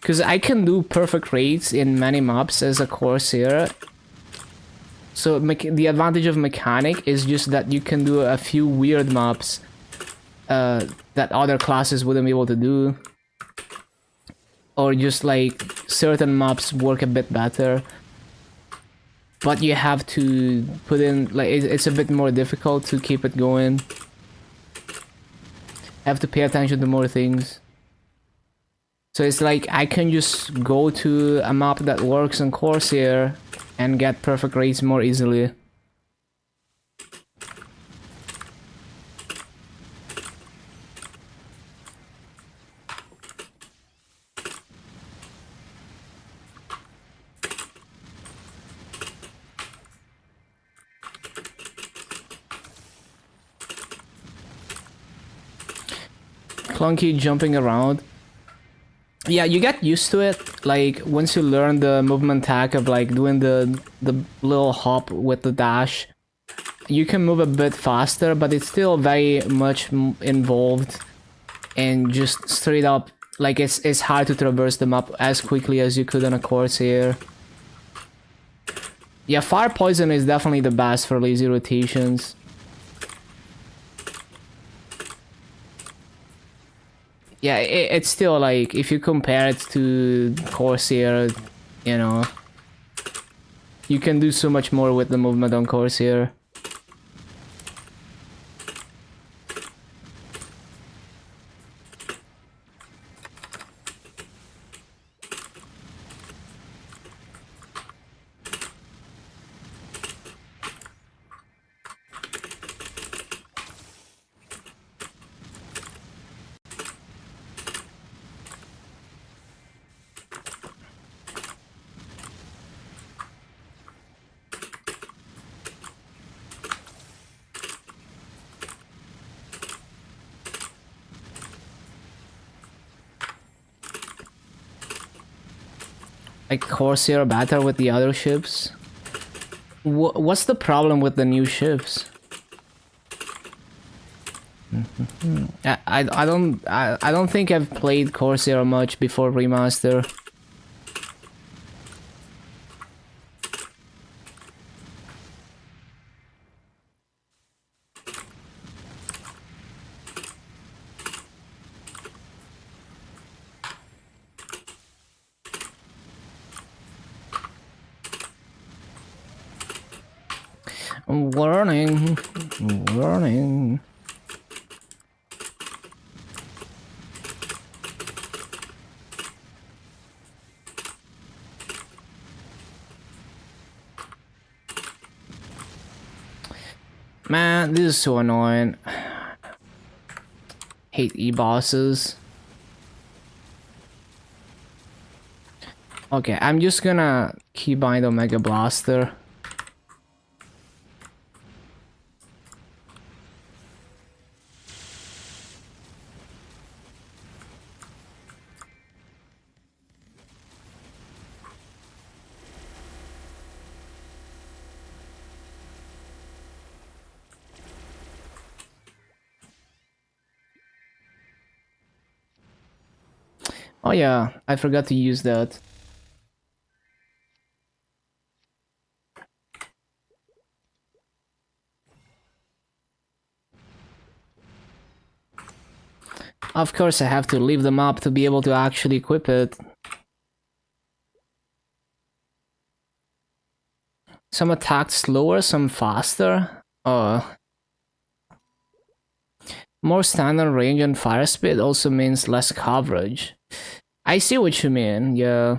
Because I can do perfect rates in many maps as a Corsair. So the advantage of Mechanic is just that you can do a few weird maps that other classes wouldn't be able to do. Or just like certain maps work a bit better. But you have to put in, like, it's a bit more difficult to keep it going. Have to pay attention to more things. So it's like I can just go to a map that works on Corsair and get perfect rates more easily. Clunky jumping around. Yeah, you get used to it. Like once you learn the movement tech of like doing the little hop with the dash, you can move a bit faster, but it's still very much involved and just straight up, like it's hard to traverse the map as quickly as you could on a Corsair. Yeah, Fire Poison is definitely the best for lazy rotations. Yeah, it's still like, if you compare it to Corsair, you know, you can do so much more with the movement on Corsair. Like Corsair better with the other ships? What's the problem with the new ships? I don't think I've played Corsair much before remaster. Warning, warning. Man, this is so annoying. Hate e-bosses. Okay, I'm just gonna keybind Omega Blaster. Oh yeah, I forgot to use that. Of course, I have to leave them up to be able to actually equip it. Some attacked slower, some faster. More standard range and fire speed also means less coverage. I see what you mean, yeah.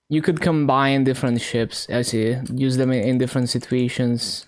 You could combine different ships, I see. Use them in different situations.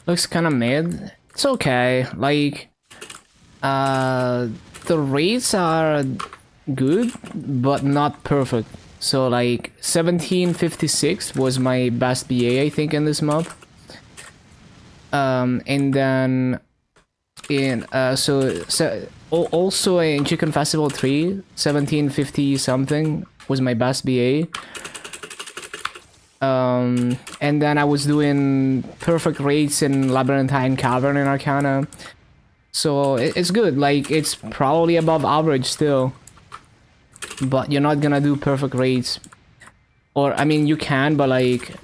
Looks kind of mid. It's okay. Like, the rates are good, but not perfect. So like 1756 was my best BA, I think, in this mob. And then in also in Chicken Festival 3, 1750 something was my best BA. And then I was doing perfect rates in Labyrinthine Cavern in Arcana. So it's good, like it's probably above average still. But you're not gonna do perfect rates. Or, I mean, you can, but like,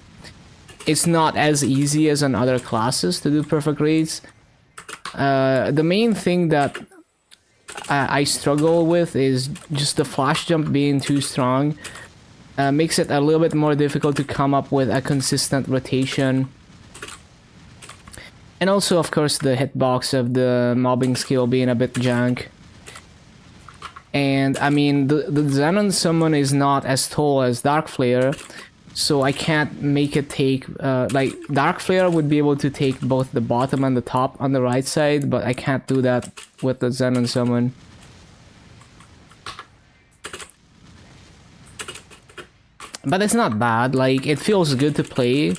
it's not as easy as on other classes to do perfect rates. The main thing that I struggle with is just the flash jump being too strong. Makes it a little bit more difficult to come up with a consistent rotation. And also, of course, the hitbox of the mobbing skill being a bit jank. And, I mean, the Xenon summon is not as tall as Dark Flare, so I can't make it take... like, Dark Flare would be able to take both the bottom and the top on the right side, but I can't do that with the Xenon summon. But it's not bad, like, it feels good to play.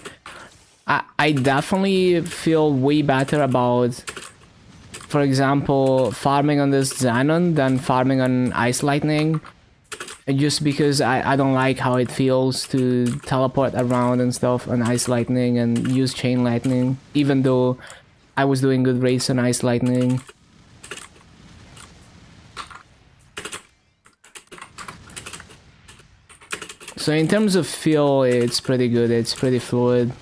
I definitely feel way better about, for example, farming on this xenon than farming on ice lightning. Just because I don't like how it feels to teleport around and stuff on ice lightning and use chain lightning, even though I was doing good raids on ice lightning. So in terms of feel, it's pretty good, it's pretty fluid.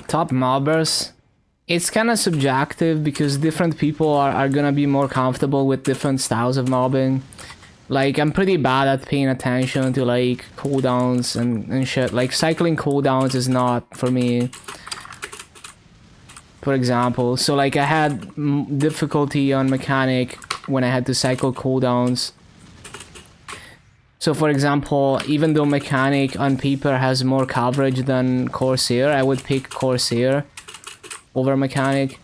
Top mobbers, it's kind of subjective because different people are gonna be more comfortable with different styles of mobbing. Like, I'm pretty bad at paying attention to like cooldowns and shit. Like, cycling cooldowns is not for me, for example. So like, I had difficulty on mechanic when I had to cycle cooldowns. So for example, even though mechanic on paper has more coverage than Corsair, I would pick Corsair over mechanic.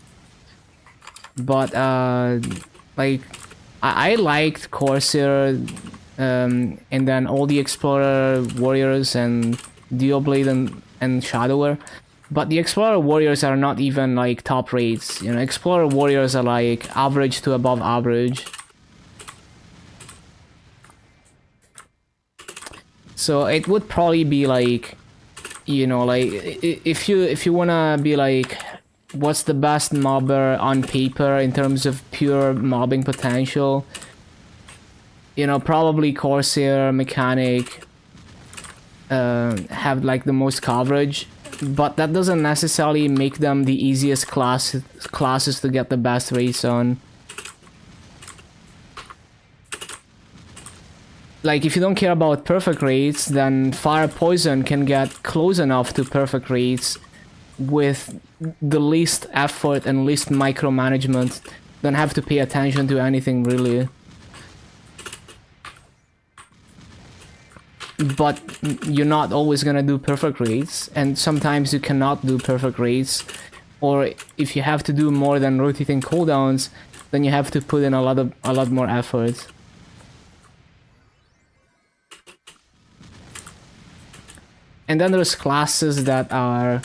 But like, I liked Corsair, and then all the Explorer Warriors and Duoblade and Shadower. But the Explorer Warriors are not even like top rates, you know. Explorer Warriors are like average to above average. So it would probably be like, you know, like, if you wanna be like, what's the best mobber on paper in terms of pure mobbing potential, you know, probably Corsair, mechanic have like the most coverage, but that doesn't necessarily make them the easiest classes to get the best rates on. Like, if you don't care about perfect rates, then Fire Poison can get close enough to perfect rates with the least effort and least micromanagement. Don't have to pay attention to anything really. But you're not always gonna do perfect rates, and sometimes you cannot do perfect rates. Or if you have to do more than rotating cooldowns, then you have to put in a lot more effort. And then there's classes that are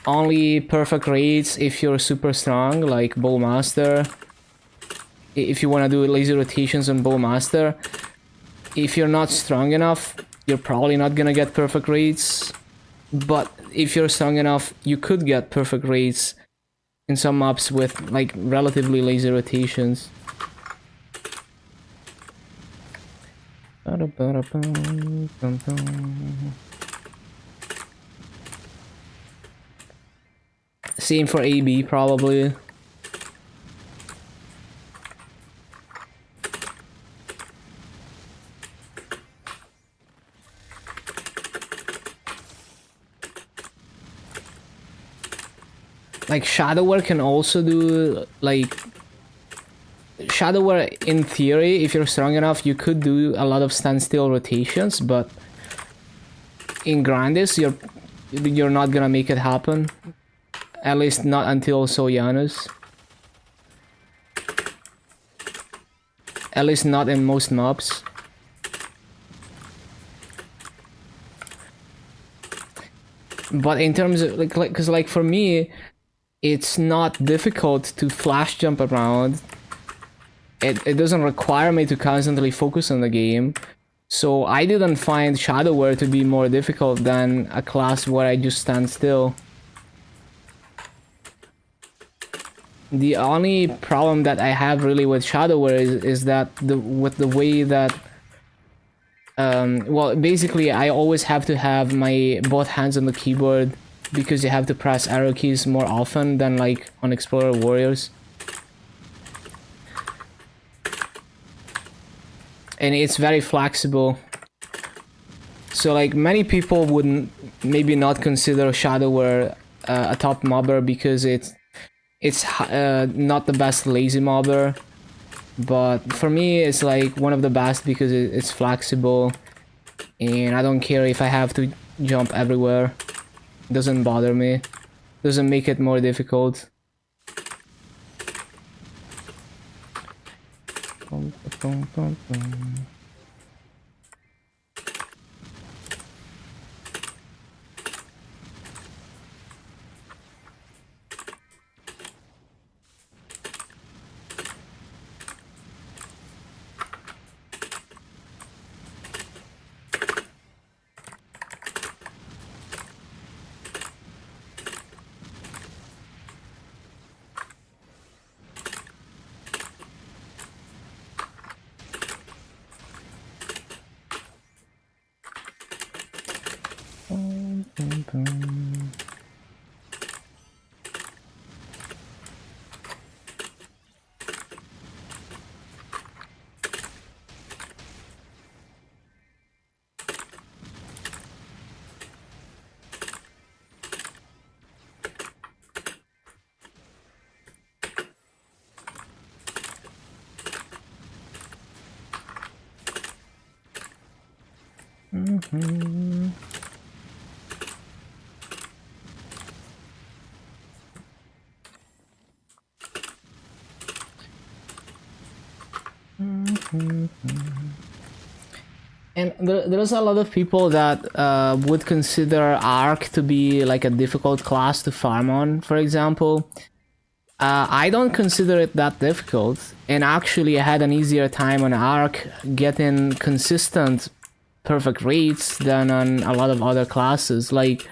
only perfect rates if you're super strong, like Bowmaster. If you want to do laser rotations on Bowmaster, if you're not strong enough, you're probably not gonna get perfect rates. But if you're strong enough, you could get perfect rates in some maps with like relatively laser rotations. Same for AB, probably. Like, Shadower can also do, like... Shadower, in theory, if you're strong enough, you could do a lot of standstill rotations, but... in Grandis, you're not gonna make it happen. At least not until Soyanus. At least not in most mobs. But in terms of like, cause like for me, it's not difficult to flash jump around. It doesn't require me to constantly focus on the game. So I didn't find Shadowware to be more difficult than a class where I just stand still. The only problem that I have really with Shadowware is that with the way that well, basically I always have to have my both hands on the keyboard because you have to press arrow keys more often than like on Explorer Warriors. And it's very flexible. So like many people wouldn't maybe not consider Shadowware a top mobber because it's not the best lazy mobber, but for me it's like one of the best because it's flexible and I don't care if I have to jump everywhere. It doesn't bother me. Doesn't make it more difficult. And there's a lot of people that would consider Arc to be like a difficult class to farm on, for example. I don't consider it that difficult, and actually I had an easier time on Arc getting consistent perfect rates than on a lot of other classes. Like,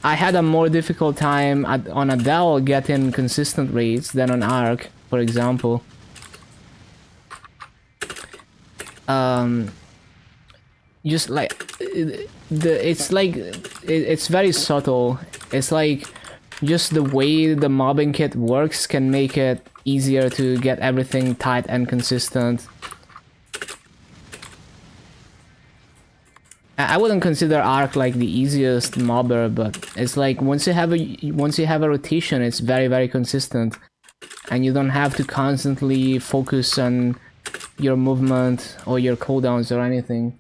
I had a more difficult time on Adele getting consistent rates than on Arc, for example. Just like it's very subtle. It's like just the way the mobbing kit works can make it easier to get everything tight and consistent. I wouldn't consider Arc like the easiest mobber, but it's like once you have a rotation, it's very consistent, and you don't have to constantly focus on your movement or your cooldowns or anything.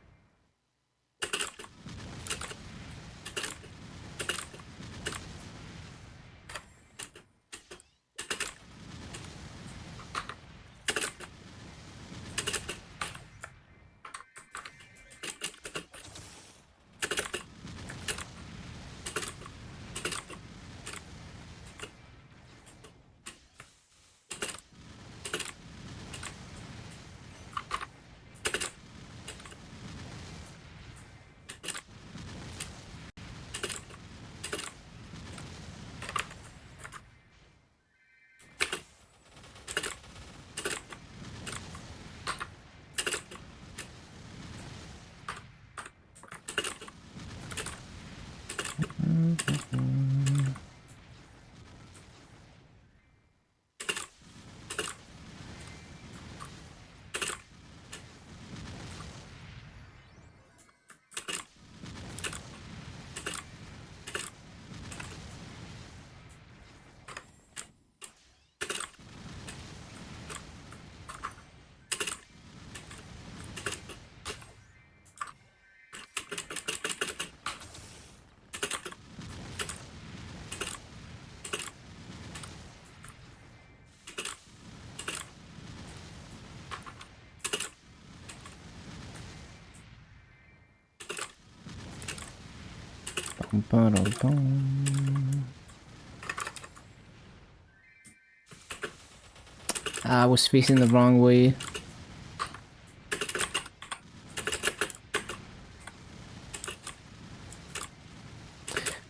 I was facing the wrong way.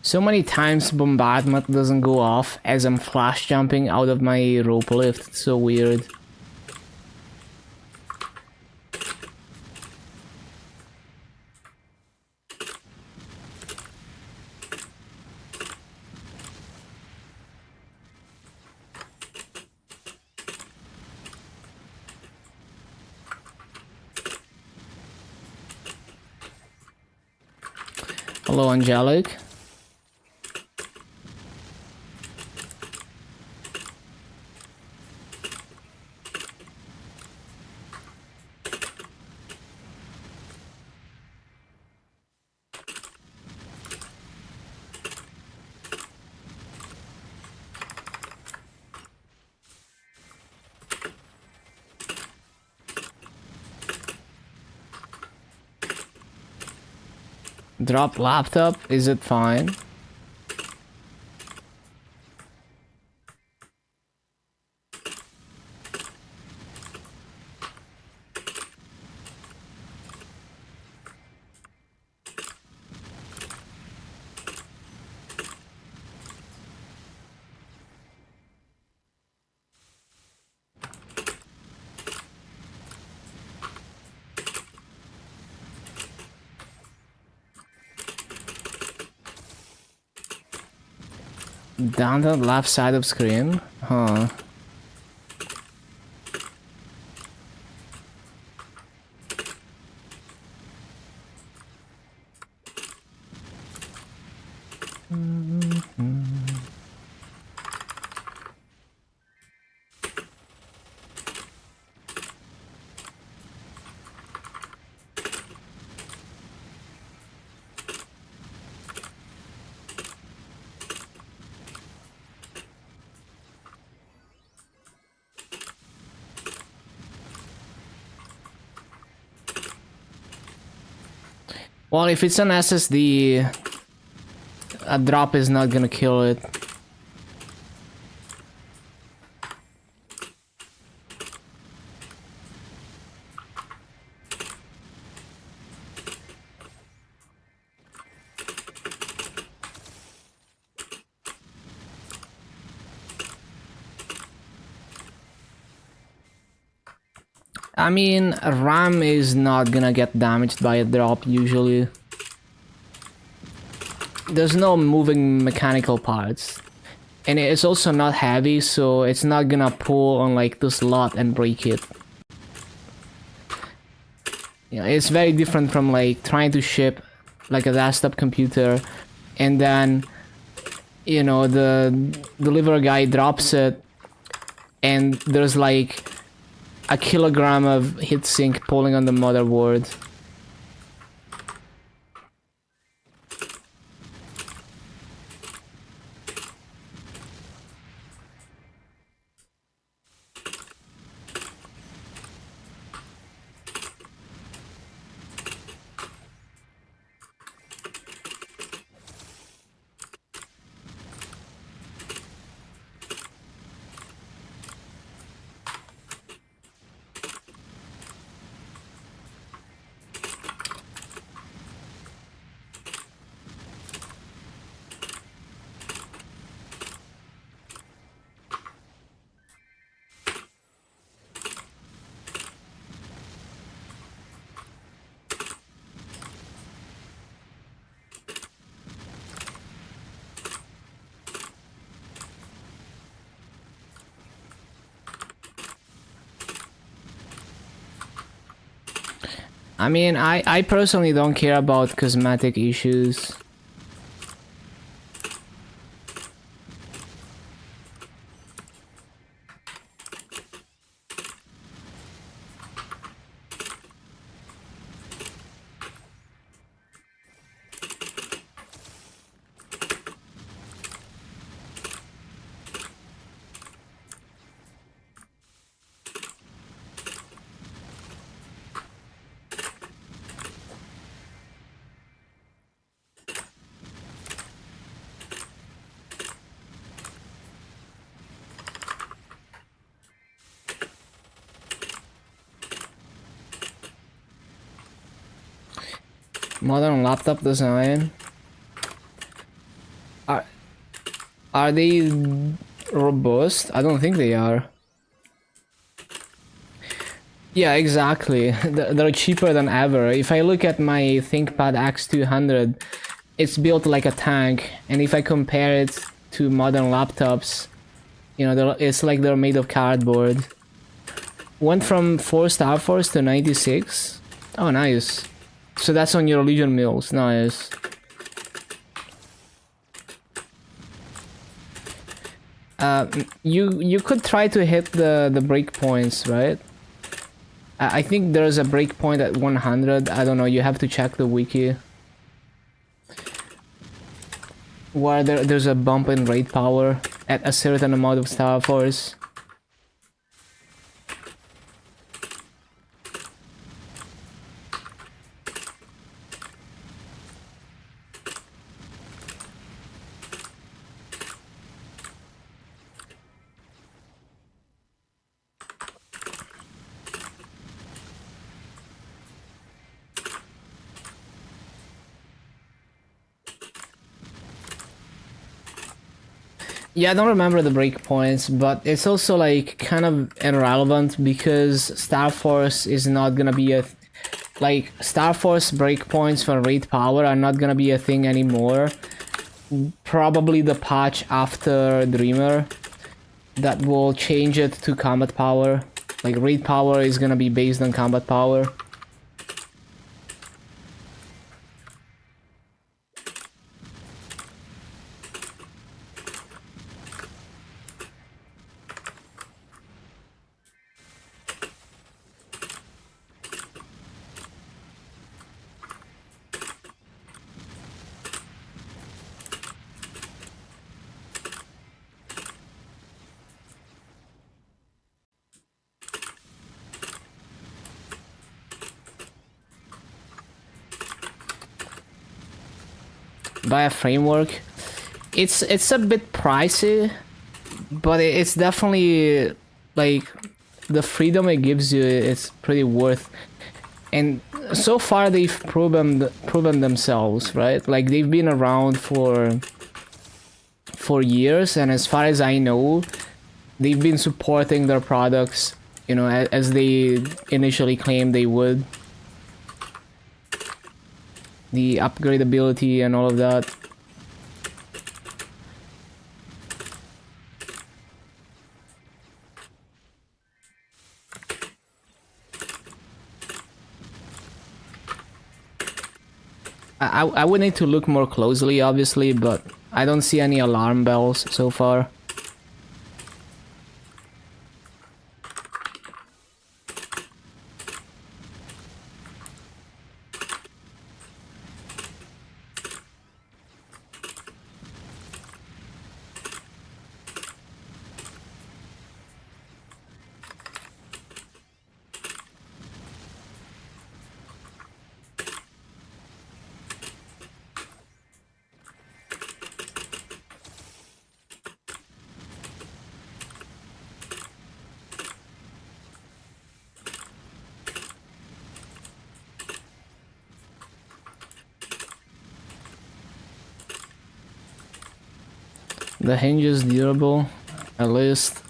So many times bombardment doesn't go off as I'm flash jumping out of my rope lift. It's so weird. Hello, Angelic. Drop laptop, is it fine? Down the left side of screen? Huh. Well, if it's an SSD, a drop is not gonna kill it. I mean, RAM is not gonna get damaged by a drop usually. There's no moving mechanical parts. And it's also not heavy, so it's not gonna pull on like the slot and break it. Yeah, it's very different from like trying to ship like a desktop computer and then, you know, the delivery guy drops it and there's like a kilogram of heatsink pulling on the motherboard. I mean, I personally don't care about cosmetic issues. Modern laptop design. Are they robust? I don't think they are. Yeah, exactly. They're cheaper than ever. If I look at my ThinkPad X200, it's built like a tank, and if I compare it to modern laptops, you know, it's like they're made of cardboard. Went from 4 Star Force to 96. Oh, nice. So that's on your Legion Mills. Nice. You could try to hit the breakpoints, right? I think there's a breakpoint at 100. I don't know. You have to check the wiki. Where there's a bump in raid power at a certain amount of Star Force. Yeah, I don't remember the breakpoints, but it's also like kind of irrelevant because Star Force is not gonna be a like Star Force breakpoints for raid power are not gonna be a thing anymore. Probably the patch after Dreamer that will change it to combat power. Like raid power is gonna be based on combat power. Buy a framework. It's a bit pricey, but it's definitely like the freedom it gives you. It's pretty worth. And so far they've proven themselves, right? Like they've been around for years, and as far as I know, they've been supporting their products, you know, as they initially claimed they would. The upgradability and all of that. I would need to look more closely, obviously, but I don't see any alarm bells so far. The hinge is durable, at least.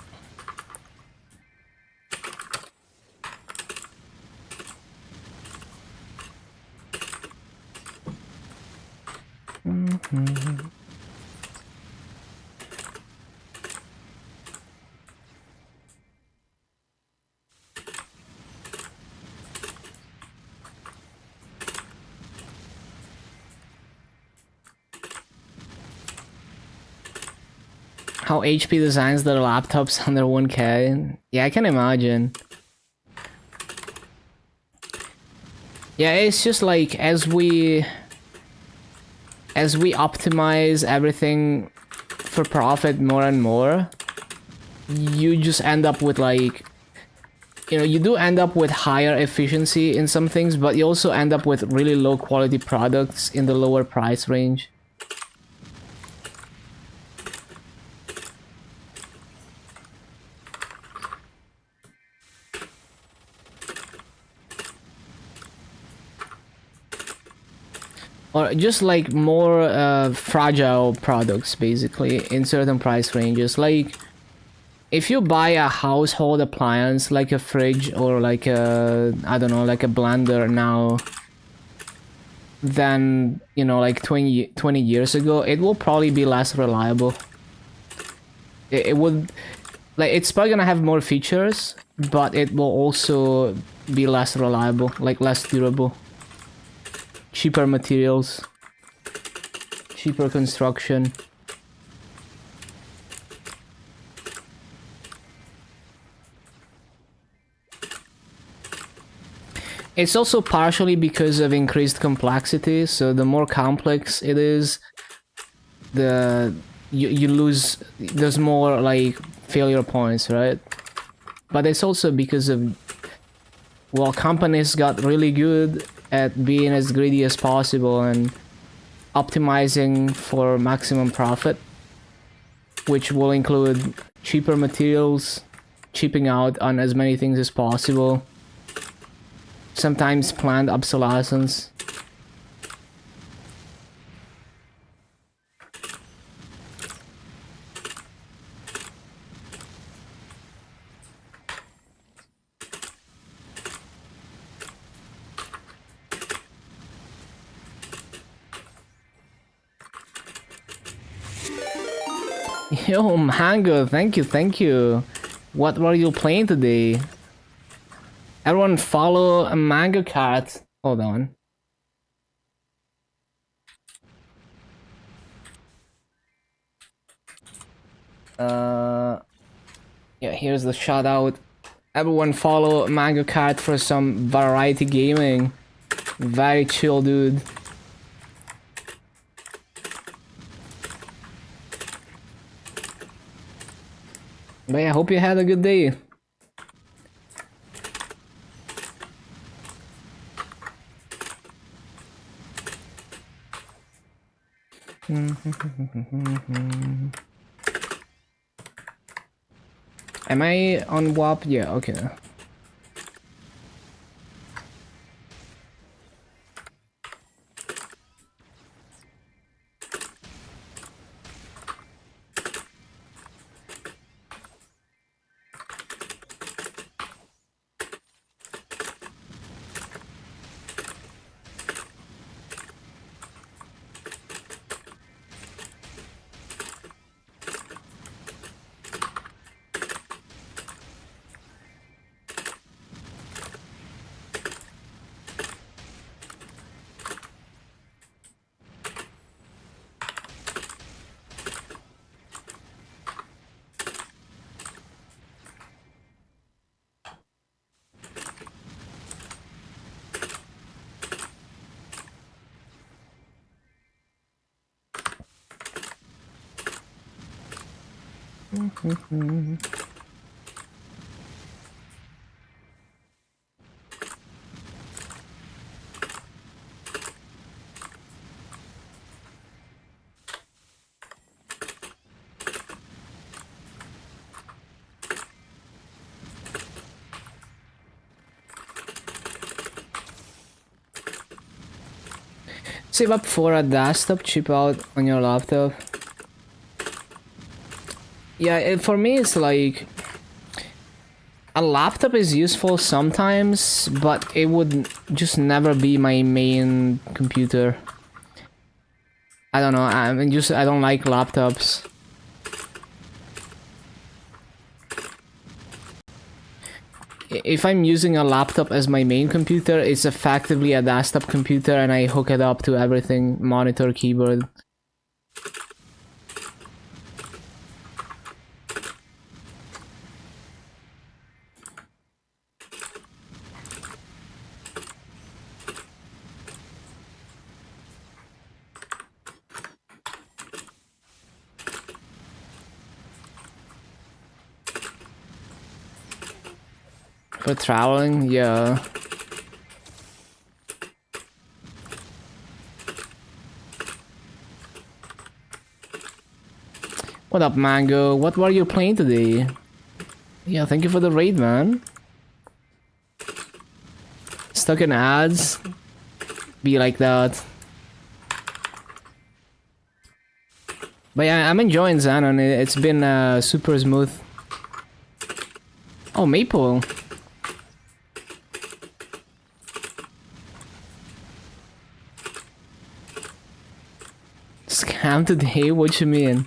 How HP designs their laptops under 1K. Yeah, I can imagine. Yeah, it's just like as we optimize everything for profit more and more, you just end up with like, you know, you do end up with higher efficiency in some things, but you also end up with really low quality products in the lower price range. or just like more fragile products, basically, in certain price ranges. Like, if you buy a household appliance like a fridge or like a, I don't know, like a blender now, then, you know, like 20 years ago, it will probably be less reliable. It would, like, it's probably gonna have more features, but it will also be less reliable, like less durable. Cheaper materials, cheaper construction. It's also partially because of increased complexity, so the more complex it is, the you lose, there's more like failure points, right? But it's also because of, well, companies got really good at being as greedy as possible and optimizing for maximum profit, which will include cheaper materials, cheaping out on as many things as possible, sometimes planned obsolescence. Yo, Mango, thank you, thank you. What were you playing today? Everyone follow a Mango Cat. Hold on. Yeah, here's the shout out. Everyone follow Mango Cat for some variety gaming. Very chill dude. But yeah, hope you had a good day. Am I on WAP? Yeah, okay. Save up for a desktop, chip out on your laptop. Yeah, for me it's like, a laptop is useful sometimes, but it would just never be my main computer. I don't know, I don't like laptops. If I'm using a laptop as my main computer, it's effectively a desktop computer and I hook it up to everything, monitor, keyboard. For traveling, yeah. What up, Mango? What were you playing today? Yeah, thank you for the raid, man. Stuck in ads? Be like that. But yeah, I'm enjoying Xenon. It's been super smooth. Oh, Maple. Scam today? What you mean?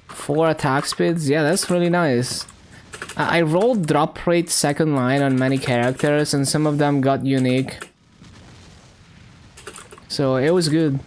Four attack speeds? Yeah, that's really nice. I rolled drop rate second line on many characters and some of them got unique. So it was good.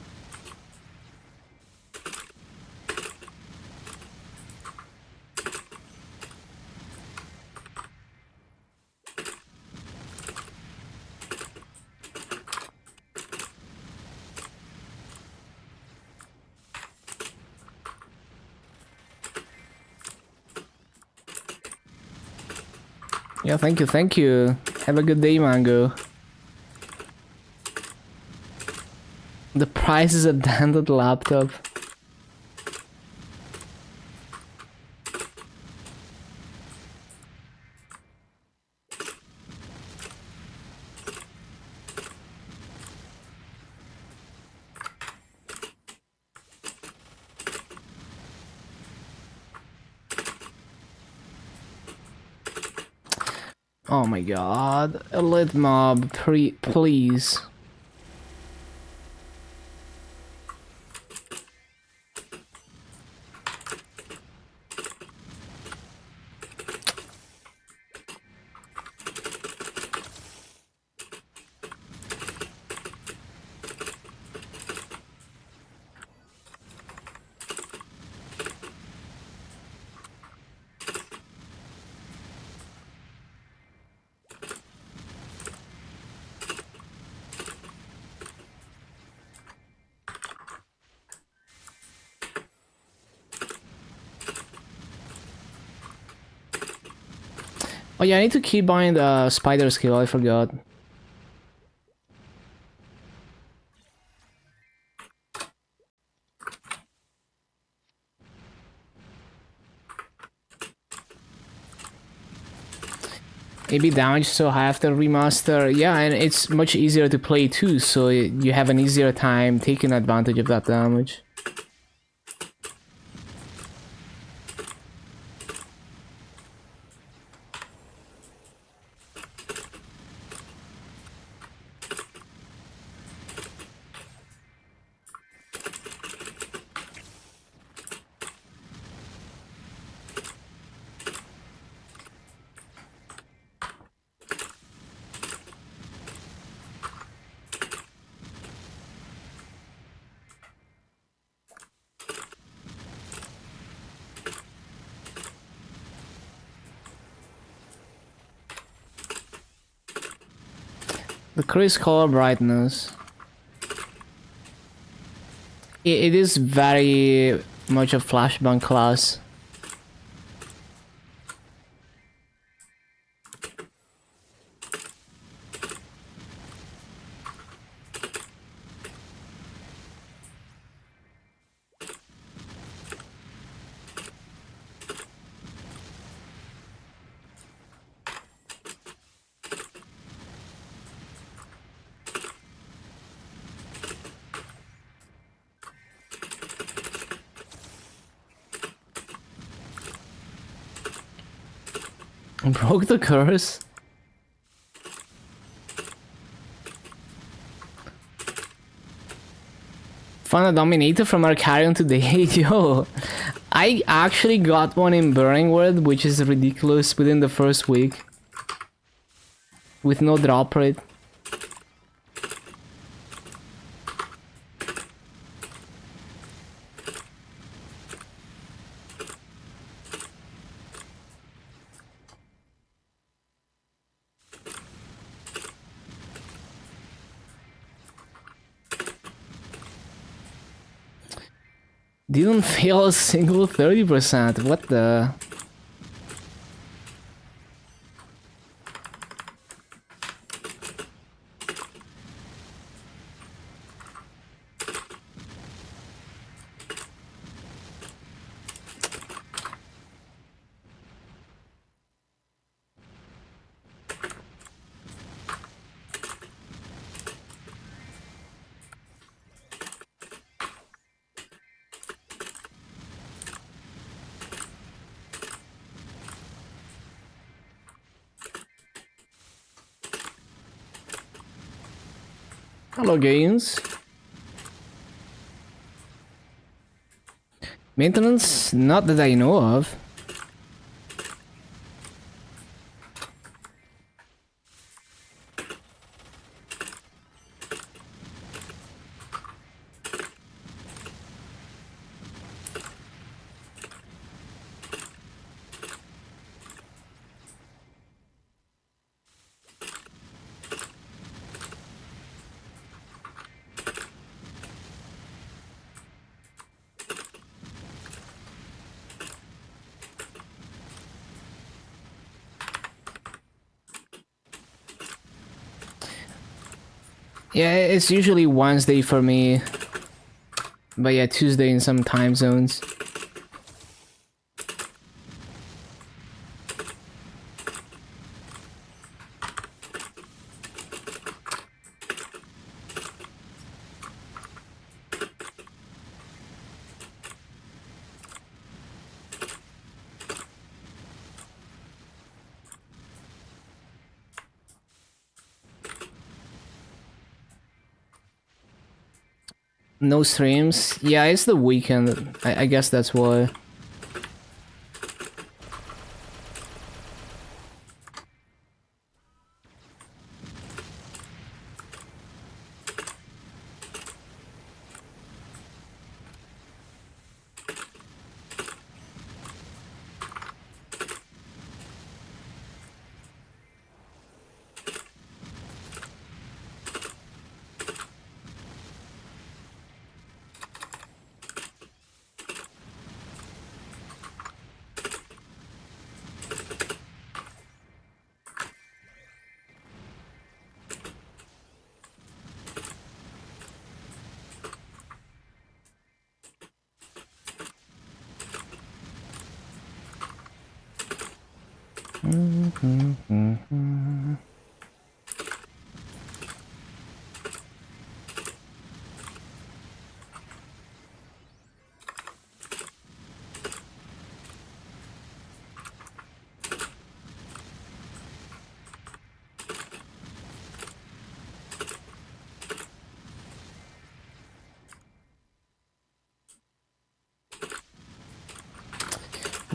Yeah, thank you, thank you. Have a good day, Mango. The price is a dented laptop. Oh my god. Elite mob, please. Oh yeah, I need to keep buying the spider skill, I forgot. AB damage so high after remaster. Yeah, and it's much easier to play too, so you have an easier time taking advantage of that damage. Decrease color brightness. It is very much a flashbang class. Broke the curse? Found a Dominator from Arcarion today. Yo, I actually got one in Burning World, which is ridiculous within the first week. With no drop rate. Didn't fail a single 30%. What the? Hello, games. Maintenance? Not that I know of. Yeah, it's usually Wednesday for me. But yeah, Tuesday in some time zones. No streams? Yeah, it's the weekend. I guess that's why.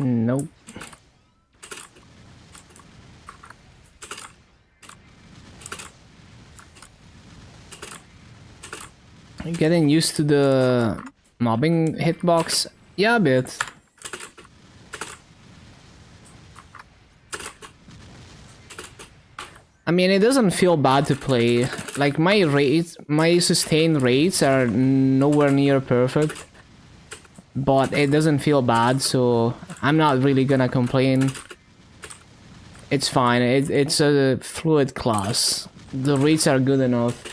Nope. Getting used to the mobbing hitbox? Yeah, a bit. I mean, it doesn't feel bad to play. Like, my sustain rates are nowhere near perfect. But it doesn't feel bad, so I'm not really gonna complain. It's fine, it's a fluid class. The rates are good enough.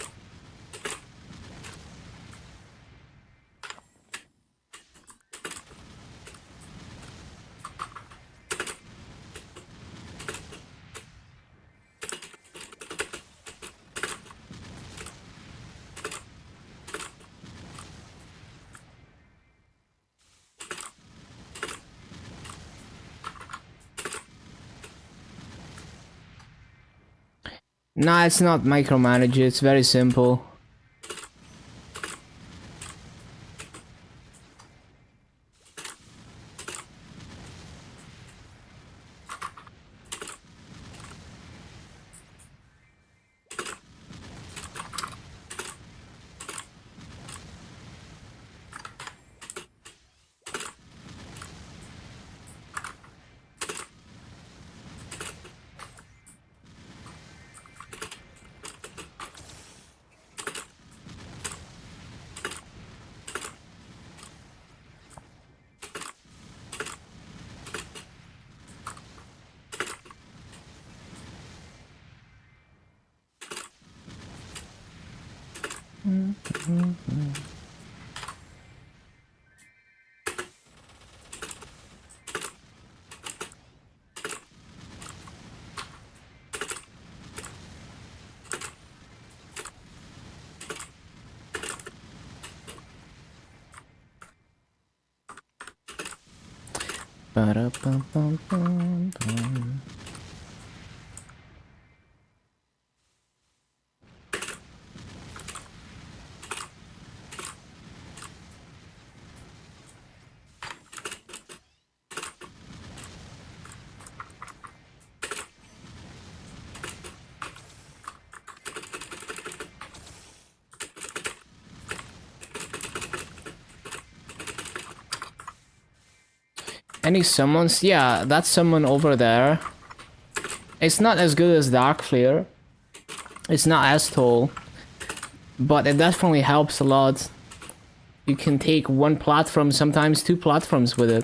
Nah, it's not micromanage, it's very simple. Ba-da-bum-bum-bum-bum. Any summons? Yeah, that summon over there. It's not as good as Dark Flare. It's not as tall. But it definitely helps a lot. You can take one platform, sometimes two platforms with it.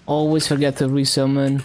Always forget to resummon.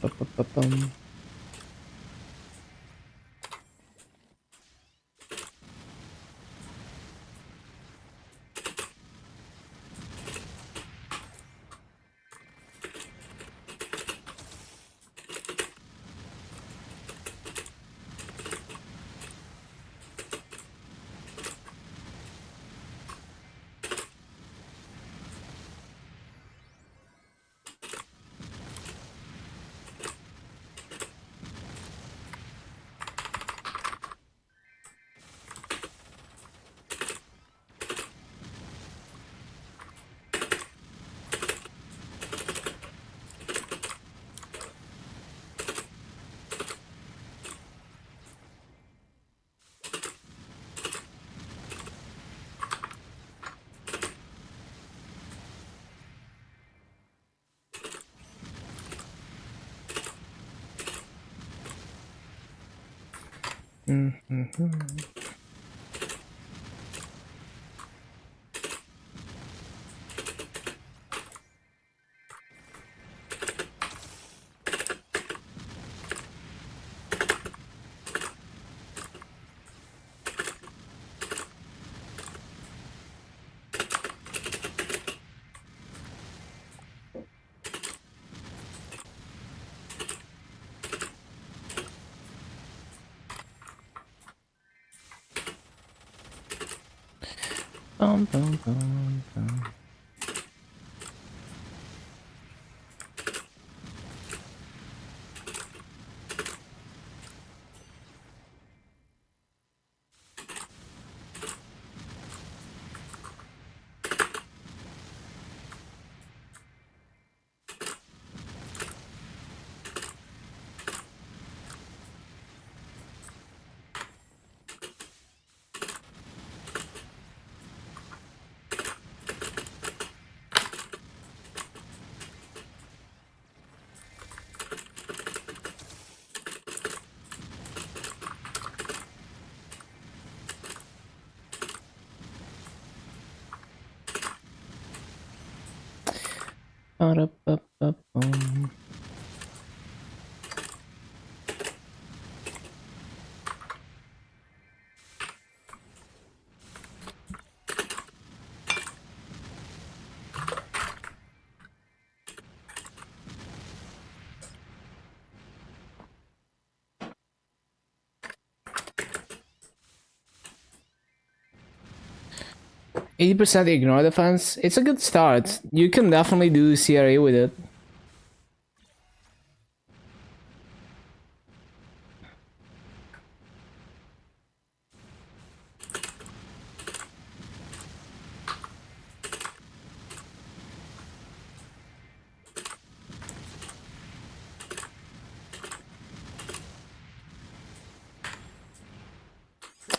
Ba-ba-ba-ba-bum. Mhm. 80% ignore defense. It's a good start. You can definitely do CRA with it.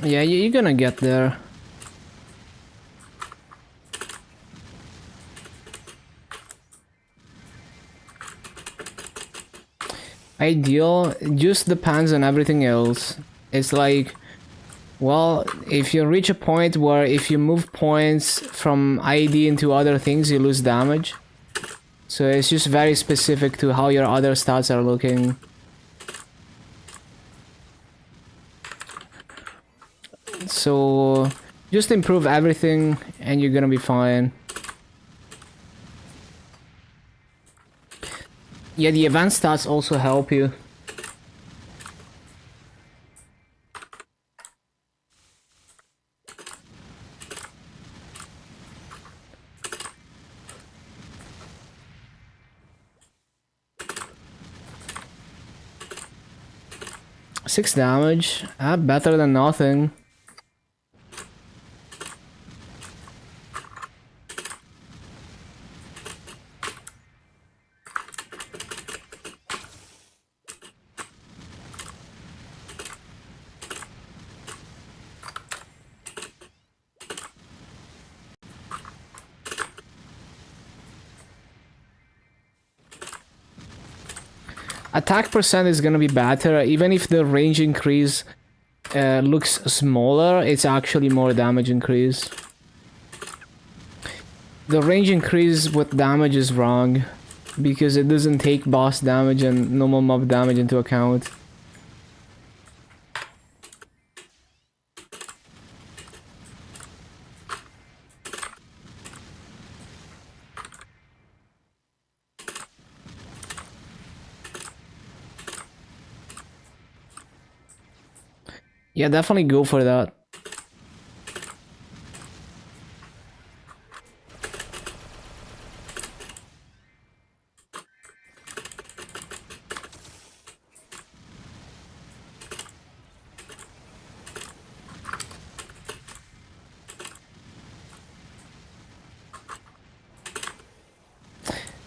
Yeah, you're gonna get there. Ideal just depends on everything else. It's like, well, if you reach a point where if you move points from ID into other things, you lose damage. So it's just very specific to how your other stats are looking. So just improve everything and you're gonna be fine. Yeah, the event stats also help you. 6 damage. Better than nothing. Attack percent is gonna be better, even if the range increase looks smaller, it's actually more damage increase. The range increase with damage is wrong, because it doesn't take boss damage and normal mob damage into account. Yeah, definitely go for that.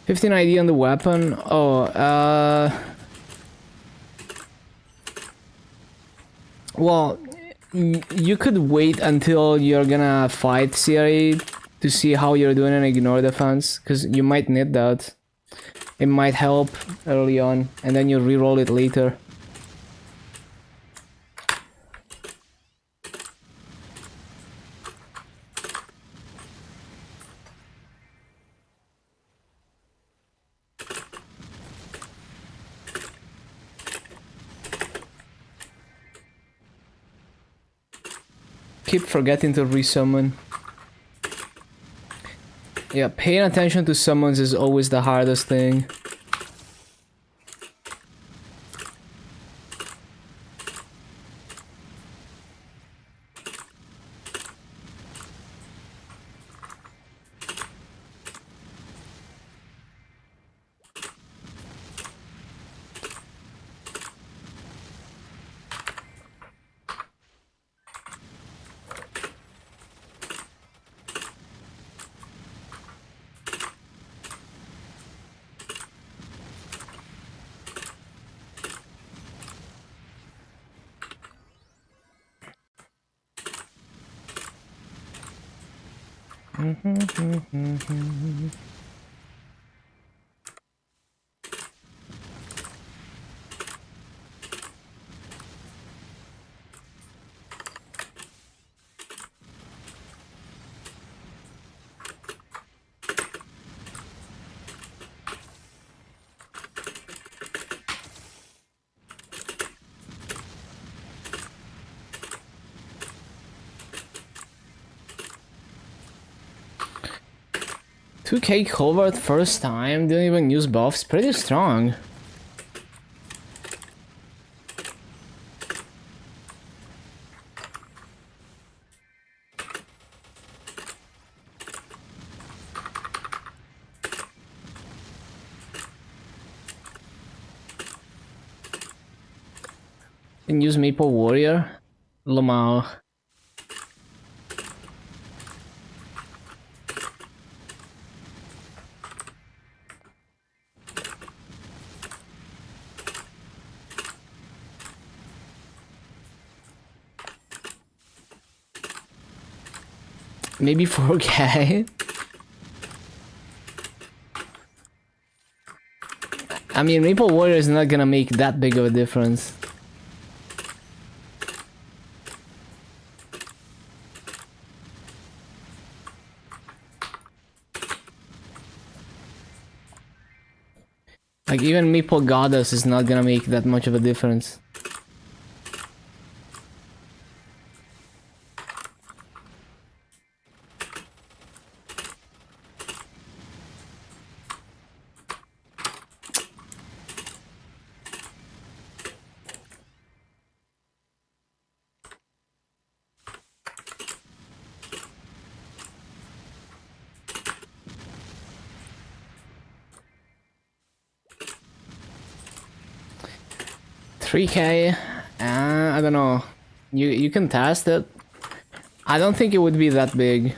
$15 ID on the weapon. Oh, well, you could wait until you're gonna fight Siri to see how you're doing and ignore defense, because you might need that. It might help early on, and then you reroll it later. Keep forgetting to resummon. Yeah, paying attention to summons is always the hardest thing. $2K covert first time, didn't even use buffs, pretty strong. Can use Maple Warrior. Lamau. Maybe 4K. I mean, Maple Warrior is not gonna make that big of a difference. Like, even Maple Goddess is not gonna make that much of a difference. $3K. I don't know. You can test it. I don't think it would be that big.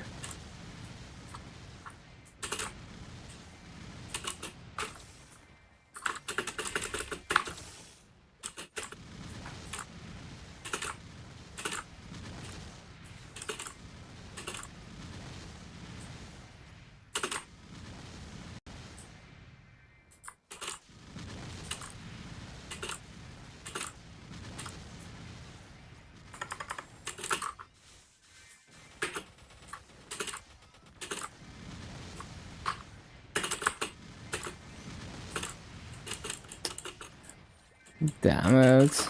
Damn it.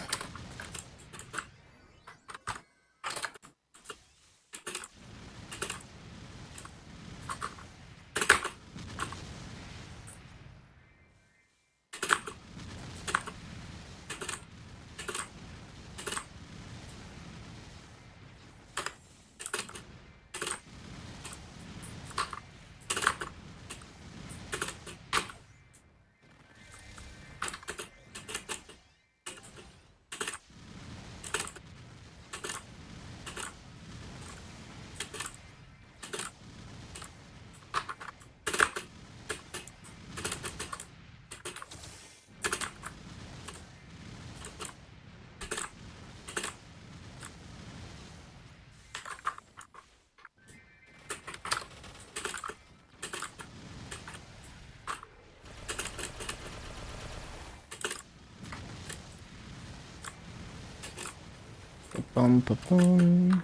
Bum, bum, bum.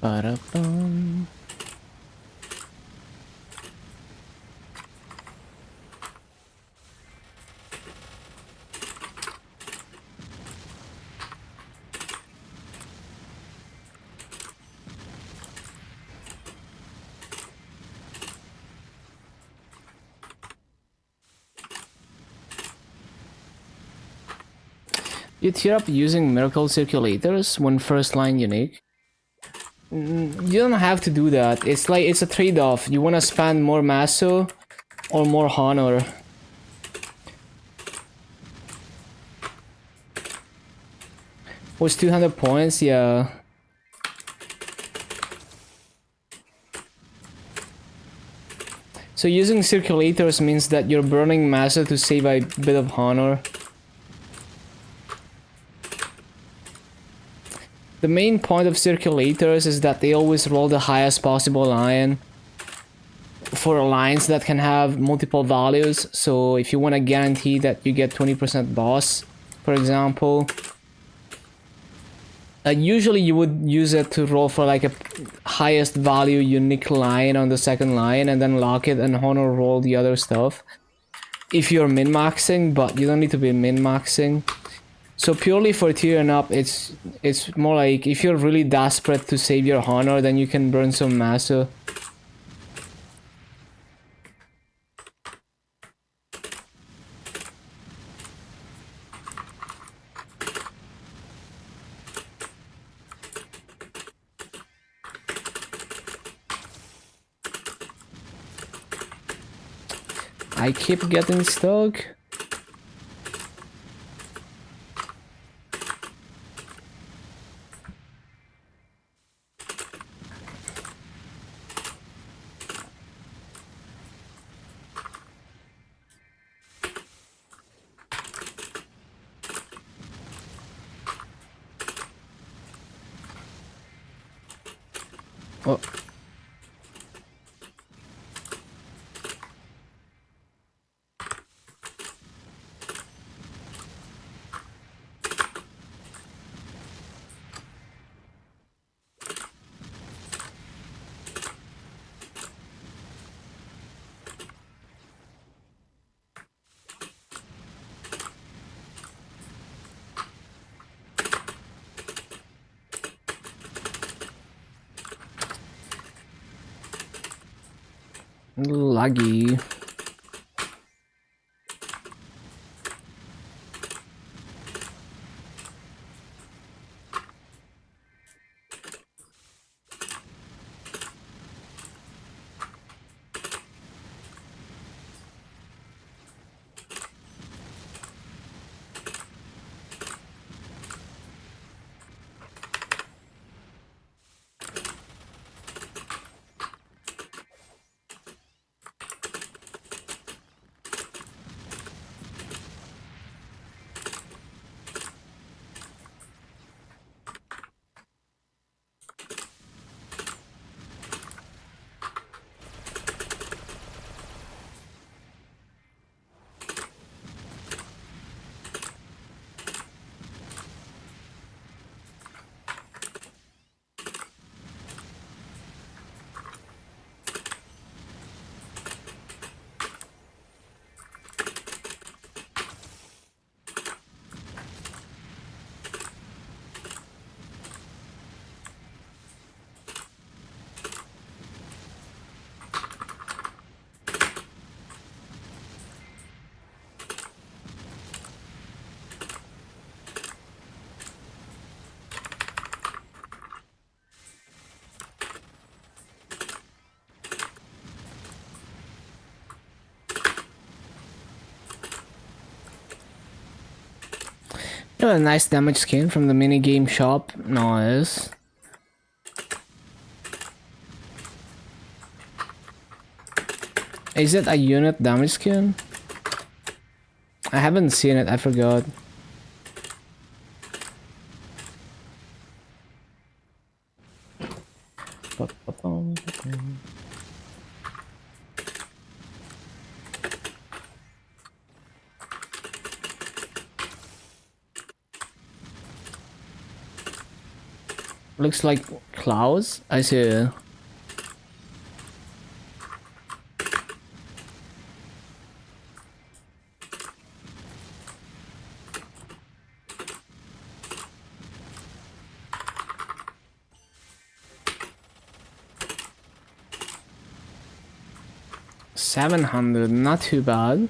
Ba-da-bum. You tear up using miracle circulators when first line unique. You don't have to do that. It's like it's a trade-off. You wanna spend more masso or more honor. Was 200 points? Yeah. So using circulators means that you're burning masso to save a bit of honor. The main point of circulators is that they always roll the highest possible line for lines that can have multiple values. So if you want to guarantee that you get 20% boss, for example, usually you would use it to roll for like a highest value unique line on the second line and then lock it and honor roll the other stuff. If you're min-maxing, but you don't need to be min-maxing. So purely for tearing up, it's more like if you're really desperate to save your honor, then you can burn some masso. I keep getting stuck. Oh. Laggy. You know, a nice damage skin from the minigame shop. Nice. Is it a unit damage skin? I haven't seen it, I forgot. Looks like clouds. I see. $700, not too bad.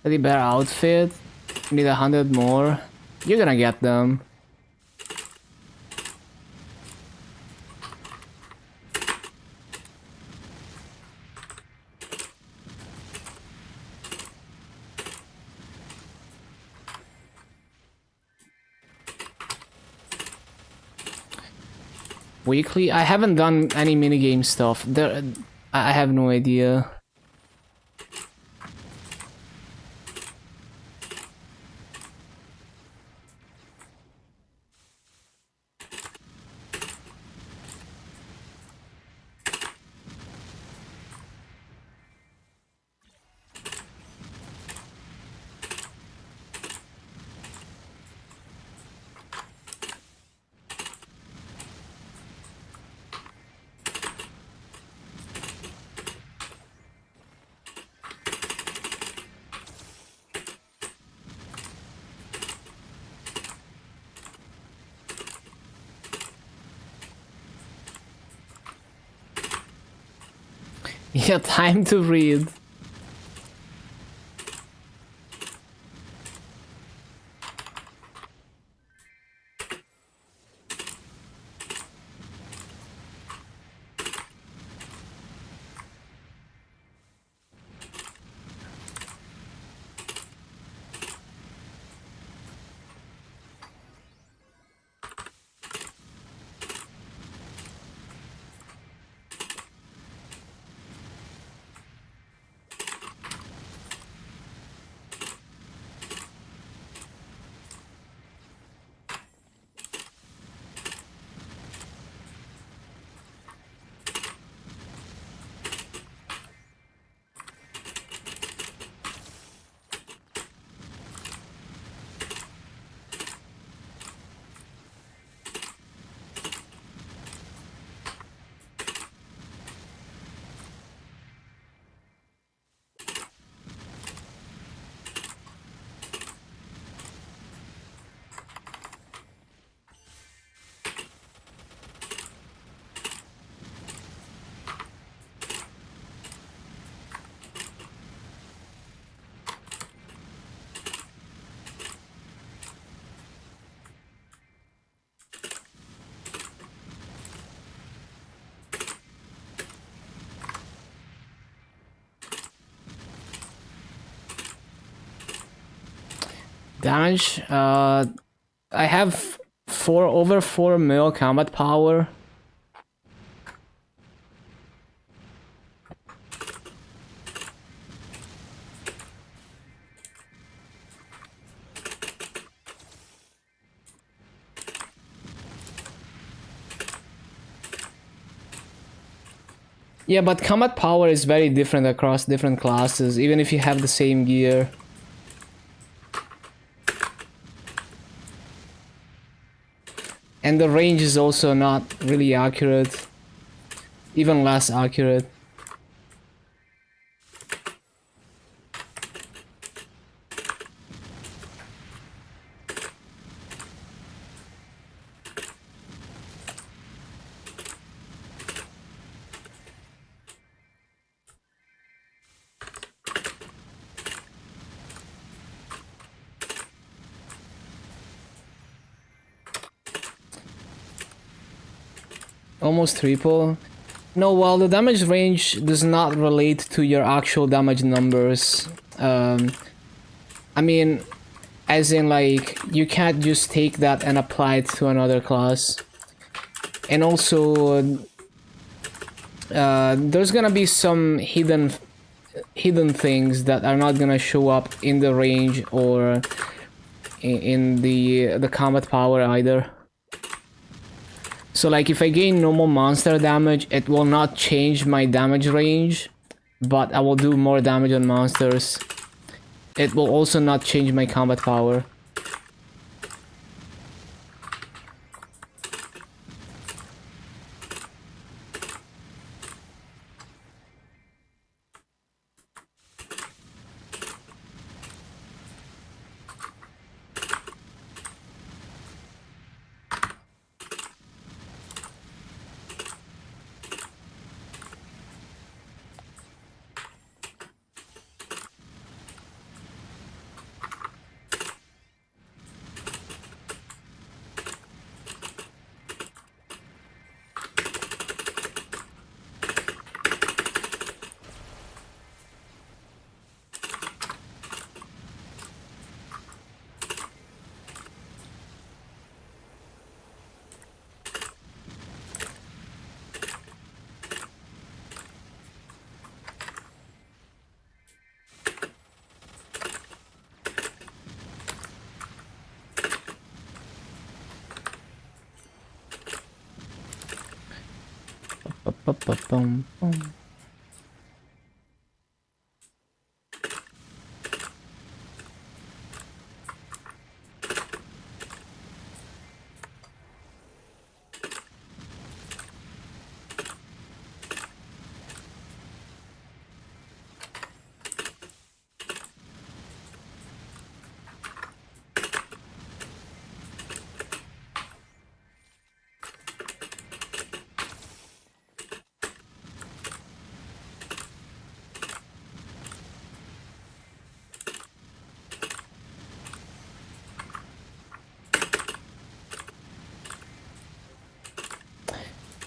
Teddy bear outfit. Need 100 more. You're gonna get them. Weekly? I haven't done any minigame stuff. I have no idea. Yeah, time to read. Damage? I have over 4 mil combat power. Yeah, but combat power is very different across different classes, even if you have the same gear. And the range is also not really accurate. Even less accurate. Almost triple. No, well, the damage range does not relate to your actual damage numbers. I mean, as in, like, you can't just take that and apply it to another class. And also, there's gonna be some hidden things that are not gonna show up in the range or in the combat power either. So like if I gain normal monster damage, it will not change my damage range, but I will do more damage on monsters. It will also not change my combat power. Ba-ba-ba-bum-bum.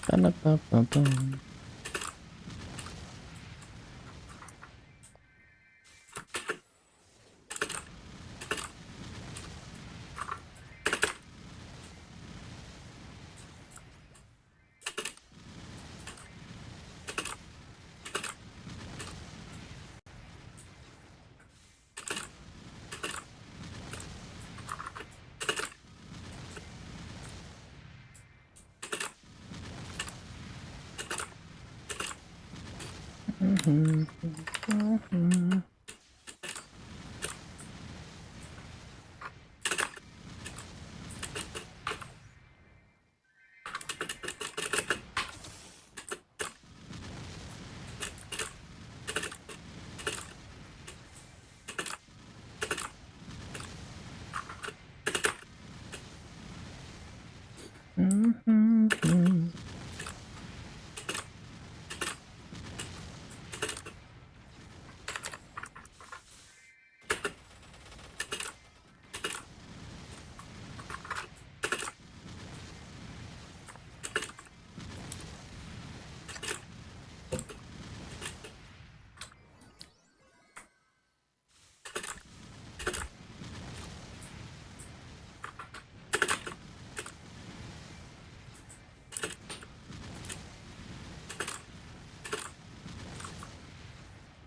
Ba-ba-ba-bum.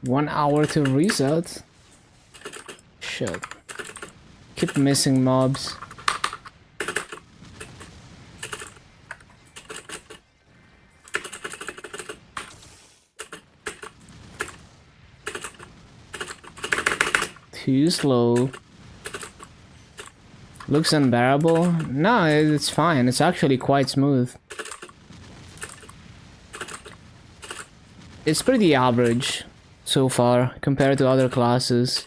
1 hour to reset. Shit. Keep missing mobs. Too slow. Looks unbearable. No, it's fine. It's actually quite smooth. It's pretty average so far compared to other classes.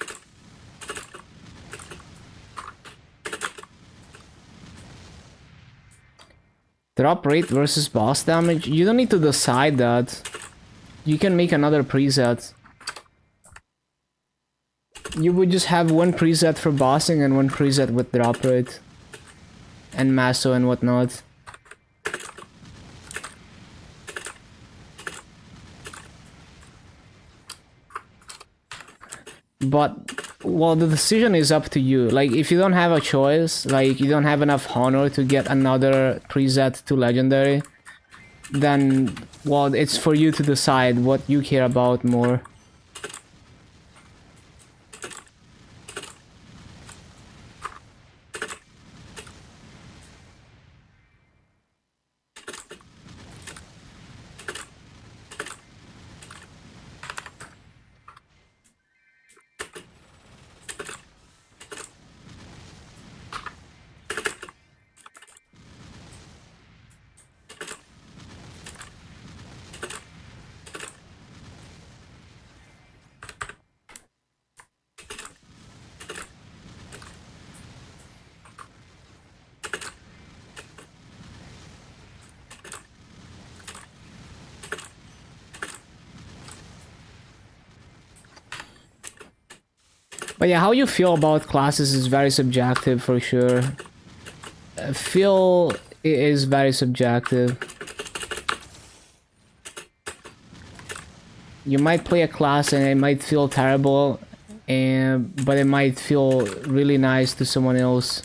Drop rate versus boss damage. You don't need to decide that. You can make another preset. You would just have one preset for bossing and one preset with drop rate. And masso and whatnot. But, well, the decision is up to you. Like, if you don't have a choice, like, you don't have enough honor to get another preset to legendary, then, well, it's for you to decide what you care about more. But yeah, how you feel about classes is very subjective for sure. Feel is very subjective. You might play a class and it might feel terrible, but it might feel really nice to someone else.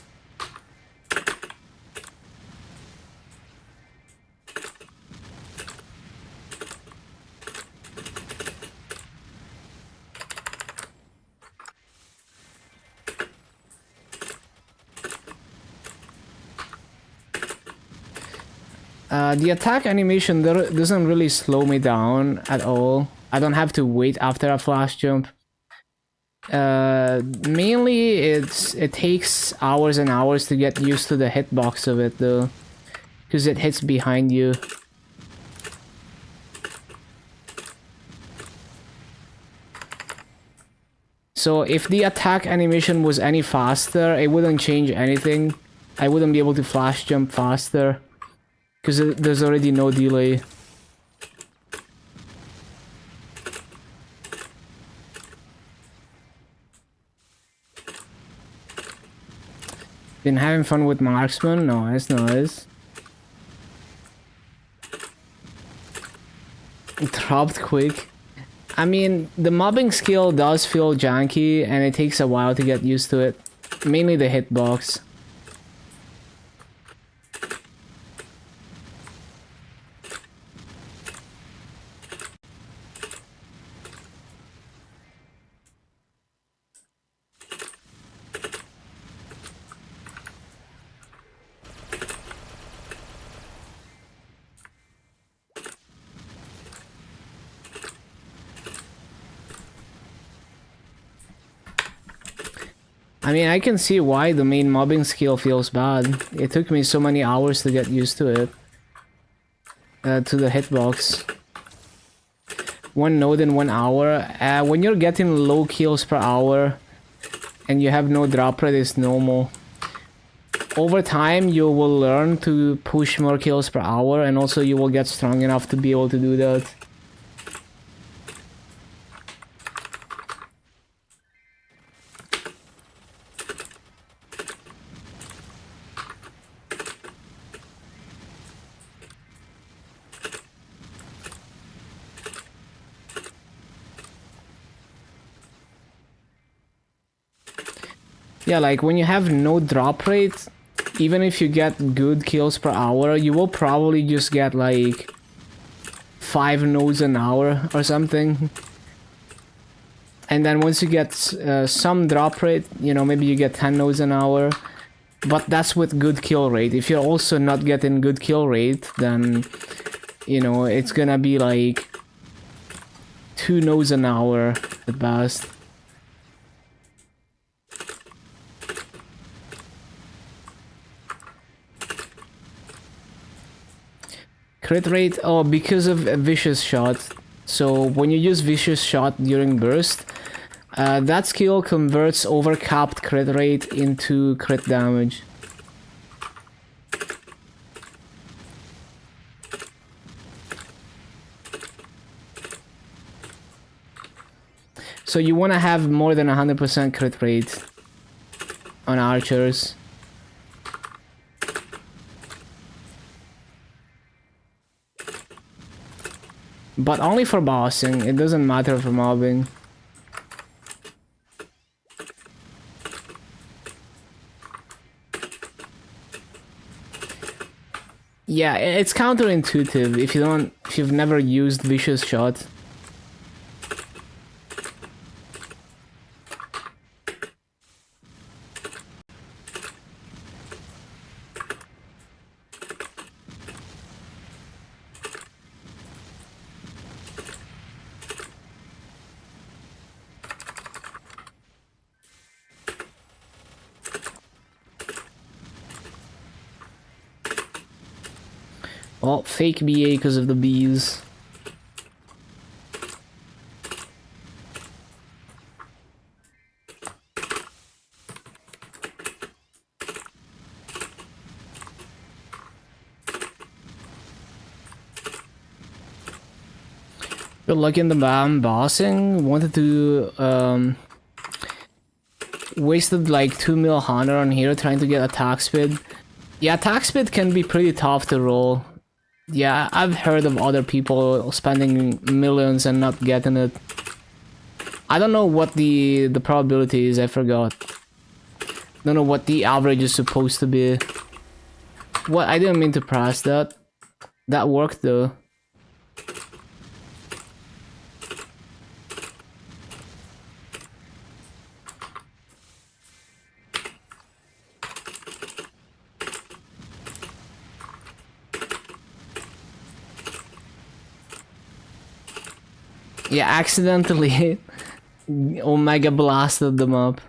The attack animation doesn't really slow me down at all. I don't have to wait after a flash jump. Mainly it takes hours and hours to get used to the hitbox of it though, because it hits behind you. So if the attack animation was any faster, it wouldn't change anything. I wouldn't be able to flash jump faster, because there's already no delay. Been having fun with marksman? Nice, nice. It dropped quick. I mean, the mobbing skill does feel janky and it takes a while to get used to it. Mainly the hitbox. I mean, I can see why the main mobbing skill feels bad. It took me so many hours to get used to it. To the hitbox. One node in 1 hour. When you're getting low kills per hour and you have no drop rate, it's normal. Over time, you will learn to push more kills per hour, and also you will get strong enough to be able to do that. Yeah, like when you have no drop rate, even if you get good kills per hour, you will probably just get like 5 nodes an hour or something. And then once you get some drop rate, you know, maybe you get 10 nodes an hour, but that's with good kill rate. If you're also not getting good kill rate, then, you know, it's gonna be like 2 nodes an hour at best. Crit rate, oh, because of a vicious shot. So when you use vicious shot during burst, that skill converts overcapped crit rate into crit damage. So you want to have more than 100% crit rate on archers. But only for bossing, it doesn't matter for mobbing. Yeah, it's counterintuitive if you've never used vicious shot. Oh, fake BA because of the bees. Good luck in the bossing. Wanted to wasted like 2 mil Honor on here trying to get attack speed. Yeah, attack speed can be pretty tough to roll. Yeah, I've heard of other people spending millions and not getting it. I don't know what the probability is, I forgot. Don't know what the average is supposed to be. What? I didn't mean to press that. That worked though. Yeah, accidentally Omega blasted them up.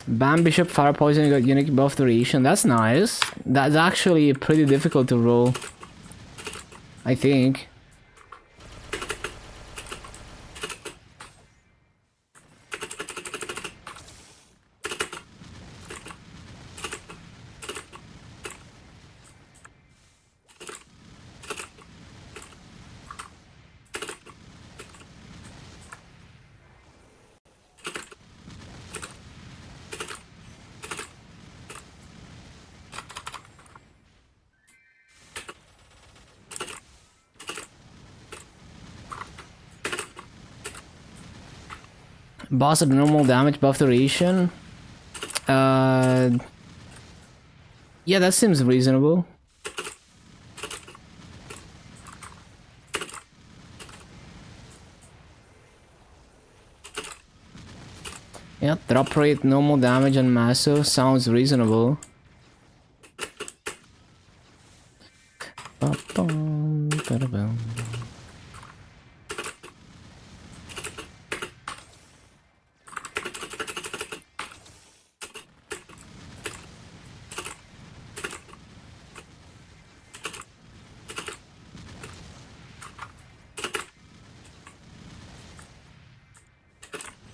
Bam Bishop Fire Poison got unique buff duration. That's nice. That's actually pretty difficult to roll, I think. Boss at normal damage buff duration. Yeah, that seems reasonable. Yeah, drop rate, normal damage, and massive sounds reasonable.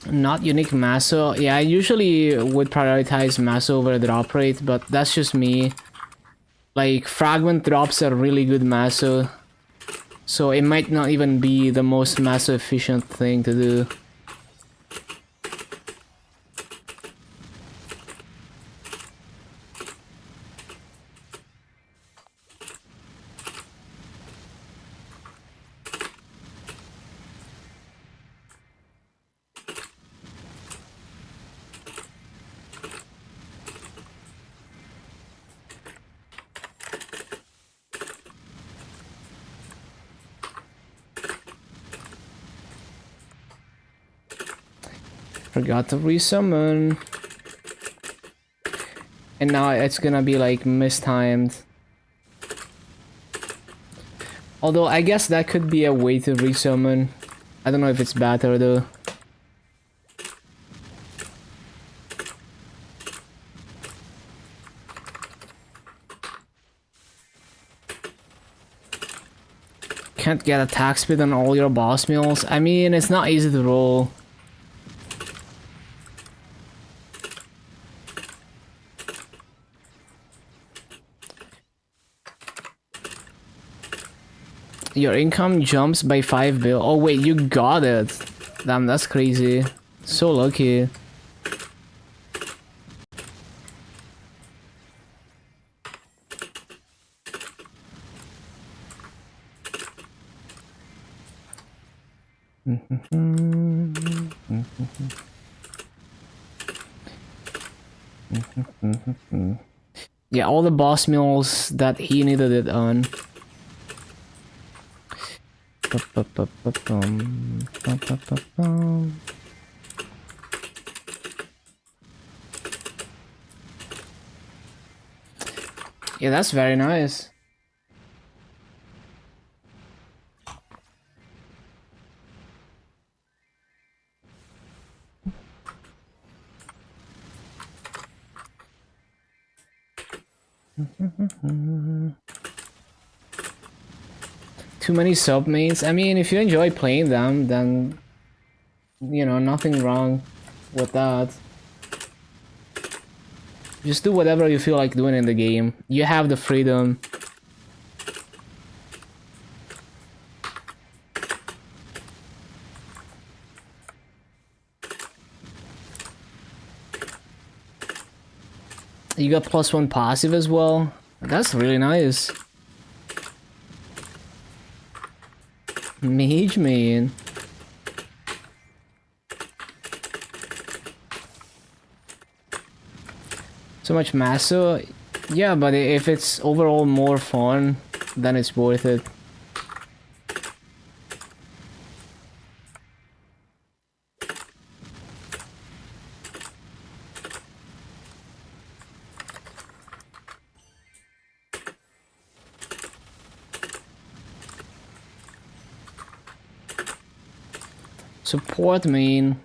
Not unique Maso. Yeah, I usually would prioritize Maso over drop rate, but that's just me. Like, fragment drops are really good Maso, so it might not even be the most Maso efficient thing to do. Forgot to resummon. And now it's gonna be like mistimed. Although I guess that could be a way to resummon. I don't know if it's better though. Can't get attack speed on all your boss meals. I mean, it's not easy to roll. Your income jumps by 5 bill. Oh wait, you got it. Damn, that's crazy. So lucky. Yeah, all the boss meals that he needed it on. Yeah, that's very nice. Too many submates. I mean, if you enjoy playing them, then you know, nothing wrong with that. Just do whatever you feel like doing in the game. You have the freedom. You got +1 passive as well. That's really nice. Mage man. So much massa. Yeah, but if it's overall more fun, then it's worth it. Support main.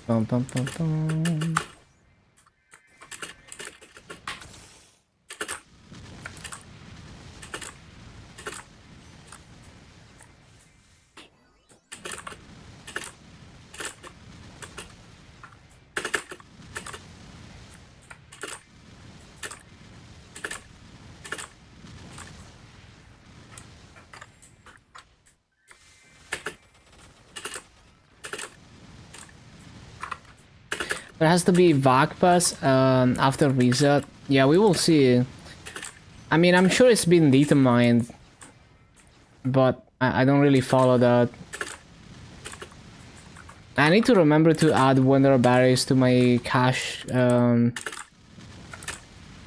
Bum, bum, bum, bum. There has to be VAC pass after reset. Yeah, we will see. I mean, I'm sure it's been determined, but I don't really follow that. I need to remember to add wonder berries to my cache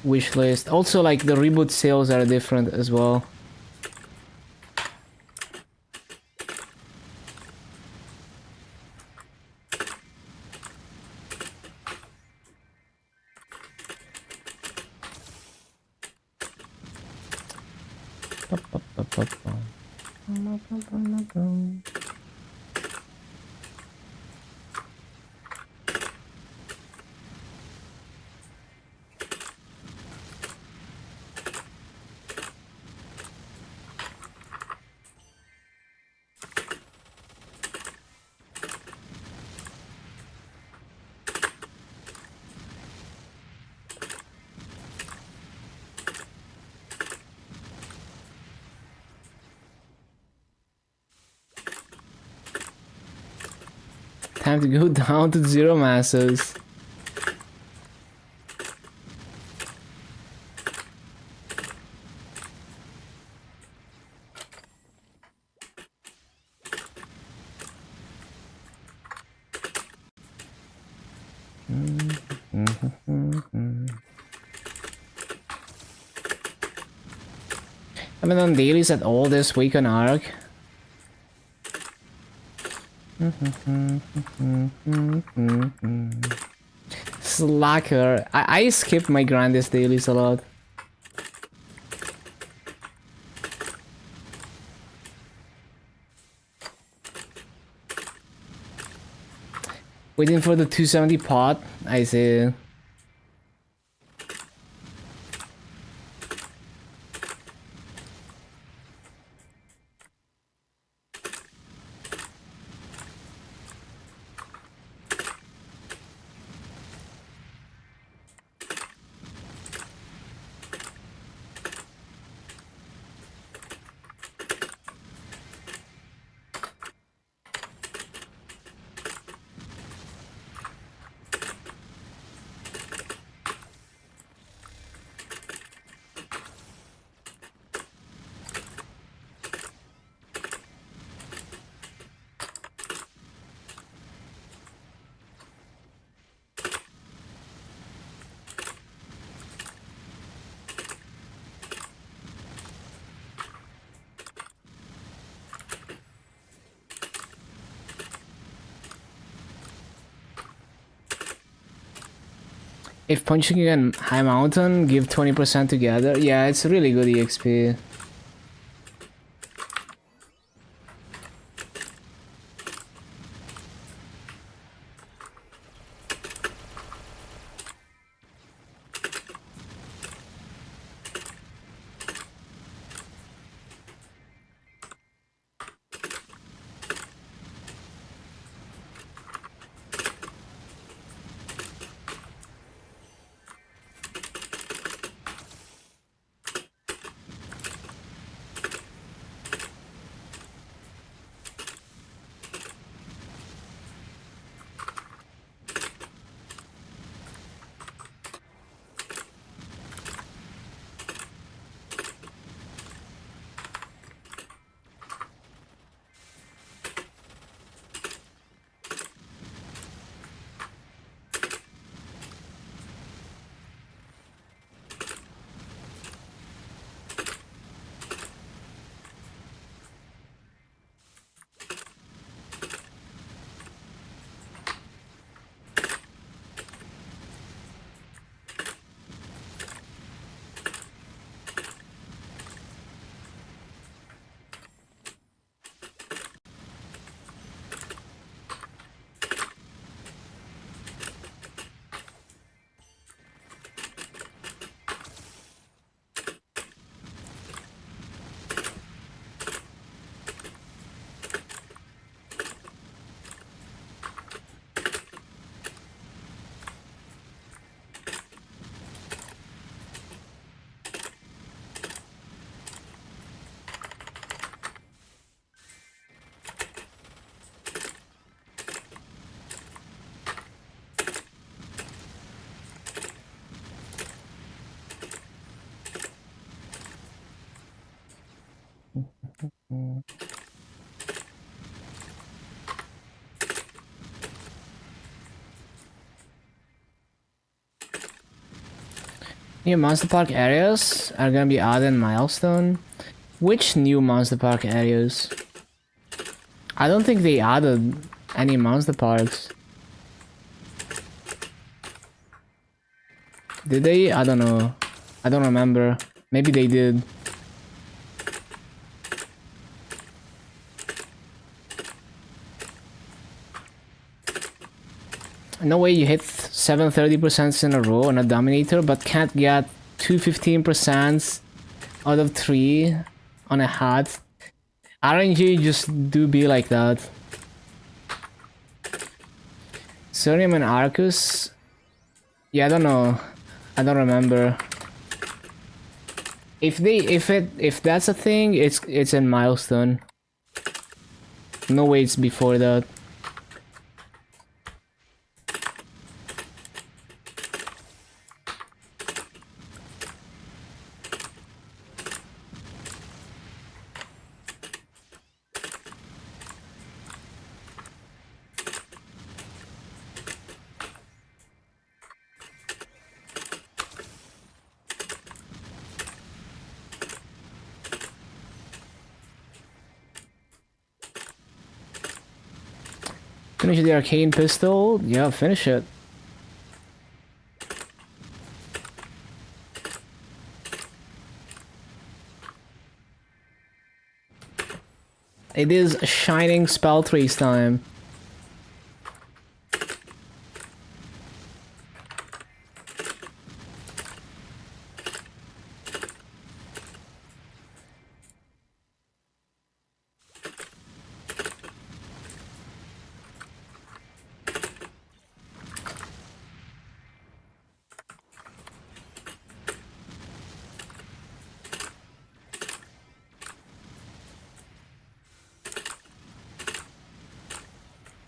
wish list. Also, like the reboot sales are different as well. Time to go down to 0 masses. I haven't done dailies at all this week on Ark. Slacker. I skip my grandest dailies a lot. Waiting for the 270 pot. I see. If punching in High Mountain give 20% together, yeah, it's really good EXP. New Monster Park areas are gonna be added in Milestone. Which new Monster Park areas? I don't think they added any Monster Parks. Did they? I don't know. I don't remember. Maybe they did. No way you hit 730% in a row on a Dominator, but can't get 215% out of 3 on a hat. RNG just do be like that. Sodium and Arcus? Yeah, I don't know. I don't remember. If that's a thing, it's in Milestone. No way it's before that. Finish the arcane pistol? Yeah, finish it. It is shining spell trace time.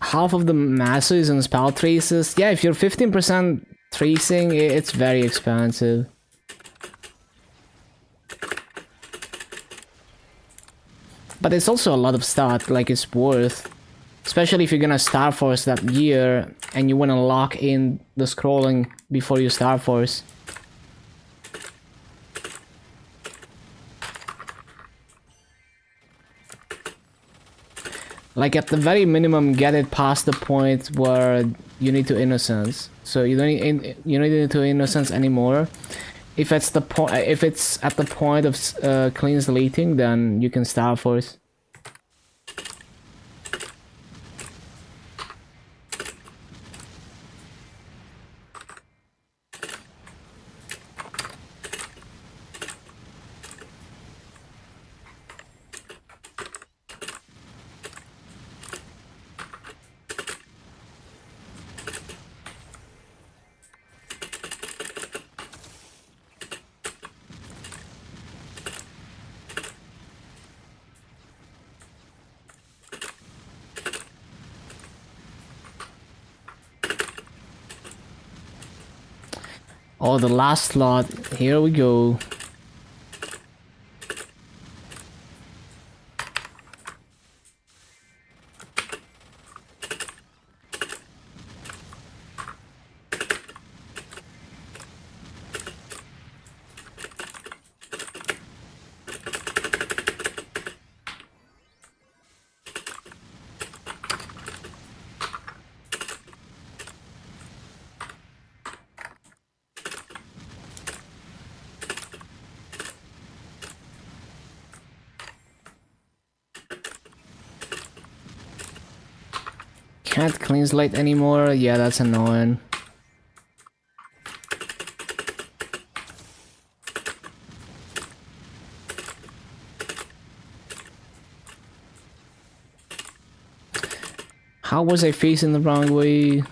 Half of the master is on spell traces. Yeah, if you're 15% tracing, it's very expensive. But it's also a lot of stat, like it's worth. Especially if you're gonna Star Force that year and you wanna lock in the scrolling before you Star Force. Like at the very minimum, get it past the point where you need to innocence. So you don't need to innocence anymore. If it's the if it's at the point of clean slating, then you can Star Force. Oh, the last slot. Here we go. Can't clean slate anymore. Yeah, that's annoying. How was I facing the wrong way?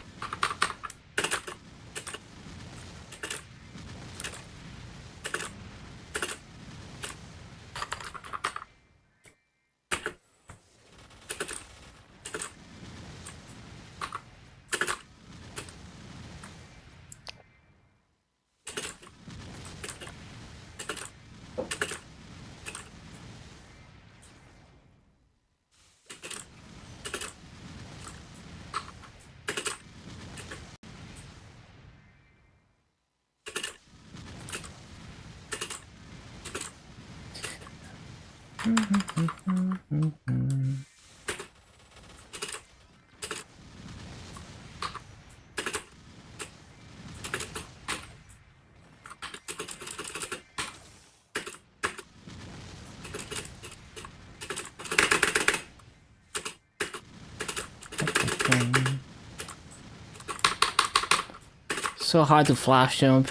So hard to flash jump.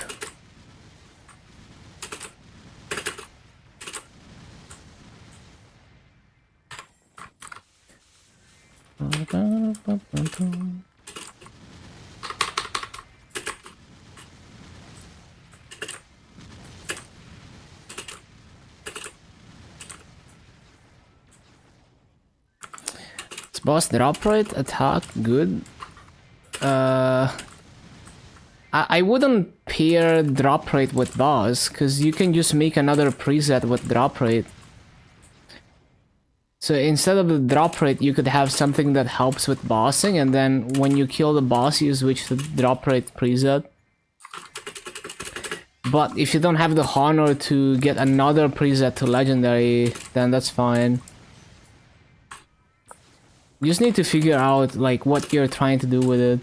It's boss drop rate, attack, good. I wouldn't pair drop rate with boss, because you can just make another preset with drop rate. So instead of the drop rate, you could have something that helps with bossing, and then when you kill the boss, you switch to drop rate preset. But if you don't have the honor to get another preset to legendary, then that's fine. You just need to figure out like what you're trying to do with it.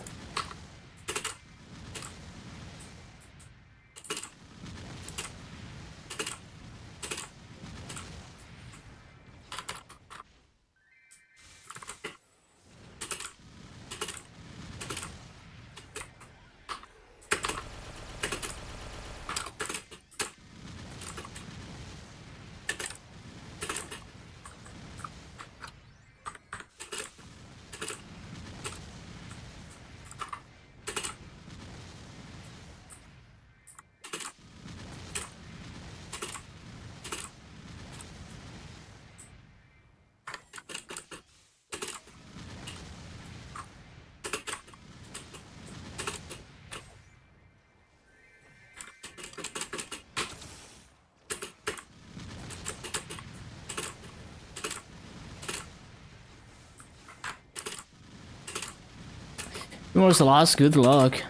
Was the last? Good luck.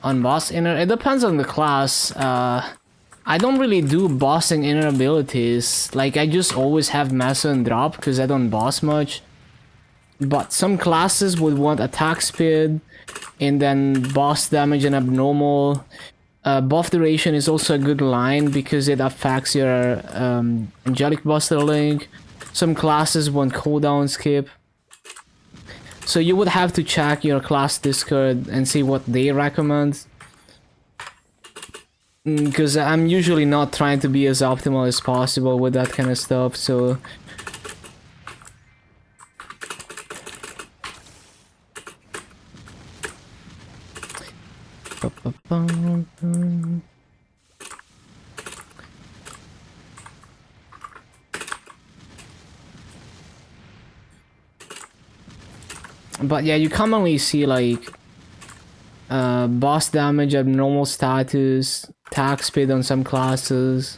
On boss inner, it depends on the class. I don't really do bossing inner abilities. Like I just always have master and drop because I don't boss much. But some classes would want attack speed and then boss damage and abnormal. Buff duration is also a good line because it affects your angelic buster link. Some classes want cooldown skip. So you would have to check your class Discord and see what they recommend. Because I'm usually not trying to be as optimal as possible with that kind of stuff, so... But yeah, you commonly see like boss damage, abnormal status, attack speed on some classes.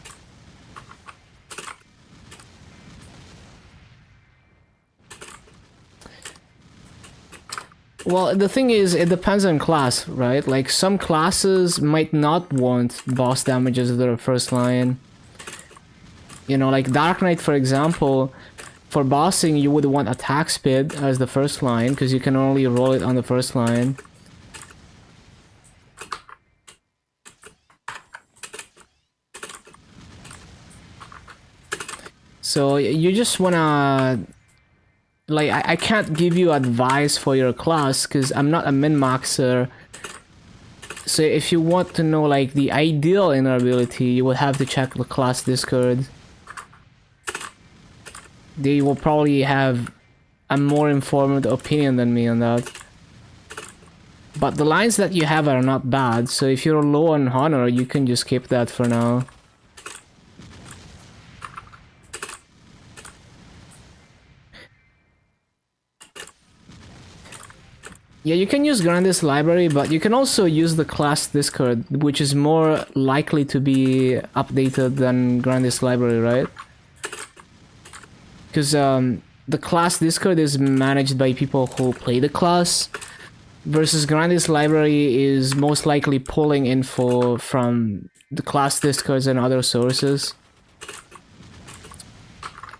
Well, the thing is, it depends on class, right? Like, some classes might not want boss damage as their first line. You know, like Dark Knight, for example, for bossing, you would want attack speed as the first line, because you can only roll it on the first line. So, you just wanna... Like, I can't give you advice for your class, because I'm not a min-maxer. So if you want to know, like, the ideal inner ability, you would have to check the class Discord. They will probably have a more informed opinion than me on that. But the lines that you have are not bad, so if you're low on honor, you can just skip that for now. Yeah, you can use Grandis library, but you can also use the class Discord, which is more likely to be updated than Grandis library, right? Because the class Discord is managed by people who play the class, versus Grandy's library is most likely pulling info from the class discards and other sources.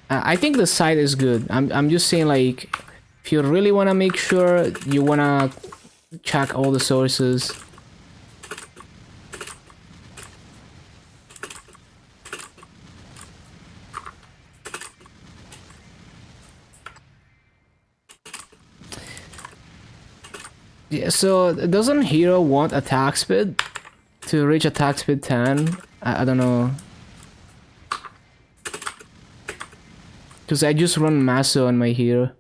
I think the site is good. I'm just saying, like, if you really want to make sure, you want to check all the sources. Yeah, so doesn't Hero want attack speed to reach attack speed 10? I don't know. Because I just run Maso on my Hero.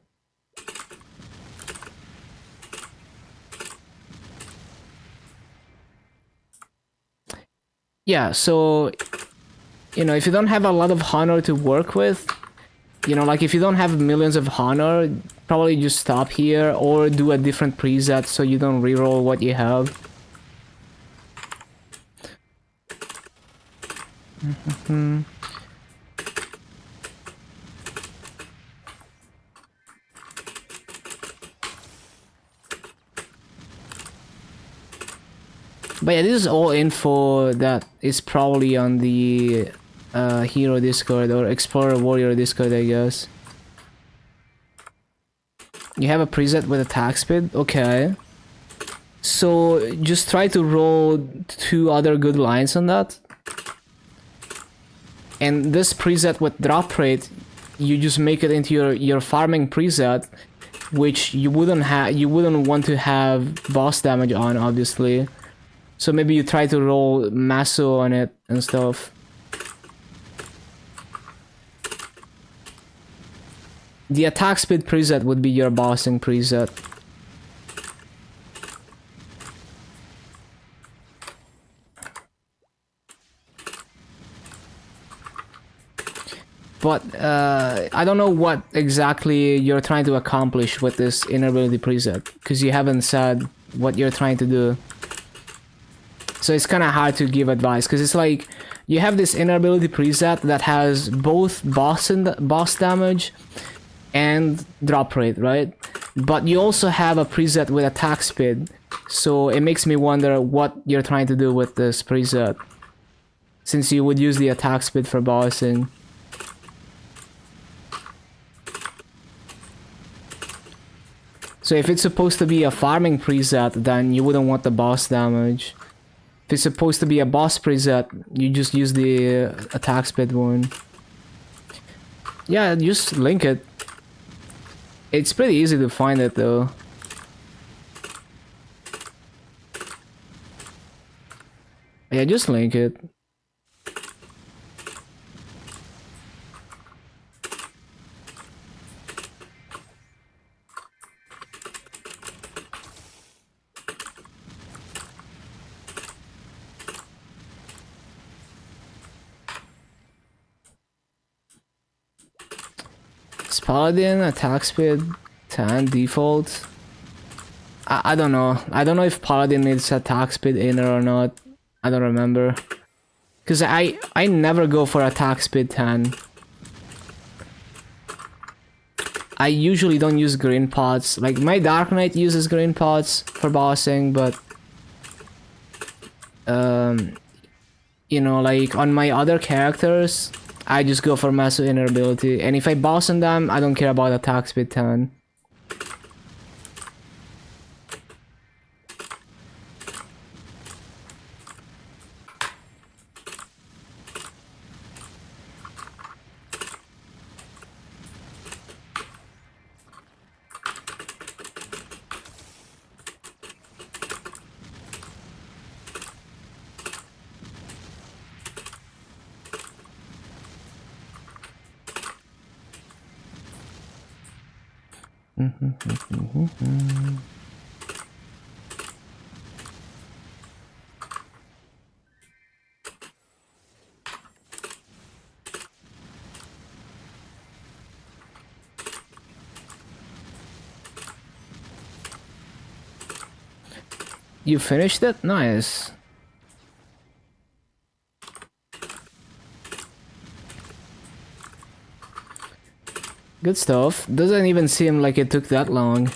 Yeah, so, you know, if you don't have a lot of honor to work with, you know, like if you don't have millions of honor, probably just stop here or do a different preset so you don't reroll what you have. But yeah, this is all info that is probably on the Hero Discord or Explorer Warrior Discord, I guess. You have a preset with attack speed? Okay. So just try to roll 2 other good lines on that. And this preset with drop rate, you just make it into your farming preset, which you wouldn't want to have boss damage on, obviously. So maybe you try to roll Maso on it and stuff. The attack speed preset would be your bossing preset. But I don't know what exactly you're trying to accomplish with this inability preset, because you haven't said what you're trying to do. So it's kind of hard to give advice, because it's like you have this inability preset that has both boss damage and drop rate, right? But you also have a preset with attack speed, so it makes me wonder what you're trying to do with this preset, since you would use the attack speed for bossing. So if it's supposed to be a farming preset, then you wouldn't want the boss damage. If it's supposed to be a boss preset, you just use the attack speed one. Yeah, just link it. It's pretty easy to find it though. Yeah, just link it. Paladin attack speed 10 default. I don't know. I don't know if Paladin needs attack speed inner or not. I don't remember. Cause I never go for attack speed 10. I usually don't use green pots. Like my Dark Knight uses green pots for bossing, but you know, like on my other characters, I just go for massive inner ability, and if I boss on them, I don't care about attack speed 10. You finished it? Nice. Good stuff. Doesn't even seem like it took that long.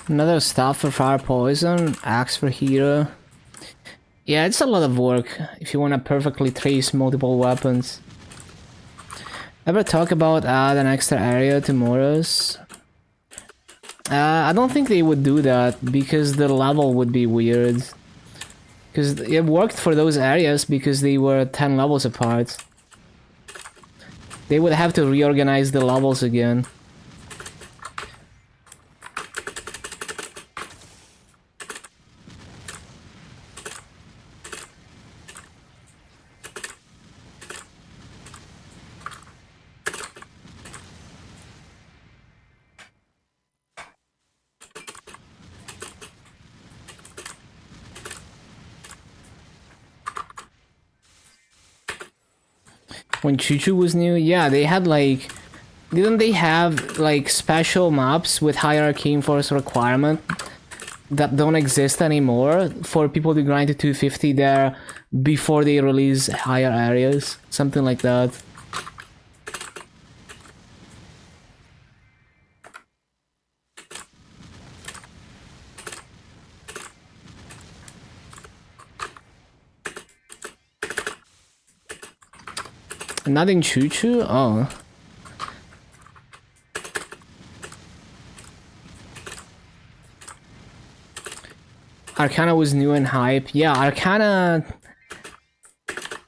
Another staff for fire poison, axe for hero. Yeah, it's a lot of work if you want to perfectly trace multiple weapons. Ever talk about add an extra area to Moros? I don't think they would do that because the level would be weird. Because it worked for those areas because they were 10 levels apart. They would have to reorganize the levels again. When Choo-Choo was new, yeah, they had like... Didn't they have like special maps with higher arcane force requirement that don't exist anymore for people to grind to 250 there before they release higher areas? Something like that. Not in Choo-Choo? Oh. Arcana was new and hype. Yeah, Arcana...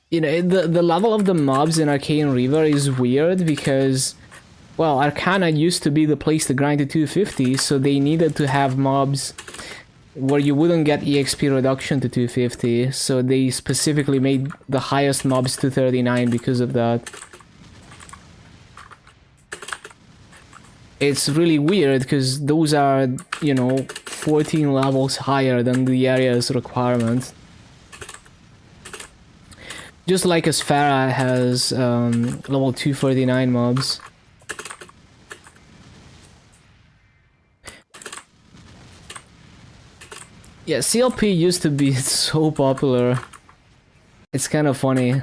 You know, the level of the mobs in Arcane River is weird because... Well, Arcana used to be the place to grind to 250, so they needed to have mobs where you wouldn't get EXP reduction to 250, so they specifically made the highest mobs 239 because of that. It's really weird because those are, you know, 14 levels higher than the area's requirement. Just like Asphera has level 249 mobs. Yeah, CLP used to be so popular. It's kind of funny.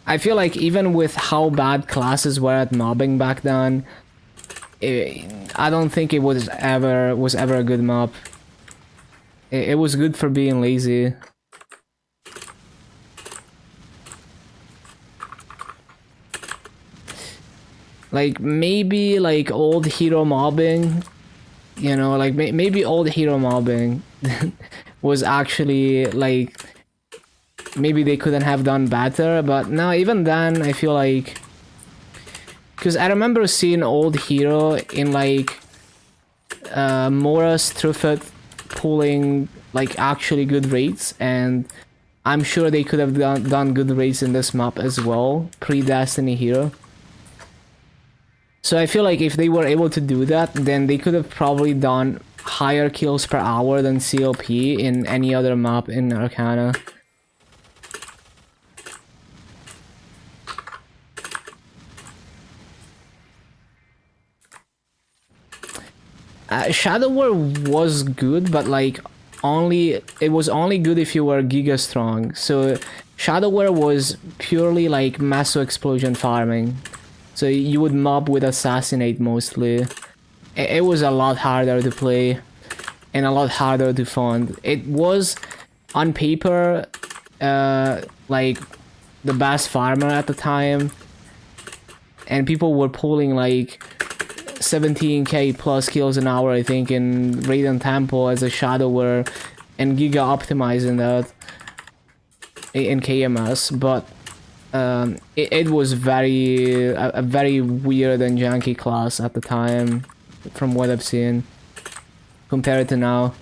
I feel like even with how bad classes were at mobbing back then, I don't think it was ever a good mob. It was good for being lazy. Like maybe like old hero mobbing. You know, like maybe old hero mobbing was actually like maybe they couldn't have done better, but now even then I feel like because I remember seeing old hero in like Mora's Truffet pulling like actually good rates, and I'm sure they could have done good rates in this map as well, pre-Destiny hero. So I feel like if they were able to do that, then they could have probably done higher kills per hour than CLP in any other map in Arcana. Shadow War was good, but like it was only good if you were Giga strong. So Shadow War was purely like Meso Explosion farming. So you would mob with Assassinate mostly. It was a lot harder to play. and a lot harder to find. It was, on paper, like the best farmer at the time, and people were pulling like 17k plus kills an hour, I think, in Radiant Temple as a Shadower, and Giga optimizing that in KMS, but it was a very weird and janky class at the time, from what I've seen, compared to now.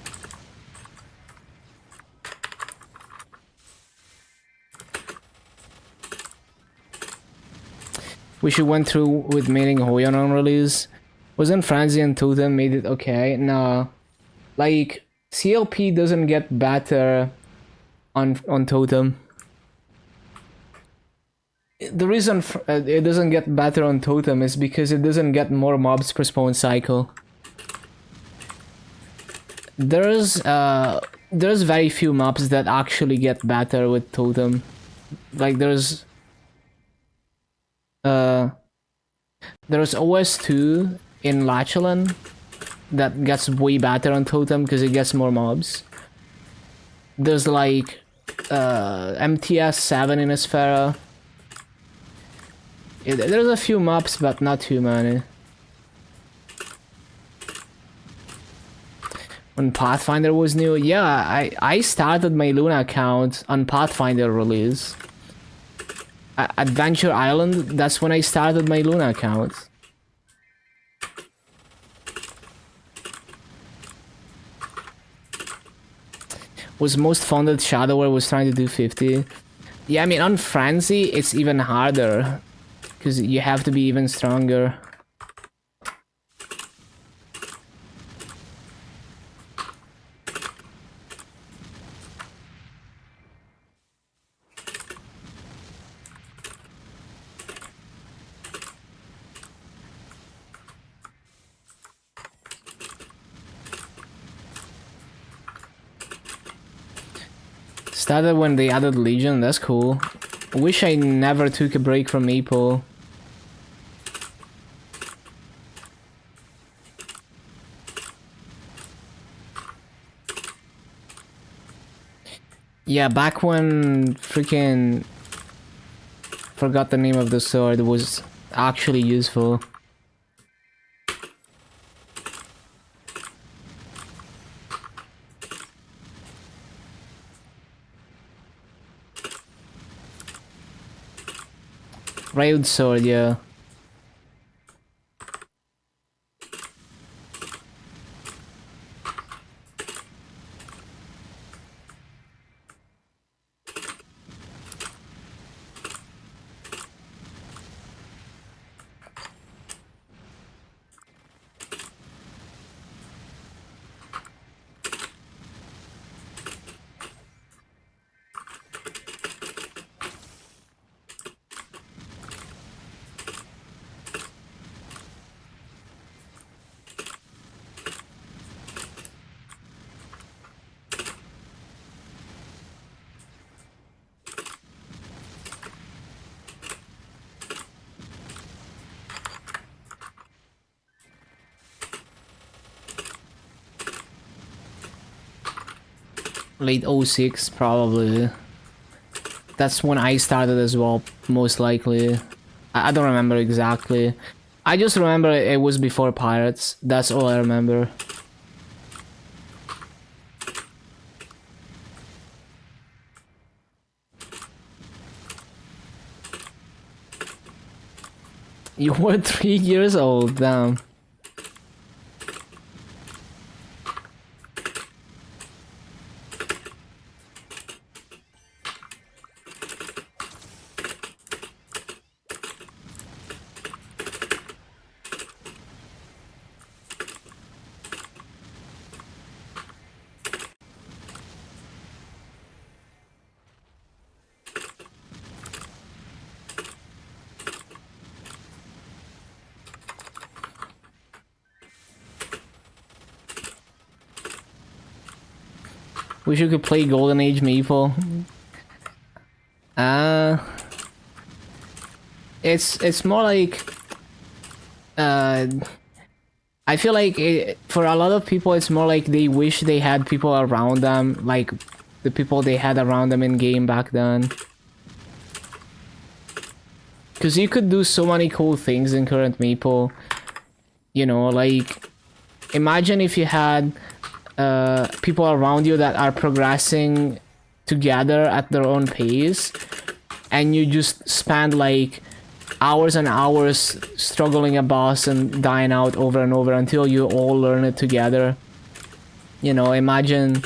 We should went through with mating Hoyon on release. Wasn't Frenzy and Totem made it okay? No. Like, CLP doesn't get better on Totem. The reason it doesn't get better on Totem is because it doesn't get more mobs per spawn cycle. There's very few mobs that actually get better with Totem. Like there's OS2 in Lachlan that gets way better on Totem because it gets more mobs. There's like MTS 7 in Esfera. There's a few mobs, but not too many. When Pathfinder was new, yeah, I started my Luna account on Pathfinder release. Adventure Island, that's when I started my Luna account. Was most funded Shadower was trying to do 50. Yeah, I mean on Frenzy it's even harder because you have to be even stronger. Started when they added Legion, that's cool. Wish I never took a break from Maple. Yeah, back when freaking forgot the name of the sword was actually useful. Railed sword, yeah. Late 06 probably. That's when I started as well, most likely. I don't remember exactly. I just remember it was before Pirates. That's all I remember. You were 3 years old, damn. Wish you could play Golden Age Maple. It's more like I I feel like for a lot of people, it's more like they wish they had people around them, like the people they had around them in game back then. Because you could do so many cool things in current Maple. You know, like, imagine if you had people around you that are progressing together at their own pace, and you just spend like hours and hours struggling a boss and dying out over and over until you all learn it together. You know, imagine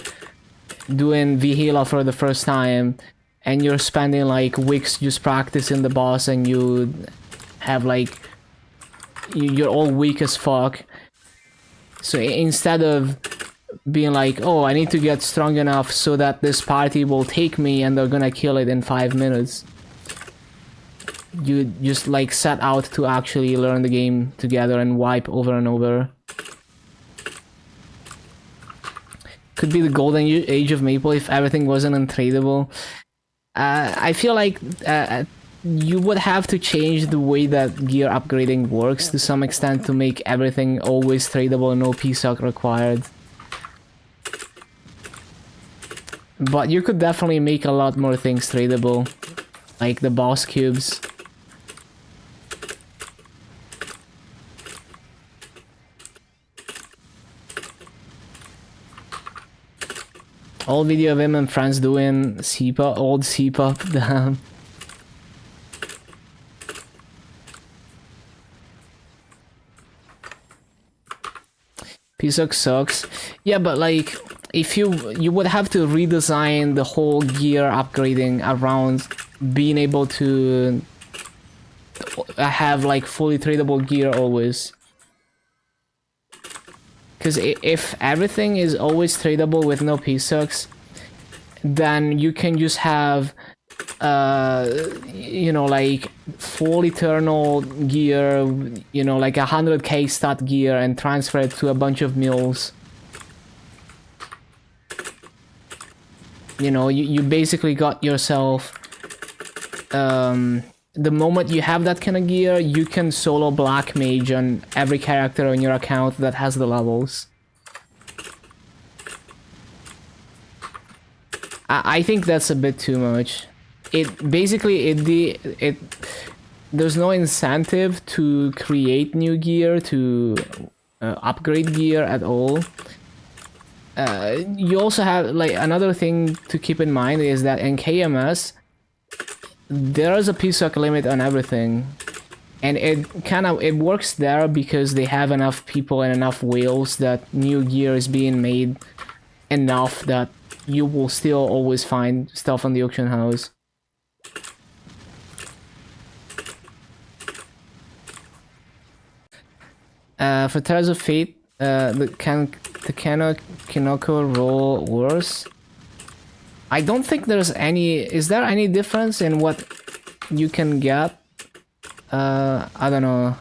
doing Vihila for the first time and you're spending like weeks just practicing the boss, and you have like you're all weak as fuck. So instead of being like, oh, I need to get strong enough so that this party will take me and they're gonna kill it in 5 minutes, you just like set out to actually learn the game together and wipe over and over. Could be the golden age of Maple if everything wasn't untradeable. I feel like you would have to change the way that gear upgrading works to some extent to make everything always tradable and no PSOC required. But you could definitely make a lot more things tradable, like the boss cubes. Old video of him and friends doing CPUP, old CPUP, damn. PSOC sucks. Yeah, but like, if you would have to redesign the whole gear upgrading around being able to have like fully tradable gear always. Because if everything is always tradable with no PSOCs, then you can just have, you know, like full eternal gear, you know, like 100k stat gear, and transfer it to a bunch of mules. You know, you basically got yourself, the moment you have that kind of gear, you can solo Black Mage on every character on your account that has the levels. I think that's a bit too much. It basically there's no incentive to create new gear, to upgrade gear at all. You also have like another thing to keep in mind is that in KMS there is a PSOC limit on everything, and it works there because they have enough people and enough whales that new gear is being made enough that you will still always find stuff on the auction house. For Tears of Fate, the Kinoko roll worse. I don't think there's any. Is there any difference in what you can get? I don't know.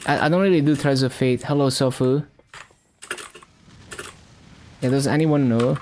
I don't really do Tears of Fate. Hello, Sofu. Yeah, does anyone know?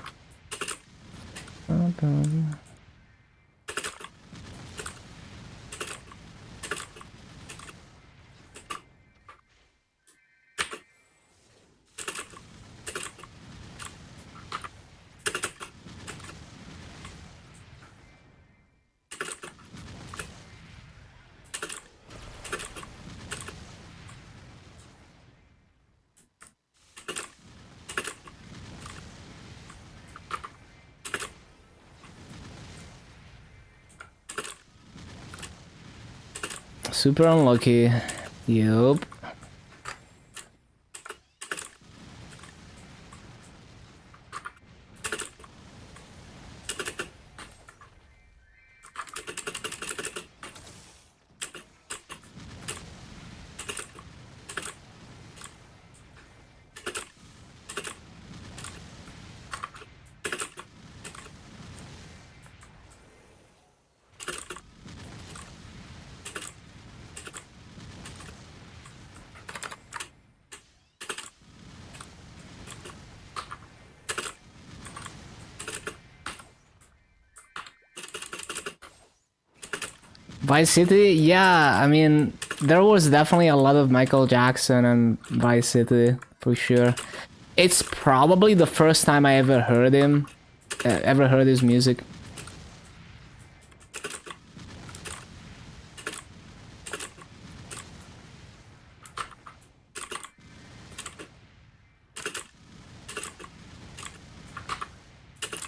Super unlucky. Yup. Vice City, yeah, I mean, there was definitely a lot of Michael Jackson and Vice City for sure. It's probably the first time I ever heard him, ever heard his music.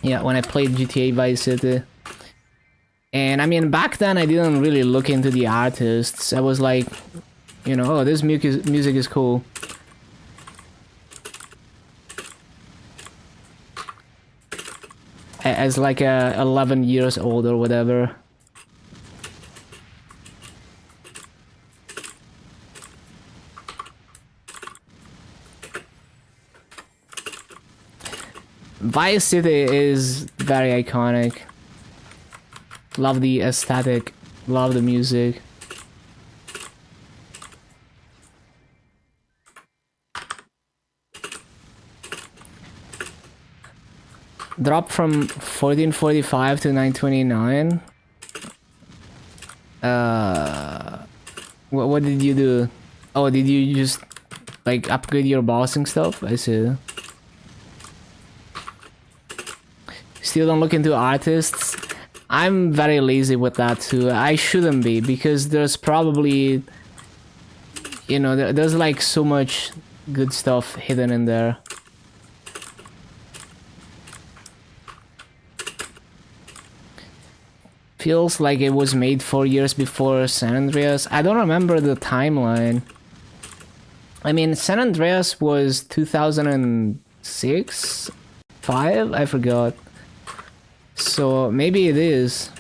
Yeah, when I played GTA Vice City. And I mean, back then I didn't really look into the artists. I was like, you know, oh, this music is cool. As like 11 years old or whatever. Vice City is very iconic. Love the aesthetic, love the music. Dropped from 1445 to 929. What did you do? Oh, did you just like upgrade your bossing stuff? I see. Still don't look into artists. I'm very lazy with that too. I shouldn't be, because there's probably, you know, there's like so much good stuff hidden in there. Feels like it was made 4 years before San Andreas. I don't remember the timeline. I mean, San Andreas was 2006? 5? I forgot. So maybe it is.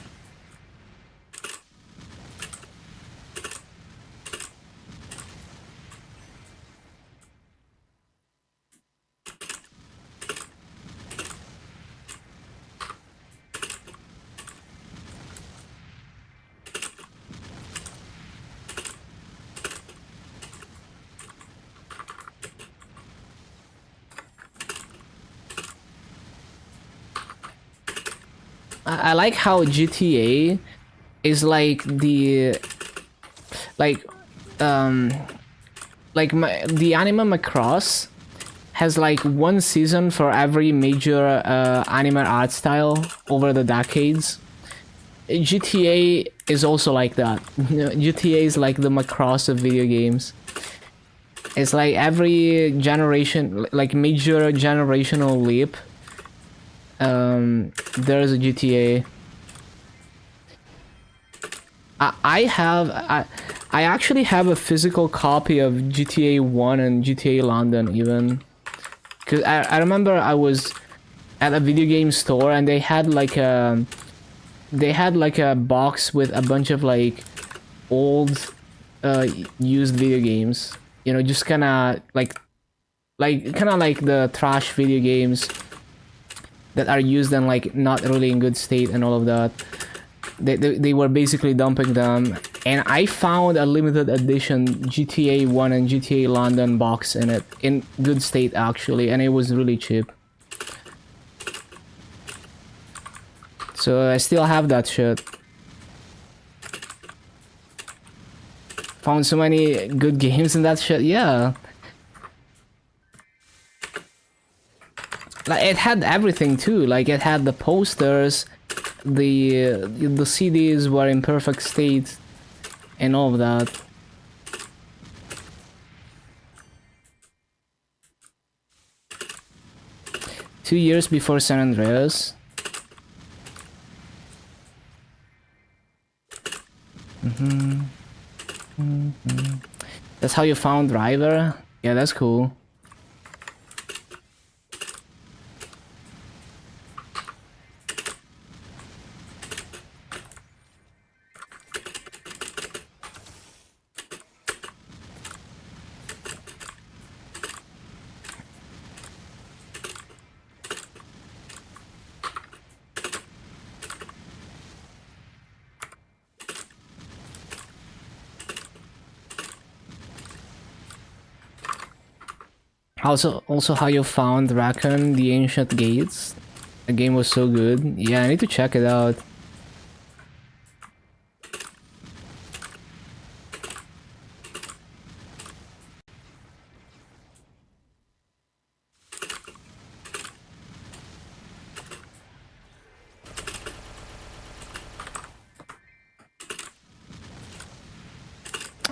I like how GTA is like the the anime Macross has like one season for every major anime art style over the decades. GTA is also like that. GTA is like the Macross of video games. It's like every generation, like major generational leap. There's a GTA. I actually have a physical copy of GTA 1 and GTA London even. Cause I remember I was at a video game store and they had like a box with a bunch of like old used video games. You know, just kinda like the trash video games that are used and like not really in good state and all of that. They were basically dumping them, and I found a limited edition GTA 1 and GTA London box in it, in good state actually, and it was really cheap. So I still have that shit. Found so many good games in that shit, yeah. Like, it had everything too, like it had the posters, the CDs were in perfect state, and all of that. Two years before San Andreas. That's how you found Driver? Yeah, that's cool. Also how you found Raccoon, the Ancient Gates. The game was so good. Yeah, I need to check it out.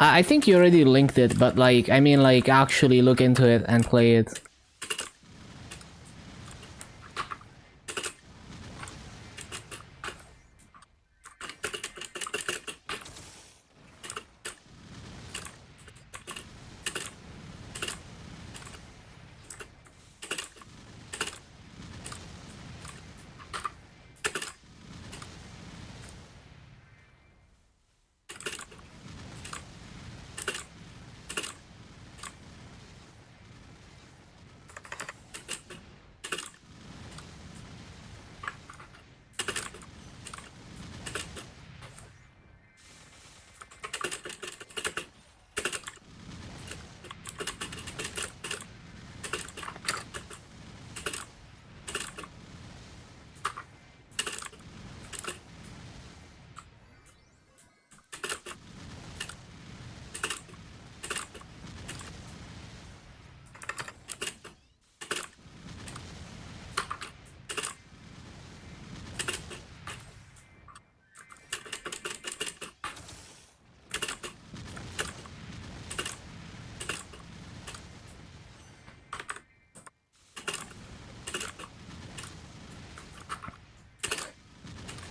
I think you already linked it, but like, I mean, like, actually look into it and play it.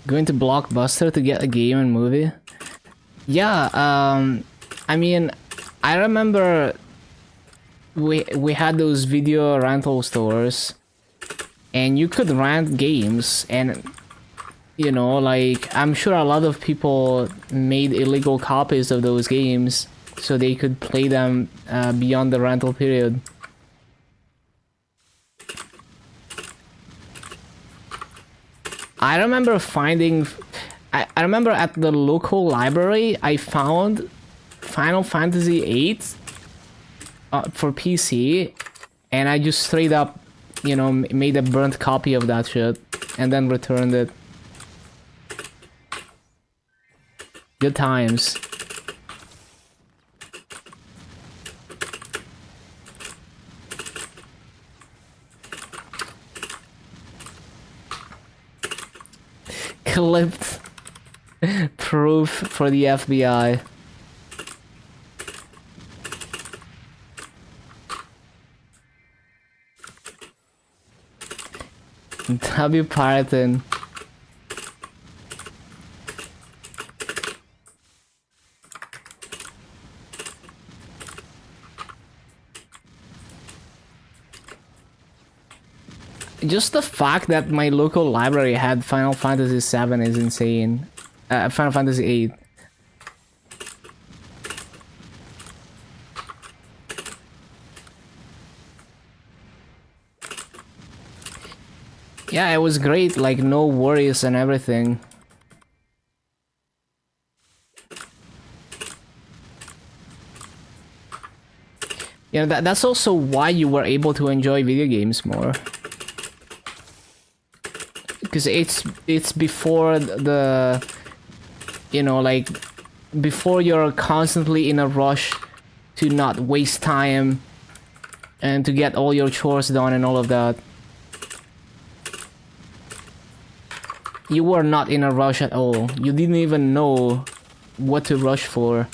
Going to Blockbuster to get a game and movie? Yeah, I mean, I remember we had those video rental stores, and you could rent games, and you know, like, I'm sure a lot of people made illegal copies of those games so they could play them beyond the rental period. I remember finding... I remember at the local library, I found Final Fantasy VIII for PC, and I just straight up, you know, made a burnt copy of that shit, and then returned it. Good times. Clipped proof for the FBI. W Piraten. Just the fact that my local library had Final Fantasy VII is insane. Final Fantasy VIII. Yeah, it was great, like no worries and everything. Yeah, that's also why you were able to enjoy video games more. Because it's before the, you know, like, before you're constantly in a rush to not waste time and to get all your chores done and all of that. You were not in a rush at all. You didn't even know what to rush for.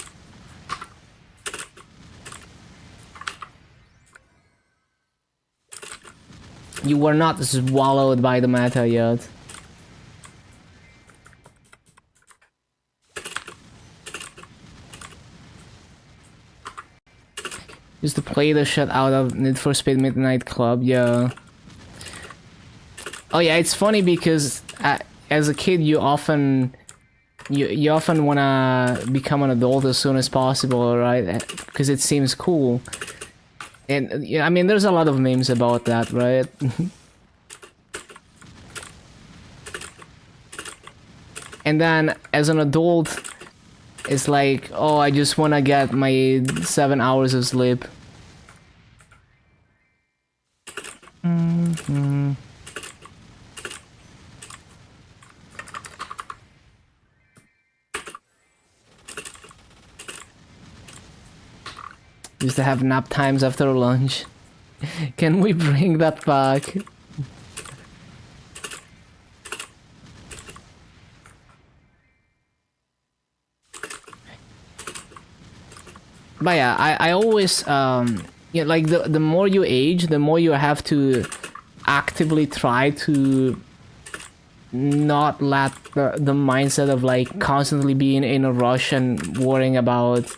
You were not swallowed by the meta yet. Used to play the shit out of Need for Speed Midnight Club, yeah. Oh yeah, it's funny because as a kid you often wanna become an adult as soon as possible, right? Because it seems cool. And yeah, I mean, there's a lot of memes about that, right? And then as an adult, it's like, oh, I just wanna get my 7 hours of sleep. Used to have nap times after lunch. Can we bring that back? But yeah, I always yeah, like the more you age, the more you have to actively try to not let the mindset of like constantly being in a rush and worrying about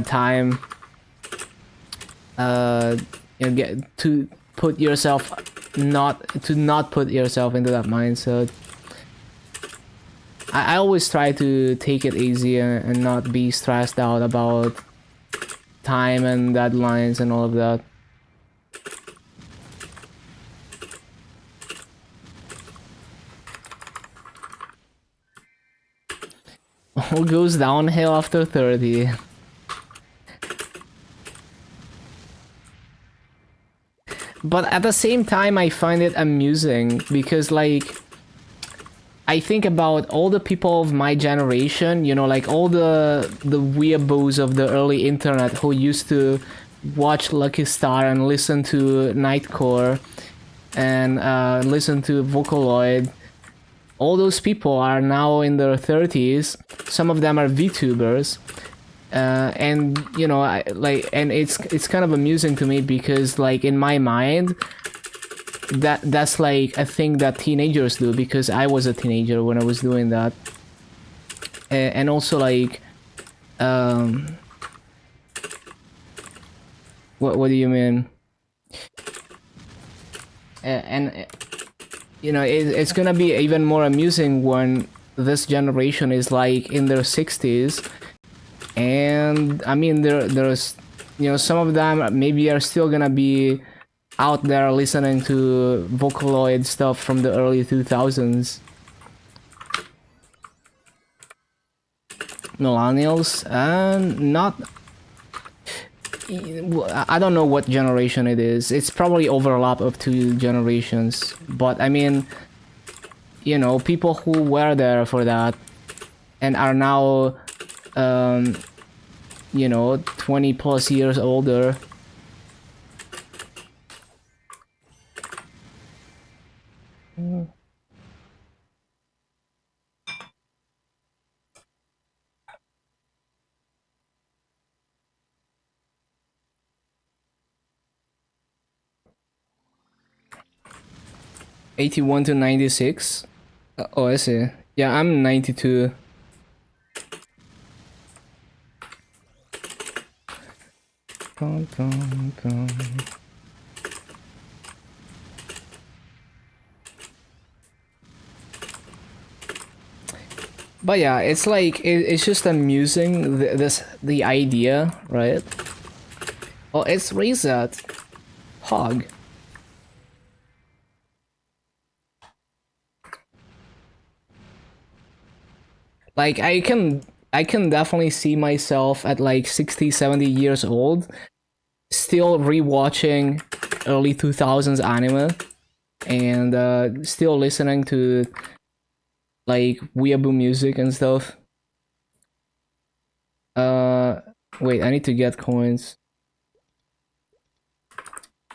time get to put yourself not put yourself into that mindset. I always try to take it easy and not be stressed out about time and deadlines and all of that. All goes downhill after 30. But at the same time, I find it amusing because, like, I think about all the people of my generation, you know, like all the weeaboos of the early internet who used to watch Lucky Star and listen to Nightcore and listen to Vocaloid. All those people are now in their 30s. Some of them are VTubers. And you know, and it's kind of amusing to me because, like, in my mind, that's like a thing that teenagers do, because I was a teenager when I was doing that. And also, like, what do you mean? And you know, it's gonna be even more amusing when this generation is like in their 60s. And I mean, there's, you know, some of them maybe are still gonna be out there listening to Vocaloid stuff from the early 2000s. Millennials? Not... I don't know what generation it is. It's probably overlap of 2 generations. But I mean, you know, people who were there for that and are now, you know, 20 plus years older. Mm. '81 to '96. Oh, I see. Yeah, I'm 92. Dun, dun, dun. But yeah, it's like it's just amusing the idea, right? Oh, it's reset. Hog. Like, I can definitely see myself at like 60, 70 years old still rewatching early 2000s anime and still listening to like weeaboo music and stuff. Wait, I need to get coins.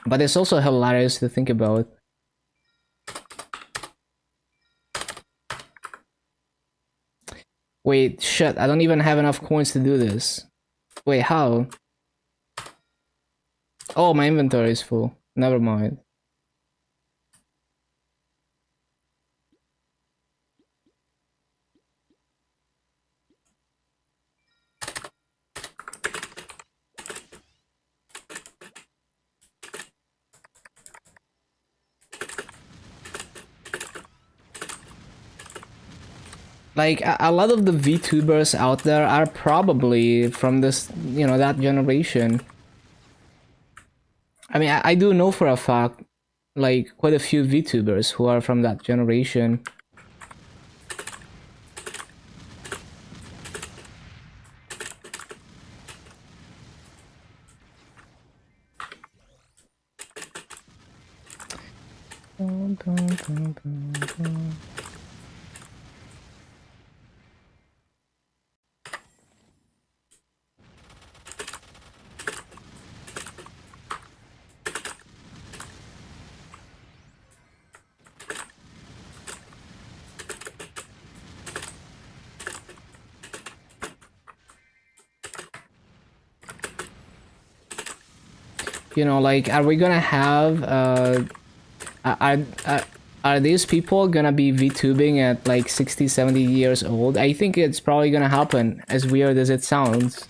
But it's also hilarious to think about. Wait, shit, I don't even have enough coins to do this. Wait, how? Oh, my inventory is full. Never mind. Like, a lot of the VTubers out there are probably from this, you know, that generation. I mean, I do know for a fact, like, quite a few VTubers who are from that generation. Dun, dun, dun, dun, dun. You know, like, are we gonna have are, are are these people gonna be VTubing at like 60, 70 years old? I think it's probably gonna happen, as weird as it sounds.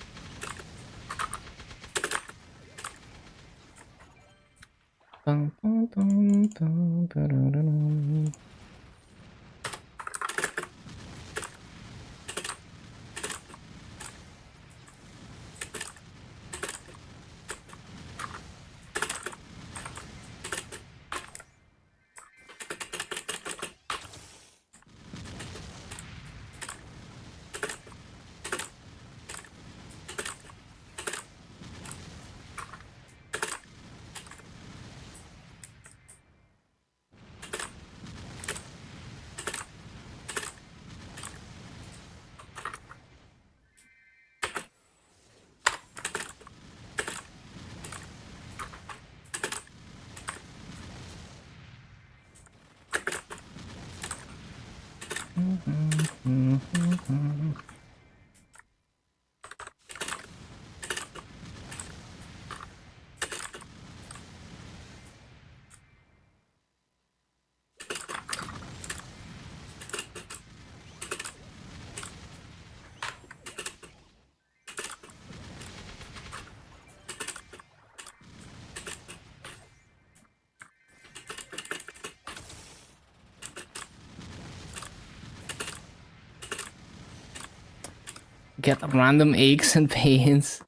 Get random aches and pains.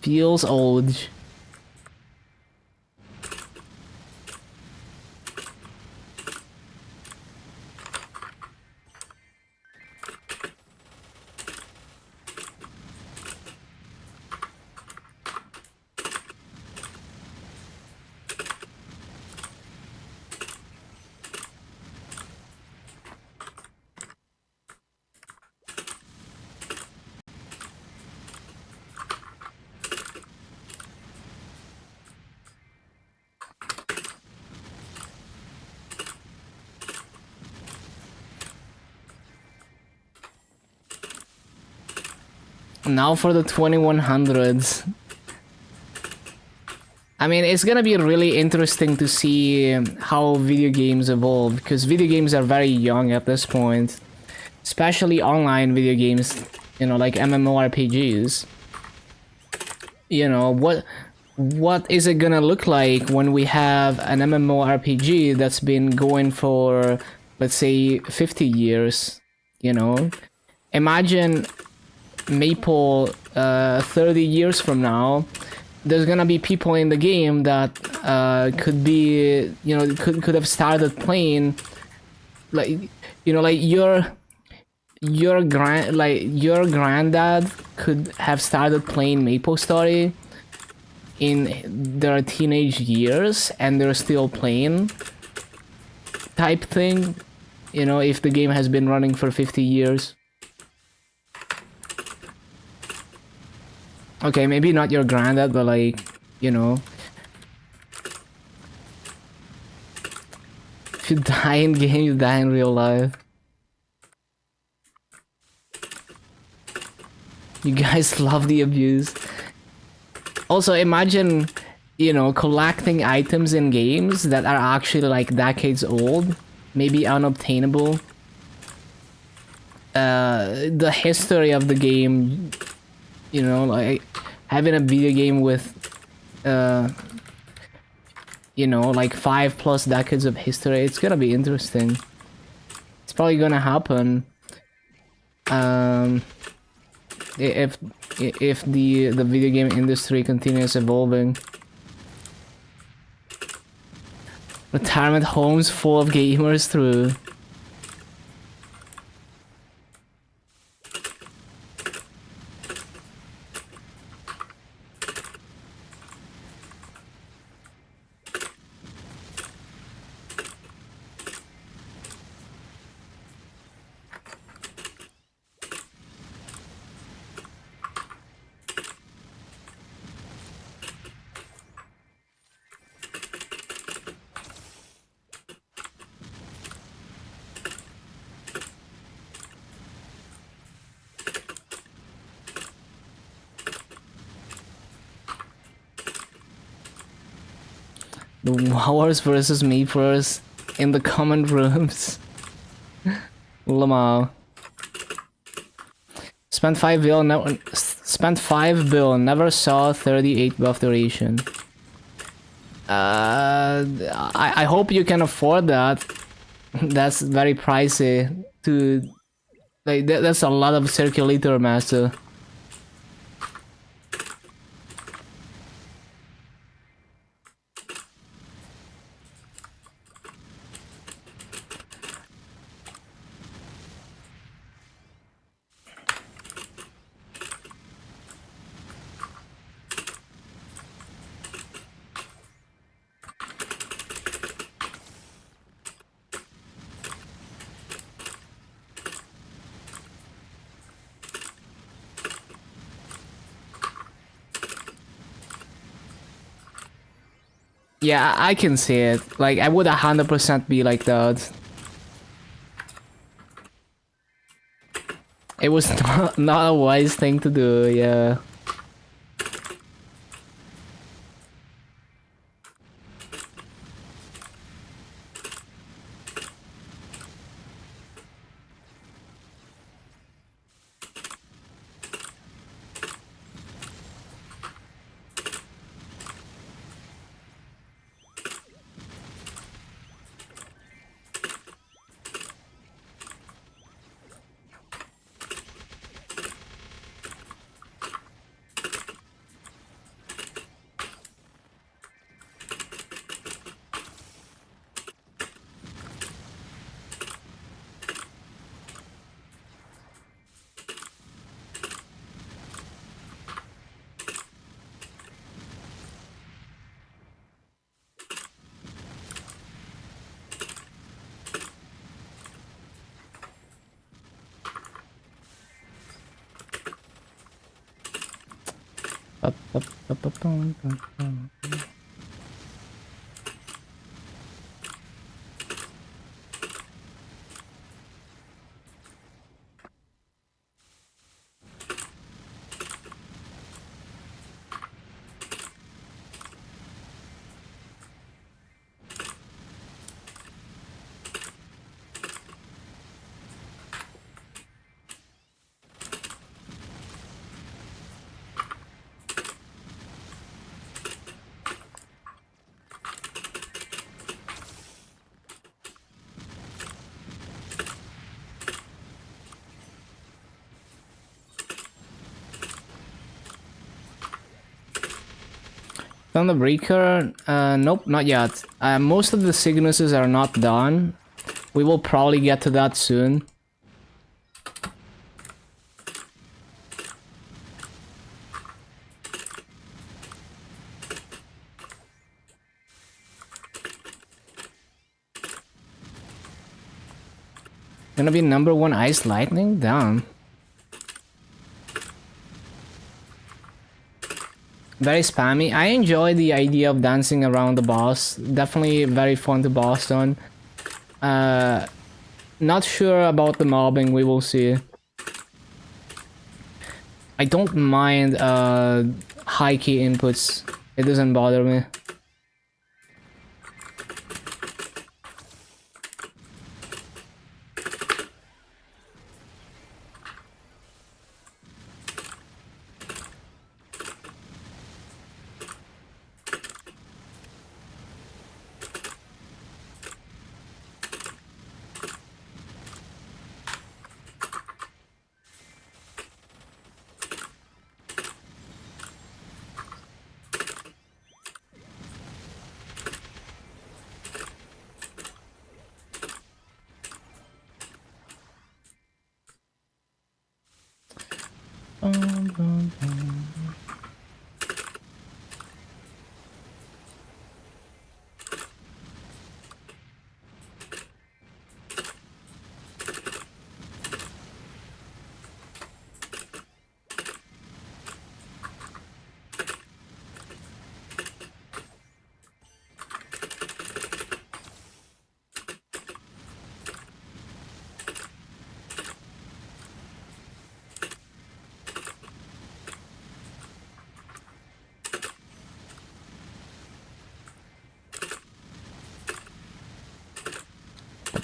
Feels old. Now for the 2100s. I mean, it's gonna be really interesting to see how video games evolve, because video games are very young at this point. Especially online video games, you know, like MMORPGs. You know, what is it gonna look like when we have an MMORPG that's been going for, let's say, 50 years, you know? Imagine Maple 30 years from now, there's gonna be people in the game that could be, you know, could have started playing, like, you know, like your granddad could have started playing MapleStory in their teenage years and they're still playing, type thing, you know, if the game has been running for 50 years. Okay, maybe not your granddad, but like, you know, if you die in game, you die in real life. You guys love the abuse. Also, imagine, you know, collecting items in games that are actually like decades old, maybe unobtainable. The history of the game, you know, like having a video game with, you know, like 5+ decades of history, it's gonna be interesting. It's probably gonna happen. If the video game industry continues evolving. Retirement homes full of gamers through. The Wowers versus me first in the common rooms. Lamau. Spent 5 bill, never saw 38 buff duration. I hope you can afford that. That's very pricey to like that's a lot of circulator master. Yeah, I can see it. Like, I would 100% be like that. It was not a wise thing to do, yeah. On the breaker, nope, not yet. Most of the sicknesses are not done. We will probably get to that soon. Gonna be #1 Ice Lightning? Damn. Very spammy. I enjoy the idea of dancing around the boss. Definitely very fun to boss on. Not sure about the mobbing, we will see. I don't mind high key inputs. It doesn't bother me.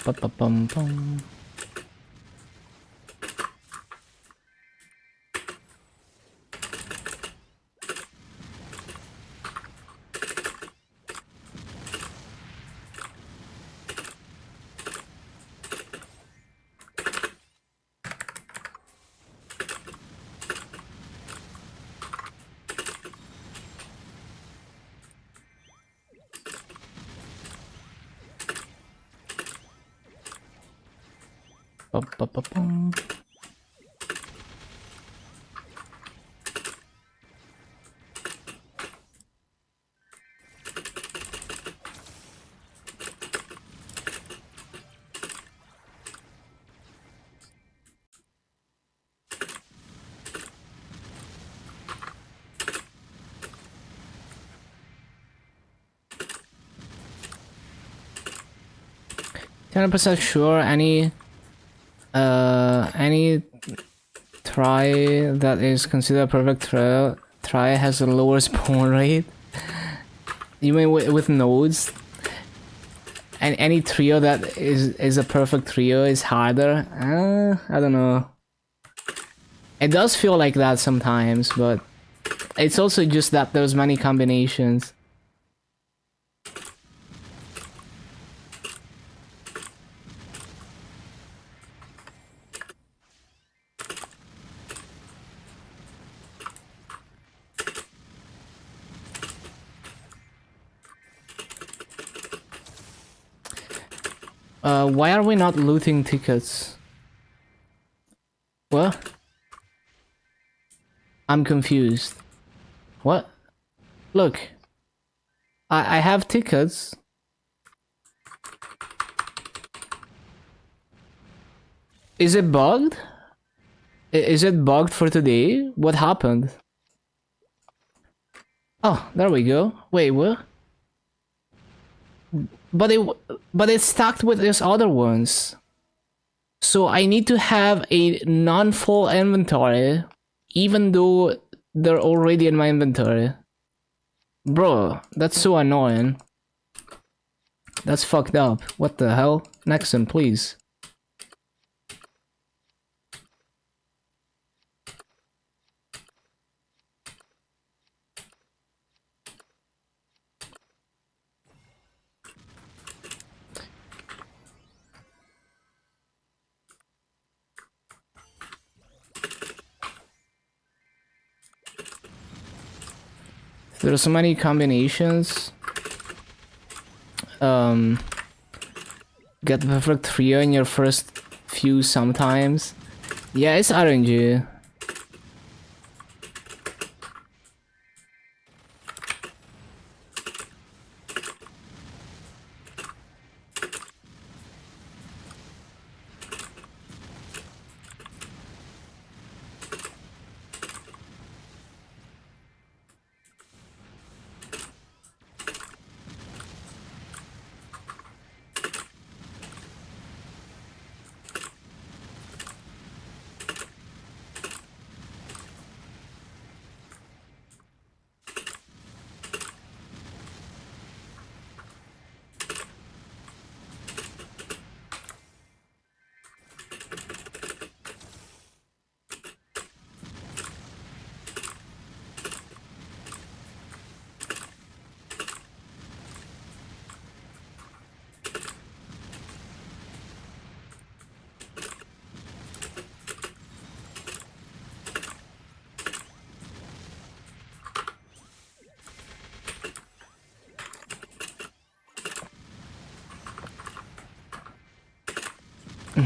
Ba-ba-bum-bum. Ba-ba-ba-bum. %, sure any try that is considered a perfect try has a lower spawn rate. You mean with nodes? And any trio that is a perfect trio is harder? I don't know. It does feel like that sometimes, but it's also just that there's many combinations. Why are we not looting tickets? What? I'm confused. What? Look. I have tickets. Is it bugged? Is it bugged for today? What happened? Oh, there we go. Wait, what? But it's stacked with these other ones. So I need to have a non-full inventory, even though they're already in my inventory. Bro, that's so annoying. That's fucked up. What the hell? Nexon, please. There are so many combinations. Get the perfect trio in your first few sometimes. Yeah, it's RNG.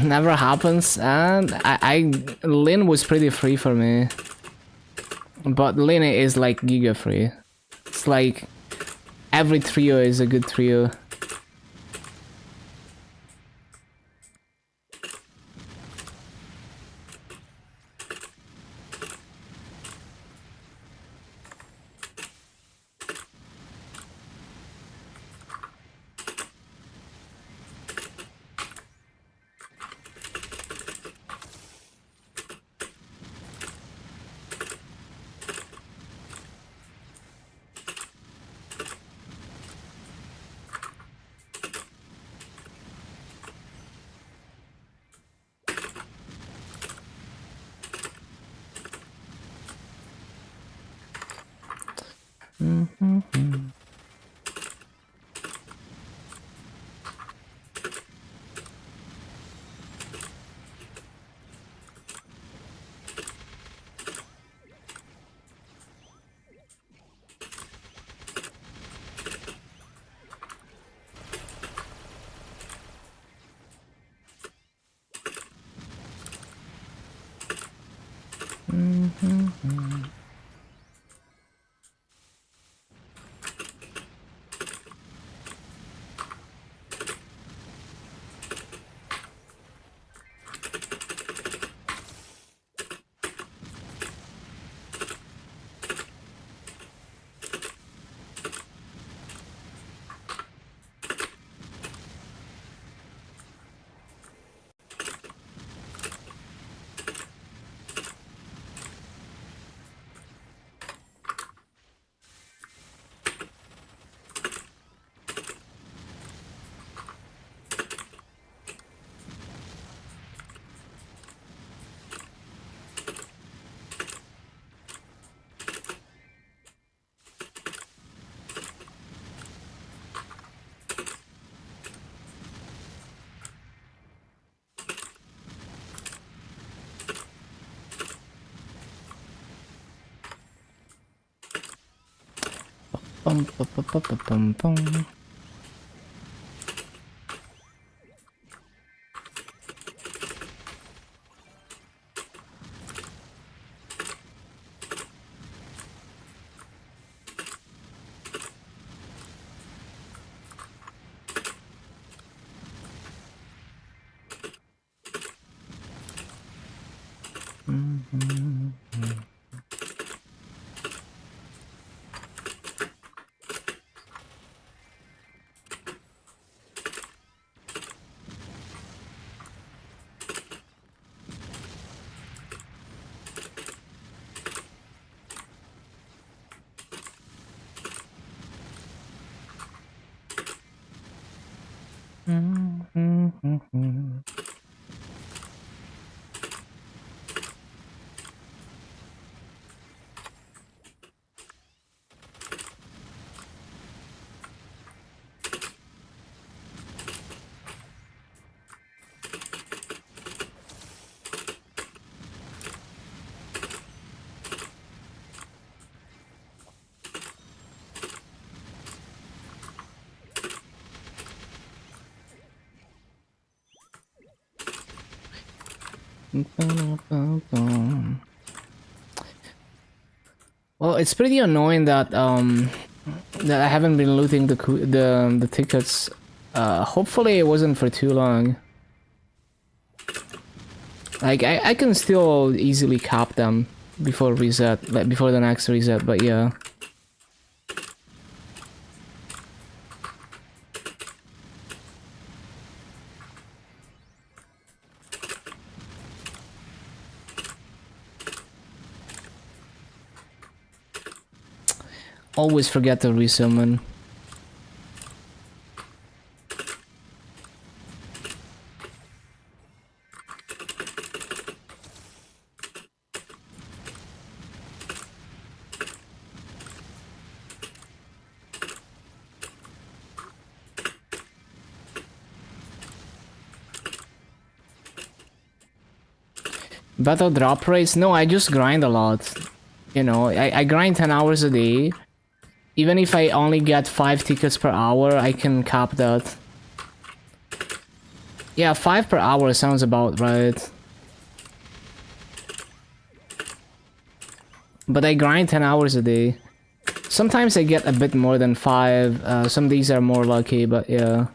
Never happens, and Lin was pretty free for me. But Lin is like giga free. It's like every trio is a good trio. Bum, bum, bum, bum, bum, bum. Well, it's pretty annoying that that I haven't been looting the tickets. Hopefully it wasn't for too long. Like I can still easily cap them before reset, like before the next reset, but yeah. Always forget to resummon. Battle drop rates? No, I just grind a lot. You know, I grind 10 hours a day. Even if I only get 5 tickets per hour, I can cap that. Yeah, 5 per hour sounds about right. But I grind 10 hours a day. Sometimes I get a bit more than 5. Some days are more lucky, but yeah.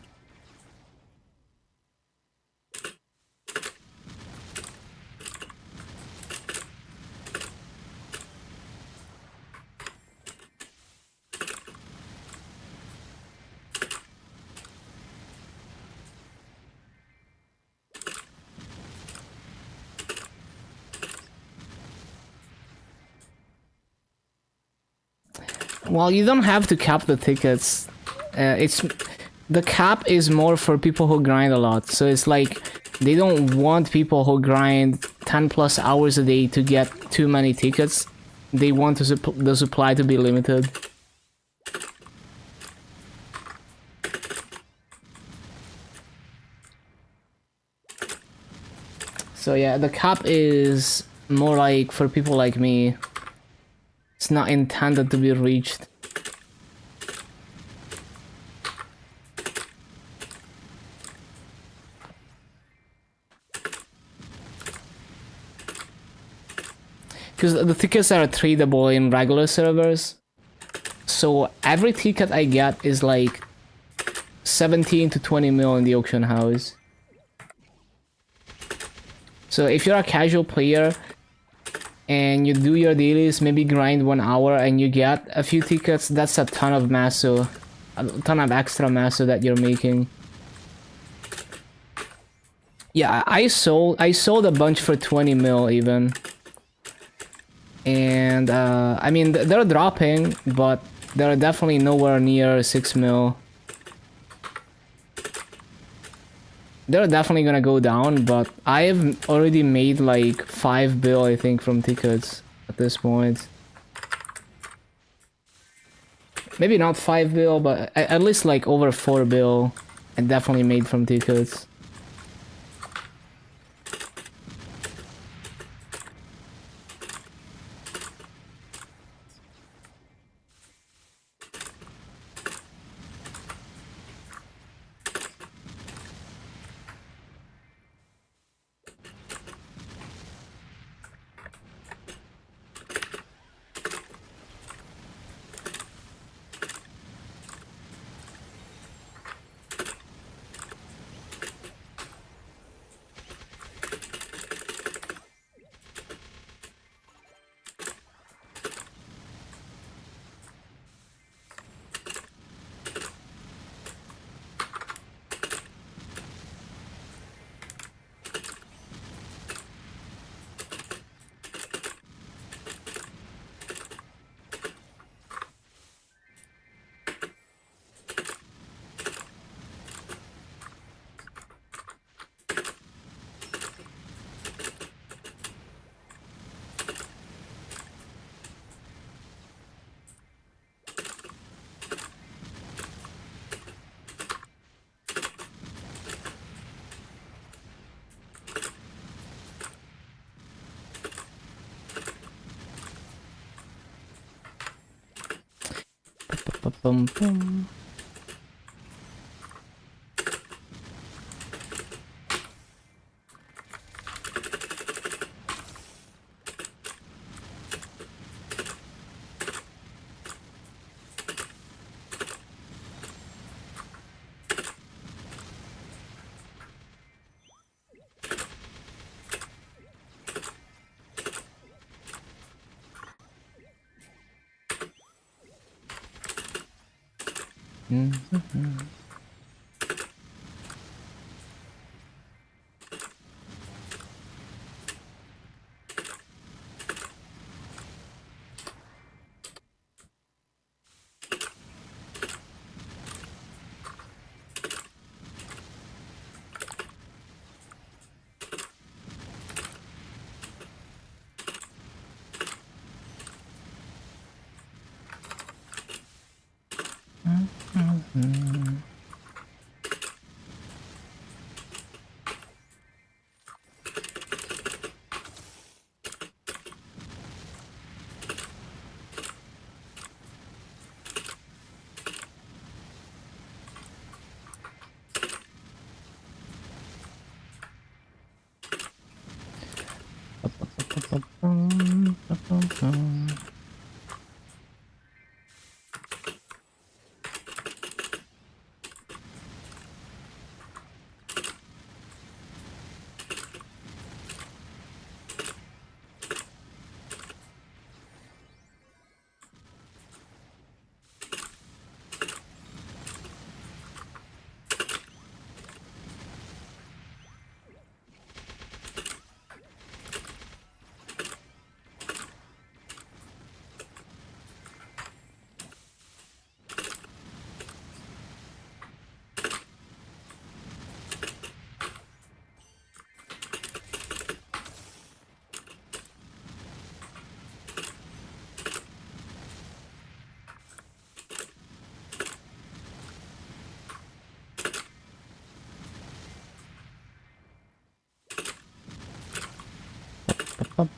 Well, you don't have to cap the tickets. The cap is more for people who grind a lot. So it's like they don't want people who grind 10 plus hours a day to get too many tickets. They want the supply to be limited. So yeah, the cap is more like for people like me. It's not intended to be reached. Because the tickets are tradable in regular servers. So every ticket I get is like 17 to 20 mil in the auction house. So if you're a casual player and you do your dailies, maybe grind 1 hour and you get a few tickets, that's a ton of masso. A ton of extra masso that you're making. Yeah, I sold a bunch for 20 mil even. And I mean they're dropping, but they're definitely nowhere near 6 mil. They're definitely gonna go down, but I've already made like 5 bill I think from tickets at this point. Maybe not 5 bill, but at least like over 4 bill I definitely made from tickets. Bum, bum. Mm-hmm.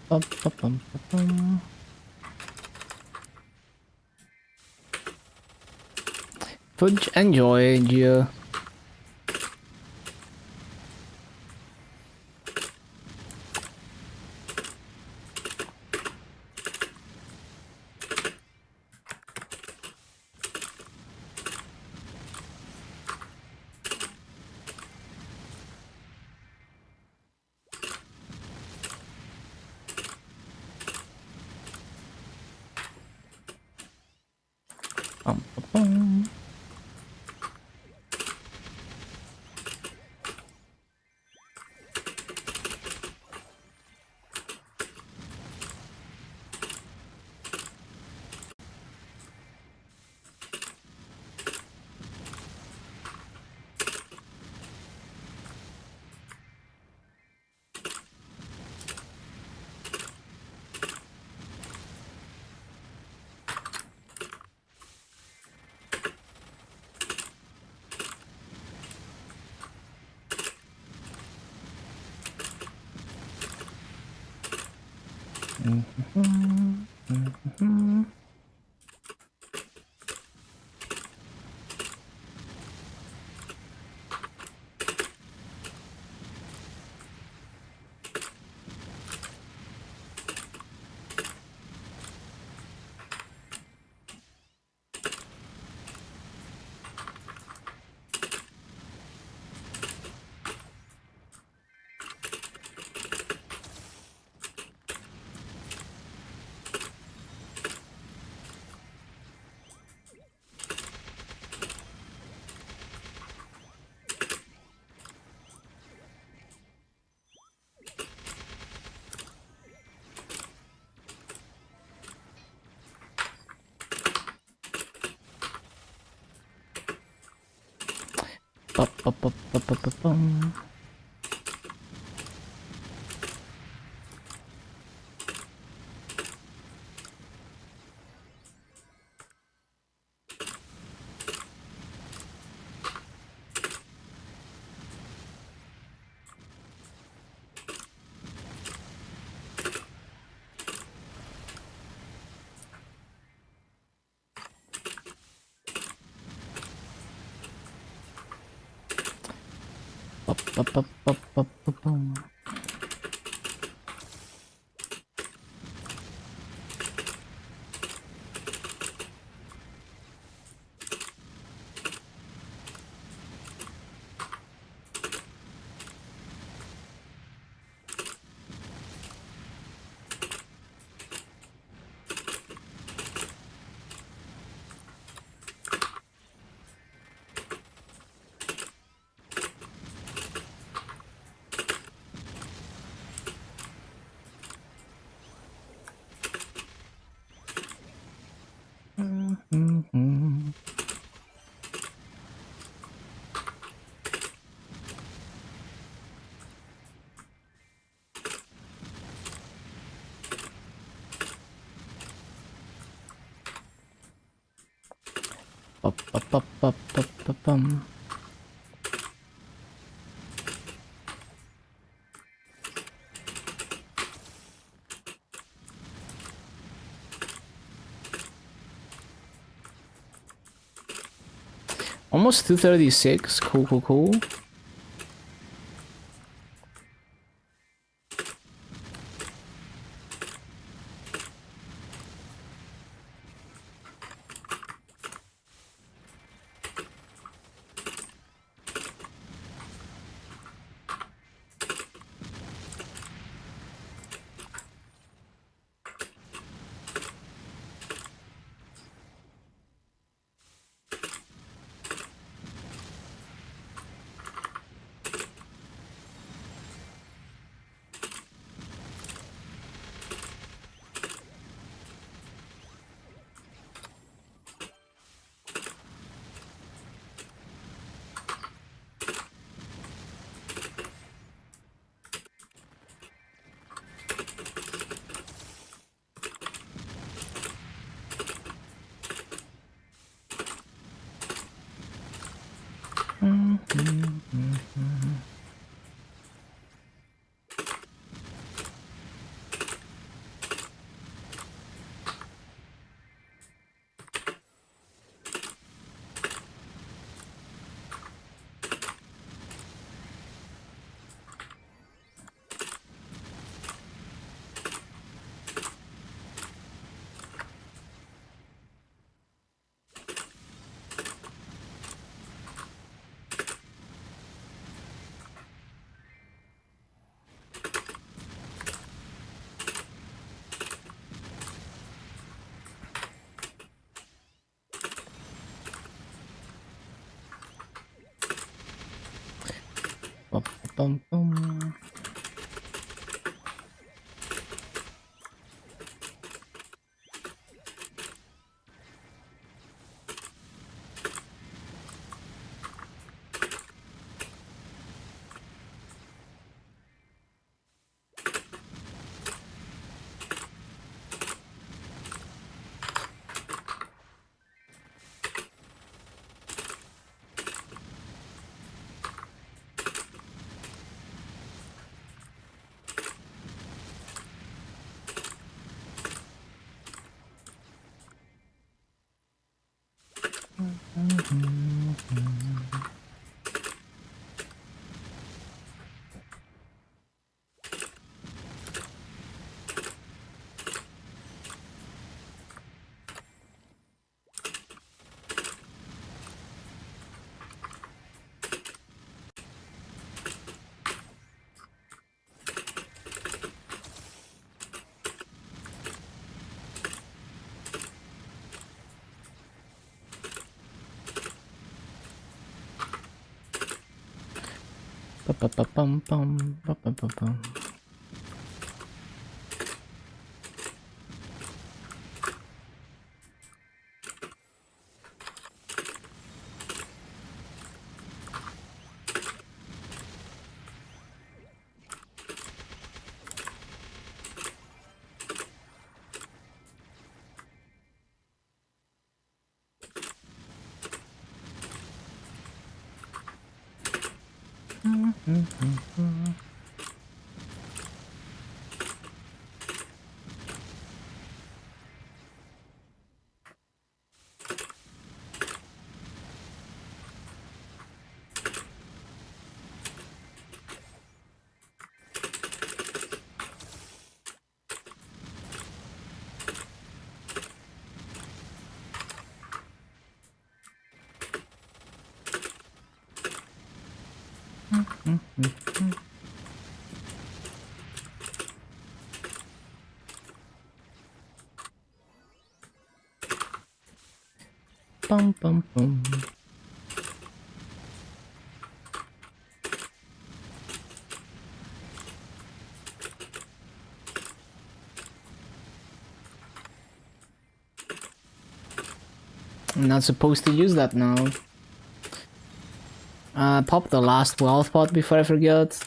Bum. Fudge, enjoy, Gio. Bum. Bum. Bum. Bum. Almost 236. Cool. bum, bum. Ba-ba-ba-bum-bum, ba-ba-ba-bum. Bum, bum, bum. I'm not supposed to use that now. Pop the last wealth pot before I forget.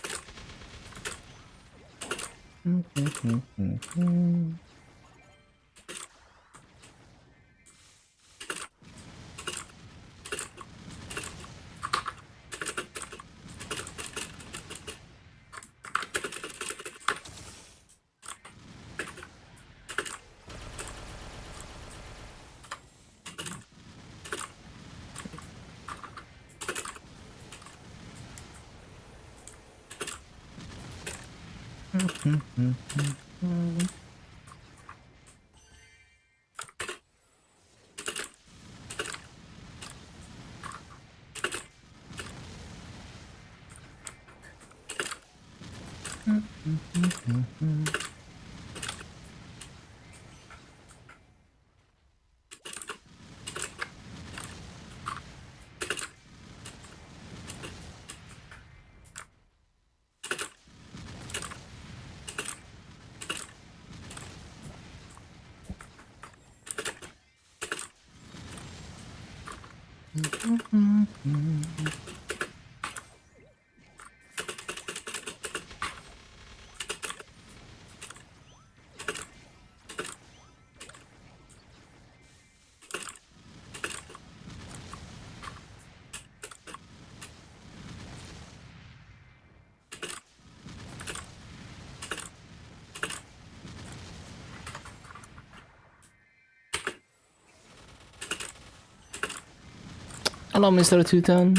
Hello, Mr. Two-Tone.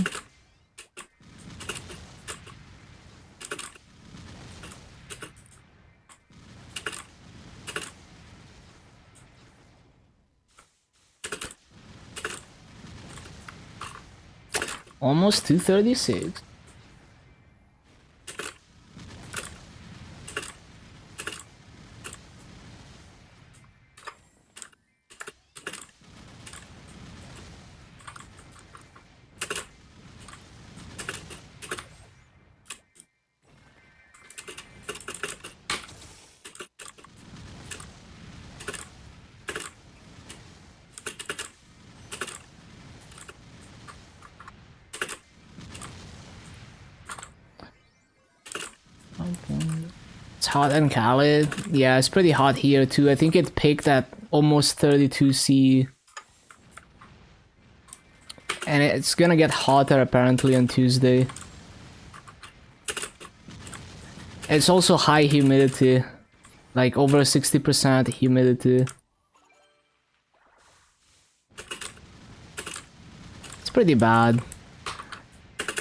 Almost 236. hot in Khalid. Yeah, it's pretty hot here too. I think it peaked at almost 32°C. And it's gonna get hotter apparently on Tuesday. It's also high humidity. Like over 60% humidity. It's pretty bad.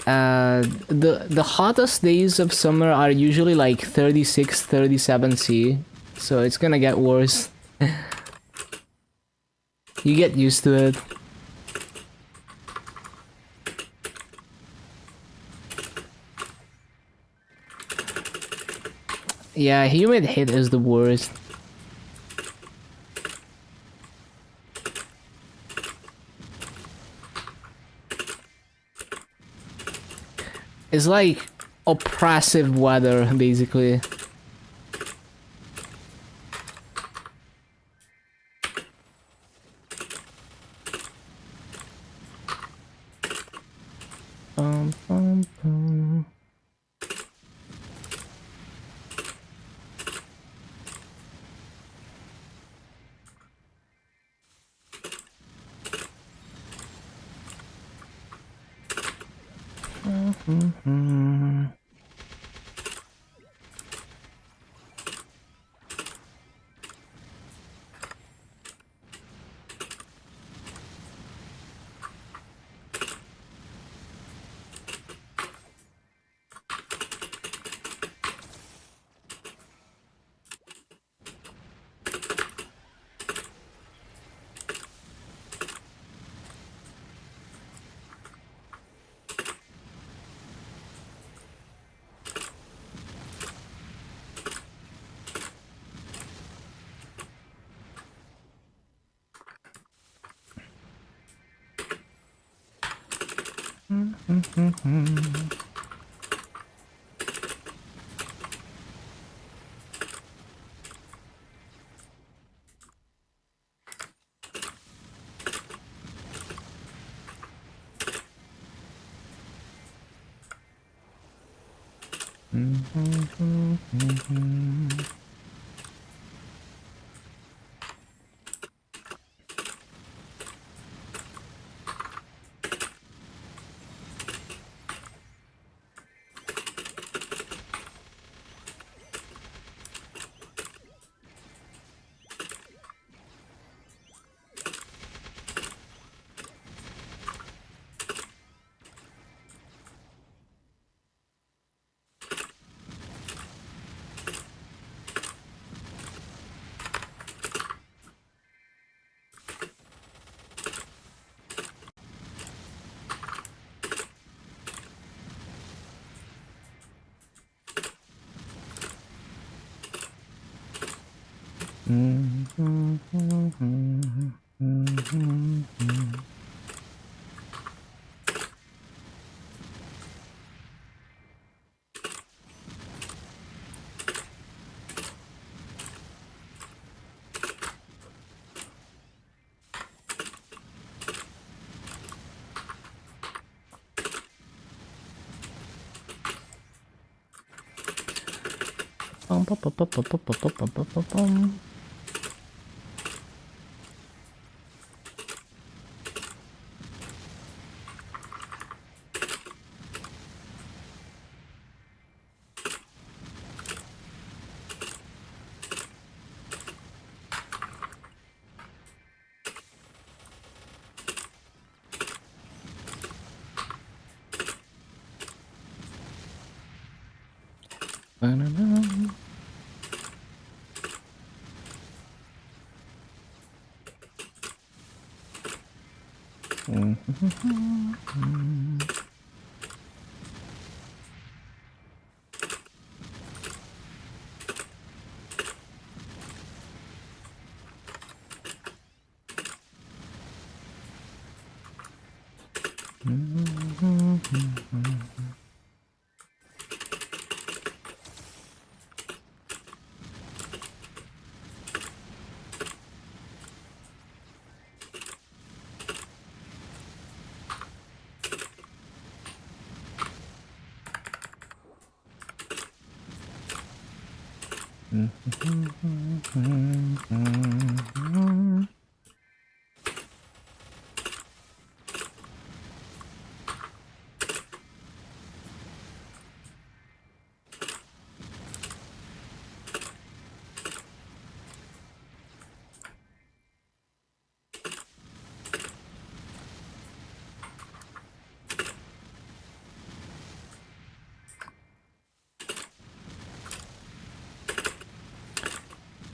The hottest days of summer are usually like 36, 37°C. So it's gonna get worse. You get used to it. Yeah, humid heat is the worst. It's like oppressive weather, basically. Bum, bum, bum.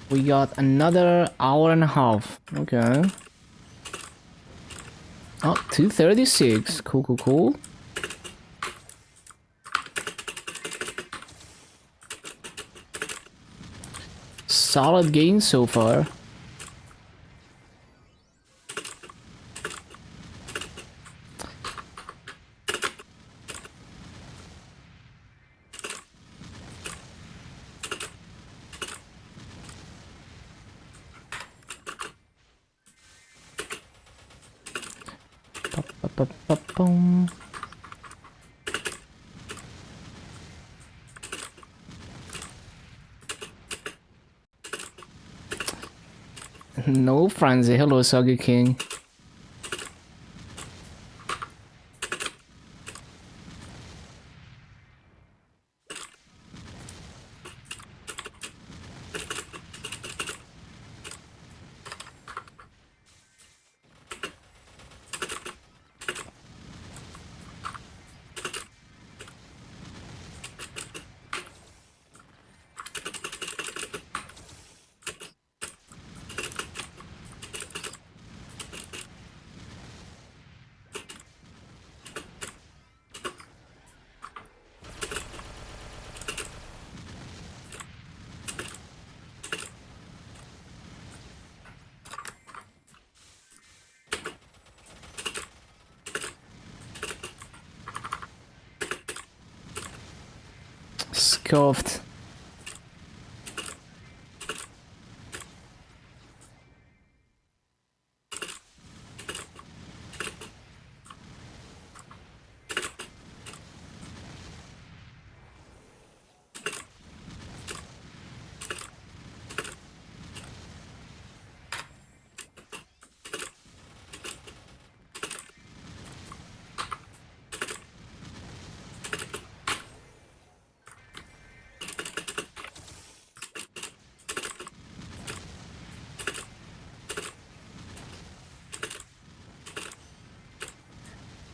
We got another hour and a half. Okay. Oh, 2:36. Cool, cool, cool. Solid gain so far. Ba-ba-ba-boom. No frenzy. Hello, Soggy King. Scuffed.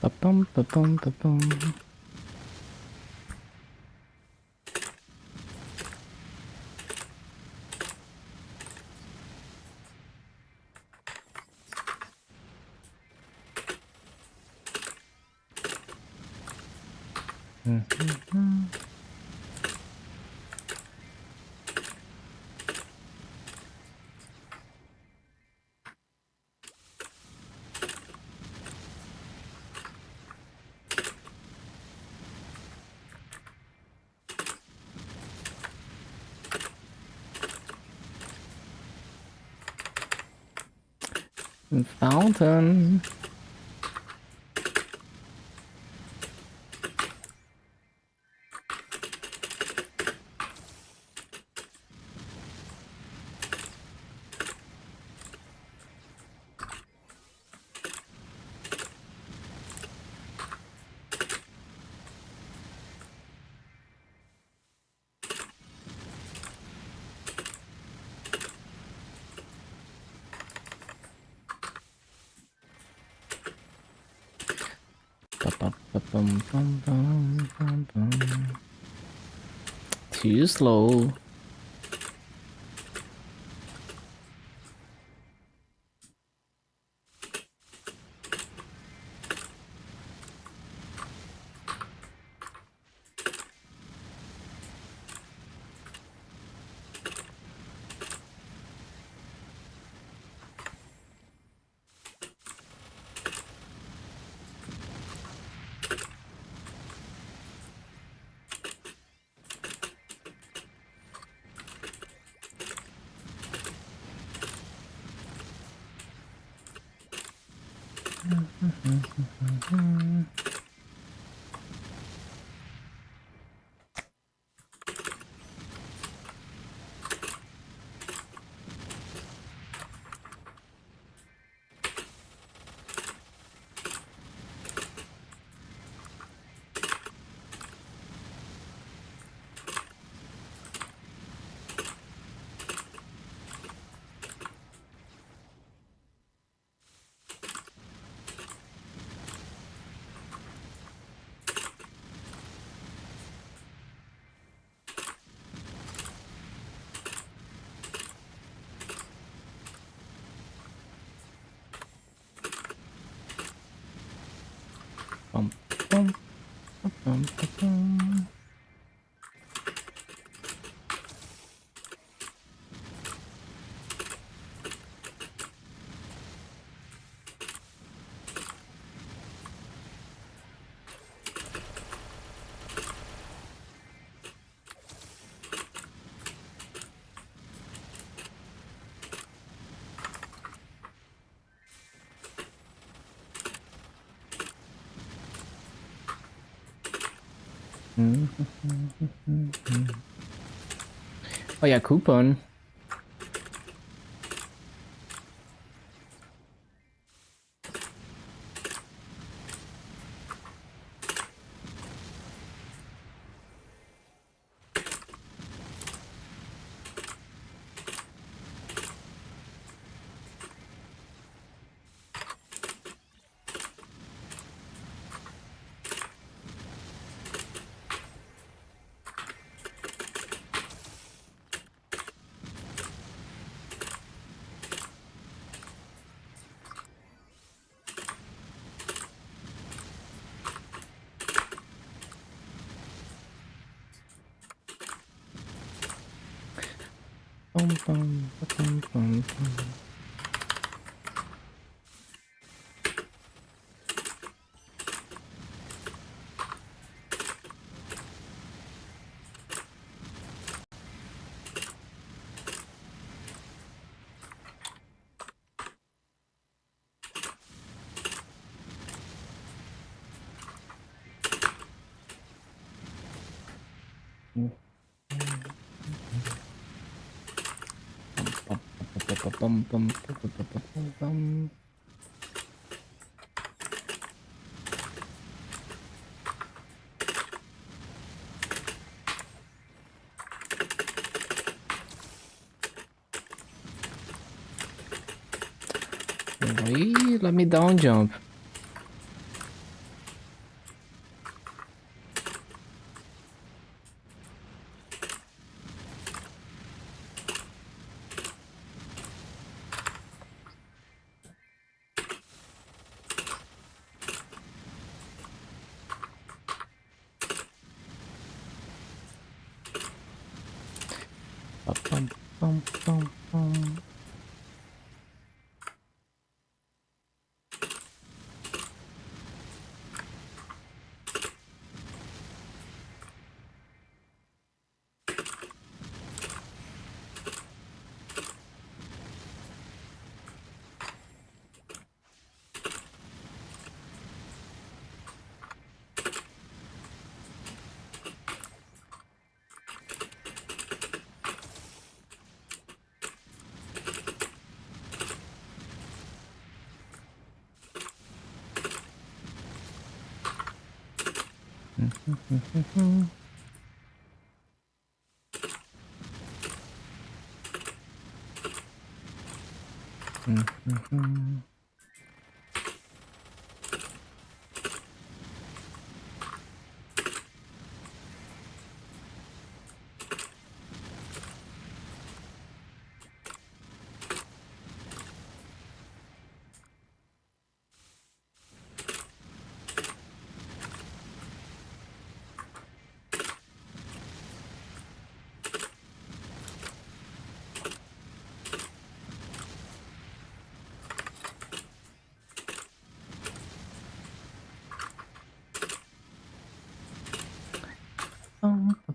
Ba-bum, ba-bum, ba-bum. Fountain. Ba-bum-ba-bum-bum-bum-bum. Too slow. Bum, bum, bum, bum, bum. Oh yeah, coupon. Bum, bum, bum, bum, bum. Bum, bum, bum, bum. Wait, let me down jump. Bum,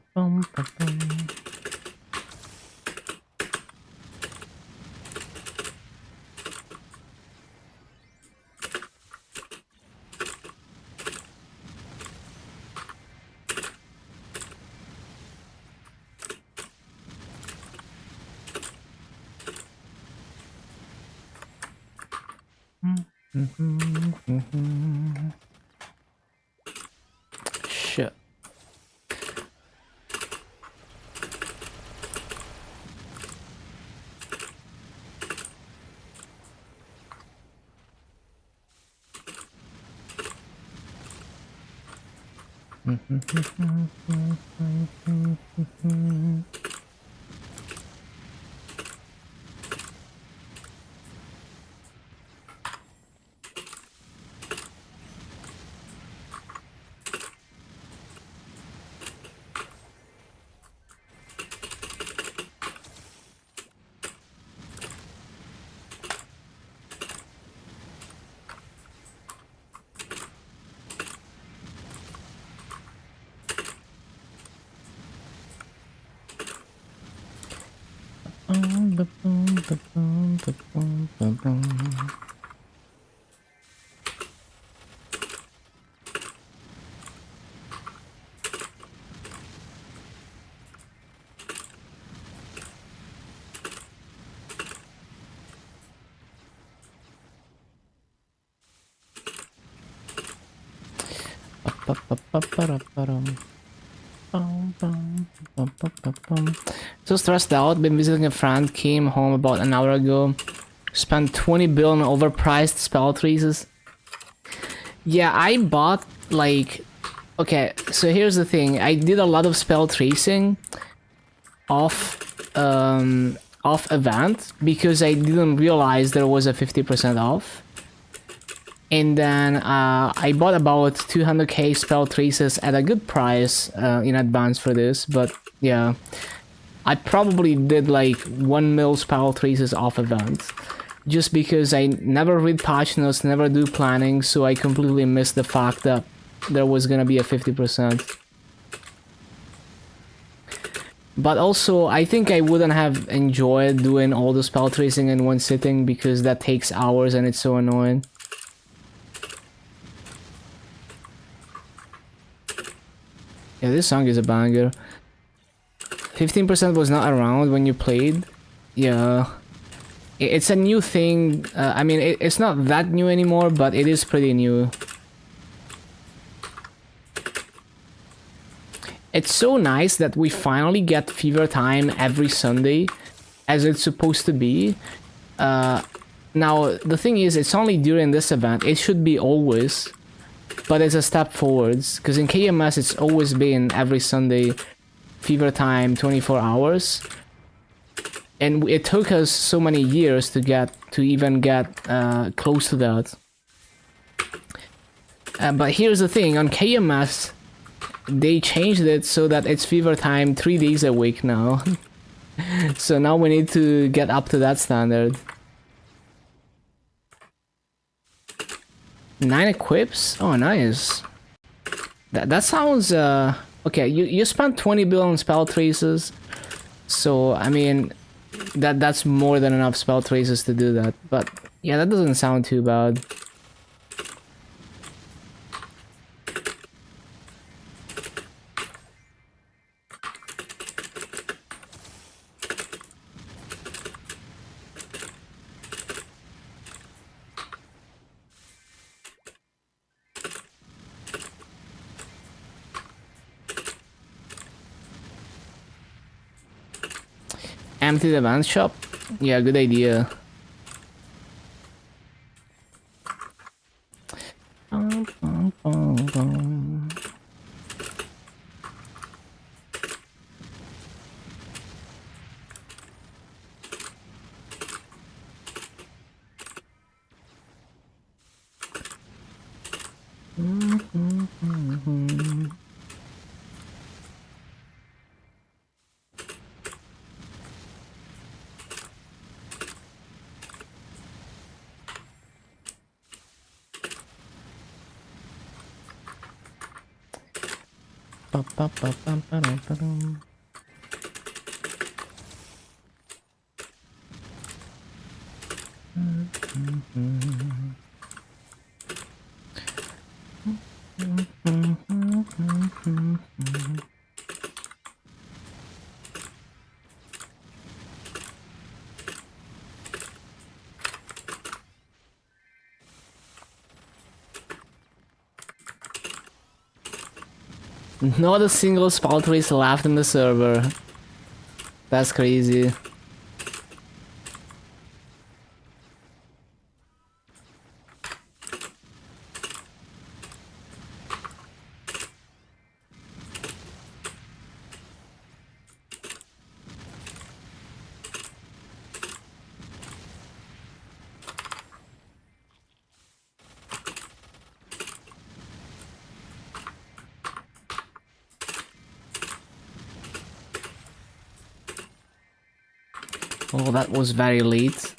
bum, bum, bum. Bum, bum, bum, bum. Shit. So stressed out, been visiting a friend, came home about an hour ago, spent 20 billion on overpriced spell traces. Yeah, I bought like... Okay, so here's the thing, I did a lot of spell tracing off event because I didn't realize there was a 50% off. And then I bought about 200k spell traces at a good price in advance for this, but yeah, I probably did like 1 mil spell traces off event, just because I never read patch notes, never do planning, so I completely missed the fact that there was gonna be a 50%. But also, I think I wouldn't have enjoyed doing all the spell tracing in one sitting because that takes hours and it's so annoying. Yeah, this song is a banger. 15% was not around when you played. Yeah. It's a new thing. I mean, it's not that new anymore, but it is pretty new. It's so nice that we finally get Fever Time every Sunday, as it's supposed to be. Now, the thing is, it's only during this event. It should be always. But it's a step forwards, because in KMS it's always been every Sunday Fever Time 24 hours. And it took us so many years to even get close to that. But here's the thing, on KMS they changed it so that it's Fever Time 3 days a week now. So now we need to get up to that standard. 9 equips? Oh, nice. That sounds, okay, you spent 20 billion spell traces. So, I mean, that's more than enough spell traces to do that. But, yeah, that doesn't sound too bad. Empty the van shop? Yeah, good idea. Not a single spell trace left in the server. That's crazy. Oh, that was very late.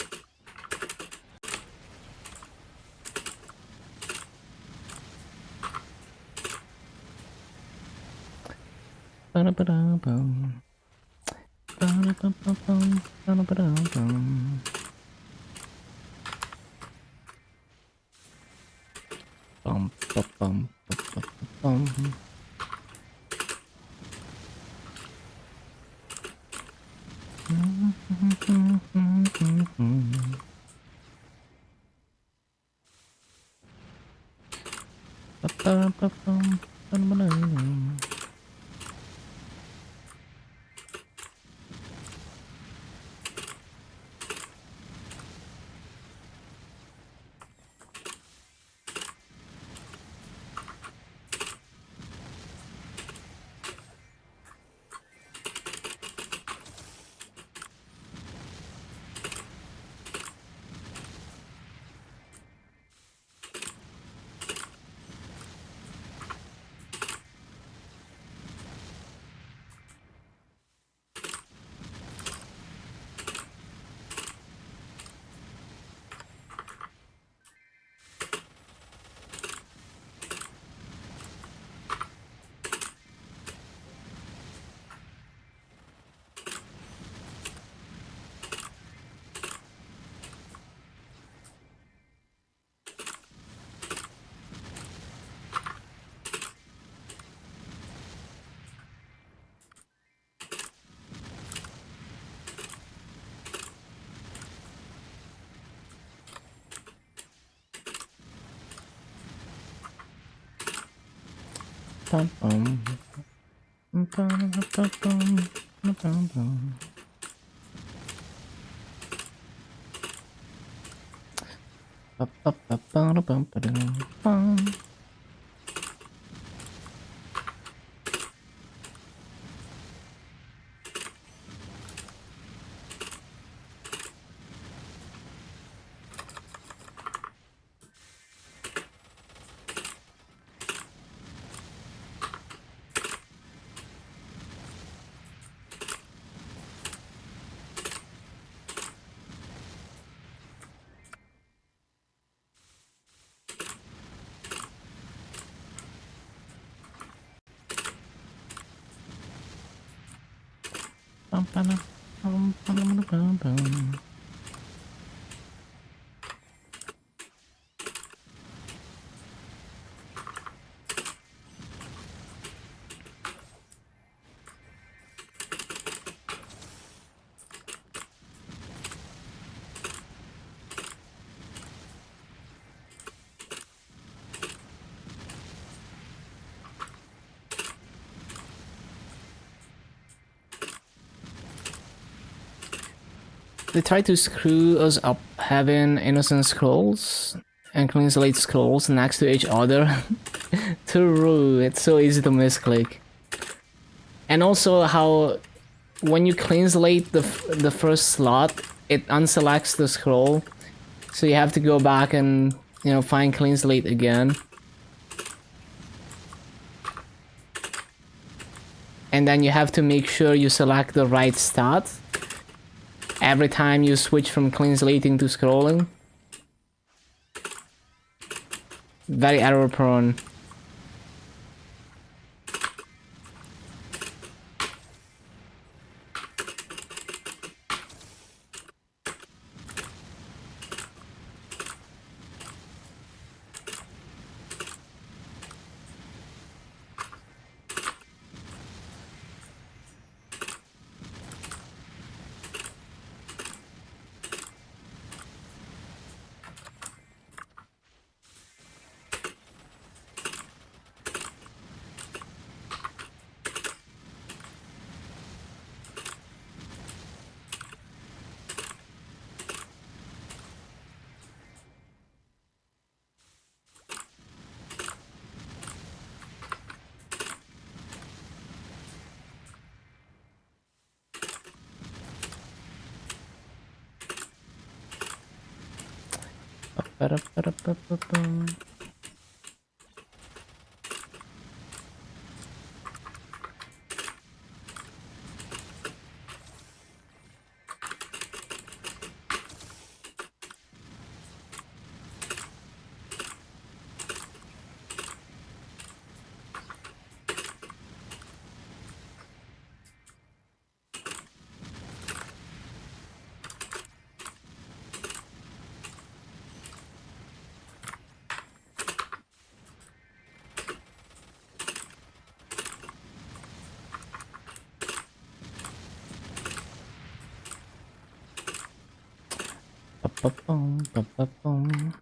They try to screw us up having innocent scrolls and clean slate scrolls next to each other. True, it's so easy to misclick. And also how when you clean slate the first slot, it unselects the scroll. So you have to go back and, you know, find clean slate again. And then you have to make sure you select the right stat every time you switch from clean slating to scrolling. Very error prone. Ba-ba-bum, ba-ba-bum.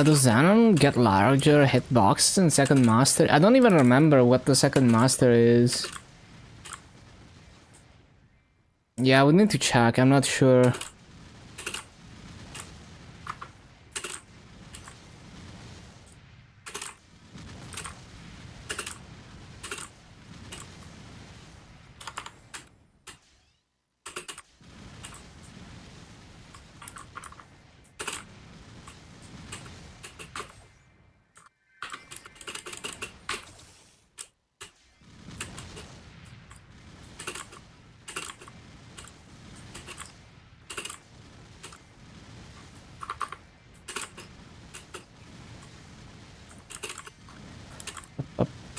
Does xenon get larger hitboxes in second master? I don't even remember what the second master is. Yeah, we need to check, I'm not sure.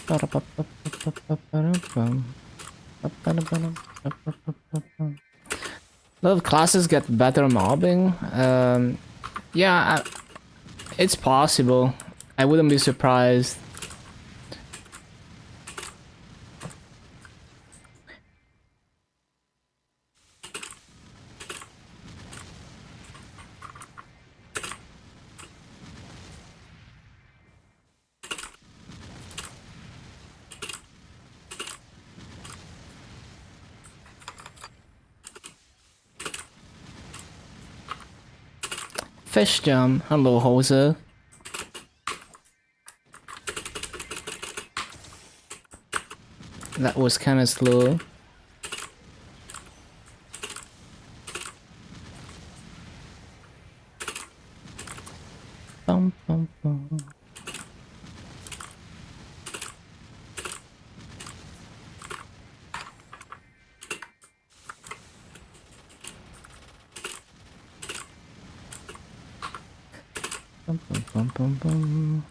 A lot of classes get better mobbing. Yeah, it's possible. I wouldn't be surprised. Fish jump. Hello, Hoser. That was kind of slow. Bum, bum, bum. Bum, bum, bum, bum,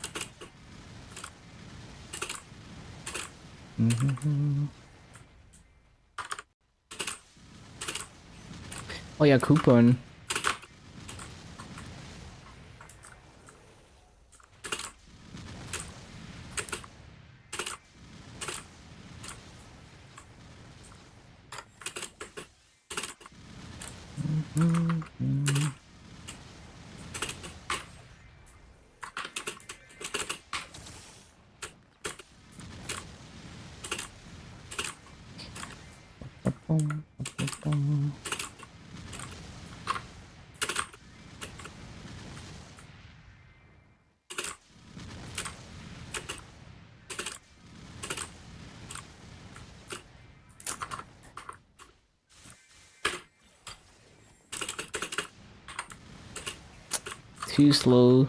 bum. Oh yeah, coupon. Too slow.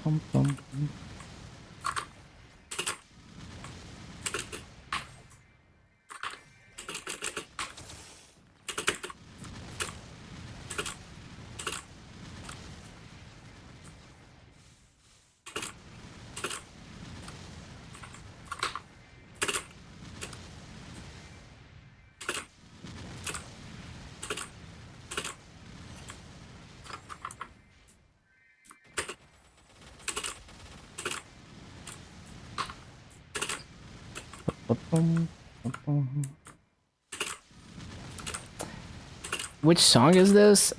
Bum, bum, bum. Bum, bum, bum. Which song is this?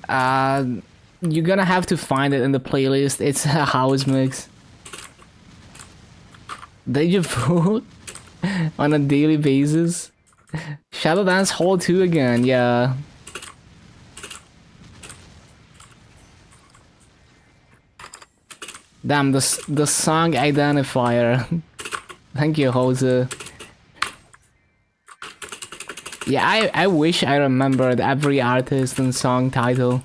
You're gonna have to find it in the playlist. It's a house mix. Deja vu on a daily basis. Shadow Dance Hall 2 again, yeah. Damn, the song identifier. Thank you, Jose. Yeah, I wish I remembered every artist and song title.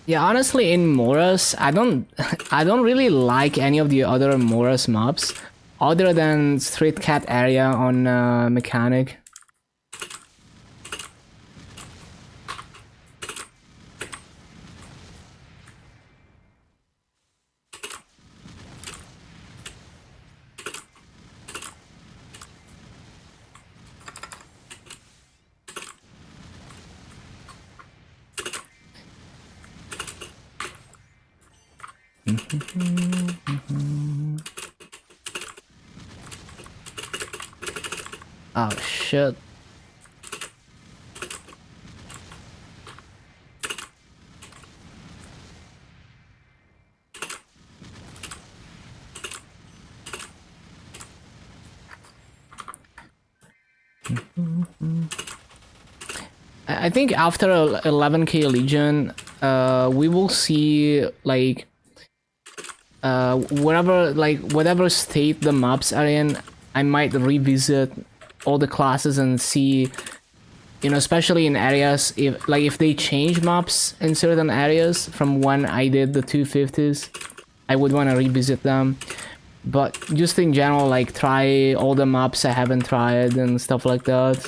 Yeah, honestly, in Moras, I don't I don't really like any of the other Moras mobs, other than Street Cat area on Mechanic. Oh shit. I think after 11k Legion, we will see like whatever state the maps are in. I might revisit all the classes and see, you know, especially in areas if they change maps in certain areas from when I did the 250s, I would want to revisit them. But just in general, like try all the maps I haven't tried and stuff like that.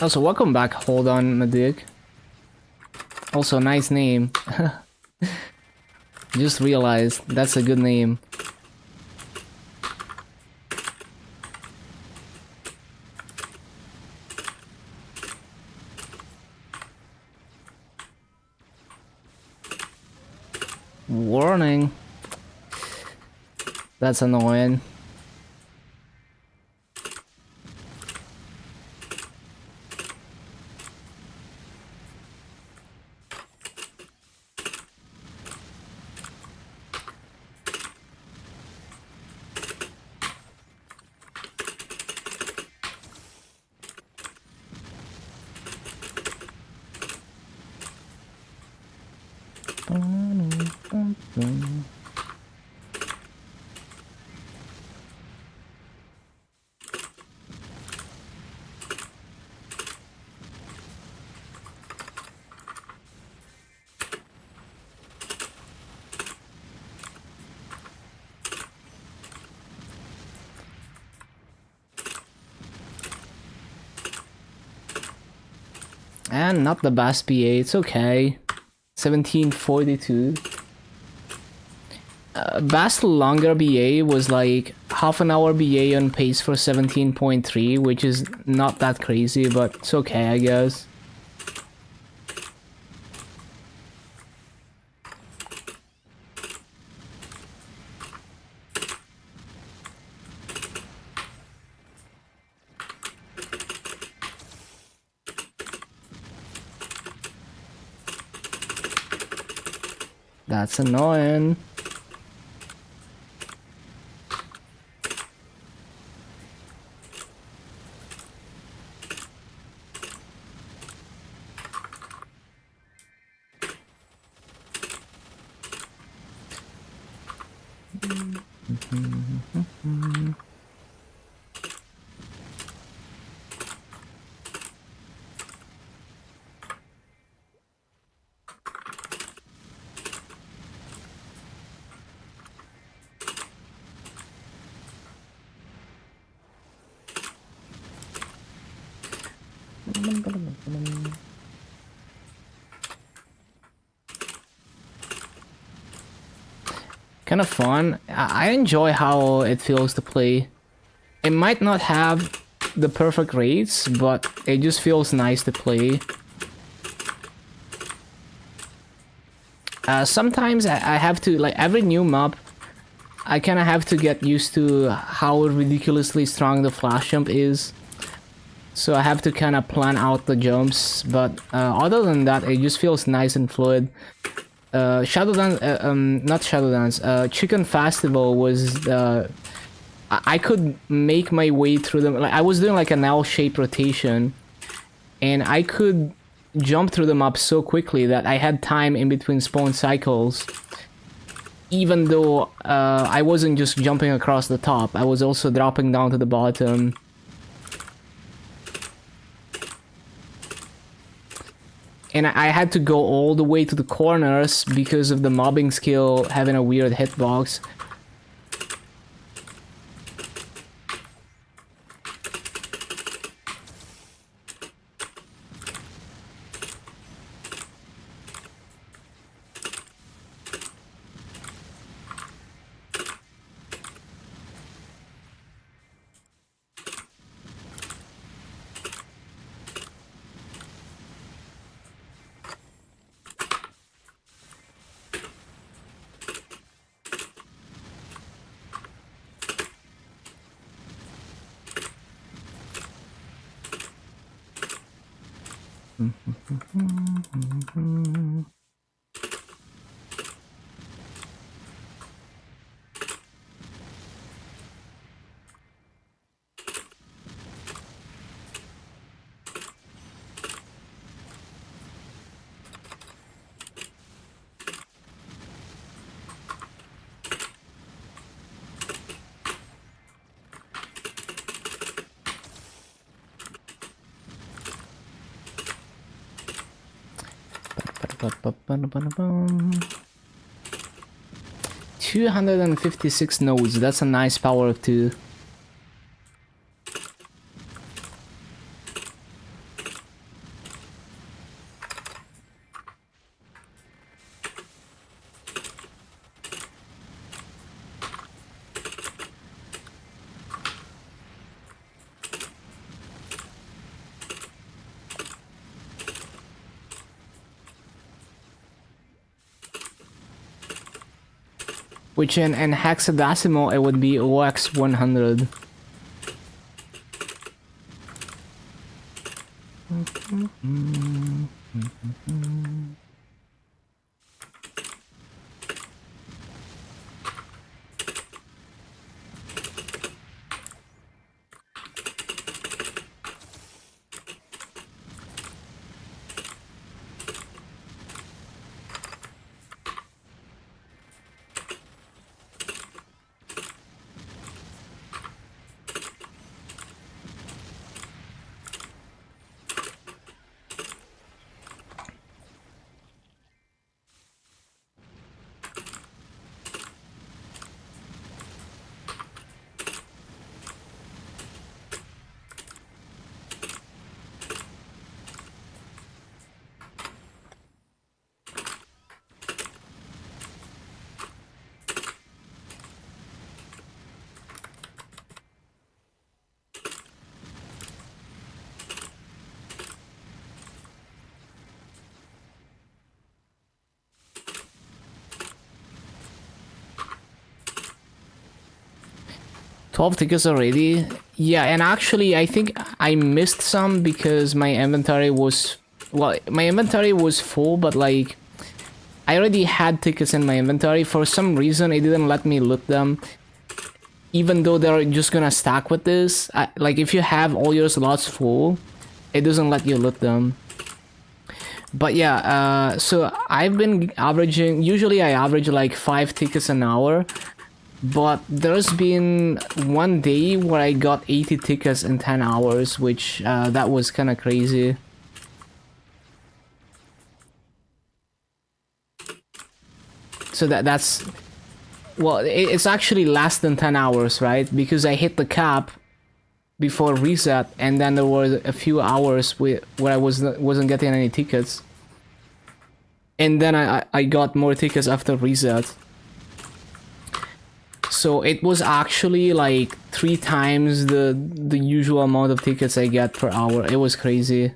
Also, welcome back. Hold on, Madik. Also, nice name. Just realized that's a good name. Warning. That's annoying. And not the best BA, it's okay. 1742. Best longer BA was like half an hour BA on pace for 17.3, which is not that crazy, but it's okay, I guess. That's annoying. Kind of fun. I enjoy how it feels to play. It might not have the perfect rates, but it just feels nice to play. Sometimes I have to, like, every new map, I kind of have to get used to how ridiculously strong the flash jump is. So I have to kind of plan out the jumps, but other than that, it just feels nice and fluid. Shadow Dance, not Shadow Dance, Chicken Festival was, I could make my way through them. Like, I was doing like an L-shaped rotation, and I could jump through them up so quickly that I had time in between spawn cycles. Even though I wasn't just jumping across the top, I was also dropping down to the bottom. And I had to go all the way to the corners because of the mobbing skill having a weird hitbox. Ba-da-ba-ba-ba-ba-ba. 256 nodes, that's a nice power of 2. Which in hexadecimal, it would be OX 100. Twelve tickets already? Yeah, and actually I think I missed some because my inventory was... Well, my inventory was full, but like... I already had tickets in my inventory. For some reason, it didn't let me loot them. Even though they're just gonna stack with this. Like, if you have all your slots full, it doesn't let you loot them. But yeah, so I've been averaging... Usually I average like 5 tickets an hour. But there's been one day where I got 80 tickets in 10 hours, which that was kind of crazy. So that's... Well, it's actually less than 10 hours, right? Because I hit the cap before reset, and then there were a few hours where I wasn't getting any tickets, and then I got more tickets after reset. So it was actually like 3 times the usual amount of tickets I get per hour. It was crazy.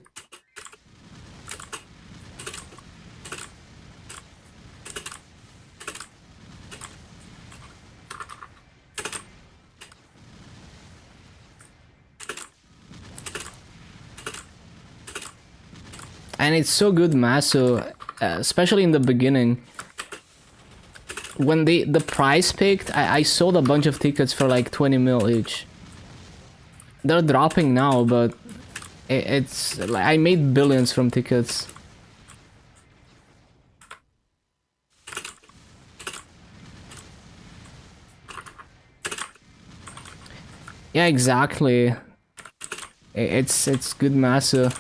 And it's so good, Maso, especially in the beginning. When the price picked, I sold a bunch of tickets for like 20 mil each. They're dropping now, but it's like I made billions from tickets. Yeah, exactly. It's good, Maso.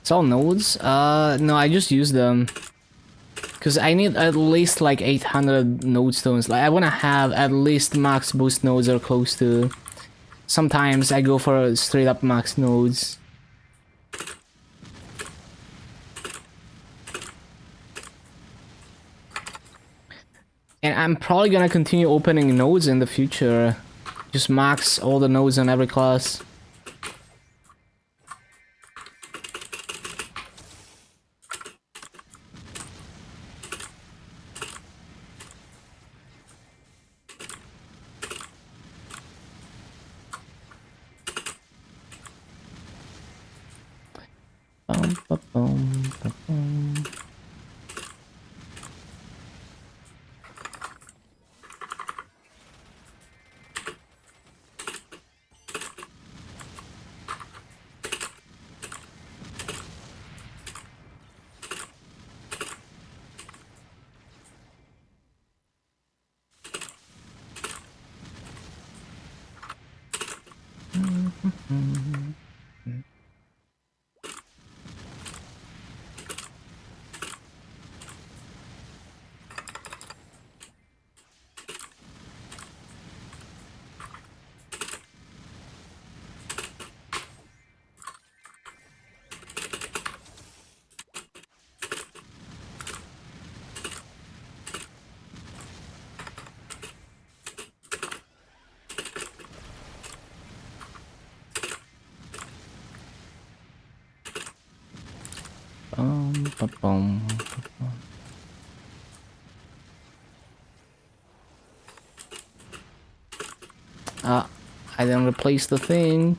It's all nodes? No, I just use them. Because I need at least like 800 node stones. Like, I want to have at least max boost nodes or close to. Sometimes I go for straight up max nodes. And I'm probably gonna continue opening nodes in the future. Just max all the nodes on every class. I didn't replace the thing.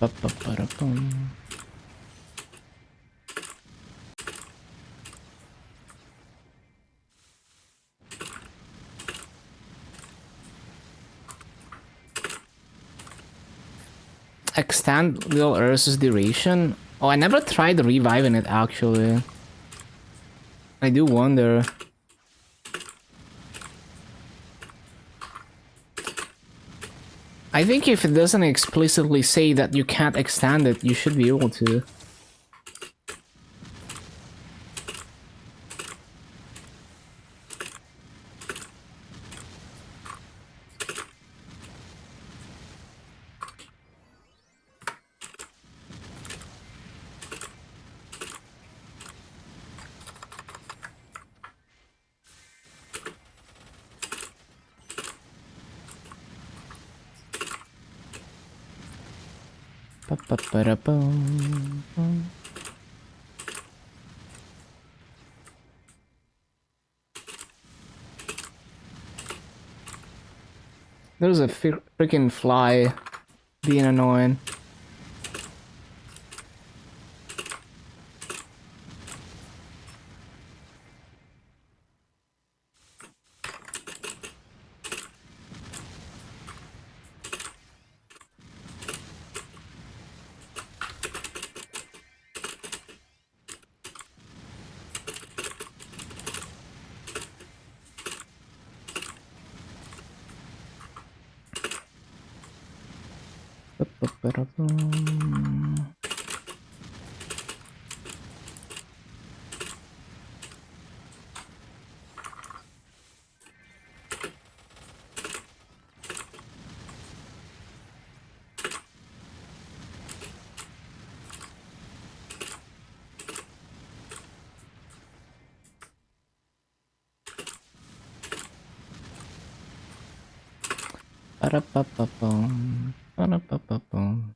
Ba-ba-ba-da-bum. Extend Little Ursa's duration? Oh, I never tried reviving it actually. I do wonder. I think if it doesn't explicitly say that you can't extend it, you should be able to. Ba-ba-ba-da-bum. There's a freaking fly being annoying. Ba-ba-ba-da-bum. Ba-da-ba-ba-bum. Ba-da-ba-ba-bum.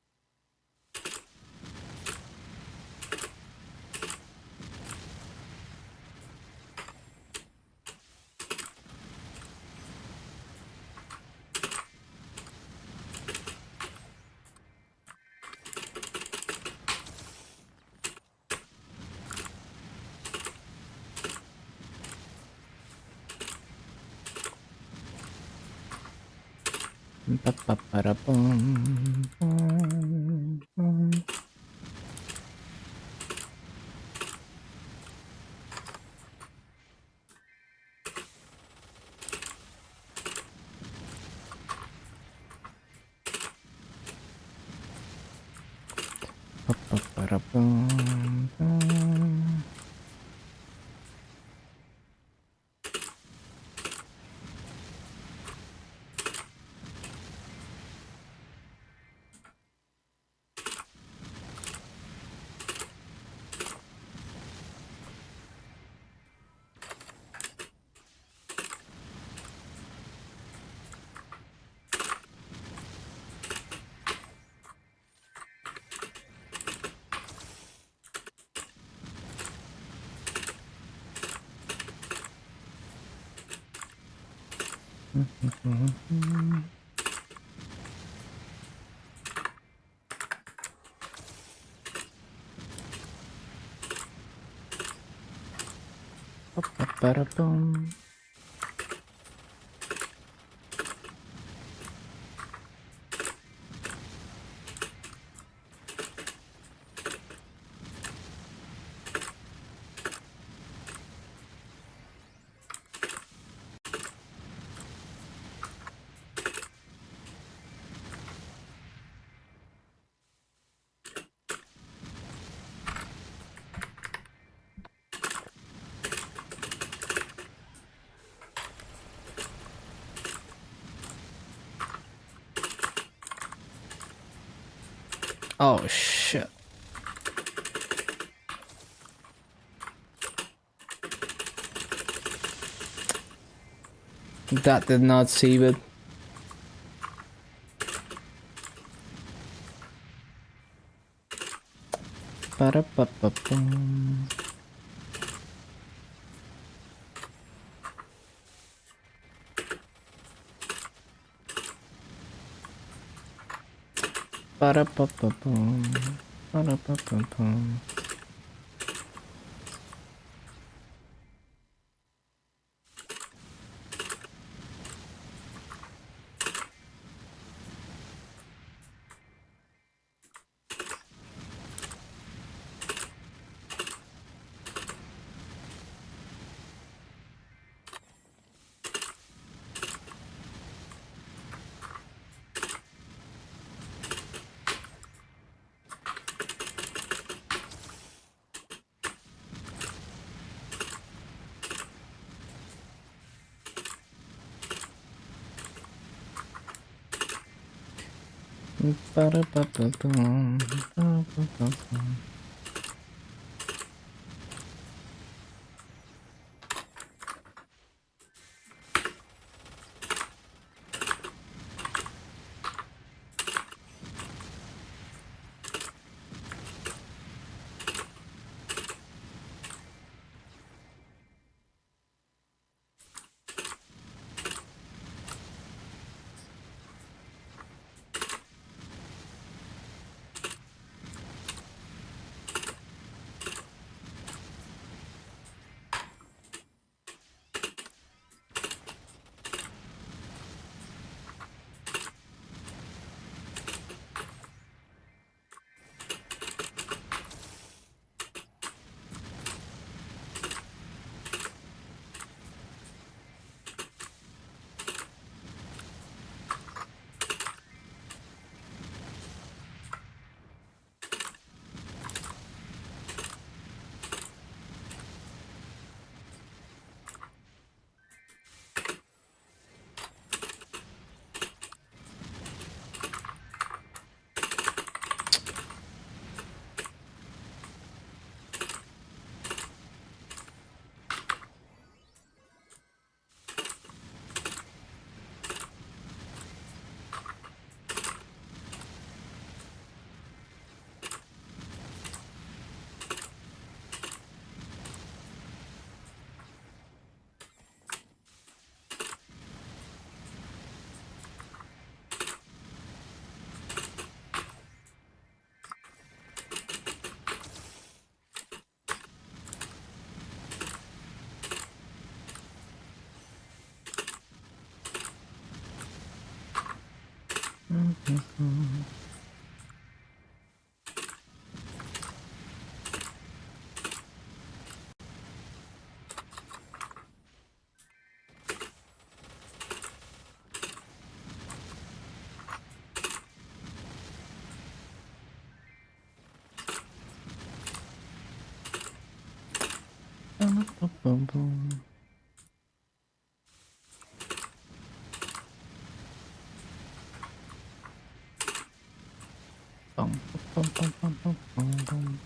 Ba-ba-ba-da-bum. Ba-ba-ba-da-bum. Ba-ba-ba-da-bum. Oh shit. That did not save it. Ba-da-ba-ba-bum. Ba-da-ba-ba-boom. Ba-da-ba-ba-boom. Ba-da-ba-ba-boom. Ba-da-ba-ba-boom. Ba-da-ba-ba-boom. Bum, bum, bum, bum, bum, bum, bum.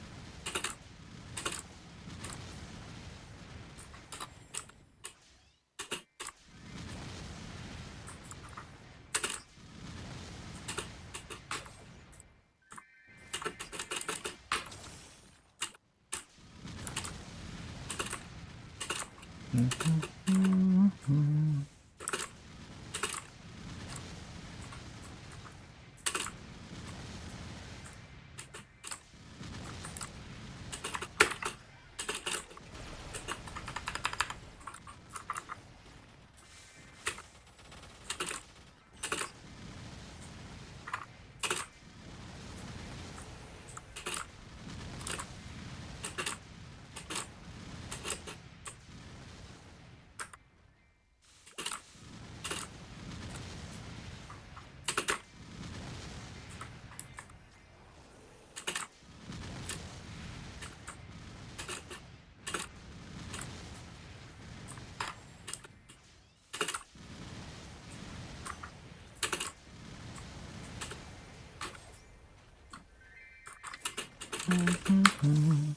Mhm.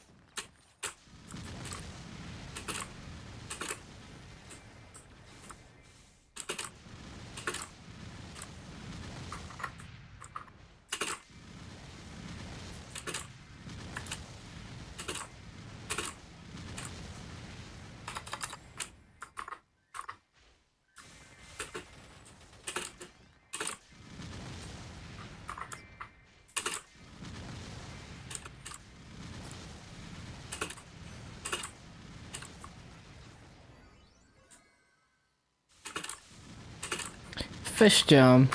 fish jump.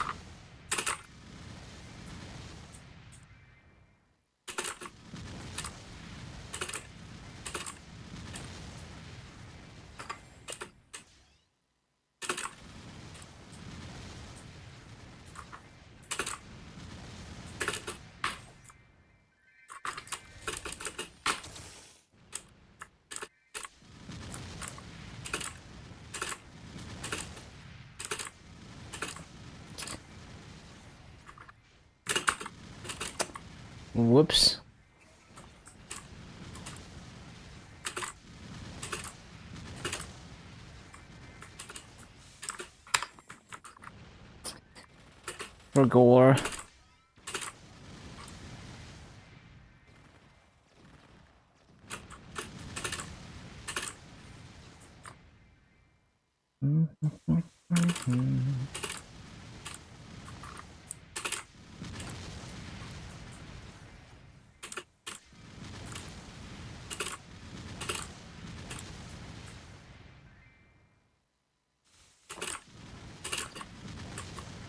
Whoops. For gore.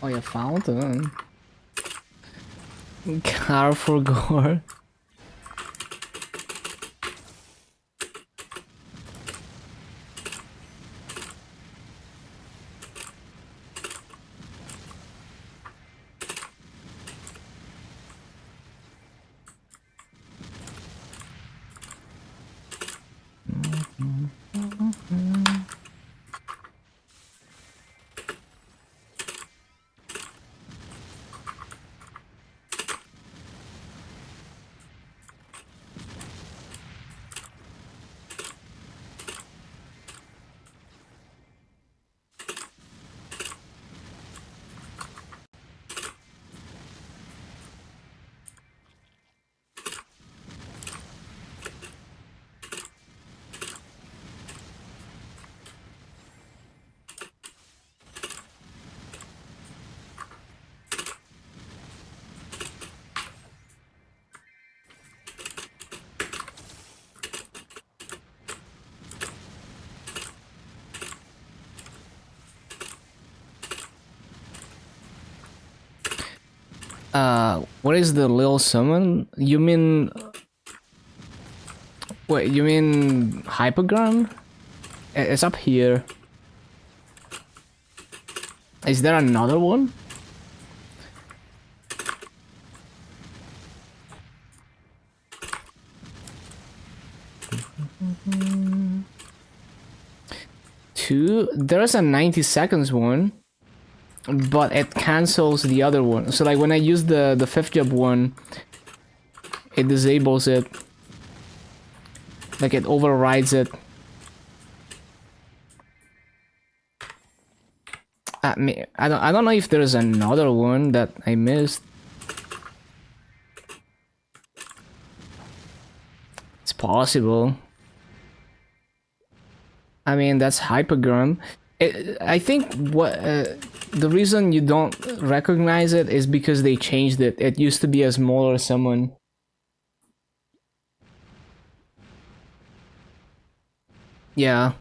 Oh, you found them. Car for gore. What is the little summon? You mean... Wait, you mean hypergram? It's up here. Is there another one? Two? There's a 90 seconds one. But it cancels the other one. So like when I use the 5th job one, it disables it. Like it overrides it. I don't know if there's another one that I missed. It's possible. I mean, that's hypergram. I think what the reason you don't recognize it is because they changed it. It used to be a smaller summon. Yeah.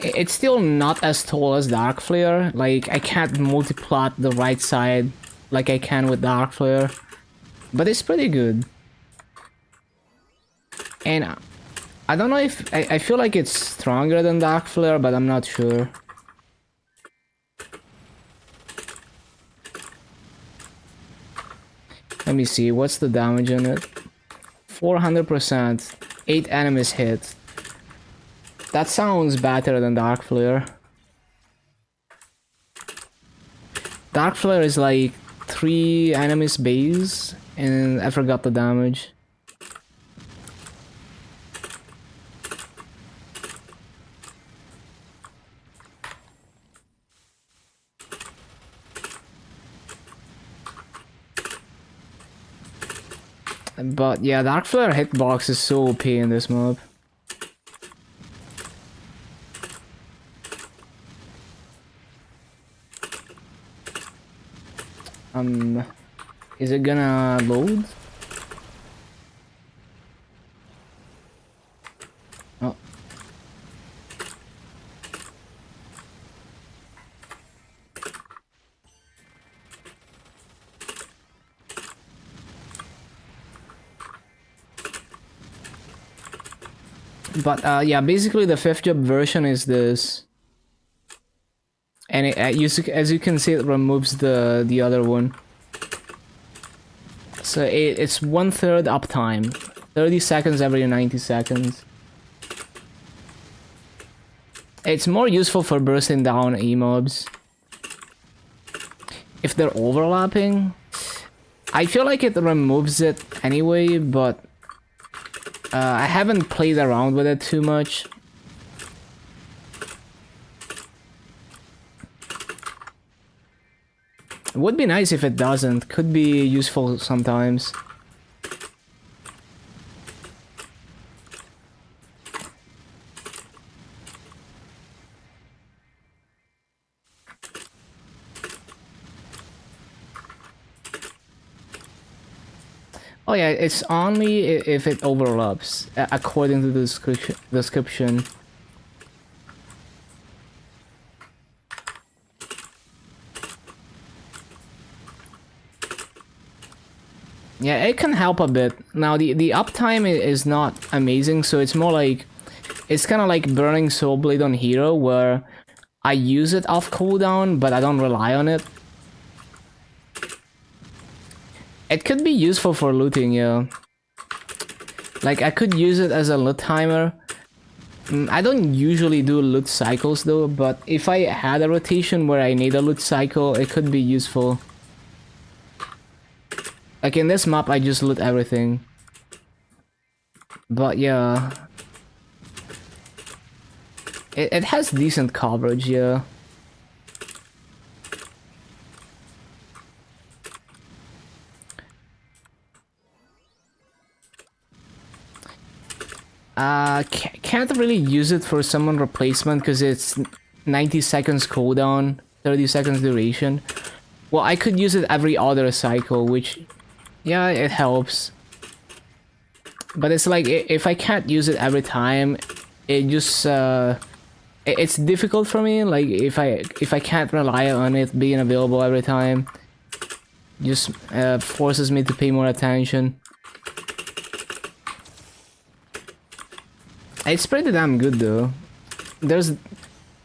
It's still not as tall as Dark Flare. Like, I can't multiplot the right side like I can with Dark Flare. But it's pretty good. And I don't know if... I feel like it's stronger than Dark Flare, but I'm not sure. Let me see, what's the damage on it? 400%. 8 enemies hit. That sounds better than Dark Flare. Dark Flare is like 3 enemies base, and I forgot the damage. But yeah, Dark Flare hitbox is so OP in this mob. Is it gonna load? Oh. But yeah, basically the 5th job version is this. And as you can see, it removes the other one. So it's 1/3 uptime, 30 seconds every 90 seconds. It's more useful for bursting down E-mobs. If they're overlapping, I feel like it removes it anyway, but I haven't played around with it too much. It would be nice if it doesn't. Could be useful sometimes. Oh yeah, it's only if it overlaps, according to the description. Yeah, it can help a bit. Now, the uptime is not amazing, so it's more like... It's kind of like burning Soul Blade on Hero, where I use it off cooldown, but I don't rely on it. It could be useful for looting, yeah. Like, I could use it as a loot timer. I don't usually do loot cycles though, but if I had a rotation where I need a loot cycle, it could be useful. Like in this map, I just loot everything. But yeah. It has decent coverage, yeah. Can't really use it for summon replacement because it's 90 seconds cooldown, 30 seconds duration. Well, I could use it every other cycle, which, yeah, it helps. But it's like, if I can't use it every time, it just, it's difficult for me. Like, if I can't rely on it being available every time, just forces me to pay more attention. It's pretty damn good though.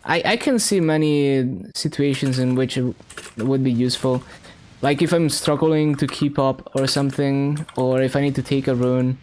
I can see many situations in which it would be useful. Like if I'm struggling to keep up or something, or if I need to take a rune.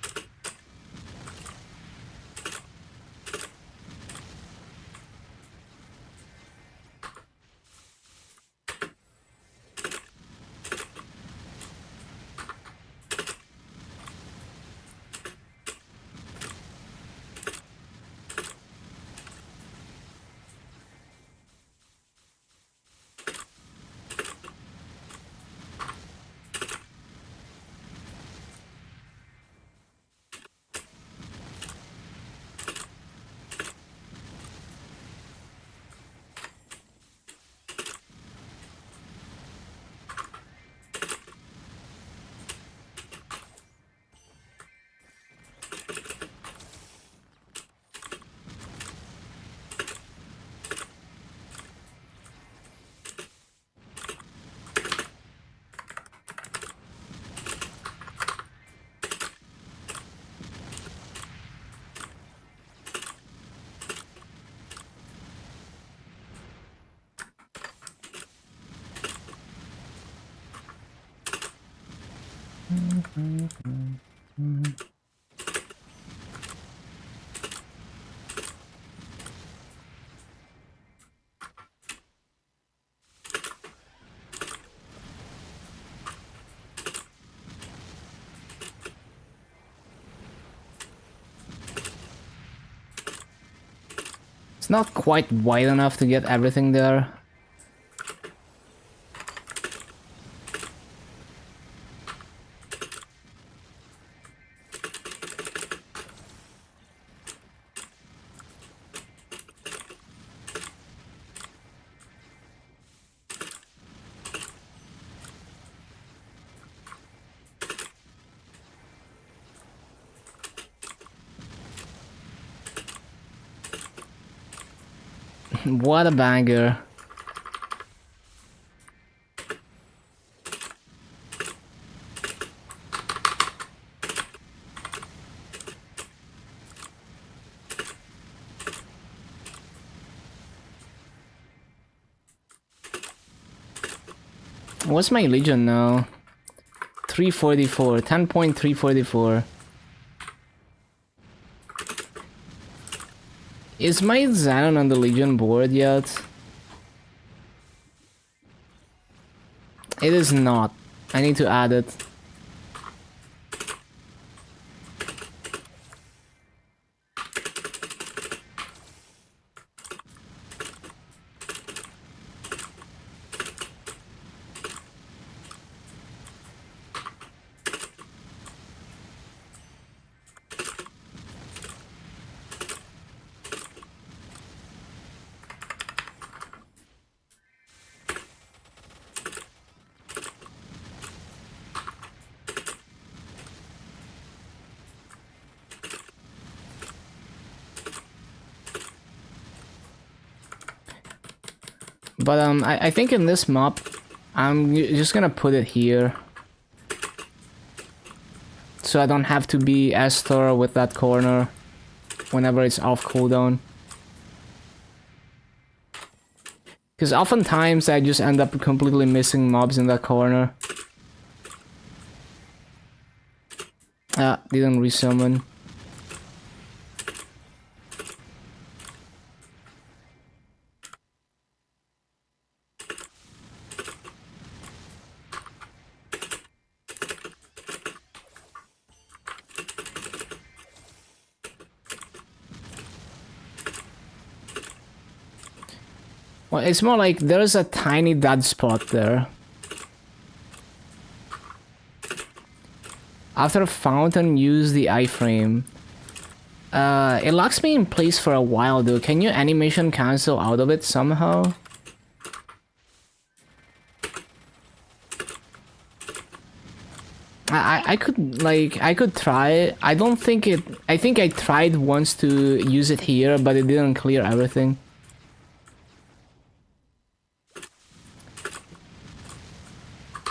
It's not quite wide enough to get everything there. What a banger. What's my Legion now? 344, 10.344. Is my Xenon on the Legion board yet? It is not. I need to add it. But I think in this map, I'm just gonna put it here. So I don't have to be as thorough with that corner whenever it's off cooldown. Because oftentimes I just end up completely missing mobs in that corner. Ah, didn't resummon. Well, it's more like there's a tiny dead spot there. After Fountain, use the iframe. It locks me in place for a while though. Can you animation cancel out of it somehow? I could, like, I could try. I don't think it... I think I tried once to use it here, but it didn't clear everything.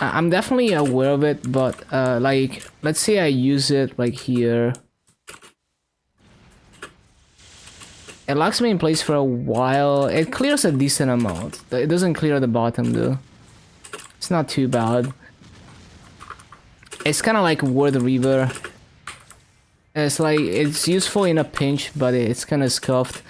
I'm definitely aware of it, but like, let's say I use it like here. It locks me in place for a while. It clears a decent amount. It doesn't clear the bottom though. It's not too bad. It's kind of like Word Reaver. It's like, it's useful in a pinch, but it's kind of scuffed.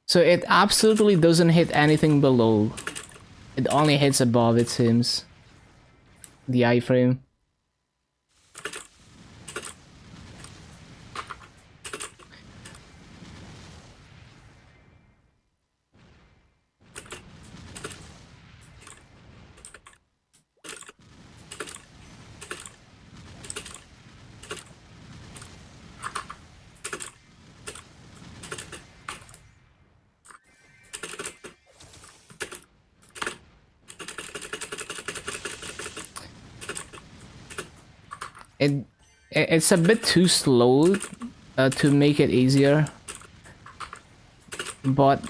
So it absolutely doesn't hit anything below. It only hits above, it seems. The iframe. It's a bit too slow to make it easier, but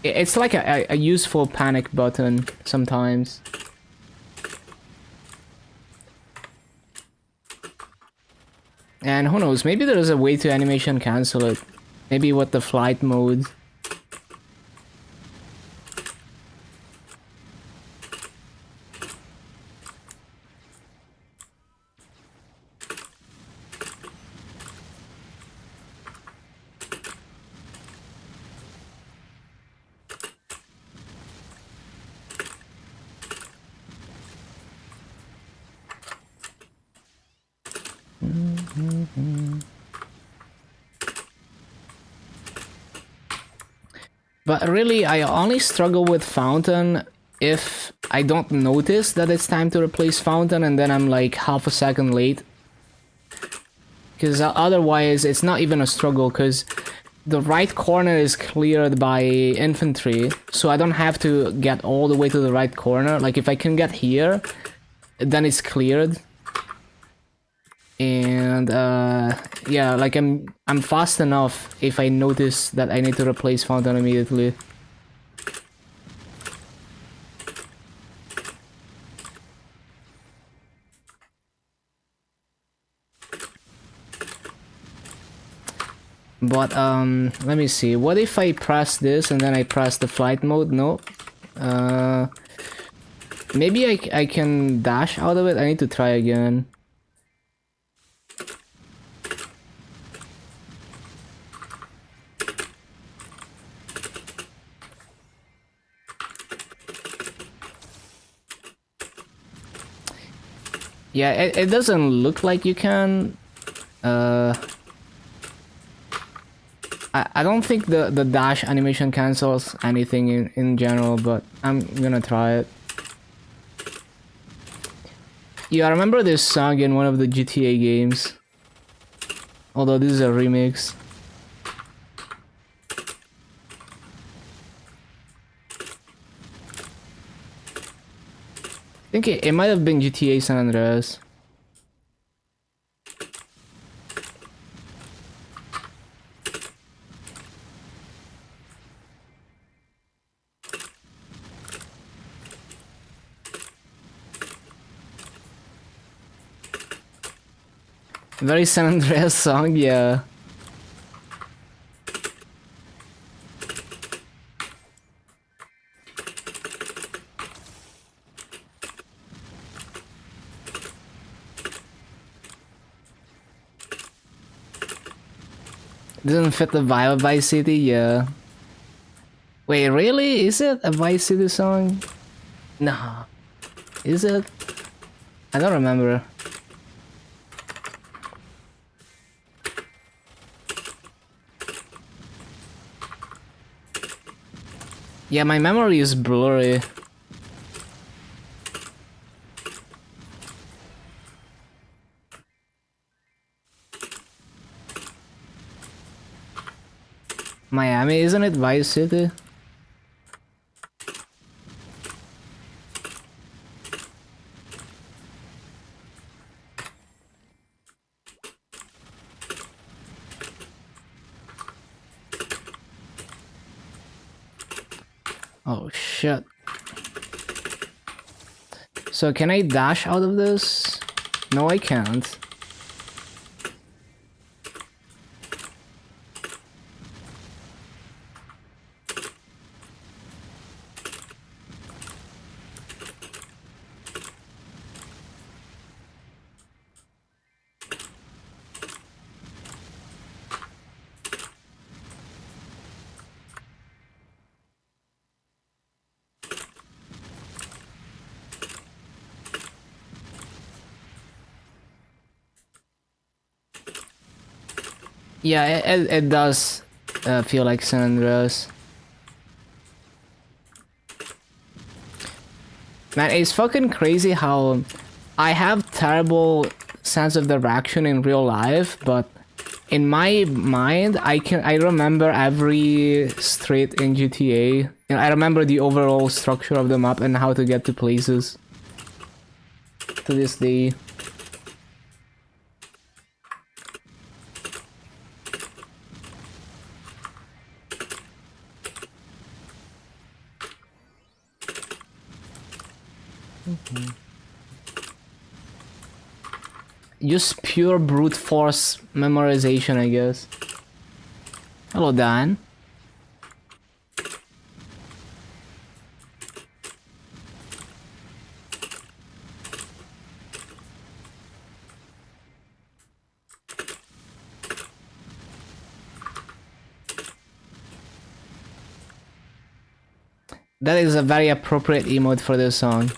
it's like a useful panic button sometimes. And who knows, maybe there's a way to animation cancel it. Maybe with the flight mode. But really, I only struggle with Fountain if I don't notice that it's time to replace fountain, and then I'm like half a second late. Because otherwise, it's not even a struggle, because the right corner is cleared by infantry, so I don't have to get all the way to the right corner. Like, if I can get here, then it's cleared. And, yeah, like, I'm fast enough if I notice that I need to replace fountain immediately. But, let me see. What if I press this and then I press the flight mode? No. Maybe I can dash out of it? I need to try again. Yeah, it doesn't look like you can. I don't think the dash animation cancels anything in general, but I'm gonna try it. Yeah, I remember this song in one of the GTA games. Although this is a remix. I think it might have been GTA San Andreas. Very San Andreas song, yeah. Doesn't fit the vibe of Vice City, yeah. Wait, really? Is it a Vice City song? Nah. Is it? I don't remember. Yeah, my memory is blurry. Miami, isn't it Vice City? Oh shit. So can I dash out of this? No, I can't. Yeah, it does feel like San Andreas. Man, it's fucking crazy how I have terrible sense of direction in real life, but in my mind, I remember every street in GTA. You know, I remember the overall structure of the map and how to get to places. To this day. Just pure brute force memorization, I guess. Hello, Dan. That is a very appropriate emote for this song.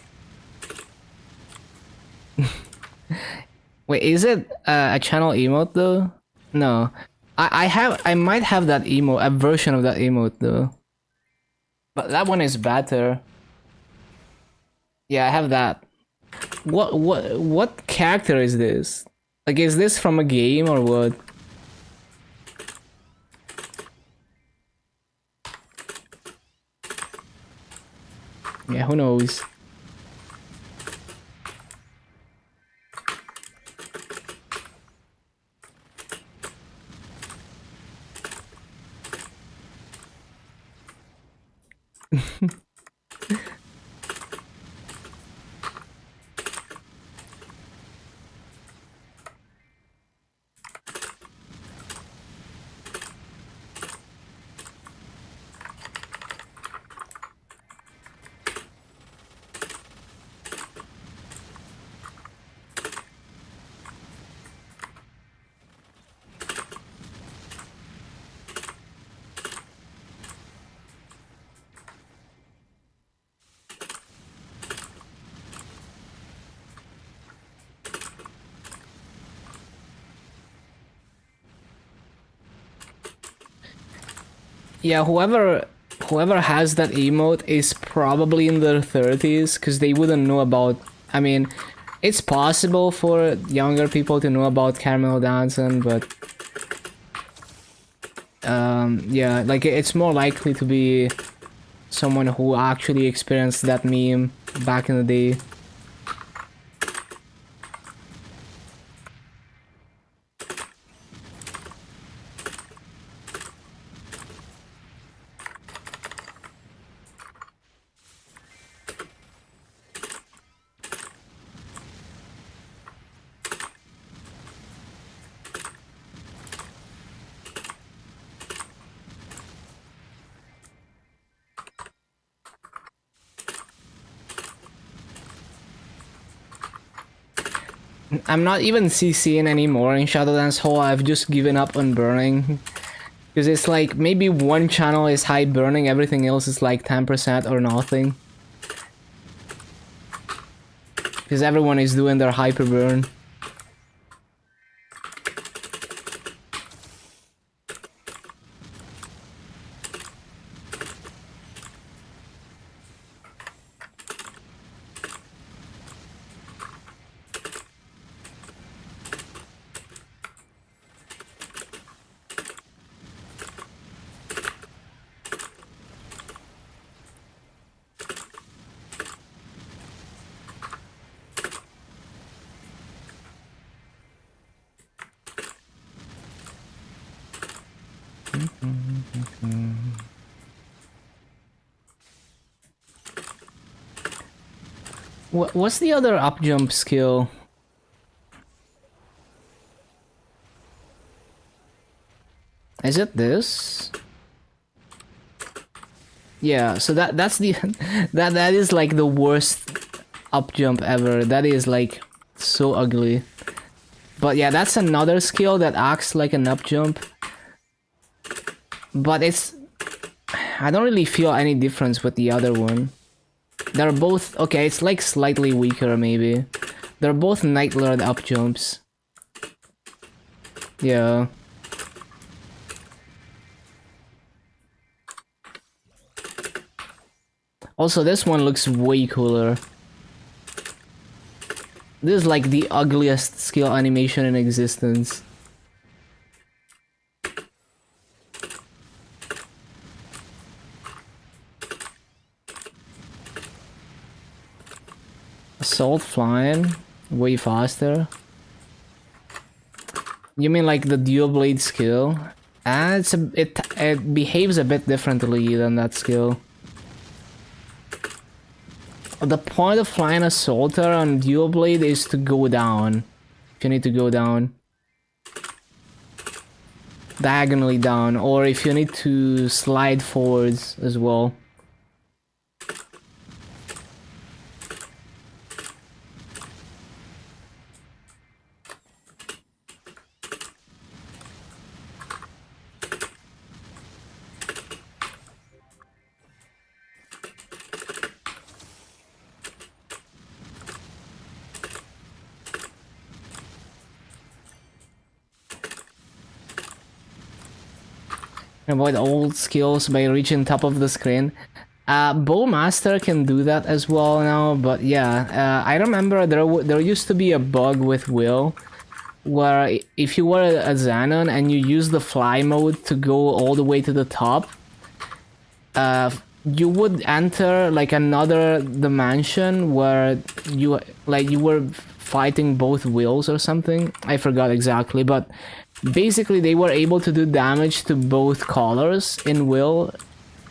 Wait, is it a channel emote though? No. I might have that emote, a version of that emote though. But that one is better. Yeah, I have that. What character is this? Like, is this from a game or what? Yeah, who knows? Yeah, whoever has that emote is probably in their 30s because they wouldn't know about. I mean, it's possible for younger people to know about Caramel Dancing, but yeah, like it's more likely to be someone who actually experienced that meme back in the day. I'm not even CCing anymore in Shadowdance Hall. I've just given up on burning. Because it's like maybe one channel is high burning, everything else is like 10% or nothing. Because everyone is doing their hyper burn. What's the other up jump skill? Is it this? Yeah, so that's the that is like the worst up jump ever. That is like so ugly. But yeah, that's another skill that acts like an up jump. But it's I don't really feel any difference with the other one. They're both okay, it's like slightly weaker maybe. They're both Night Lord up jumps. Yeah. Also, this one looks way cooler. This is like the ugliest skill animation in existence. Assault flying way faster. You mean like the dual blade skill? Ah, it behaves a bit differently than that skill. The point of flying assaulter on dual blade is to go down. If you need to go down. Diagonally down, or if you need to slide forwards as well. Avoid old skills by reaching top of the screen. Bowmaster can do that as well now, but yeah, I remember there used to be a bug with Will where if you were a Xenon and you use the fly mode to go all the way to the top, you would enter like another dimension where you were fighting both Wills or something. I forgot exactly, but basically they were able to do damage to both colors in Will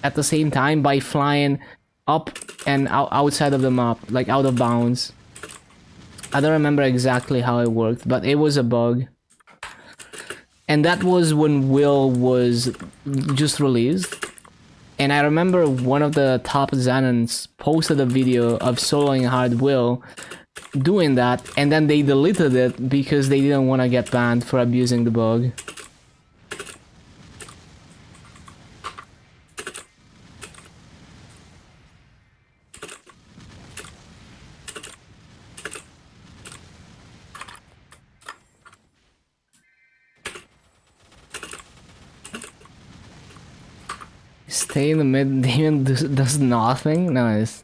at the same time by flying up and outside of the map, like out of bounds. I don't remember exactly how it worked, but it was a bug. And that was when Will was just released. And I remember one of the top Xenons posted a video of soloing hard Will doing that, and then they deleted it because they didn't want to get banned for abusing the bug. Stay in the mid, demon does nothing? Nice.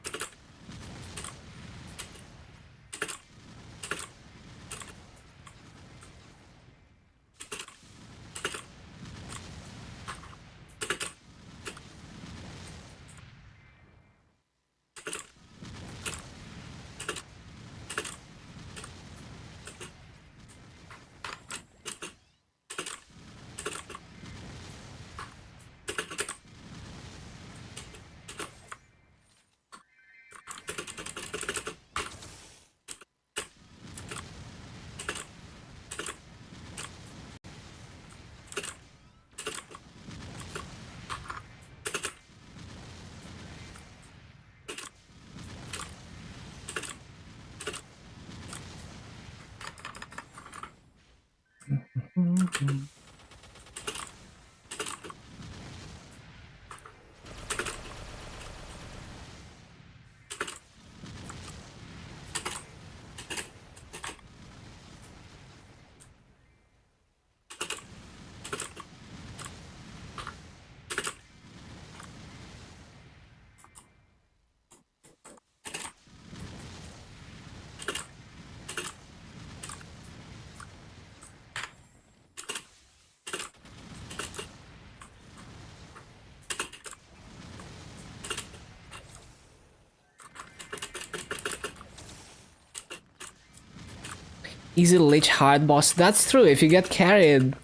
Easy lich hard boss. That's true. If you get carried,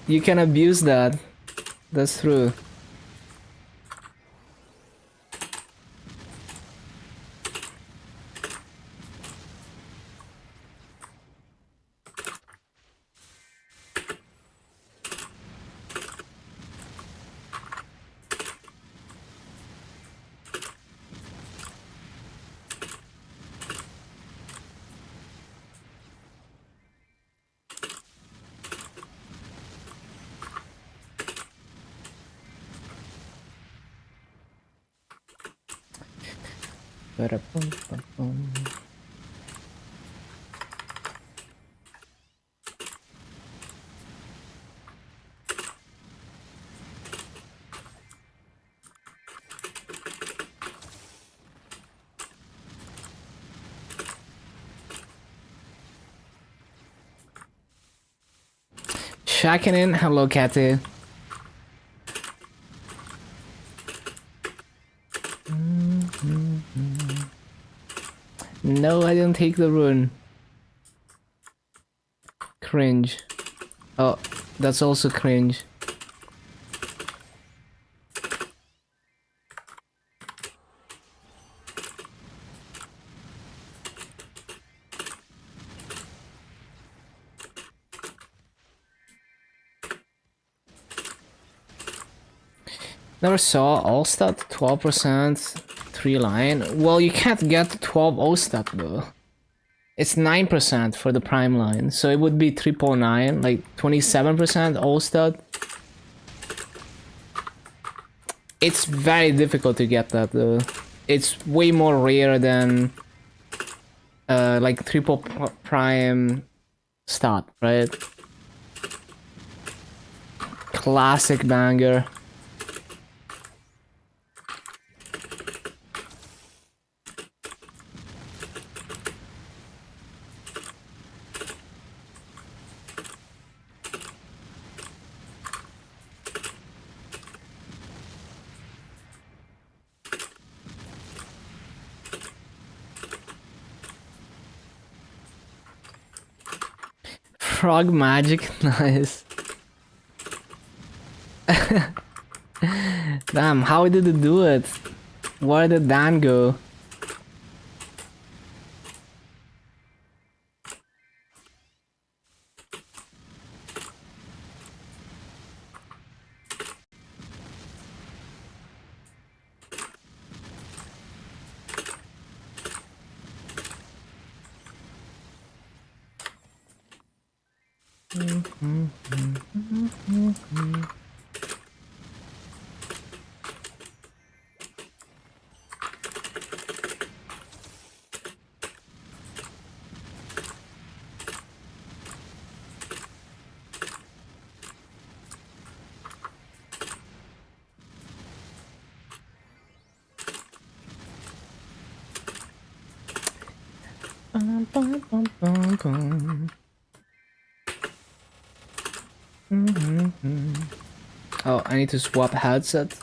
you can abuse that. That's true. Shacking in. Hello, Catty. No, I didn't take the rune. Cringe. Oh, that's also cringe. Never saw all stat 12% 3 line. Well, you can't get 12 all stat though. It's 9% for the prime line, so it would be 3.9, like 27% all stat. It's very difficult to get that though. It's way more rare than like triple prime stat, right? Classic banger. Frog magic, nice. Damn, how did it do it? Where did Dan go? Oh, I need to swap headset.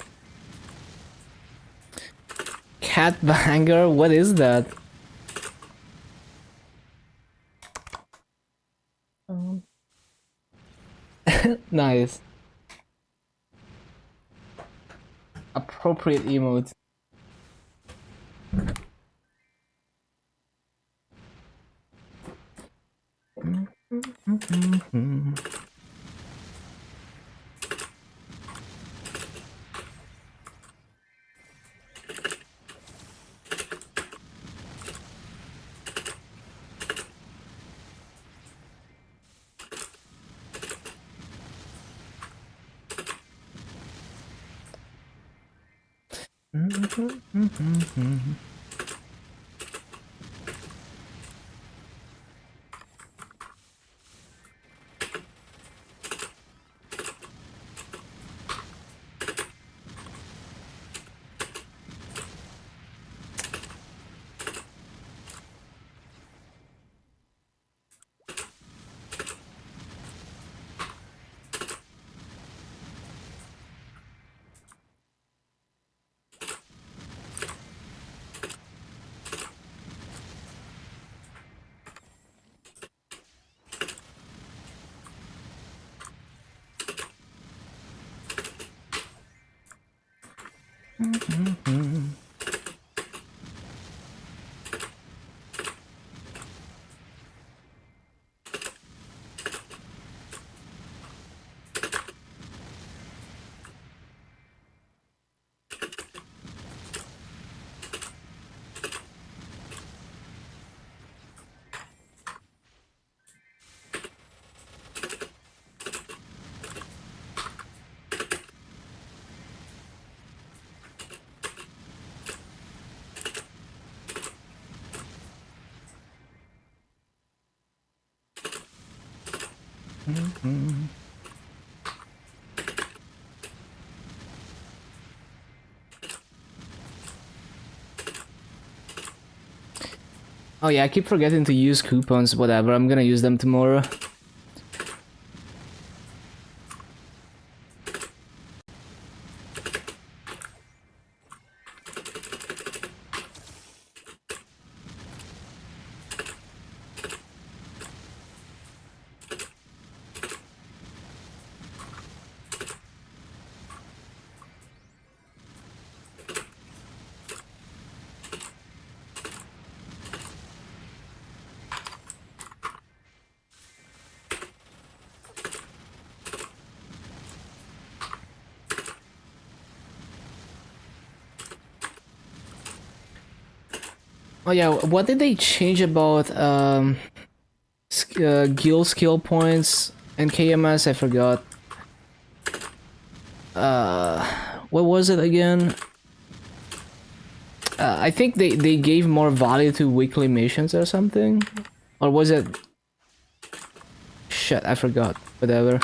Cat banger? What is that? Nice. Appropriate emote. Oh yeah, I keep forgetting to use coupons, whatever, I'm gonna use them tomorrow. Oh yeah, what did they change about guild skill points and KMS? I forgot. What was it again? I think they gave more value to weekly missions or something, or was it? Shit, I forgot. Whatever.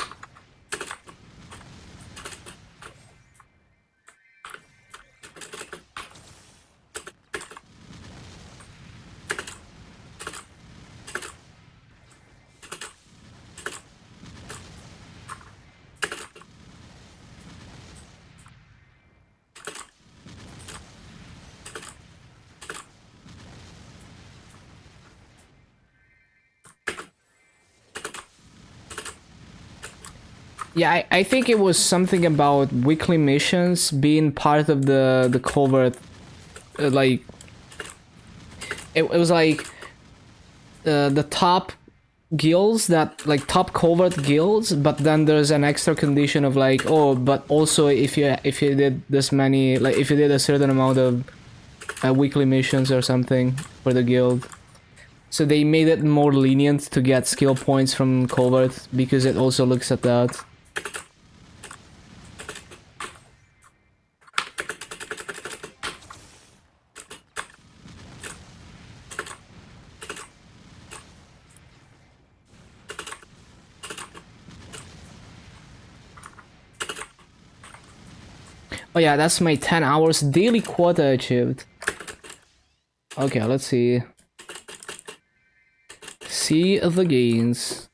Yeah, I think it was something about weekly missions being part of the covert. Like it was like the top guilds that like top covert guilds, but then there's an extra condition of like, oh, but also if you did this many, like if you did a certain amount of weekly missions or something for the guild. So they made it more lenient to get skill points from covert because it also looks at that. Oh yeah, that's my 10 hours daily quota achieved. Okay, let's see. See the gains.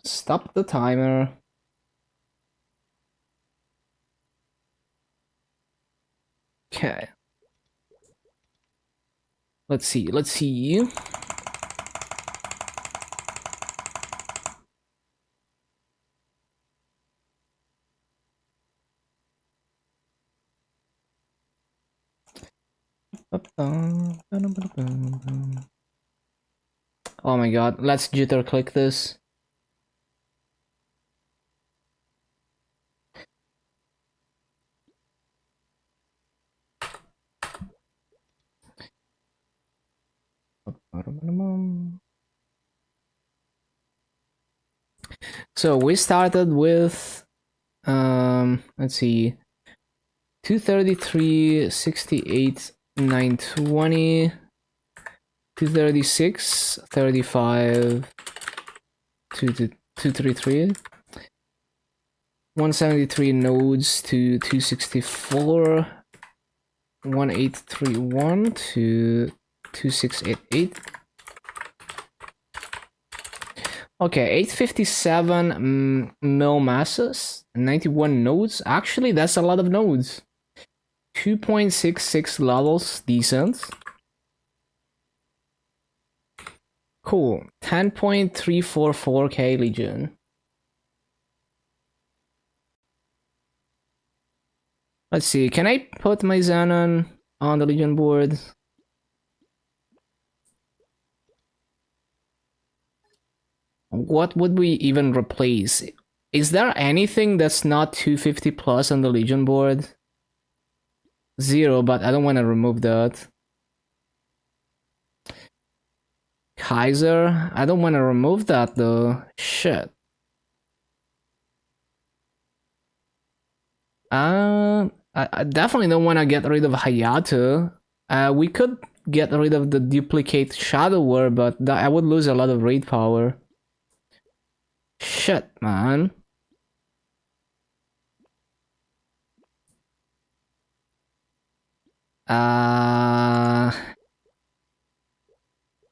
Stop the timer. Okay. Let's see, let's see. Oh my god, let's jitter click this. So we started with let's see, 233, 68, 920, 236, 35, 233, 173 nodes to 264, 1831 to 2688. Okay, 857 mil masses, 91 nodes. Actually, that's a lot of nodes. 2.66 levels, decent. Cool. 10.344k Legion. Let's see, can I put my xenon on the Legion board? What would we even replace? Is there anything that's not 250 plus on the Legion board? 0, but I don't want to remove that. Kaiser? I don't want to remove that though. Shit. I definitely don't want to get rid of Hayato. We could get rid of the duplicate Shadow War, but I would lose a lot of raid power. Shit, man.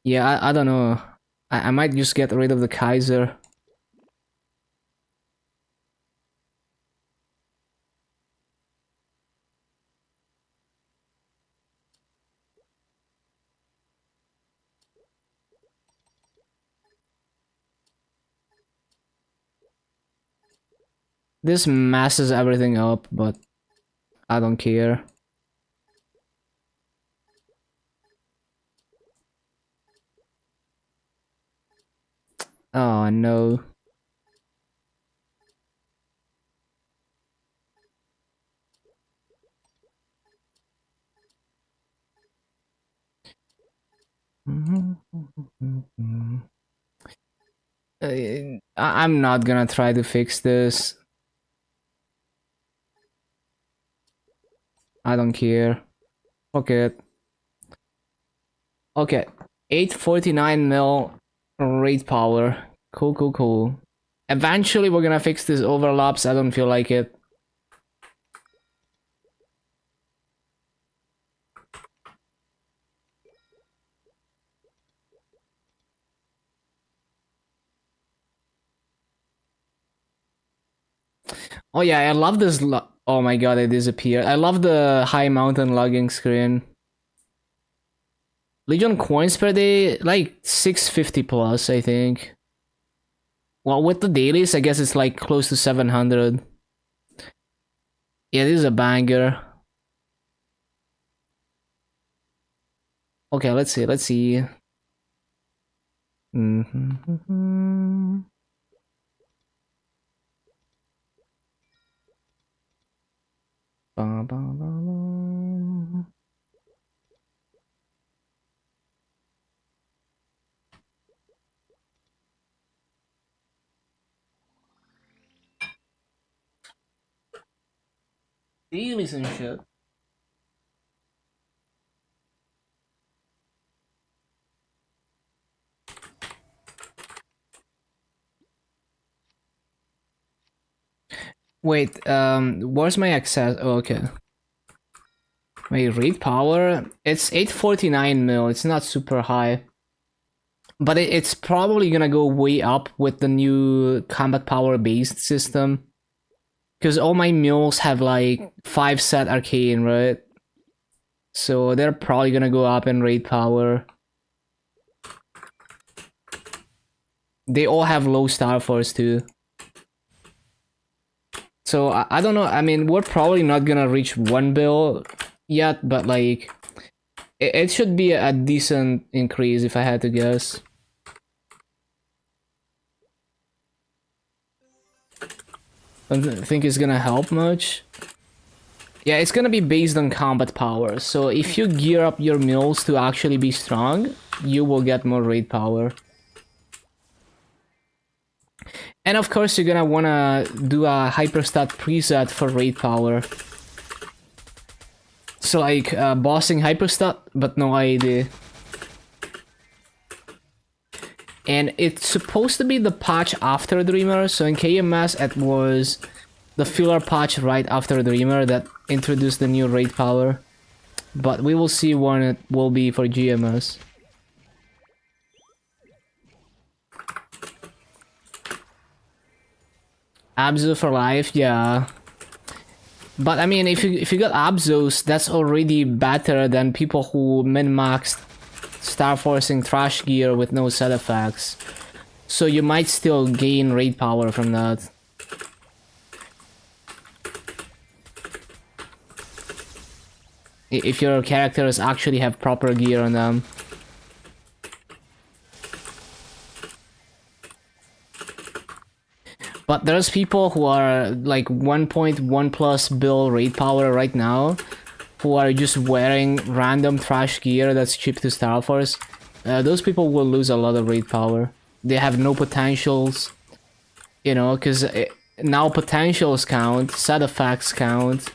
Yeah, I don't know. I might just get rid of the Kaiser. This messes everything up, but I don't care. Oh no. I'm not gonna try to fix this. I don't care. Fuck it. Okay. 849 mil raid power. Cool, cool, cool. Eventually we're gonna fix these overlaps. I don't feel like it. Oh yeah, I love this. Oh my god, it disappeared. I love the high mountain logging screen. Legion coins per day, like 650 plus, I think. Well, with the dailies, I guess it's like close to 700. Yeah, this is a banger. Okay, let's see, let's see. Mm-hmm. Ba, ba, ba, ba. Dailies and shit. Wait, where's my access? Oh, okay. My raid power? It's 849 mil. It's not super high. But it's probably gonna go way up with the new combat power based system. Because all my mules have like 5 set arcane, right? So they're probably gonna go up in raid power. They all have low star force too. So I don't know. I mean, we're probably not gonna reach 1 bill yet, but like it should be a decent increase if I had to guess. I don't think it's gonna help much. Yeah, it's gonna be based on combat power. So if you gear up your mules to actually be strong, you will get more raid power. And of course, you're gonna wanna do a hyperstat preset for raid power. So like bossing hyperstat, but no ID. And it's supposed to be the patch after Dreamer. So in KMS, it was the filler patch right after Dreamer that introduced the new raid power. But we will see when it will be for GMS. Abzu for life, yeah. But I mean, if you got Abzus, that's already better than people who min-maxed Star Forcing trash gear with no set effects. So you might still gain raid power from that. If your characters actually have proper gear on them. But there's people who are like 1.1 plus bill raid power right now, who are just wearing random trash gear that's cheap to Star Force. Those people will lose a lot of raid power. They have no potentials, you know, because now potentials count, set effects count,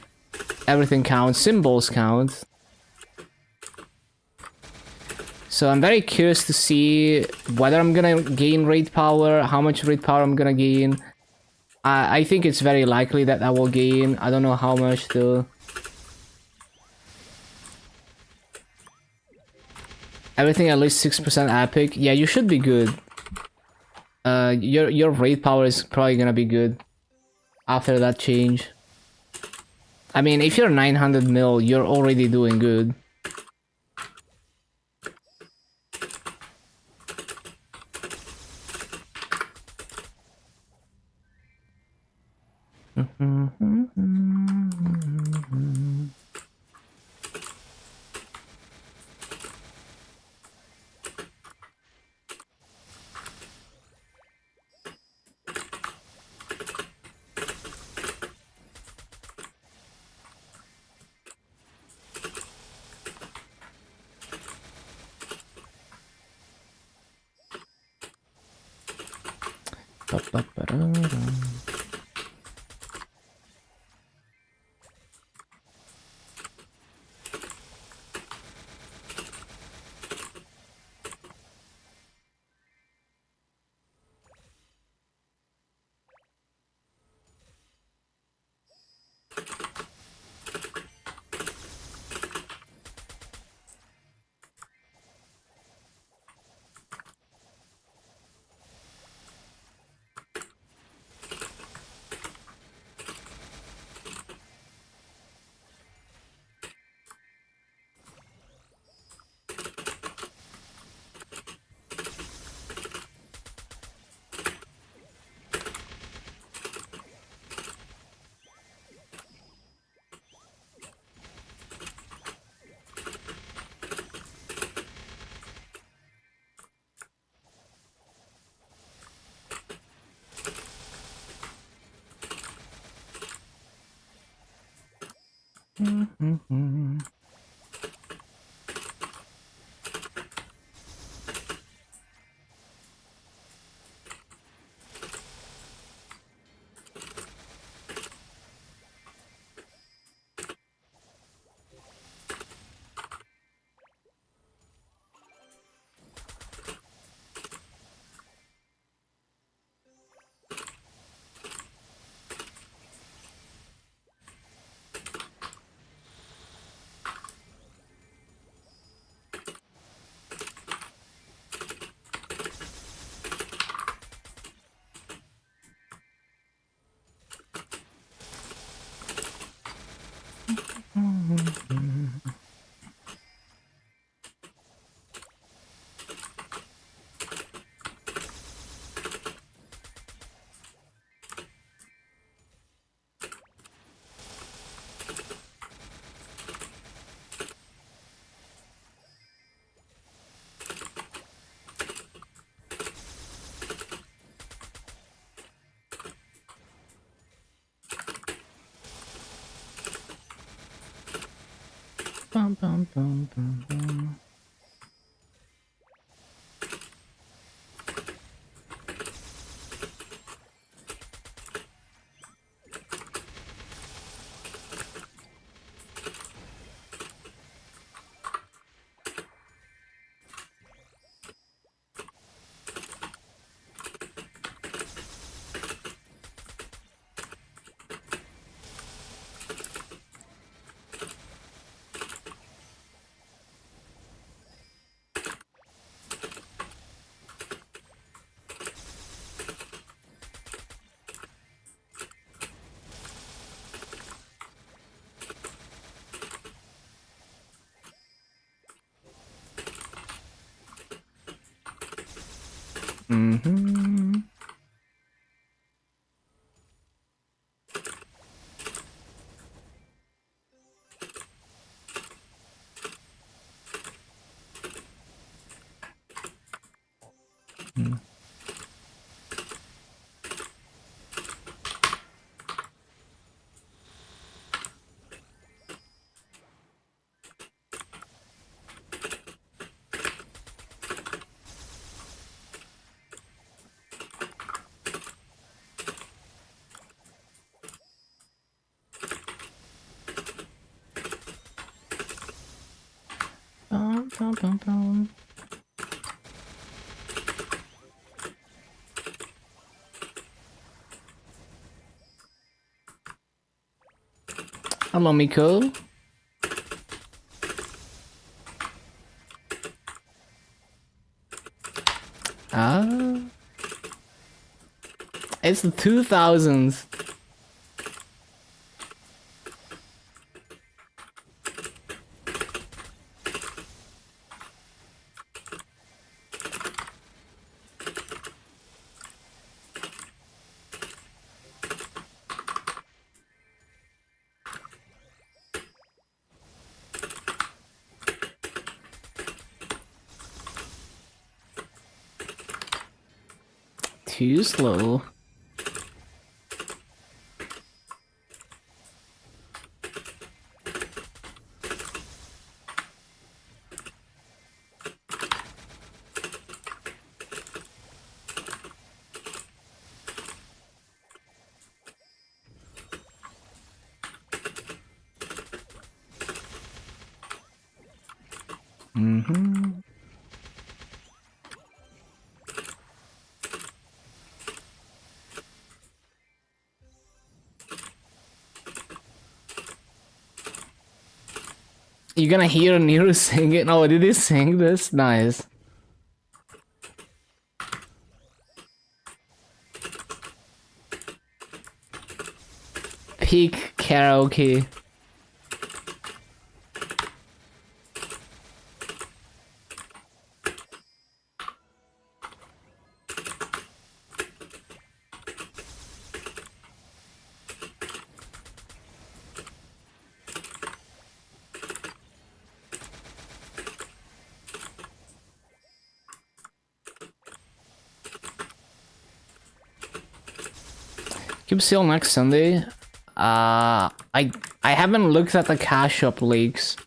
everything counts, symbols count. So I'm very curious to see whether I'm gonna gain raid power, how much raid power I'm gonna gain. I think it's very likely that I will gain. I don't know how much though. Everything at least 6% epic. Yeah, you should be good. Your raid power is probably gonna be good after that change. I mean, if you're 900 mil, you're already doing good. Bum, bum, bum, bum, bum. Mm-hmm. Bum, bum, bum, bum. Hello, Miko. Ah, it's the 2000s. Too slow. Mm-hmm. You're gonna hear Nero sing it? Oh, did he sing this? Nice. Peak karaoke. Keep still next Sunday. I I haven't looked at the cash up leaks,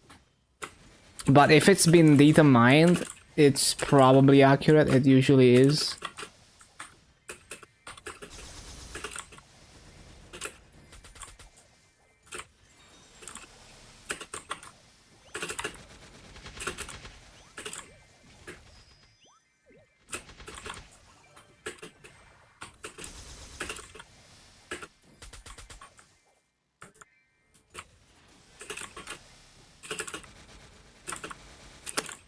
but if it's been data mined, it's probably accurate. It usually is.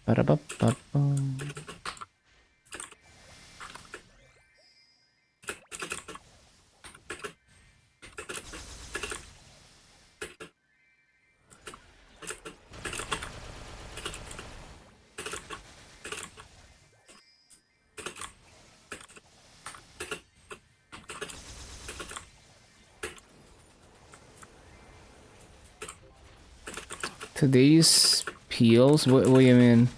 Ba-da-ba-ba-bum. Today's peels? What do you mean?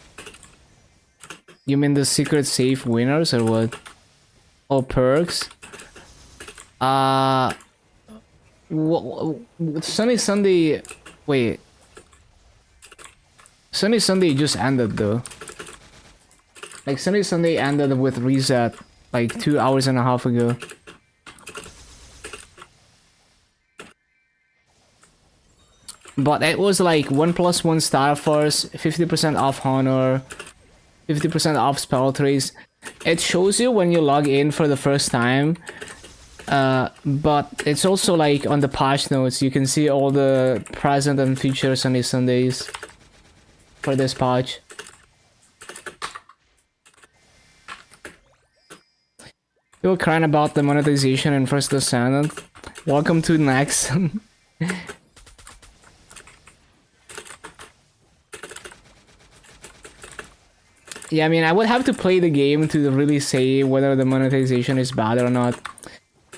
You mean the secret safe winners or what? Oh, perks? Sunny Sunday... Wait. Sunny Sunday just ended though. Like, Sunny Sunday ended with reset like 2 hours and a half ago. But it was like 1+1 Star Force, 50% off Honor, 50% off Spell Trace. It shows you when you log in for the first time. But it's also like on the patch notes, you can see all the present and future Sunny Sundays for this patch. People crying about the monetization in First Descendant. Welcome to next. Yeah, I mean, I would have to play the game to really say whether the monetization is bad or not.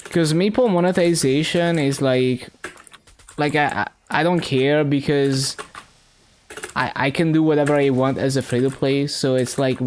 Because Maple monetization is like I don't care because I can do whatever I want as a free-to-play, so it's like